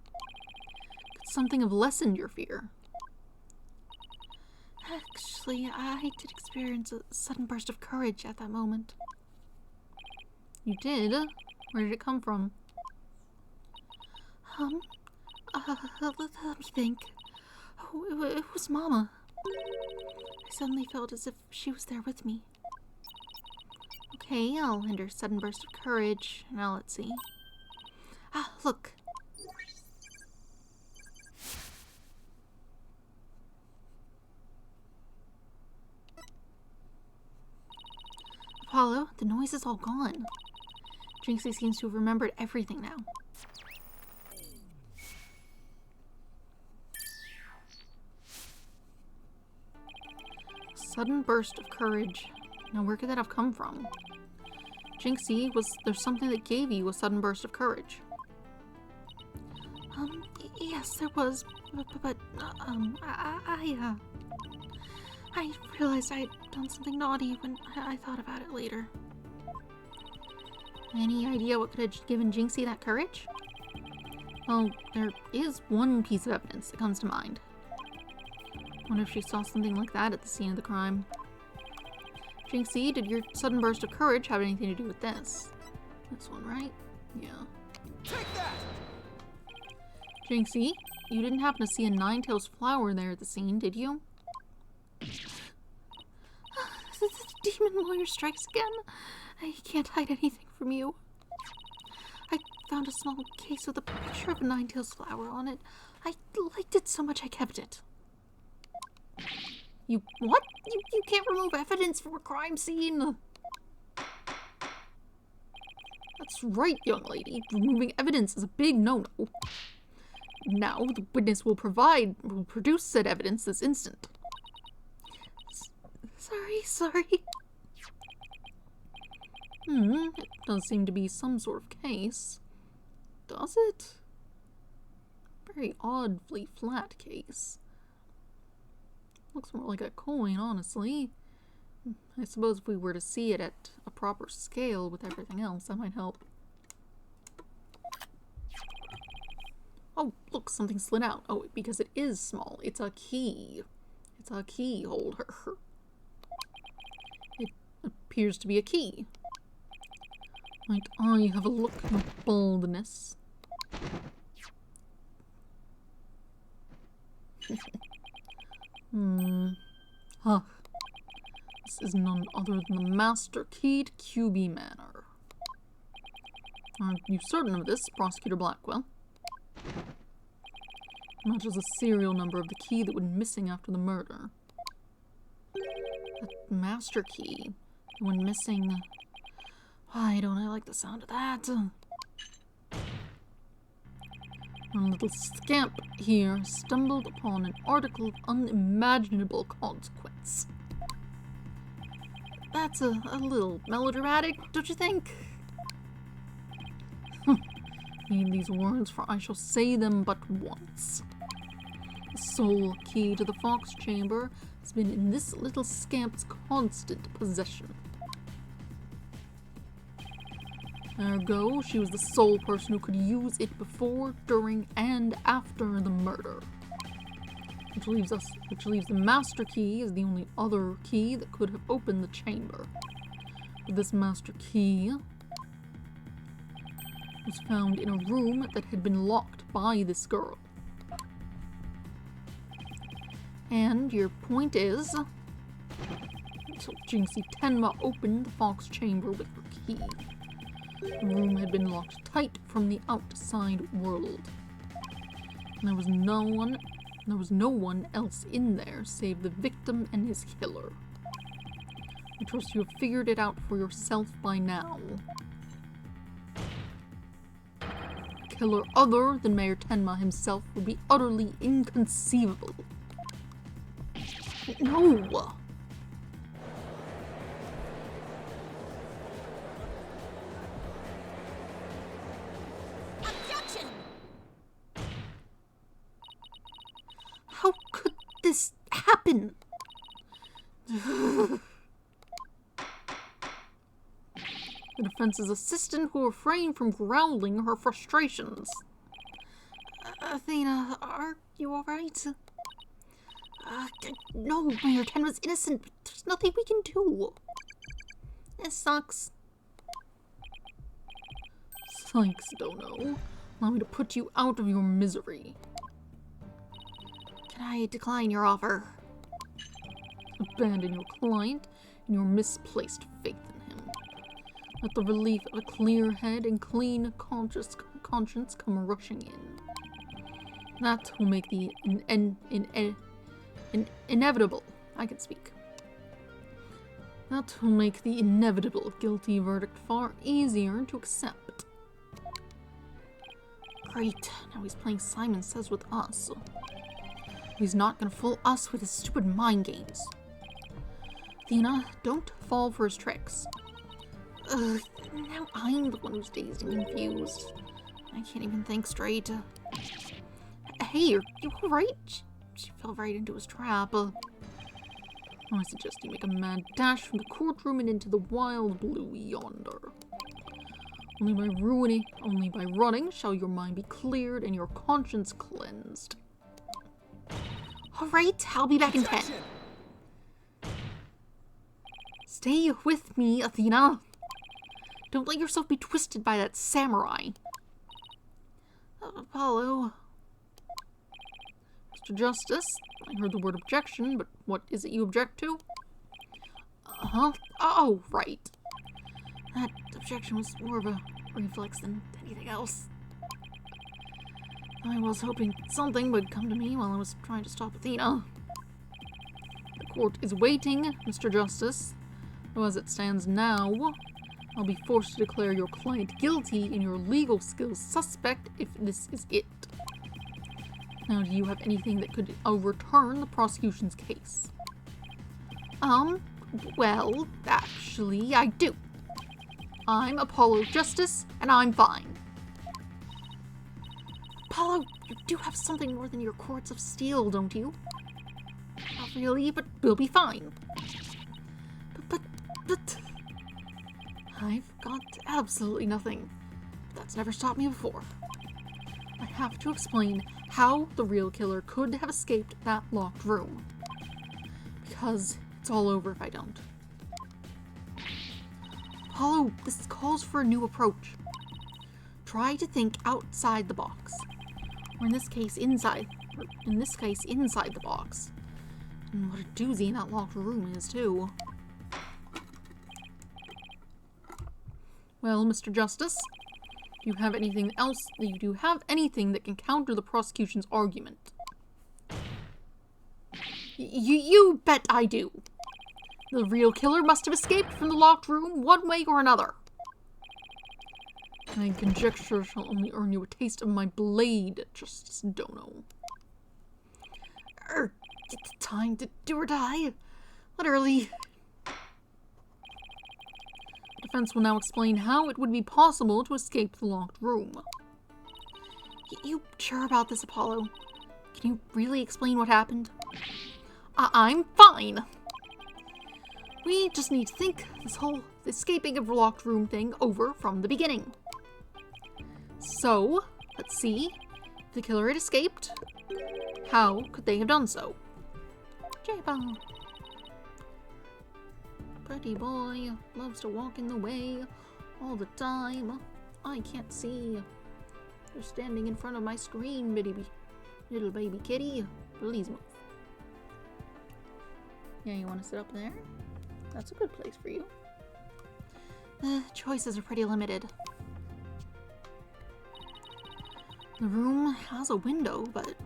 [SPEAKER 1] Could something have lessened your fear? Actually, I did experience a sudden burst of courage at that moment. You did? Where did it come from? Let me think. Oh, it was Mama. I suddenly felt as if she was there with me. Okay, I'll enter sudden burst of courage. Now let's see. Ah, look. Apollo, the noise is all gone. Jinxie seems to have remembered everything now. Sudden burst of courage. Now where could that have come from? Jinxie, was there something that gave you a sudden burst of courage? Yes, there was, but I realized I had done something naughty when I thought about it later. Any idea what could have given Jinxie that courage? Well, there is one piece of evidence that comes to mind. Wonder if she saw something like that at the scene of the crime. Jinxie, did your sudden burst of courage have anything to do with this? This one, right? Yeah.
[SPEAKER 3] Take that!
[SPEAKER 1] Jinxie, You didn't happen to see a nine-tails flower there at the scene, did you? The demon lawyer strikes again. I can't hide anything from you. I found a small case with a picture of a nine-tails flower on it. I liked it so much I kept it. You what? You can't remove evidence from a crime scene. That's right, young lady. Removing evidence is a big no-no. Now, the witness will produce said evidence this instant. Sorry. It does seem to be some sort of case. Does it? Very oddly flat case. Looks more like a coin, honestly. I suppose if we were to see it at a proper scale with everything else, that might help. Oh, look, something slid out. Oh, because it is small. It's a key. It's a key holder. It appears to be a key. Might I have a look at my baldness? Huh. This is none other than the master key to QB Manor. Are you certain of this, Prosecutor Blackwell? Not just a serial number of the key that went missing after the murder. The master key went missing. Why don't I like the sound of that? A little scamp here stumbled upon an article of unimaginable consequence. That's a little melodramatic, don't you think? Heed these words, for I shall say them but once. The sole key to the Fox Chamber has been in this little scamp's constant possession. Ergo, she was the sole person who could use it before, during, and after the murder. Which leaves the master key as the only other key that could have opened the chamber. But this master key was found in a room that had been locked by this girl. And your point is, so Jinxie Tenma opened the Fox Chamber with her key. The room had been locked tight from the outside world. And there was no one else in there save the victim and his killer. I trust you have figured it out for yourself by now. A killer other than Mayor Tenma himself would be utterly inconceivable. No!
[SPEAKER 5] Objection!
[SPEAKER 1] How could this happen? The defense's assistant who refrained from growling her frustrations. Athena, are you alright? No, Mayor Tenma's innocent, but there's nothing we can do. It sucks. Sykes, Dono. Allow me to put you out of your misery.
[SPEAKER 5] Can I decline your offer?
[SPEAKER 1] Abandon your client and your misplaced faith in him. Let the relief of a clear head and clean conscience come rushing in. That will make the inevitable. I can speak. That will make the inevitable guilty verdict far easier to accept. Great. Now he's playing Simon Says with us. He's not gonna fool us with his stupid mind games. Athena, don't fall for his tricks. Now I'm the one who's dazed and confused. I can't even think straight. Hey, you alright? She fell right into his trap. I suggest you make a mad dash from the courtroom and into the wild blue yonder. Only by running shall your mind be cleared and your conscience cleansed. Alright, I'll be back in 10. Stay with me, Athena. Don't let yourself be twisted by that samurai. Apollo. Mr. Justice, I heard the word objection, but what is it you object to? Uh-huh. Oh, right. That objection was more of a reflex than anything else. I was hoping something would come to me while I was trying to stop Athena. The court is waiting, Mr. Justice. Though as it stands now, I'll be forced to declare your client guilty and your legal skills suspect if this is it. Now, do you have anything that could overturn the prosecution's case? Well, actually, I do. I'm Apollo Justice, and I'm fine. Apollo, you do have something more than your cords of steel, don't you? Not really, but we'll be fine. But... I've got absolutely nothing. That's never stopped me before. I have to explain how the real killer could have escaped that locked room. Because it's all over if I don't. Apollo, this calls for a new approach. Try to think outside the box. Or in this case, inside the box. And what a doozy that locked room is, too. Well, Mr. Justice, do you have anything else? Do you have anything that can counter the prosecution's argument? You bet I do. The real killer must have escaped from the locked room one way or another. My conjecture shall only earn you a taste of my blade, Justice Dono. It's time to do or die. Literally. The defense will now explain how it would be possible to escape the locked room. You sure about this, Apollo? Can you really explain what happened? I'm fine. We just need to think this whole escaping of the locked room thing over from the beginning. So, let's see. If the killer had escaped, how could they have done so? J-Bone. Pretty boy, loves to walk in the way all the time. I can't see. You're standing in front of my screen, little baby kitty. Please move. Yeah, you want to sit up there? That's a good place for you. The choices are pretty limited. The room has a window, but it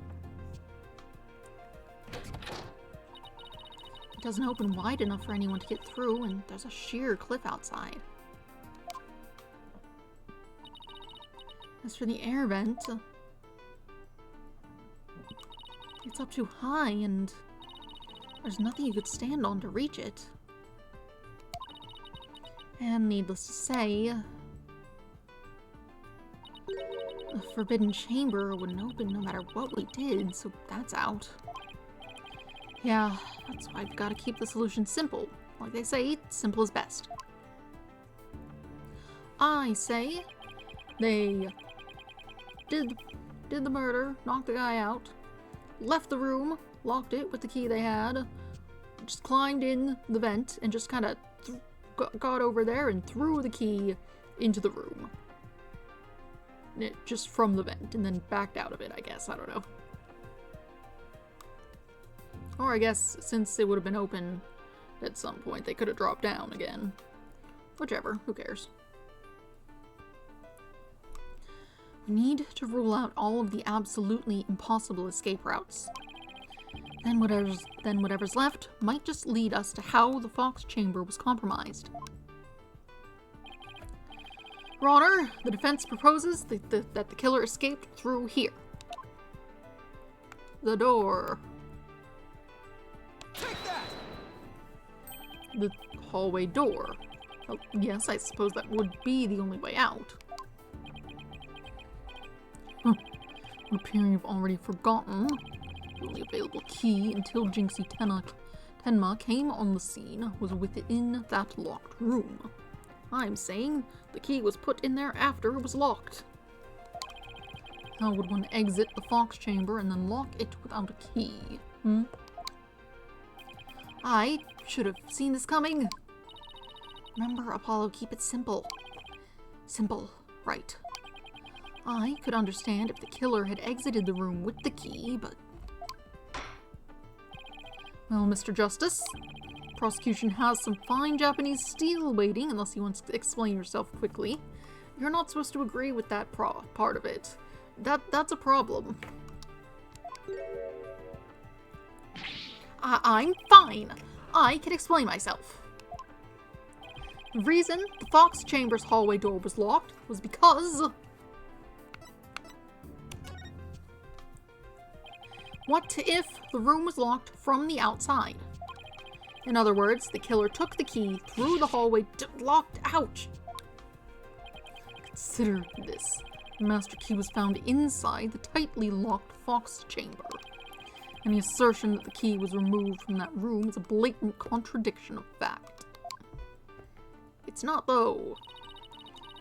[SPEAKER 1] doesn't open wide enough for anyone to get through, and there's a sheer cliff outside. As for the air vent, it's up too high, and there's nothing you could stand on to reach it. And needless to say, the forbidden chamber wouldn't open no matter what we did, so that's out. Yeah, that's why I've got to keep the solution simple. Like they say, simple is best. I say they did the murder, knocked the guy out, left the room, locked it with the key they had, just climbed in the vent and just kind of got over there and threw the key into the room. Just from the vent and then backed out of it, I guess. I don't know. Or I guess since it would have been open at some point, they could have dropped down again. Whichever, who cares? We need to rule out all of the absolutely impossible escape routes. Then whatever's left might just lead us to how the Fox chamber was compromised. Your Honor, the defense proposes that the killer escaped through here. The door.
[SPEAKER 3] Take that!
[SPEAKER 1] The hallway door. Oh, yes, I suppose that would be the only way out. Appearing you've already forgotten. The only available key until Jinxie Tenma came on the scene was within that locked room. I'm saying the key was put in there after it was locked. How would one exit the Fox chamber and then lock it without a key? I should have seen this coming. Remember, Apollo, keep it simple. Simple, right. I could understand if the killer had exited the room with the key, but Well, Mr. Justice, prosecution has some fine Japanese steel waiting, unless you want to explain yourself quickly. You're not supposed to agree with that part of it. That's a problem. I'm fine. I can explain myself. The reason the Fox Chamber's hallway door was locked was because... What if the room was locked from the outside? In other words, the killer took the key through the hallway locked out. Consider this. The master key was found inside the tightly locked Fox Chamber. Any assertion that the key was removed from that room is a blatant contradiction of fact. It's not, though.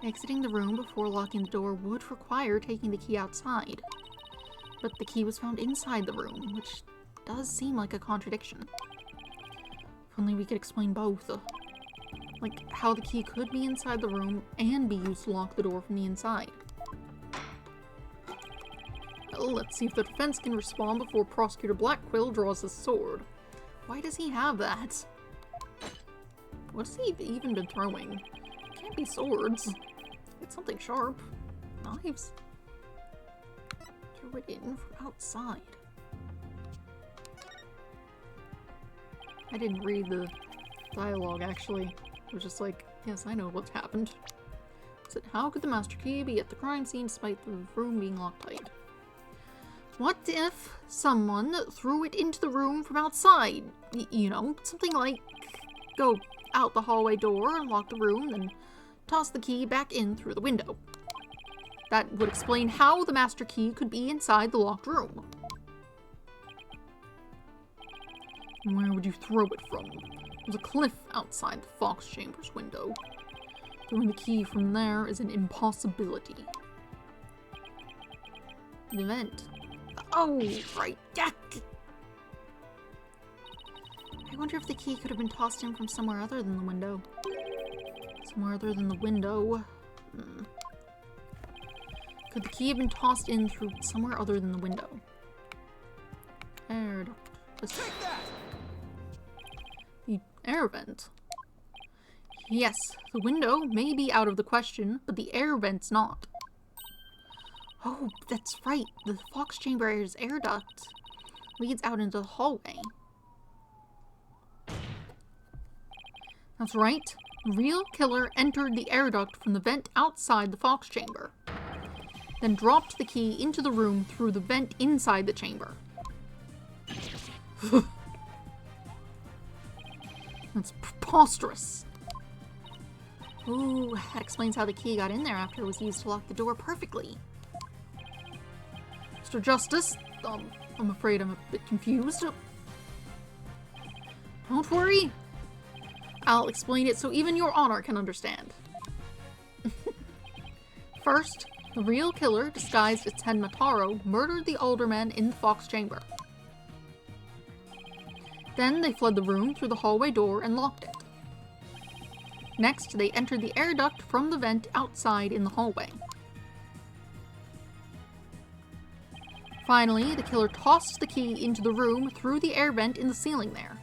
[SPEAKER 1] Exiting the room before locking the door would require taking the key outside. But the key was found inside the room, which does seem like a contradiction. If only we could explain both. Like, how the key could be inside the room and be used to lock the door from the inside. Well, let's see if the defense can respond before Prosecutor Blackquill draws his sword. Why does he have that? What has he even been throwing? It can't be swords. It's something sharp. Knives. Throw it in from outside. I didn't read the dialogue, actually. It was just like, yes, I know what's happened. It said, how could the master key be at the crime scene despite the room being locked tight? What if someone threw it into the room from outside? You know, something like go out the hallway door, lock the room, then toss the key back in through the window. That would explain how the master key could be inside the locked room. Where would you throw it from? There's a cliff outside the Fox Chamber's window. Throwing the key from there is an impossibility. The vent. Oh, right. I wonder if the key could have been tossed in from somewhere other than the window. Somewhere other than the window. Could the key have been tossed in through somewhere other than the window? Air duct. The air vent. Yes, the window may be out of the question, but the air vent's not. Oh, that's right. The Fox Chamber's air duct leads out into the hallway. That's right. The real killer entered the air duct from the vent outside the Fox Chamber, then dropped the key into the room through the vent inside the chamber. That's preposterous. Ooh, that explains how the key got in there after it was used to lock the door perfectly. Mr. Justice, I'm afraid I'm a bit confused. Don't worry. I'll explain it so even your honor can understand. First, the real killer, disguised as Tenmataro, murdered the alderman in the Fox Chamber. Then they fled the room through the hallway door and locked it. Next, they entered the air duct from the vent outside in the hallway. Finally, the killer tossed the key into the room through the air vent in the ceiling there.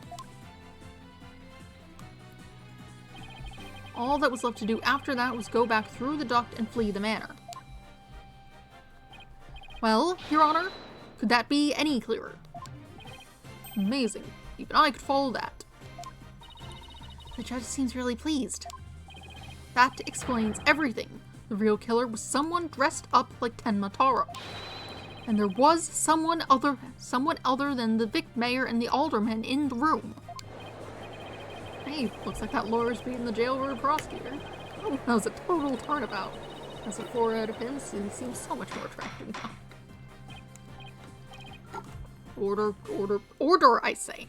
[SPEAKER 1] All that was left to do after that was go back through the duct and flee the manor. Well, Your Honor, could that be any clearer? Amazing. Even I could follow that. The judge seems really pleased. That explains everything. The real killer was someone dressed up like Tenmataro. And there was someone other than the Vic Mayor and the alderman in the room. Hey, looks like that lawyer's beating the jailbird prosecutor. Oh, that was a total turnabout. As a 4 out of him, he seems so much more attractive now. Order, order, order, I say.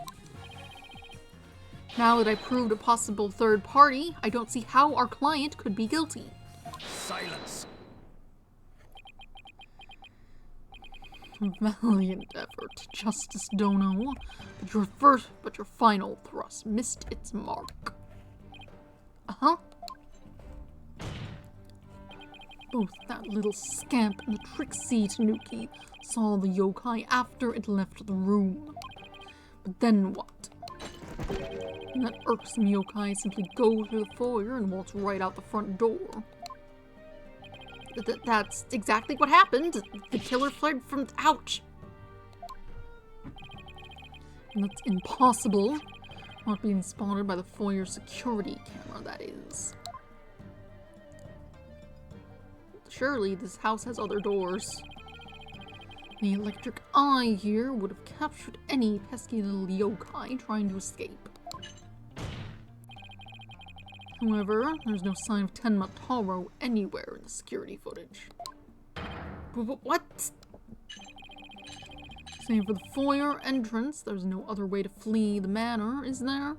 [SPEAKER 1] Now that I proved a possible third party, I don't see how our client could be guilty.
[SPEAKER 3] Silence.
[SPEAKER 1] Valiant effort, Justice Dono, but your final thrust missed its mark. Uh-huh. Both that little scamp and the tricksy Tanuki saw the yokai after it left the room. But then what? And that irksome yokai simply goes through the foyer and walks right out the front door. That's exactly what happened. The killer fled from... Ouch! And that's impossible. Not being spotted by the foyer security camera, that is. Surely this house has other doors. The electric eye here would have captured any pesky little yokai trying to escape. However, there's no sign of Tenma Taro anywhere in the security footage. What? Same for the foyer entrance, there's no other way to flee the manor, is there?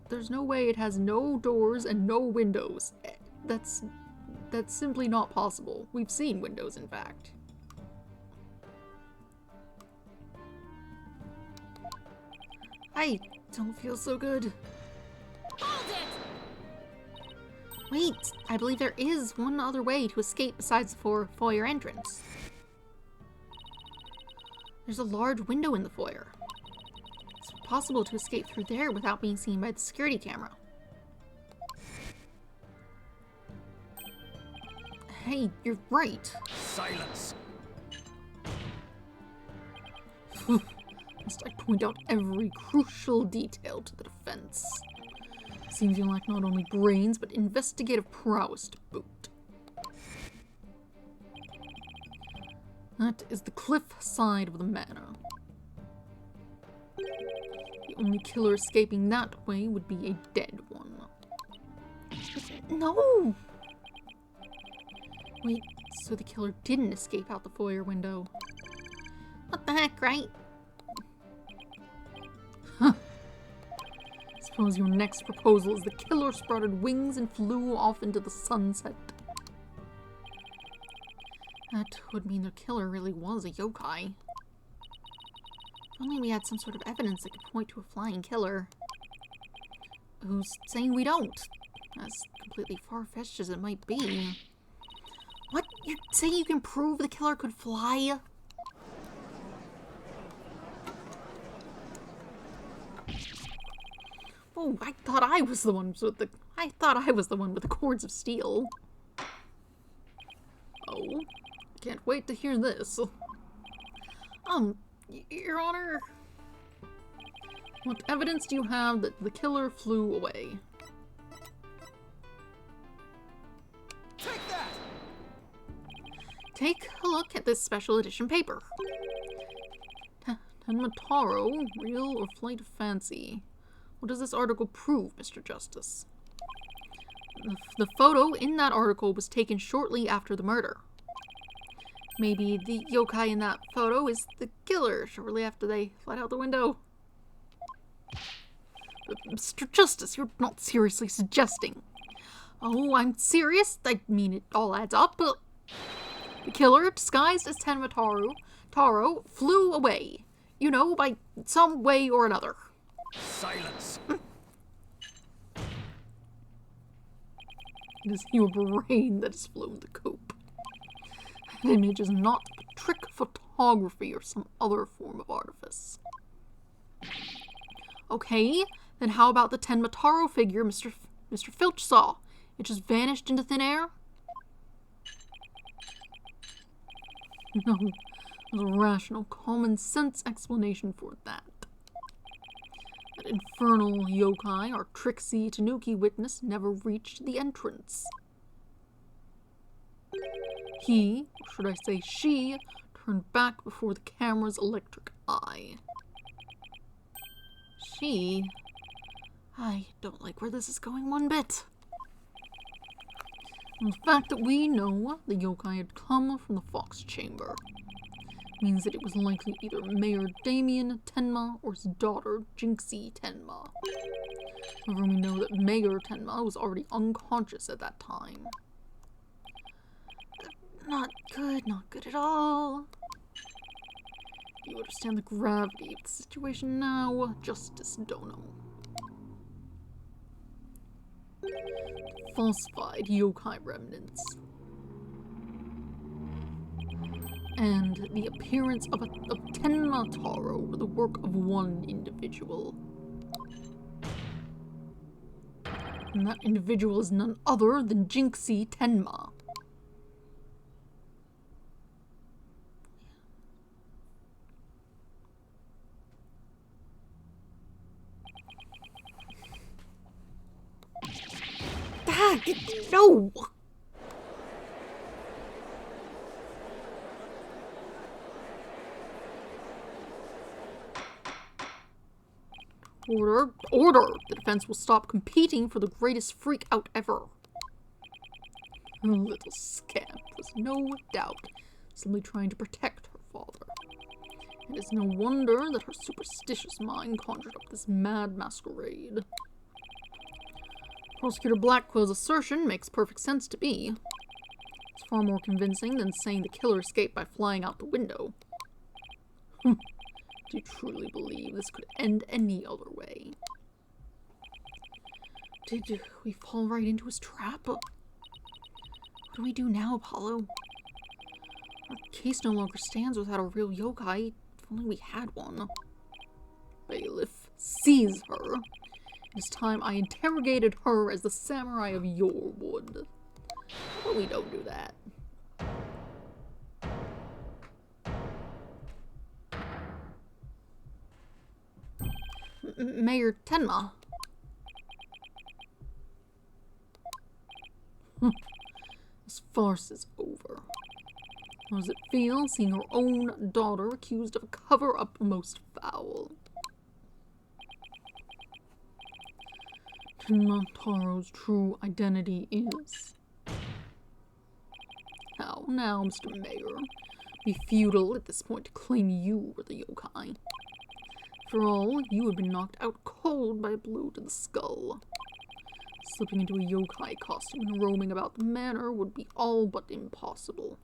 [SPEAKER 1] There's no way it has no doors and no windows. That's simply not possible. We've seen windows, in fact. I don't feel so good.
[SPEAKER 2] Hold it!
[SPEAKER 1] Wait, I believe there is one other way to escape besides the foyer entrance. There's a large window in the foyer. It's possible to escape through there without being seen by the security camera. Hey, you're right.
[SPEAKER 3] Silence!
[SPEAKER 1] Must I point out every crucial detail to the defense? Seems you lack not only brains, but investigative prowess to boot. That is the cliff side of the manor. The only killer escaping that way would be a dead one. No! Wait, so the killer didn't escape out the foyer window. What the heck, right? Huh. Suppose your next proposal is the killer sprouted wings and flew off into the sunset. That would mean the killer really was a yokai. If only we had some sort of evidence that could point to a flying killer. Who's saying we don't? As completely far-fetched as it might be. What? You say you can prove the killer could fly? Oh, I thought I was the one with the cords of steel. Oh, can't wait to hear this. Your Honor, what evidence do you have that the killer flew away?
[SPEAKER 3] Take that!
[SPEAKER 1] Take a look at this special edition paper. Tenma Taro, real or flight of fancy? What does this article prove, Mr. Justice? The photo in that article was taken shortly after the murder. Maybe the yokai in that photo is the killer shortly after they fled out the window. But Mr. Justice, you're not seriously suggesting. Oh, I'm serious. I mean, it all adds up. But the killer, disguised as Tenma Taro, flew away. You know, by some way or another.
[SPEAKER 3] Silence!
[SPEAKER 1] It is your brain that has flown the coop. That image is not trick photography or some other form of artifice. Okay, then how about the Tenma Taro figure Mr. Filch saw? It just vanished into thin air? No, there's a rational, common sense explanation for that. That infernal yokai, our tricksy Tanuki witness, never reached the entrance. He, or should I say she, turned back before the camera's electric eye. She? I don't like where this is going one bit. And the fact that we know the yokai had come from the Fox Chamber means that it was likely either Mayor Damien Tenma or his daughter Jinxie Tenma. However, we know that Mayor Tenma was already unconscious at that time. Not good at all. You understand the gravity of the situation now, Justice Dono. Falsified yokai remnants. and the appearance of Tenma Taro were the work of one individual. And that individual is none other than Jinxie Tenma.
[SPEAKER 5] Ah, no!
[SPEAKER 1] Order! Order! The defense will stop competing for the greatest freak out ever. The little scamp was no doubt simply trying to protect her father. It is no wonder that her superstitious mind conjured up this mad masquerade. Prosecutor Blackwell's assertion makes perfect sense to me. It's far more convincing than saying the killer escaped by flying out the window. Do you truly believe this could end any other way? Did we fall right into his trap? What do we do now, Apollo? Our case no longer stands without a real yokai. If only we had one. Bailiff, seize her. It is time I interrogated her as the samurai of Yorewood. But we don't do that. Mayor Tenma. This farce is over. How does it feel seeing her own daughter accused of a cover-up most foul? Tenma Taro's true identity is... How now, Mr. Mayor? It'd be futile at this point to claim you were the yokai. After all, you had been knocked out cold by a blow to the skull. Slipping into a yokai costume and roaming about the manor would be all but impossible.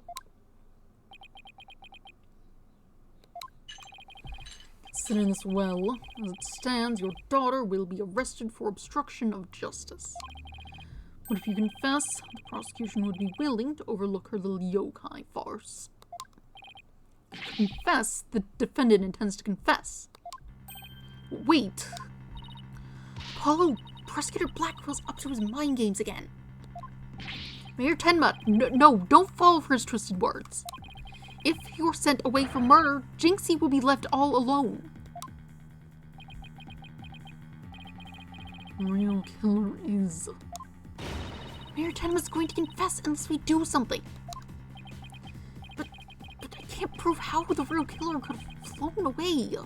[SPEAKER 1] Considering this well, as it stands, your daughter will be arrested for obstruction of justice. But if you confess, the prosecution would be willing to overlook her little yokai farce. Confess? The defendant intends to confess. Wait. Apollo, Prosecutor Blackwell's up to his mind games again. Mayor Tenma, no, don't fall for his twisted words. If you're sent away for murder, Jinxie will be left all alone. The real killer is... Mayor Tenma's going to confess unless we do something. But I can't prove how the real killer could have flown away.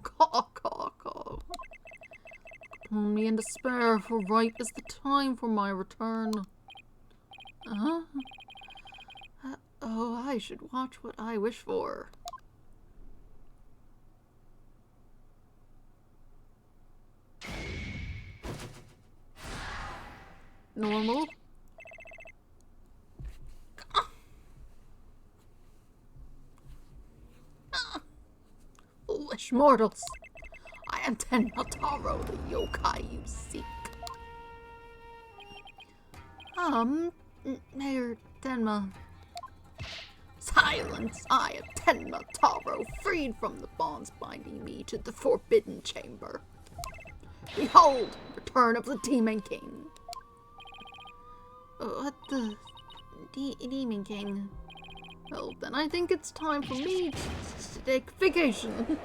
[SPEAKER 1] Call. Turn me in despair, for Wright is the time for my return. Oh, I should watch what I wish for. Normal. Foolish mortals. I am Tenma Taro, the yokai you seek. Mayor Tenma. Silence! I am Tenma Taro, freed from the bonds binding me to the Forbidden Chamber. Behold, return of the Demon King. What the... Demon King? Well, then I think it's time for me to take vacation.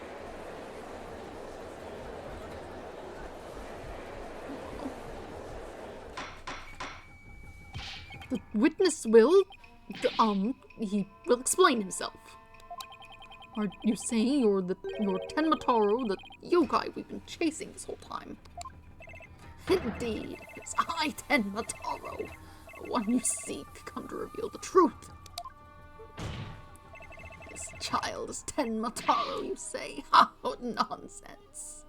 [SPEAKER 1] The witness will... he will explain himself. Are you saying you're Tenma Taro, the yokai we've been chasing this whole time? Indeed, it's I, Tenma Taro, the one you seek, come to reveal the truth. This child is Tenma Taro, you say? Ha, what nonsense.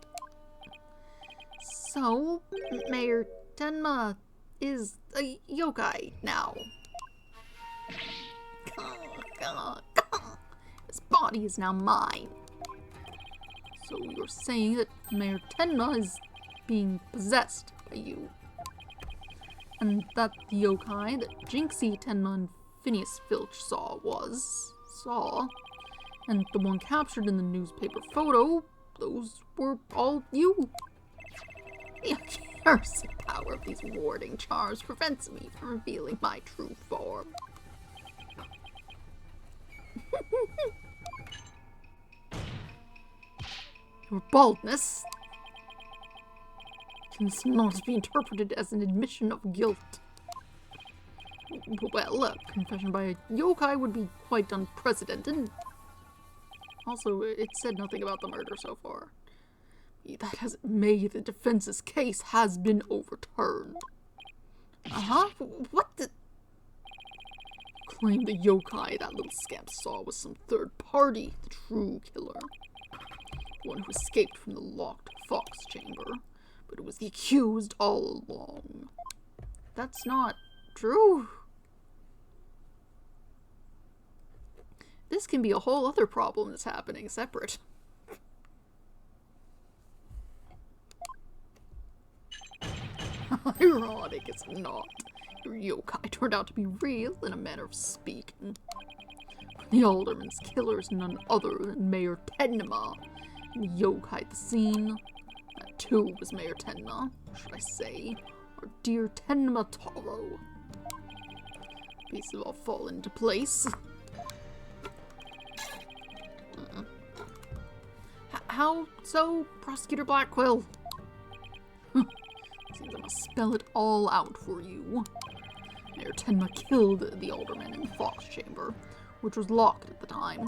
[SPEAKER 1] So, Mayor Tenma is a yokai now. His body is now mine. So you're saying that Mayor Tenma is being possessed by you. and that the yokai that Jinxie, Tenma, and Phineas Filch saw, and the one captured in the newspaper photo, those were all you. The accursed power of these warding charms prevents me from revealing my true form. Your baldness can not be interpreted as an admission of guilt. Well, a confession by a yokai would be quite unprecedented. Also, it said nothing about the murder so far. That has made the defense's case has been overturned. What the... Claim the yokai that little scamp saw was some third party, the true killer. The one who escaped from the locked fox chamber. But it was the accused all along. That's not true. This can be a whole other problem that's happening separate. Ironic, it's not. Your yokai turned out to be real in a manner of speaking. The alderman's killer is none other than Mayor Tenma. And the yokai at the scene, that too was Mayor Tenma, or should I say, our dear Tenma Taro. Pieces have all fallen into place. How so, Prosecutor Blackquill? Seems I must spell it all out for you. Mayor Tenma killed the alderman in the fox chamber, which was locked at the time.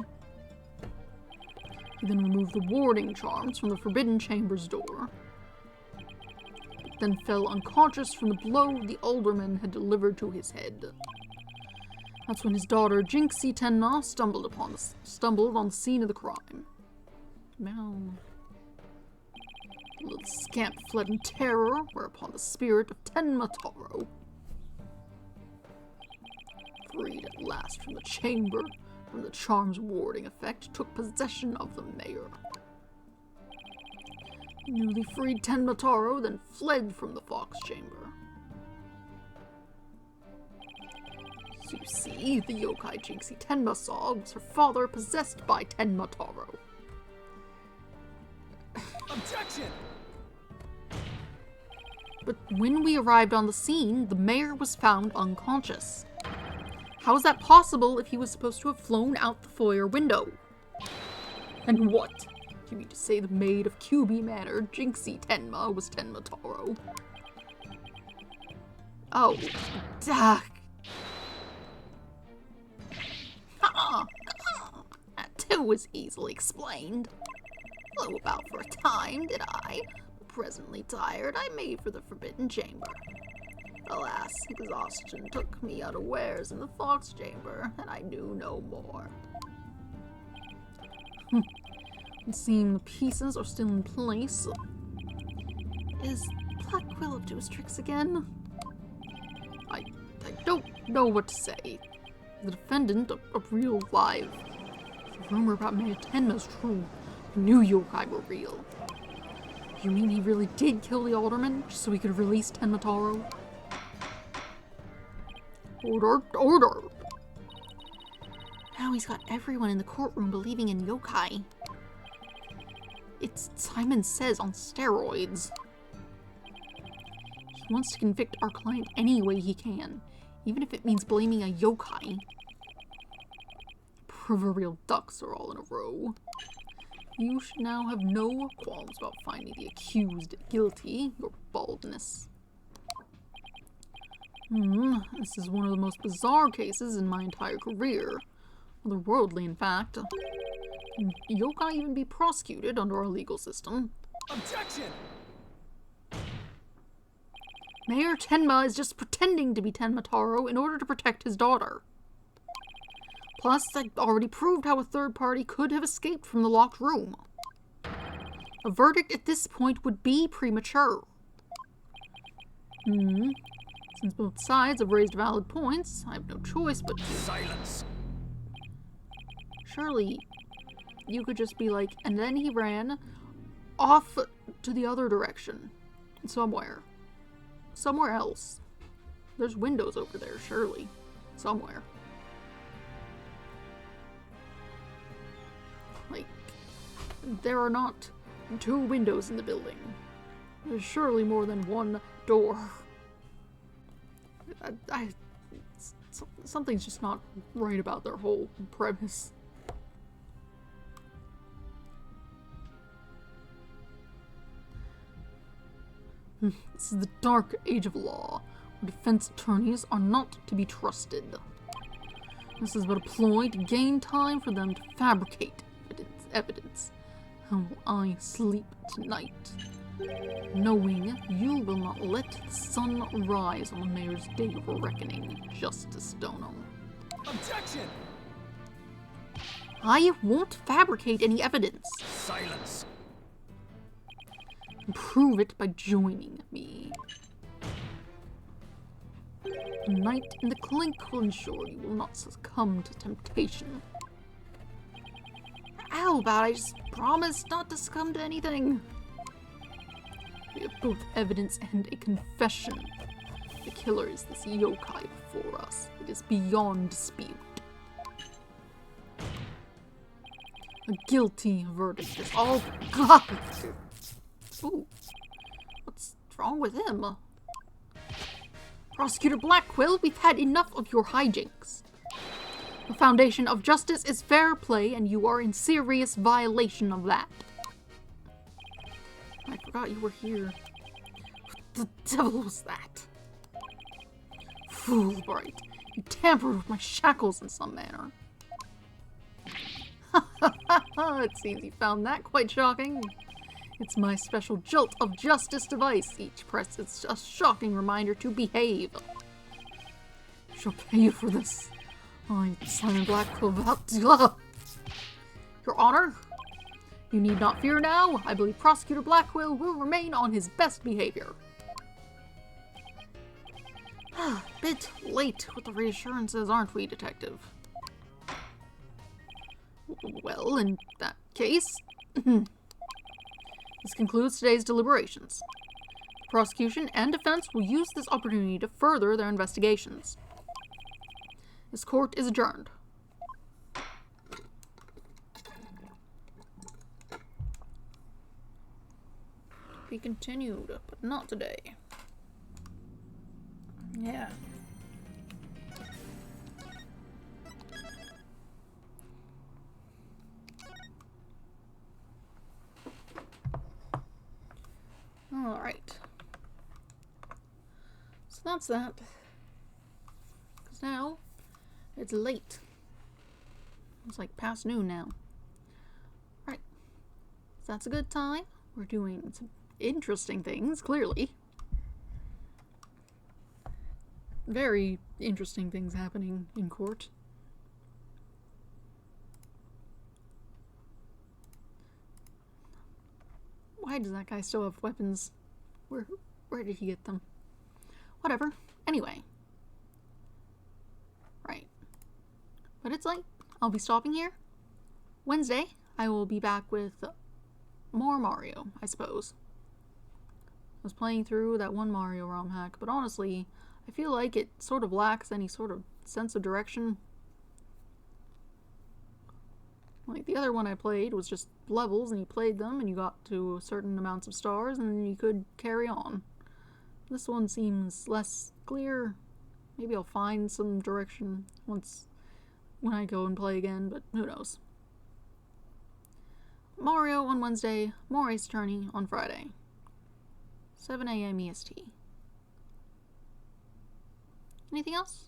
[SPEAKER 1] He then removed the warding charms from the forbidden chamber's door, but then fell unconscious from the blow the alderman had delivered to his head. That's when his daughter Jinxie Tenma stumbled on the scene of the crime. Now, the little scamp fled in terror, whereupon the spirit of Tenma Taro, freed at last from the chamber, from the charm's warding effect, took possession of the mayor. The newly freed Tenma Taro then fled from the fox chamber. So you see, the yokai Jinxie Tenma saw was her father possessed by Tenma Taro.
[SPEAKER 3] Objection!
[SPEAKER 1] But when we arrived on the scene, the mayor was found unconscious. How is that possible if he was supposed to have flown out the foyer window? And what? Do you mean to say the maid of QB Manor, Jinxie Tenma, was Tenma Taro? Oh, duh. That too was easily explained. Flew about for a time, did I? Presently tired, I made for the forbidden chamber. Alas, exhaustion took me unawares in the fox chamber, and I knew no more. It seems the pieces are still in place. Is Blackquill up to his tricks again? I don't know what to say. The defendant, a real live. The rumor about Mayor Tenma's true. The new yokai were real. You mean he really did kill the alderman just so he could release Tenma Taro? Order, order! Now he's got everyone in the courtroom believing in yokai. It's Simon Says on steroids. He wants to convict our client any way he can, even if it means blaming a yokai. Proverbial ducks are all in a row. You should now have no qualms about finding the accused guilty, your baldness. This is one of the most bizarre cases in my entire career. Otherworldly, in fact. Can yokai even be prosecuted under our legal system?
[SPEAKER 3] Objection!
[SPEAKER 1] Mayor Tenma is just pretending to be Tenma Taro in order to protect his daughter. Plus, I already proved how a third party could have escaped from the locked room. A verdict at this point would be premature. Since both sides have raised valid points, I have no choice but to...
[SPEAKER 3] Silence!
[SPEAKER 1] Surely, you could just be like, and then he ran off to the other direction. Somewhere else. There's windows over there, surely. Somewhere. Like, there are not 2 windows in the building. There's surely more than 1 door. Something's just not right about their whole premise. This is the dark age of law, where defense attorneys are not to be trusted. This is but a ploy to gain time for them to fabricate evidence. How will I sleep tonight? Knowing you will not let the sun rise on the mayor's day of reckoning, Justice Dono.
[SPEAKER 3] Objection!
[SPEAKER 1] I won't fabricate any evidence.
[SPEAKER 3] Silence!
[SPEAKER 1] Prove it by joining me. A night in the clink will ensure you will not succumb to temptation. How about I just promise not to succumb to anything? We have both evidence and a confession. The killer is this yokai before us. It is beyond dispute. A guilty verdict is all. God! Ooh. What's wrong with him? Prosecutor Blackquill, we've had enough of your hijinks. The foundation of justice is fair play, and you are in serious violation of that. I forgot you were here. What the devil was that? Fool, Wright. You tampered with my shackles in some manner. It seems you found that quite shocking. It's my special jolt of justice device. Each press is a shocking reminder to behave. I shall pay you for this. I, Simon Blackquill, about to... Your Honor, you need not fear now. I believe Prosecutor Blackquill will remain on his best behavior. Bit late with the reassurances, aren't we, Detective? Well, in that case... This concludes today's deliberations. The prosecution and defense will use this opportunity to further their investigations. This court is adjourned. Be continued, but not today. Yeah. Alright. So that's that. Because now, it's late. It's like past noon now. Right. So that's a good time. We're doing some interesting things, clearly. Very interesting things happening in court. Why does that guy still have weapons? Where did he get them? Whatever. Anyway. Right. But it's late. I'll be stopping here. Wednesday, I will be back with more Mario, I suppose. I was playing through that one Mario ROM hack, but honestly, I feel like it sort of lacks any sort of sense of direction. Like, the other one I played was just levels, and you played them, and you got to certain amounts of stars, and then you could carry on. This one seems less clear. Maybe I'll find some direction when I go and play again, but who knows. Mario on Wednesday, more Ace Attorney on Friday. 7 a.m. EST. Anything else?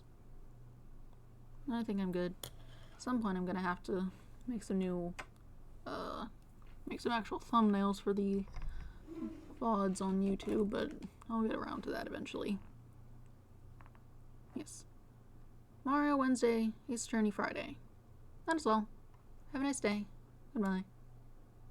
[SPEAKER 1] I think I'm good. At some point I'm gonna have to make some new, make some actual thumbnails for the VODs on YouTube, but I'll get around to that eventually. Yes. Mario Wednesday, Ace Attorney Friday. That is all. Have a nice day. Goodbye.